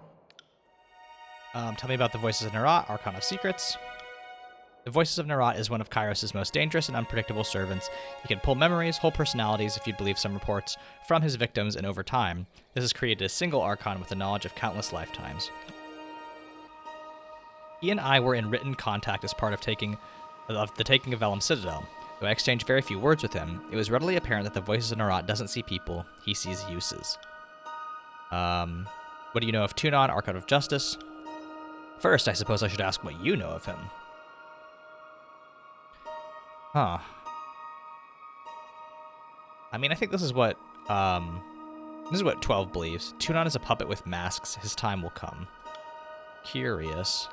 Tell me about the Voices of Nerat, Archon of Secrets. The Voices of Nerat is one of Kyros' most dangerous and unpredictable servants. He can pull memories, whole personalities, if you believe some reports, from his victims, and over time, this has created a single Archon with the knowledge of countless lifetimes. He and I were in written contact as part of the taking of Vellum Citadel. Though I exchanged very few words with him, it was readily apparent that the Voices of Nerat doesn't see people, he sees uses. What do you know of Tunon, Archon of Justice? First, I suppose I should ask what you know of him. Huh. I mean, I think this is what 12 believes. Tunon is a puppet with masks. His time will come. Curious.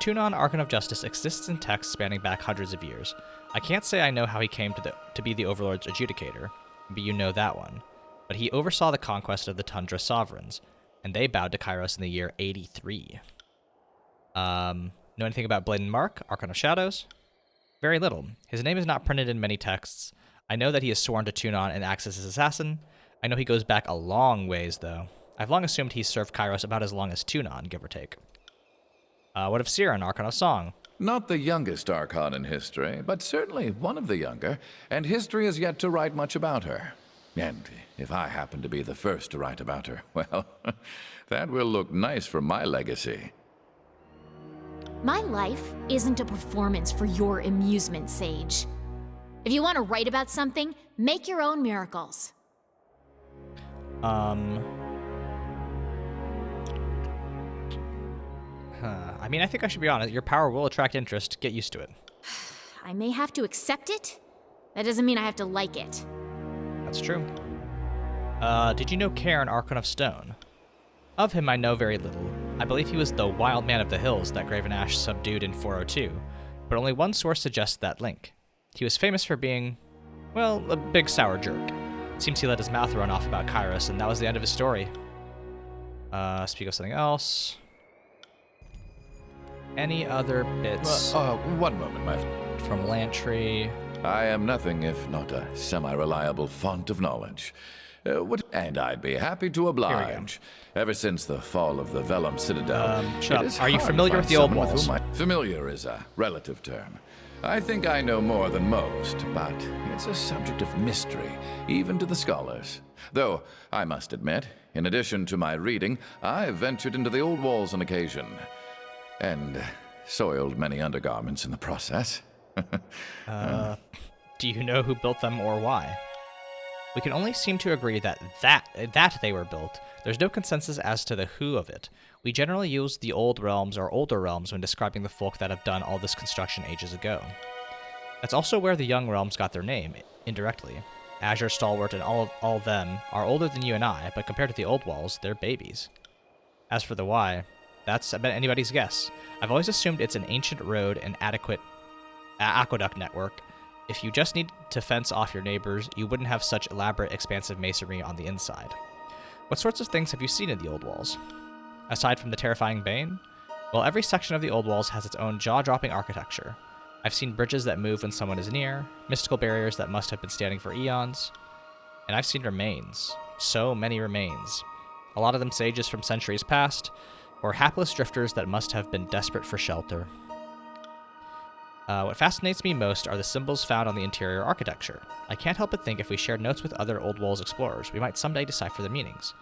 Tunon, Archon of Justice, exists in texts spanning back hundreds of years. I can't say I know how he came to be the Overlord's adjudicator, but you know that one. But he oversaw the conquest of the Tundra sovereigns, and they bowed to Kyros in the year 83. Know anything about Bladen Mark, Archon of Shadows? Very little. His name is not printed in many texts. I know that he is sworn to Tunon and acts as his assassin. I know he goes back a long ways, though. I've long assumed he's served Kyros about as long as Tunon, give or take. What of Siren, Archon of Song? Not the youngest Archon in history, but certainly one of the younger, and history has yet to write much about her. And if I happen to be the first to write about her, well, that will look nice for my legacy. My life isn't a performance for your amusement, Sage. If you want to write about something, make your own miracles. I mean, I think I should be honest. Your power will attract interest. Get used to it. I may have to accept it. That doesn't mean I have to like it. That's true. Did you know Cairn, Archon of Stone? Of him I know very little. I believe he was the wild man of the hills that Graven Ash subdued in 402, but only one source suggests that link. He was famous for being, well, a big sour jerk. It seems he let his mouth run off about Kyros, and that was the end of his story. Speak of something else. Any other bits? One moment, my friend. From Lantry. I am nothing if not a semi-reliable font of knowledge. And I'd be happy to oblige. Ever since the fall of the Vellum Citadel, shut up. Are you familiar with the old walls? Familiar is a relative term. I think I know more than most, but it's a subject of mystery, even to the scholars. Though, I must admit, in addition to my reading, I've ventured into the old walls on occasion, and soiled many undergarments in the process. Do you know who built them or why? We can only seem to agree that they were built. There's no consensus as to the who of it. We generally use the old realms or older realms when describing the folk that have done all this construction ages ago. That's also where the young realms got their name, indirectly. Azure, Stalwart, and all of them are older than you and I, but compared to the old walls, they're babies. As for the why, that's about anybody's guess. I've always assumed it's an ancient road and adequate aqueduct network. If you just need to fence off your neighbors, you wouldn't have such elaborate, expansive masonry on the inside. What sorts of things have you seen in the old walls? Aside from the terrifying Bane? Well, every section of the old walls has its own jaw-dropping architecture. I've seen bridges that move when someone is near, mystical barriers that must have been standing for eons, and I've seen remains. So many remains. A lot of them sages from centuries past, or hapless drifters that must have been desperate for shelter. What fascinates me most are the symbols found on the interior architecture. I can't help but think if we shared notes with other Old Walls explorers, we might someday decipher the meanings.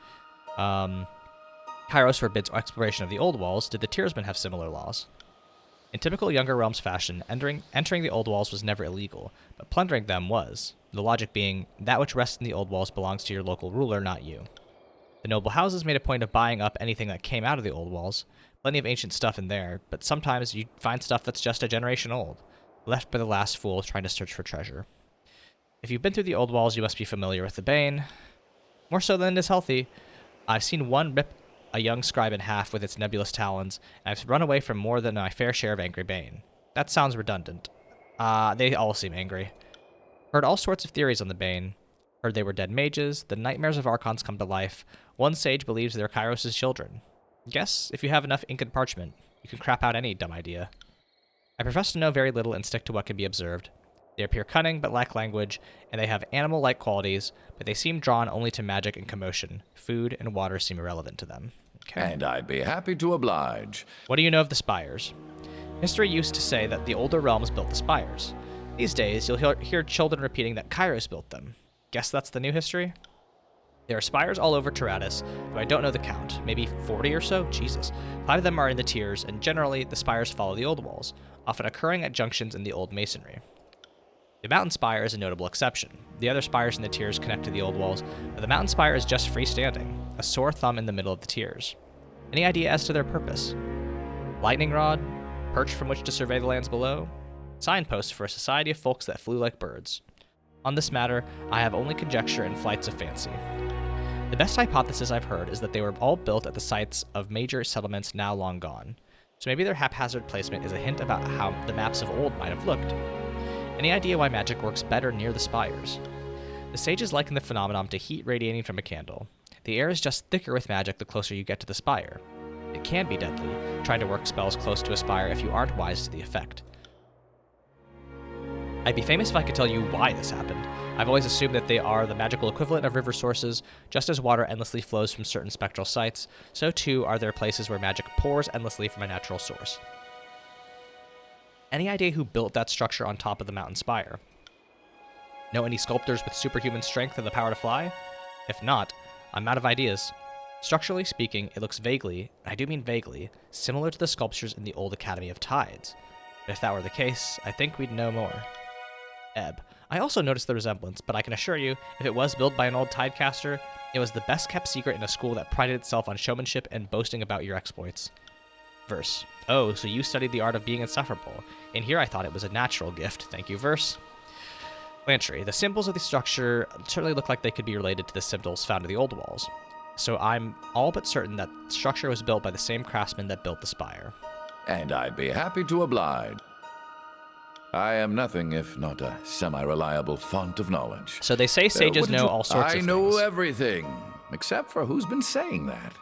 Kyros forbids exploration of the Old Walls. Did the Tearsmen have similar laws? In typical Younger Realms fashion, entering the Old Walls was never illegal, but plundering them was. The logic being, that which rests in the old walls belongs to your local ruler, not you. The noble houses made a point of buying up anything that came out of the old walls. Plenty of ancient stuff in there, but sometimes you find stuff that's just a generation old, left by the last fool trying to search for treasure. If you've been through the old walls, you must be familiar with the Bane. More so than is healthy. I've seen one rip a young scribe in half with its nebulous talons, and I've run away from more than my fair share of angry Bane. That sounds redundant. They all seem angry. Heard all sorts of theories on the Bane. Heard they were dead mages, the nightmares of Archons come to life. One sage believes they're Kyros' children. Guess, if you have enough ink and parchment, you can crap out any dumb idea. I profess to know very little and stick to what can be observed. They appear cunning but lack language, and they have animal-like qualities, but they seem drawn only to magic and commotion. Food and water seem irrelevant to them. Okay. And I'd be happy to oblige. What do you know of the spires? History used to say that the older realms built the spires. These days, you'll hear children repeating that Kyros built them. Guess that's the new history? There are spires all over Tyranny, though I don't know the count. Maybe 40 or so? Jesus. 5 of them are in the tiers, and generally, the spires follow the old walls, often occurring at junctions in the old masonry. The mountain spire is a notable exception. The other spires in the tiers connect to the old walls, but the mountain spire is just freestanding, a sore thumb in the middle of the tiers. Any idea as to their purpose? Lightning rod? Perch from which to survey the lands below? Signposts for a society of folks that flew like birds. On this matter, I have only conjecture and flights of fancy. The best hypothesis I've heard is that they were all built at the sites of major settlements now long gone, so maybe their haphazard placement is a hint about how the maps of old might have looked. Any idea why magic works better near the spires? The sages liken the phenomenon to heat radiating from a candle. The air is just thicker with magic the closer you get to the spire. It can be deadly, trying to work spells close to a spire if you aren't wise to the effect. I'd be famous if I could tell you why this happened. I've always assumed that they are the magical equivalent of river sources. Just as water endlessly flows from certain spectral sites, so too are there places where magic pours endlessly from a natural source. Any idea who built that structure on top of the mountain spire? Know any sculptors with superhuman strength and the power to fly? If not, I'm out of ideas. Structurally speaking, it looks vaguely, and I do mean vaguely, similar to the sculptures in the old Academy of Tides. But if that were the case, I think we'd know more. Ebb. I also noticed the resemblance, but I can assure you, if it was built by an old tidecaster, it was the best kept secret in a school that prided itself on showmanship and boasting about your exploits. Verse. Oh, so you studied the art of being insufferable. In here I thought it was a natural gift. Thank you, verse. Lantry. The symbols of the structure certainly look like they could be related to the symbols found in the old walls. So I'm all but certain that the structure was built by the same craftsman that built the spire. And I'd be happy to oblige. I am nothing if not a semi-reliable font of knowledge. So they say sages know all sorts of things. I know everything, except for who's been saying that.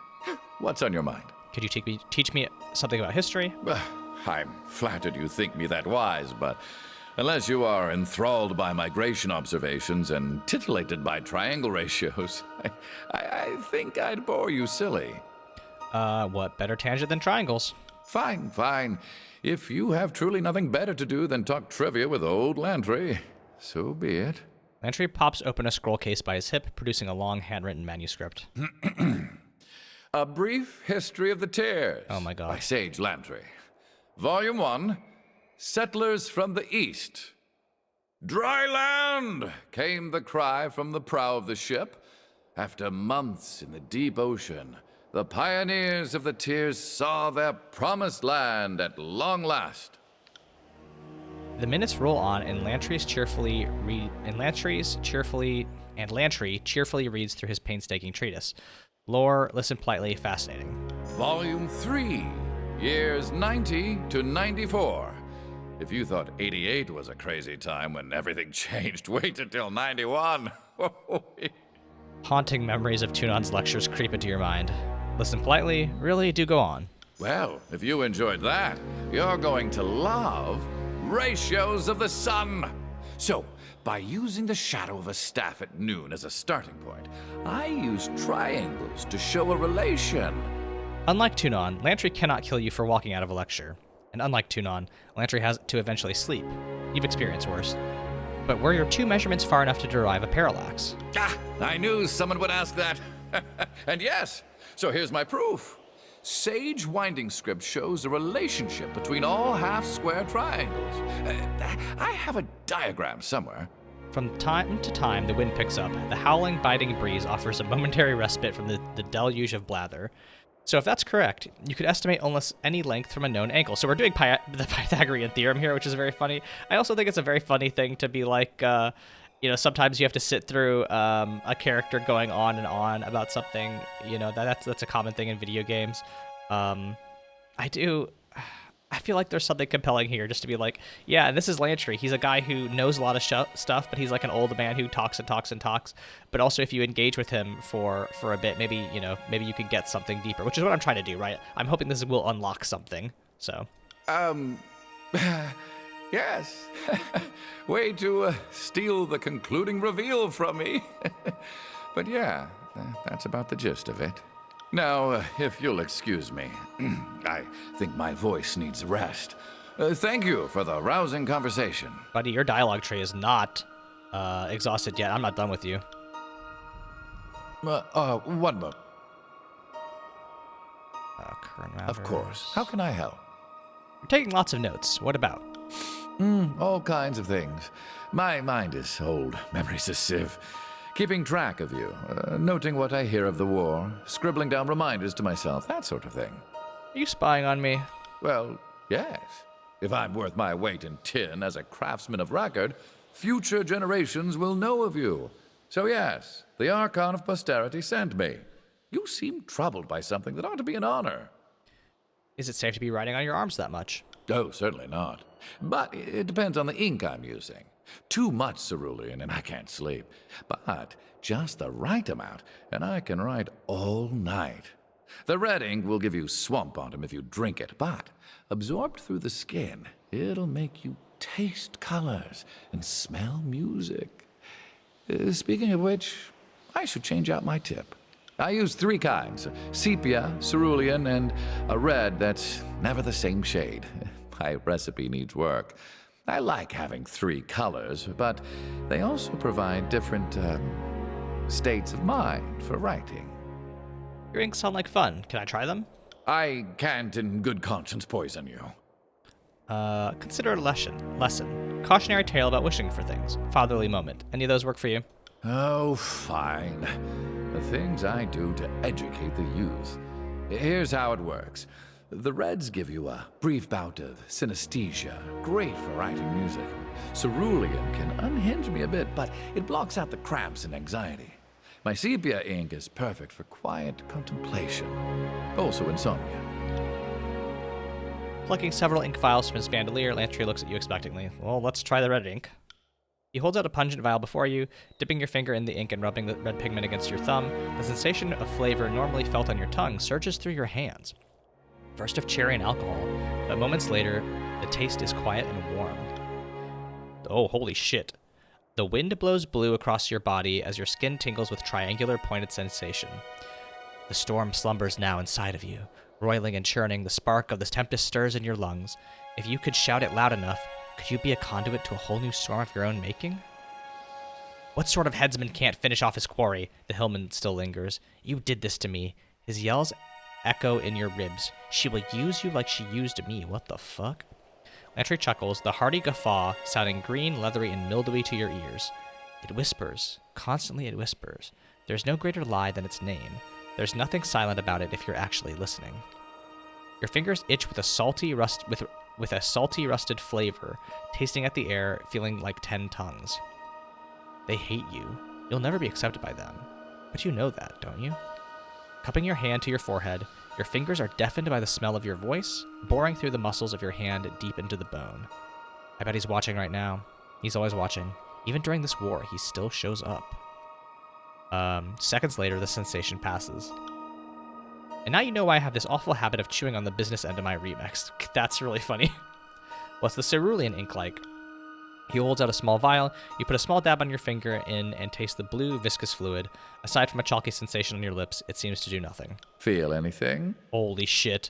What's on your mind? Could you teach me something about history? I'm flattered you think me that wise, but unless you are enthralled by migration observations and titillated by triangle ratios, I think I'd bore you silly. What better tangent than triangles? Fine, fine. If you have truly nothing better to do than talk trivia with old Lantry, so be it. Lantry pops open a scroll case by his hip, producing a long handwritten manuscript. A Brief History of the Tears. Oh my god. By Sage Lantry. Volume 1, Settlers from the East. Dry land! Came the cry from the prow of the ship. After months in the deep ocean, the pioneers of the Tears saw their promised land at long last. The minutes roll on, and Lantry cheerfully reads through his painstaking treatise. Lore, listen politely, fascinating. Volume 3, years 90 to 94. If you thought 88 was a crazy time when everything changed, wait until 91. Haunting memories of Tunon's lectures creep into your mind. Listen politely, really, do go on. Well, if you enjoyed that, you're going to love Ratios of the Sun. So, by using the shadow of a staff at noon as a starting point, I use triangles to show a relation. Unlike Tunon, Lantry cannot kill you for walking out of a lecture. And unlike Tunon, Lantry has to eventually sleep. You've experienced worse. But were your two measurements far enough to derive a parallax? I knew someone would ask that. And yes, so here's my proof. Sage Winding Script shows a relationship between all half-square triangles. I have a diagram somewhere. From time to time, the wind picks up. The howling, biting breeze offers a momentary respite from the deluge of blather. So if that's correct, you could estimate almost any length from a known angle. So we're doing the Pythagorean theorem here, which is very funny. I also think it's a very funny thing to be like, sometimes you have to sit through a character going on and on about something. That's a common thing in video games. I feel like there's something compelling here just to be like, yeah, and this is Lantry. He's a guy who knows a lot of stuff, but he's like an old man who talks and talks and talks. But also if you engage with him for a bit, maybe you could get something deeper, which is what I'm trying to do, right? I'm hoping this will unlock something, so. Yes. Way to steal the concluding reveal from me. But yeah, that's about the gist of it. Now, if you'll excuse me, I think my voice needs a rest. Thank you for the rousing conversation. Buddy, your dialogue tree is not exhausted yet. I'm not done with you. One more. Current Of course. How can I help? You're taking lots of notes. What about? All kinds of things. My mind is old. Memory's a sieve. Keeping track of you, noting what I hear of the war, scribbling down reminders to myself, that sort of thing. Are you spying on me? Well, yes. If I'm worth my weight in tin as a craftsman of record, future generations will know of you. So yes, the Archon of Posterity sent me. You seem troubled by something that ought to be an honor. Is it safe to be writing on your arms that much? Oh, certainly not. But it depends on the ink I'm using. Too much cerulean and I can't sleep. But just the right amount and I can write all night. The red ink will give you swamp bottom if you drink it, but absorbed through the skin, it'll make you taste colors and smell music. Speaking of which, I should change out my tip. I use 3 kinds, sepia, cerulean, and a red that's never the same shade. My recipe needs work. I like having 3 colors, but they also provide different states of mind for writing. Your inks sound like fun. Can I try them? I can't in good conscience poison you. Consider a lesson. Cautionary tale about wishing for things. Fatherly moment. Any of those work for you? Oh, fine. The things I do to educate the youth. Here's how it works. The reds give you a brief bout of synesthesia, great for writing music. Cerulean can unhinge me a bit, but it blocks out the cramps and anxiety. My sepia ink is perfect for quiet contemplation, also insomnia. Plucking several ink vials from his bandolier, Lantry looks at you expectantly. Well, let's try the red ink. He holds out a pungent vial before you, dipping your finger in the ink and rubbing the red pigment against your thumb. The sensation of flavor normally felt on your tongue surges through your hands. First of cherry and alcohol, but moments later, the taste is quiet and warm. Oh, holy shit. The wind blows blue across your body as your skin tingles with triangular pointed sensation. The storm slumbers now inside of you. Roiling and churning, the spark of the tempest stirs in your lungs. If you could shout it loud enough, could you be a conduit to a whole new storm of your own making? What sort of headsman can't finish off his quarry? The hillman still lingers. You did this to me. His yells echo in your ribs. She will use you like she used me. What the fuck? Lantry chuckles, the hearty guffaw sounding green, leathery, and mildewy to your ears. It whispers. Constantly it whispers. There's no greater lie than its name. There's nothing silent about it if you're actually listening. Your fingers itch with a salty rusted flavor, tasting at the air, feeling like 10 tongues. They hate you. You'll never be accepted by them. But you know that, don't you? Cupping your hand to your forehead, your fingers are deafened by the smell of your voice, boring through the muscles of your hand deep into the bone. I bet he's watching right now. He's always watching. Even during this war, he still shows up. Seconds later, the sensation passes. And now you know why I have this awful habit of chewing on the business end of my remix. That's really funny. What's the cerulean ink like? He holds out a small vial. You put a small dab on your finger in and taste the blue, viscous fluid. Aside from a chalky sensation on your lips, it seems to do nothing. Feel anything? Holy shit.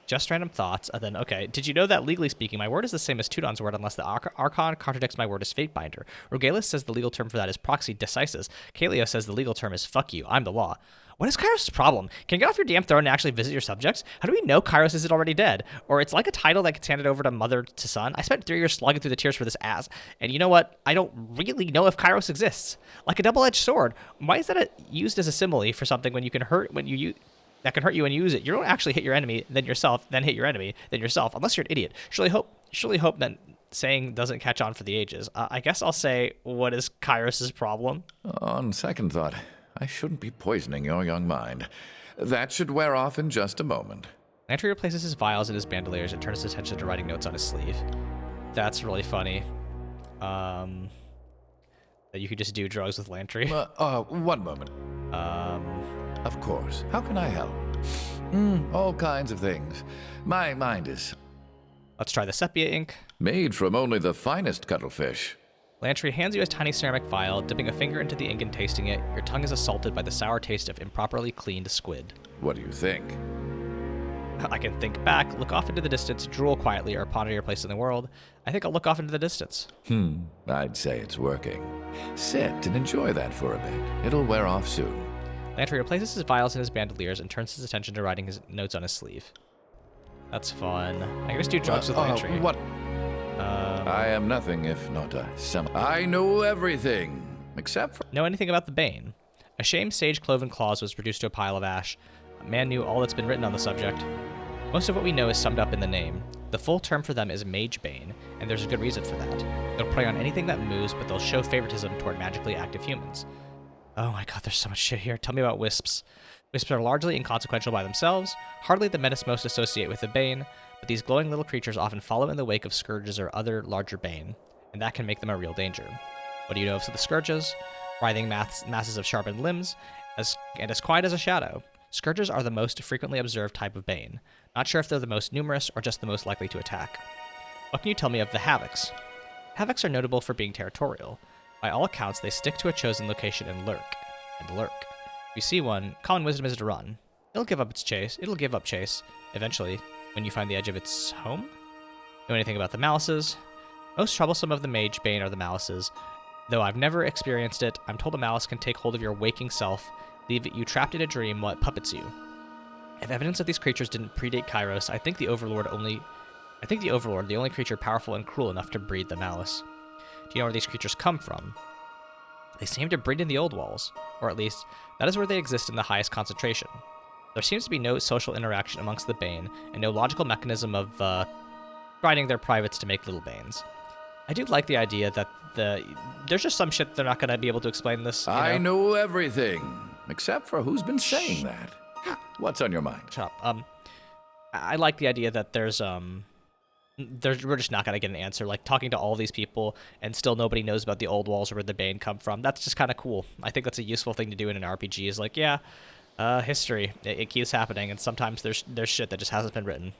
Just random thoughts, and then, okay. Did you know that, legally speaking, my word is the same as Tudon's word unless the Archon contradicts my word as Fatebinder? Rogalus says the legal term for that is proxy decisis. Kaleo says the legal term is fuck you, I'm the law. What is Kyros' problem? Can you get off your damn throne and actually visit your subjects? How do we know Kyros isn't already dead? Or it's like a title that gets handed over to mother to son? I spent 3 years slogging through the tears for this ass. And you know what? I don't really know if Kyros exists. Like a double-edged sword. Why is that used as a simile for something when you can hurt when you that can hurt you when you use it? You don't actually hit your enemy, then yourself, then hit your enemy, then yourself, unless you're an idiot. Surely hope that saying doesn't catch on for the ages. I guess I'll say, what is Kyros' problem? On second thought, I shouldn't be poisoning your young mind. That should wear off in just a moment. Lantry replaces his vials and his bandoliers and turns his attention to writing notes on his sleeve. That's really funny. That you could just do drugs with Lantry. One moment. Of course. How can I help? All kinds of things. My mind is... Let's try the sepia ink. Made from only the finest cuttlefish. Lantry hands you a tiny ceramic vial. Dipping a finger into the ink and tasting it, your tongue is assaulted by the sour taste of improperly cleaned squid. What do you think? I can think back, look off into the distance, drool quietly, or ponder your place in the world. I think I'll look off into the distance. I'd say it's working. Sit and enjoy that for a bit. It'll wear off soon. Lantry replaces his vials and his bandoliers and turns his attention to writing his notes on his sleeve. That's fun. I can just do drugs with Lantry. What? I am nothing if not a I know everything, except for... Know anything about the Bane? A shamed sage cloven claws was reduced to a pile of ash. A man knew all that's been written on the subject. Most of what we know is summed up in the name. The full term for them is Mage Bane, and there's a good reason for that. They'll prey on anything that moves, but they'll show favoritism toward magically active humans. Oh my god, there's so much shit here. Tell me about wisps. Wisps are largely inconsequential by themselves, hardly the menace most associate with the Bane, but these glowing little creatures often follow in the wake of scourges or other larger Bane, and that can make them a real danger. What do you know of the scourges? Writhing masses of sharpened limbs, as quiet as a shadow. Scourges are the most frequently observed type of Bane. Not sure if they're the most numerous or just the most likely to attack. What can you tell me of the Havocs? Havocs are notable for being territorial. By all accounts, they stick to a chosen location and lurk. If you see one, common wisdom is to run. It'll give up chase, eventually, when you find the edge of its home. Know anything about the Malices? Most troublesome of the Mage Bane are the Malices. Though I've never experienced it, I'm told a Malice can take hold of your waking self, leave you trapped in a dream while it puppets you. If evidence of these creatures didn't predate Kyros, I think the Overlord, the only creature powerful and cruel enough to breed the Malice. Do you know where these creatures come from? They seem to breed in the Old Walls, or at least, that is where they exist in the highest concentration. There seems to be no social interaction amongst the Bane, and no logical mechanism of, grinding their privates to make little Banes. I do like the idea that there's just some shit they're not going to be able to explain this. I know everything, except for who's been saying that. What's on your mind? Shut up. I like the idea that we're just not going to get an answer. Like, talking to all these people, and still nobody knows about the Old Walls or where the Bane come from. That's just kind of cool. I think that's a useful thing to do in an RPG, is like, yeah, history. It keeps happening, and sometimes there's shit that just hasn't been written.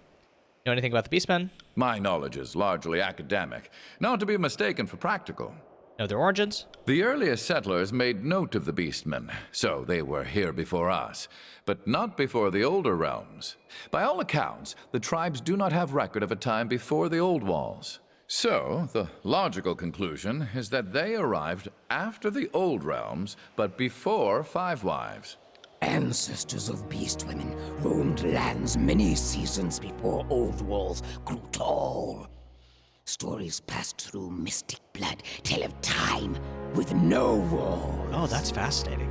Know anything about the Beastmen? My knowledge is largely academic, not to be mistaken for practical. Know their origins? The earliest settlers made note of the Beastmen, so they were here before us, but not before the older realms. By all accounts, the tribes do not have record of a time before the Old Walls. So, the logical conclusion is that they arrived after the Old Realms, but before Five Wives. Ancestors of beast women roamed lands many seasons before Old Walls grew tall. Stories passed through mystic blood tell of time with no walls. Oh, that's fascinating.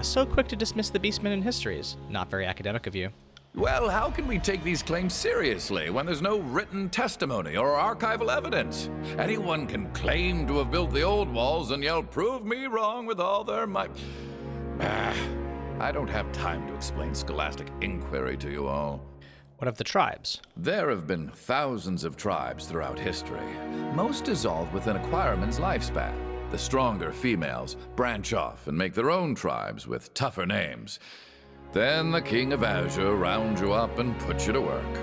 So quick to dismiss the Beastmen in histories. Not very academic of you. Well, how can we take these claims seriously when there's no written testimony or archival evidence? Anyone can claim to have built the Old Walls and yell, "Prove me wrong," with all their might. I don't have time to explain scholastic inquiry to you all. What of the tribes? There have been thousands of tribes throughout history. Most dissolve within a Acquireman's lifespan. The stronger females branch off and make their own tribes with tougher names. Then the King of Azure rounds you up and puts you to work.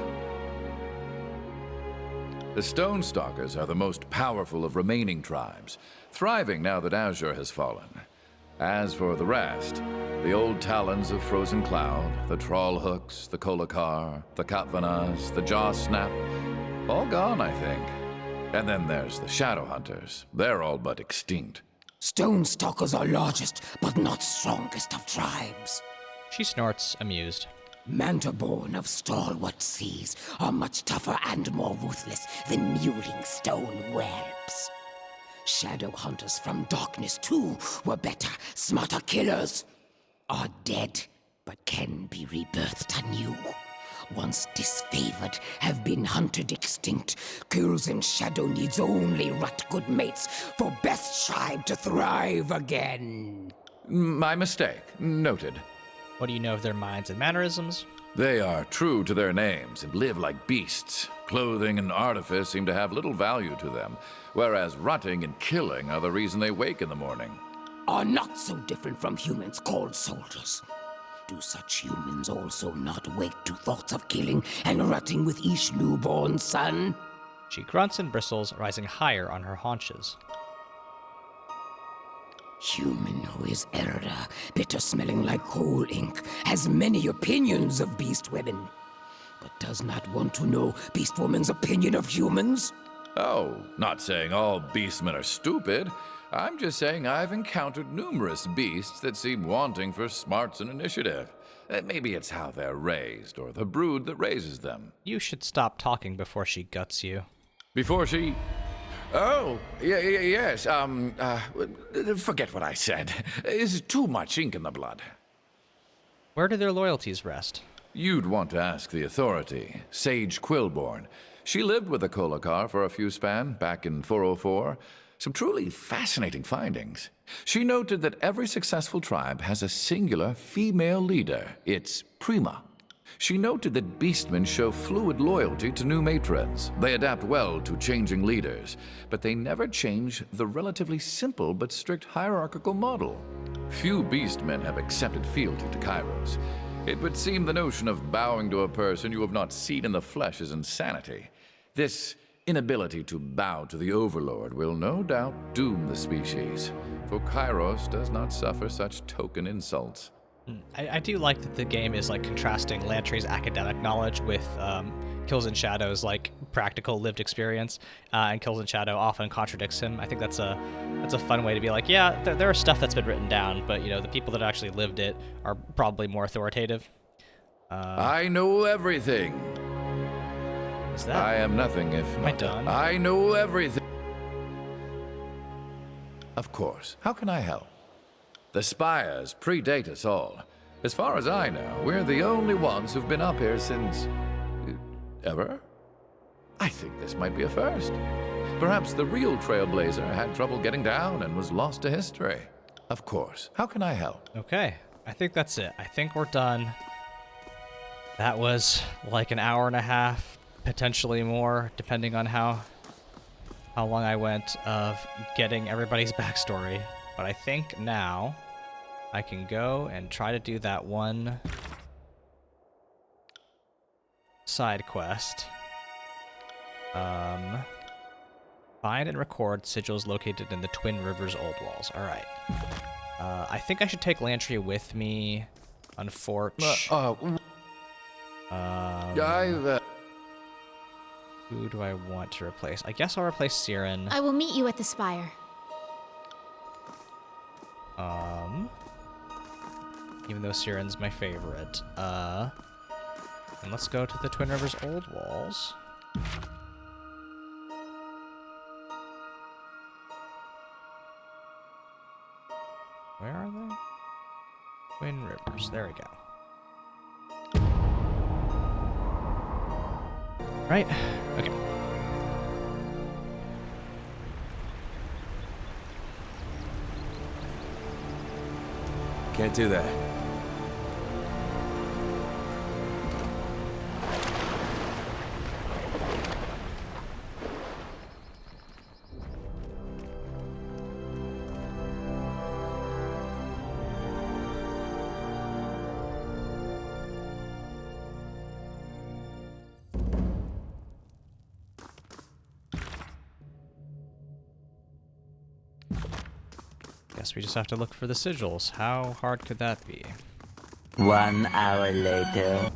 The Stonestalkers are the most powerful of remaining tribes, thriving now that Azure has fallen. As for the rest, The old talons of Frozen Cloud, the Troll Hooks, the Kolakar, the Katvanas, the Jaw Snap, all gone, I think. And then there's the Shadow Hunters. They're all but extinct. Stone Stalkers are largest, but not strongest of tribes. She snorts, amused. Mantaborn of stalwart seas are much tougher and more ruthless than mewling stone whelps. Shadow Hunters from Darkness too were better, smarter killers. Are dead, but can be rebirthed anew. Once disfavored, have been hunted extinct. Kills in Shadow needs only right good mates for best tribe to thrive again. My mistake. Noted. What do you know of their minds and mannerisms? They are true to their names and live like beasts. Clothing and artifice seem to have little value to them, whereas rutting and killing are the reason they wake in the morning. Are not so different from humans called soldiers. Do such humans also not wake to thoughts of killing and rutting with each newborn son? She grunts and bristles, rising higher on her haunches. Human who is elder, bitter smelling like coal ink, has many opinions of beast women, but does not want to know beast woman's opinion of humans? Oh, not saying all beastmen are stupid. I'm just saying I've encountered numerous beasts that seem wanting for smarts and initiative. Maybe it's how they're raised, or the brood that raises them. You should stop talking before she guts you. Before she... Oh, yes, forget what I said. There's too much ink in the blood. Where do their loyalties rest? You'd want to ask the authority, Sage Quillborn. She lived with the Kolakar for a few span, back in 404. Some truly fascinating findings. She noted that every successful tribe has a singular female leader. It's Prima. She noted that beastmen show fluid loyalty to new matrons. They adapt well to changing leaders, but they never change the relatively simple but strict hierarchical model. Few beastmen have accepted fealty to Kyros. It would seem the notion of bowing to a person you have not seen in the flesh is insanity. This inability to bow to the Overlord will no doubt doom the species, for Kyros does not suffer such token insults. I do like that the game is like contrasting Lantry's academic knowledge with Kills and Shadow's like practical lived experience, and Kills and Shadow often contradicts him. I think that's a fun way to be like, yeah, there are stuff that's been written down, but you know the people that actually lived it are probably more authoritative. I know everything. Is that? I am nothing if Am I not. done? I know everything. Of course. How can I help? The spires predate us all. As far as I know, we're the only ones who've been up here since... ever? I think this might be a first. Perhaps the real Trailblazer had trouble getting down and was lost to history. Of course. How can I help? Okay, I think that's it. I think we're done. That was like an hour and a half, potentially more, depending on how long I went of getting everybody's backstory. But I think now I can go and try to do that one side quest. Find and record sigils located in the Twin Rivers Old Walls. All right. I think I should take Lantry with me, unfortunately. Who do I want to replace? I guess I'll replace Siren. I will meet you at the spire. Even though Siren's my favorite. And let's go to the Twin Rivers Old Walls. Where are they? Twin Rivers. There we go. Right? Okay. Can't do that. guess we just have to look for the sigils. How hard could that be? 1 hour later.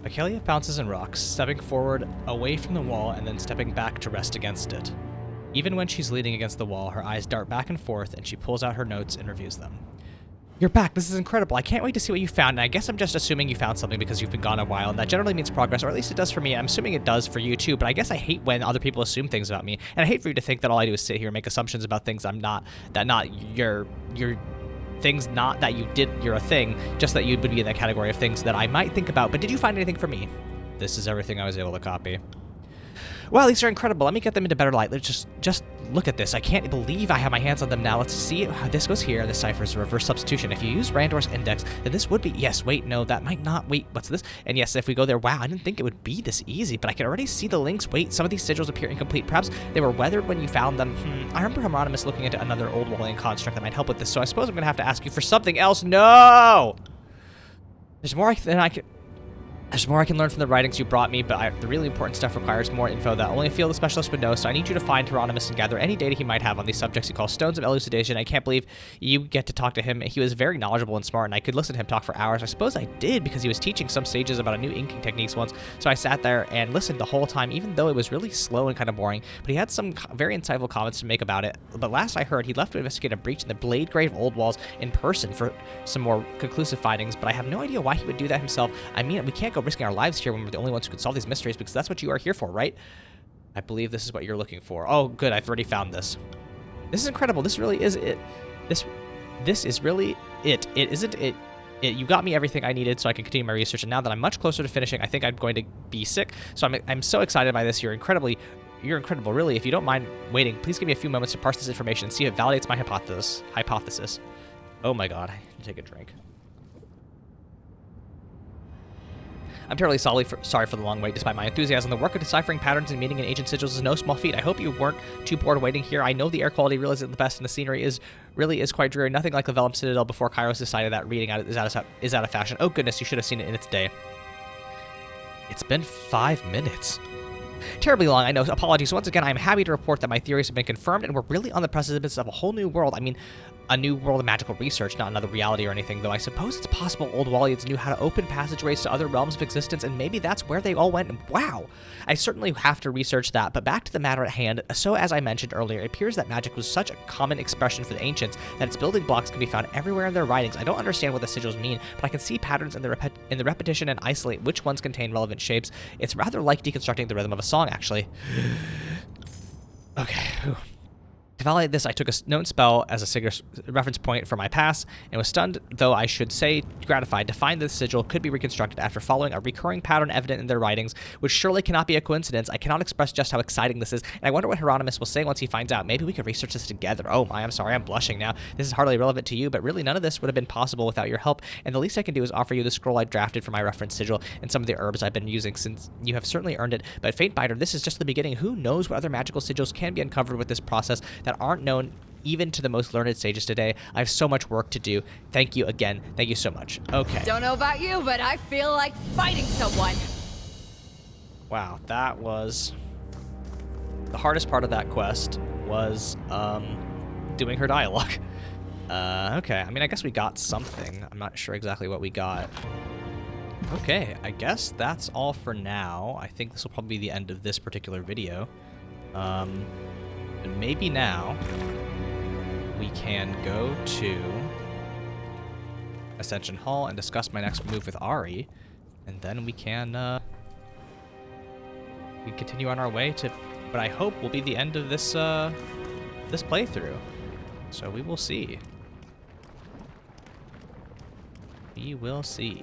Akelia bounces and rocks, stepping forward away from the wall and then stepping back to rest against it. Even when she's leaning against the wall, her eyes dart back and forth and she pulls out her notes and reviews them. You're back. This is incredible. I can't wait to see what you found, and I guess I'm just assuming you found something because you've been gone a while, and that generally means progress, or at least it does for me. I'm assuming it does for you too, but I guess I hate when other people assume things about me, and I hate for you to think that all I do is sit here and make assumptions about things I'm not, that not your things not that you did, you're a thing, just that you would be in that category of things that I might think about. But did you find anything for me? This is everything I was able to copy. Well, these are incredible. Let me get them into better light. Let's just look at this. I can't believe I have my hands on them now. Let's see how this goes here. This cipher is a reverse substitution. If you use Randor's index, then this would be... Yes, wait, no, that might not... Wait, what's this? And yes, if we go there... Wow, I didn't think it would be this easy, but I can already see the links. Wait, some of these sigils appear incomplete. Perhaps they were weathered when you found them. I remember Hieronymus looking into another old Wallian construct that might help with this, so I suppose I'm going to have to ask you for something else. No! There's more than I can... There's more I can learn from the writings you brought me, but the really important stuff requires more info that only a field specialist would know, so I need you to find Hieronymus and gather any data he might have on these subjects he calls Stones of Elucidation. I can't believe you get to talk to him. He was very knowledgeable and smart, and I could listen to him talk for hours. I suppose I did, because he was teaching some sages about a new inking techniques once, so I sat there and listened the whole time, even though it was really slow and kind of boring, but he had some very insightful comments to make about it. But last I heard, he left to investigate a breach in the Blade Grave Old Walls in person for some more conclusive findings, but I have no idea why he would do that himself. I mean, we can't go risking our lives here when we're the only ones who could solve these mysteries, because that's what you are here for, right? I believe this is what you're looking for. Oh, good. I've already found this. This is incredible. This really is it. This is really it. It isn't it. You got me everything I needed so I can continue my research, and now that I'm much closer to finishing, I think I'm going to be sick. So I'm so excited by this. You're incredible, really. If you don't mind waiting, please give me a few moments to parse this information and see if it validates my hypothesis. Oh my god. I need to take a drink. I'm terribly sorry for the long wait. Despite my enthusiasm, the work of deciphering patterns and meeting in ancient sigils is no small feat. I hope you weren't too bored waiting here. I know the air quality really isn't the best, and the scenery really is quite dreary. Nothing like the Vellum Citadel before Kyros decided that reading is out of fashion. Oh goodness, you should have seen it in its day. It's been 5 minutes. Terribly long, I know. Apologies. Once again, I'm happy to report that my theories have been confirmed, and we're really on the precipice of a whole new world. I mean, a new world of magical research, not another reality or anything, though I suppose it's possible old Wallians knew how to open passageways to other realms of existence, and maybe that's where they all went, and wow! I certainly have to research that, but back to the matter at hand. So, as I mentioned earlier, it appears that magic was such a common expression for the ancients that its building blocks can be found everywhere in their writings. I don't understand what the sigils mean, but I can see patterns in the repetition and isolate which ones contain relevant shapes. It's rather like deconstructing the rhythm of a song, actually. Okay. Whew. To validate this, I took a known spell as a reference point for my past, and was stunned, though I should say gratified, to find that the sigil could be reconstructed after following a recurring pattern evident in their writings, which surely cannot be a coincidence. I cannot express just how exciting this is, and I wonder what Hieronymus will say once he finds out. Maybe we could research this together. Oh my, I'm sorry, I'm blushing now. This is hardly relevant to you, but really none of this would have been possible without your help, and the least I can do is offer you the scroll I drafted for my reference sigil and some of the herbs I've been using, since you have certainly earned it. But Fatebinder, this is just the beginning. Who knows what other magical sigils can be uncovered with this process that aren't known even to the most learned sages today. I have so much work to do. Thank you again. Thank you so much. Okay. Don't know about you, but I feel like fighting someone. Wow, that was... The hardest part of that quest was doing her dialogue. Okay, I mean, I guess we got something. I'm not sure exactly what we got. Okay, I guess that's all for now. I think this will probably be the end of this particular video. And maybe now we can go to Ascension Hall and discuss my next move with Ari, and then we can continue on our way to what I hope will be the end of this this playthrough. So we will see. We will see.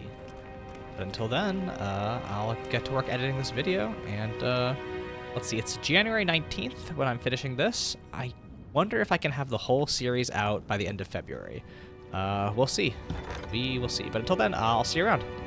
But until then, I'll get to work editing this video, and let's see, it's January 19th when I'm finishing this. I wonder if I can have the whole series out by the end of February. We'll see. We will see. But until then, I'll see you around.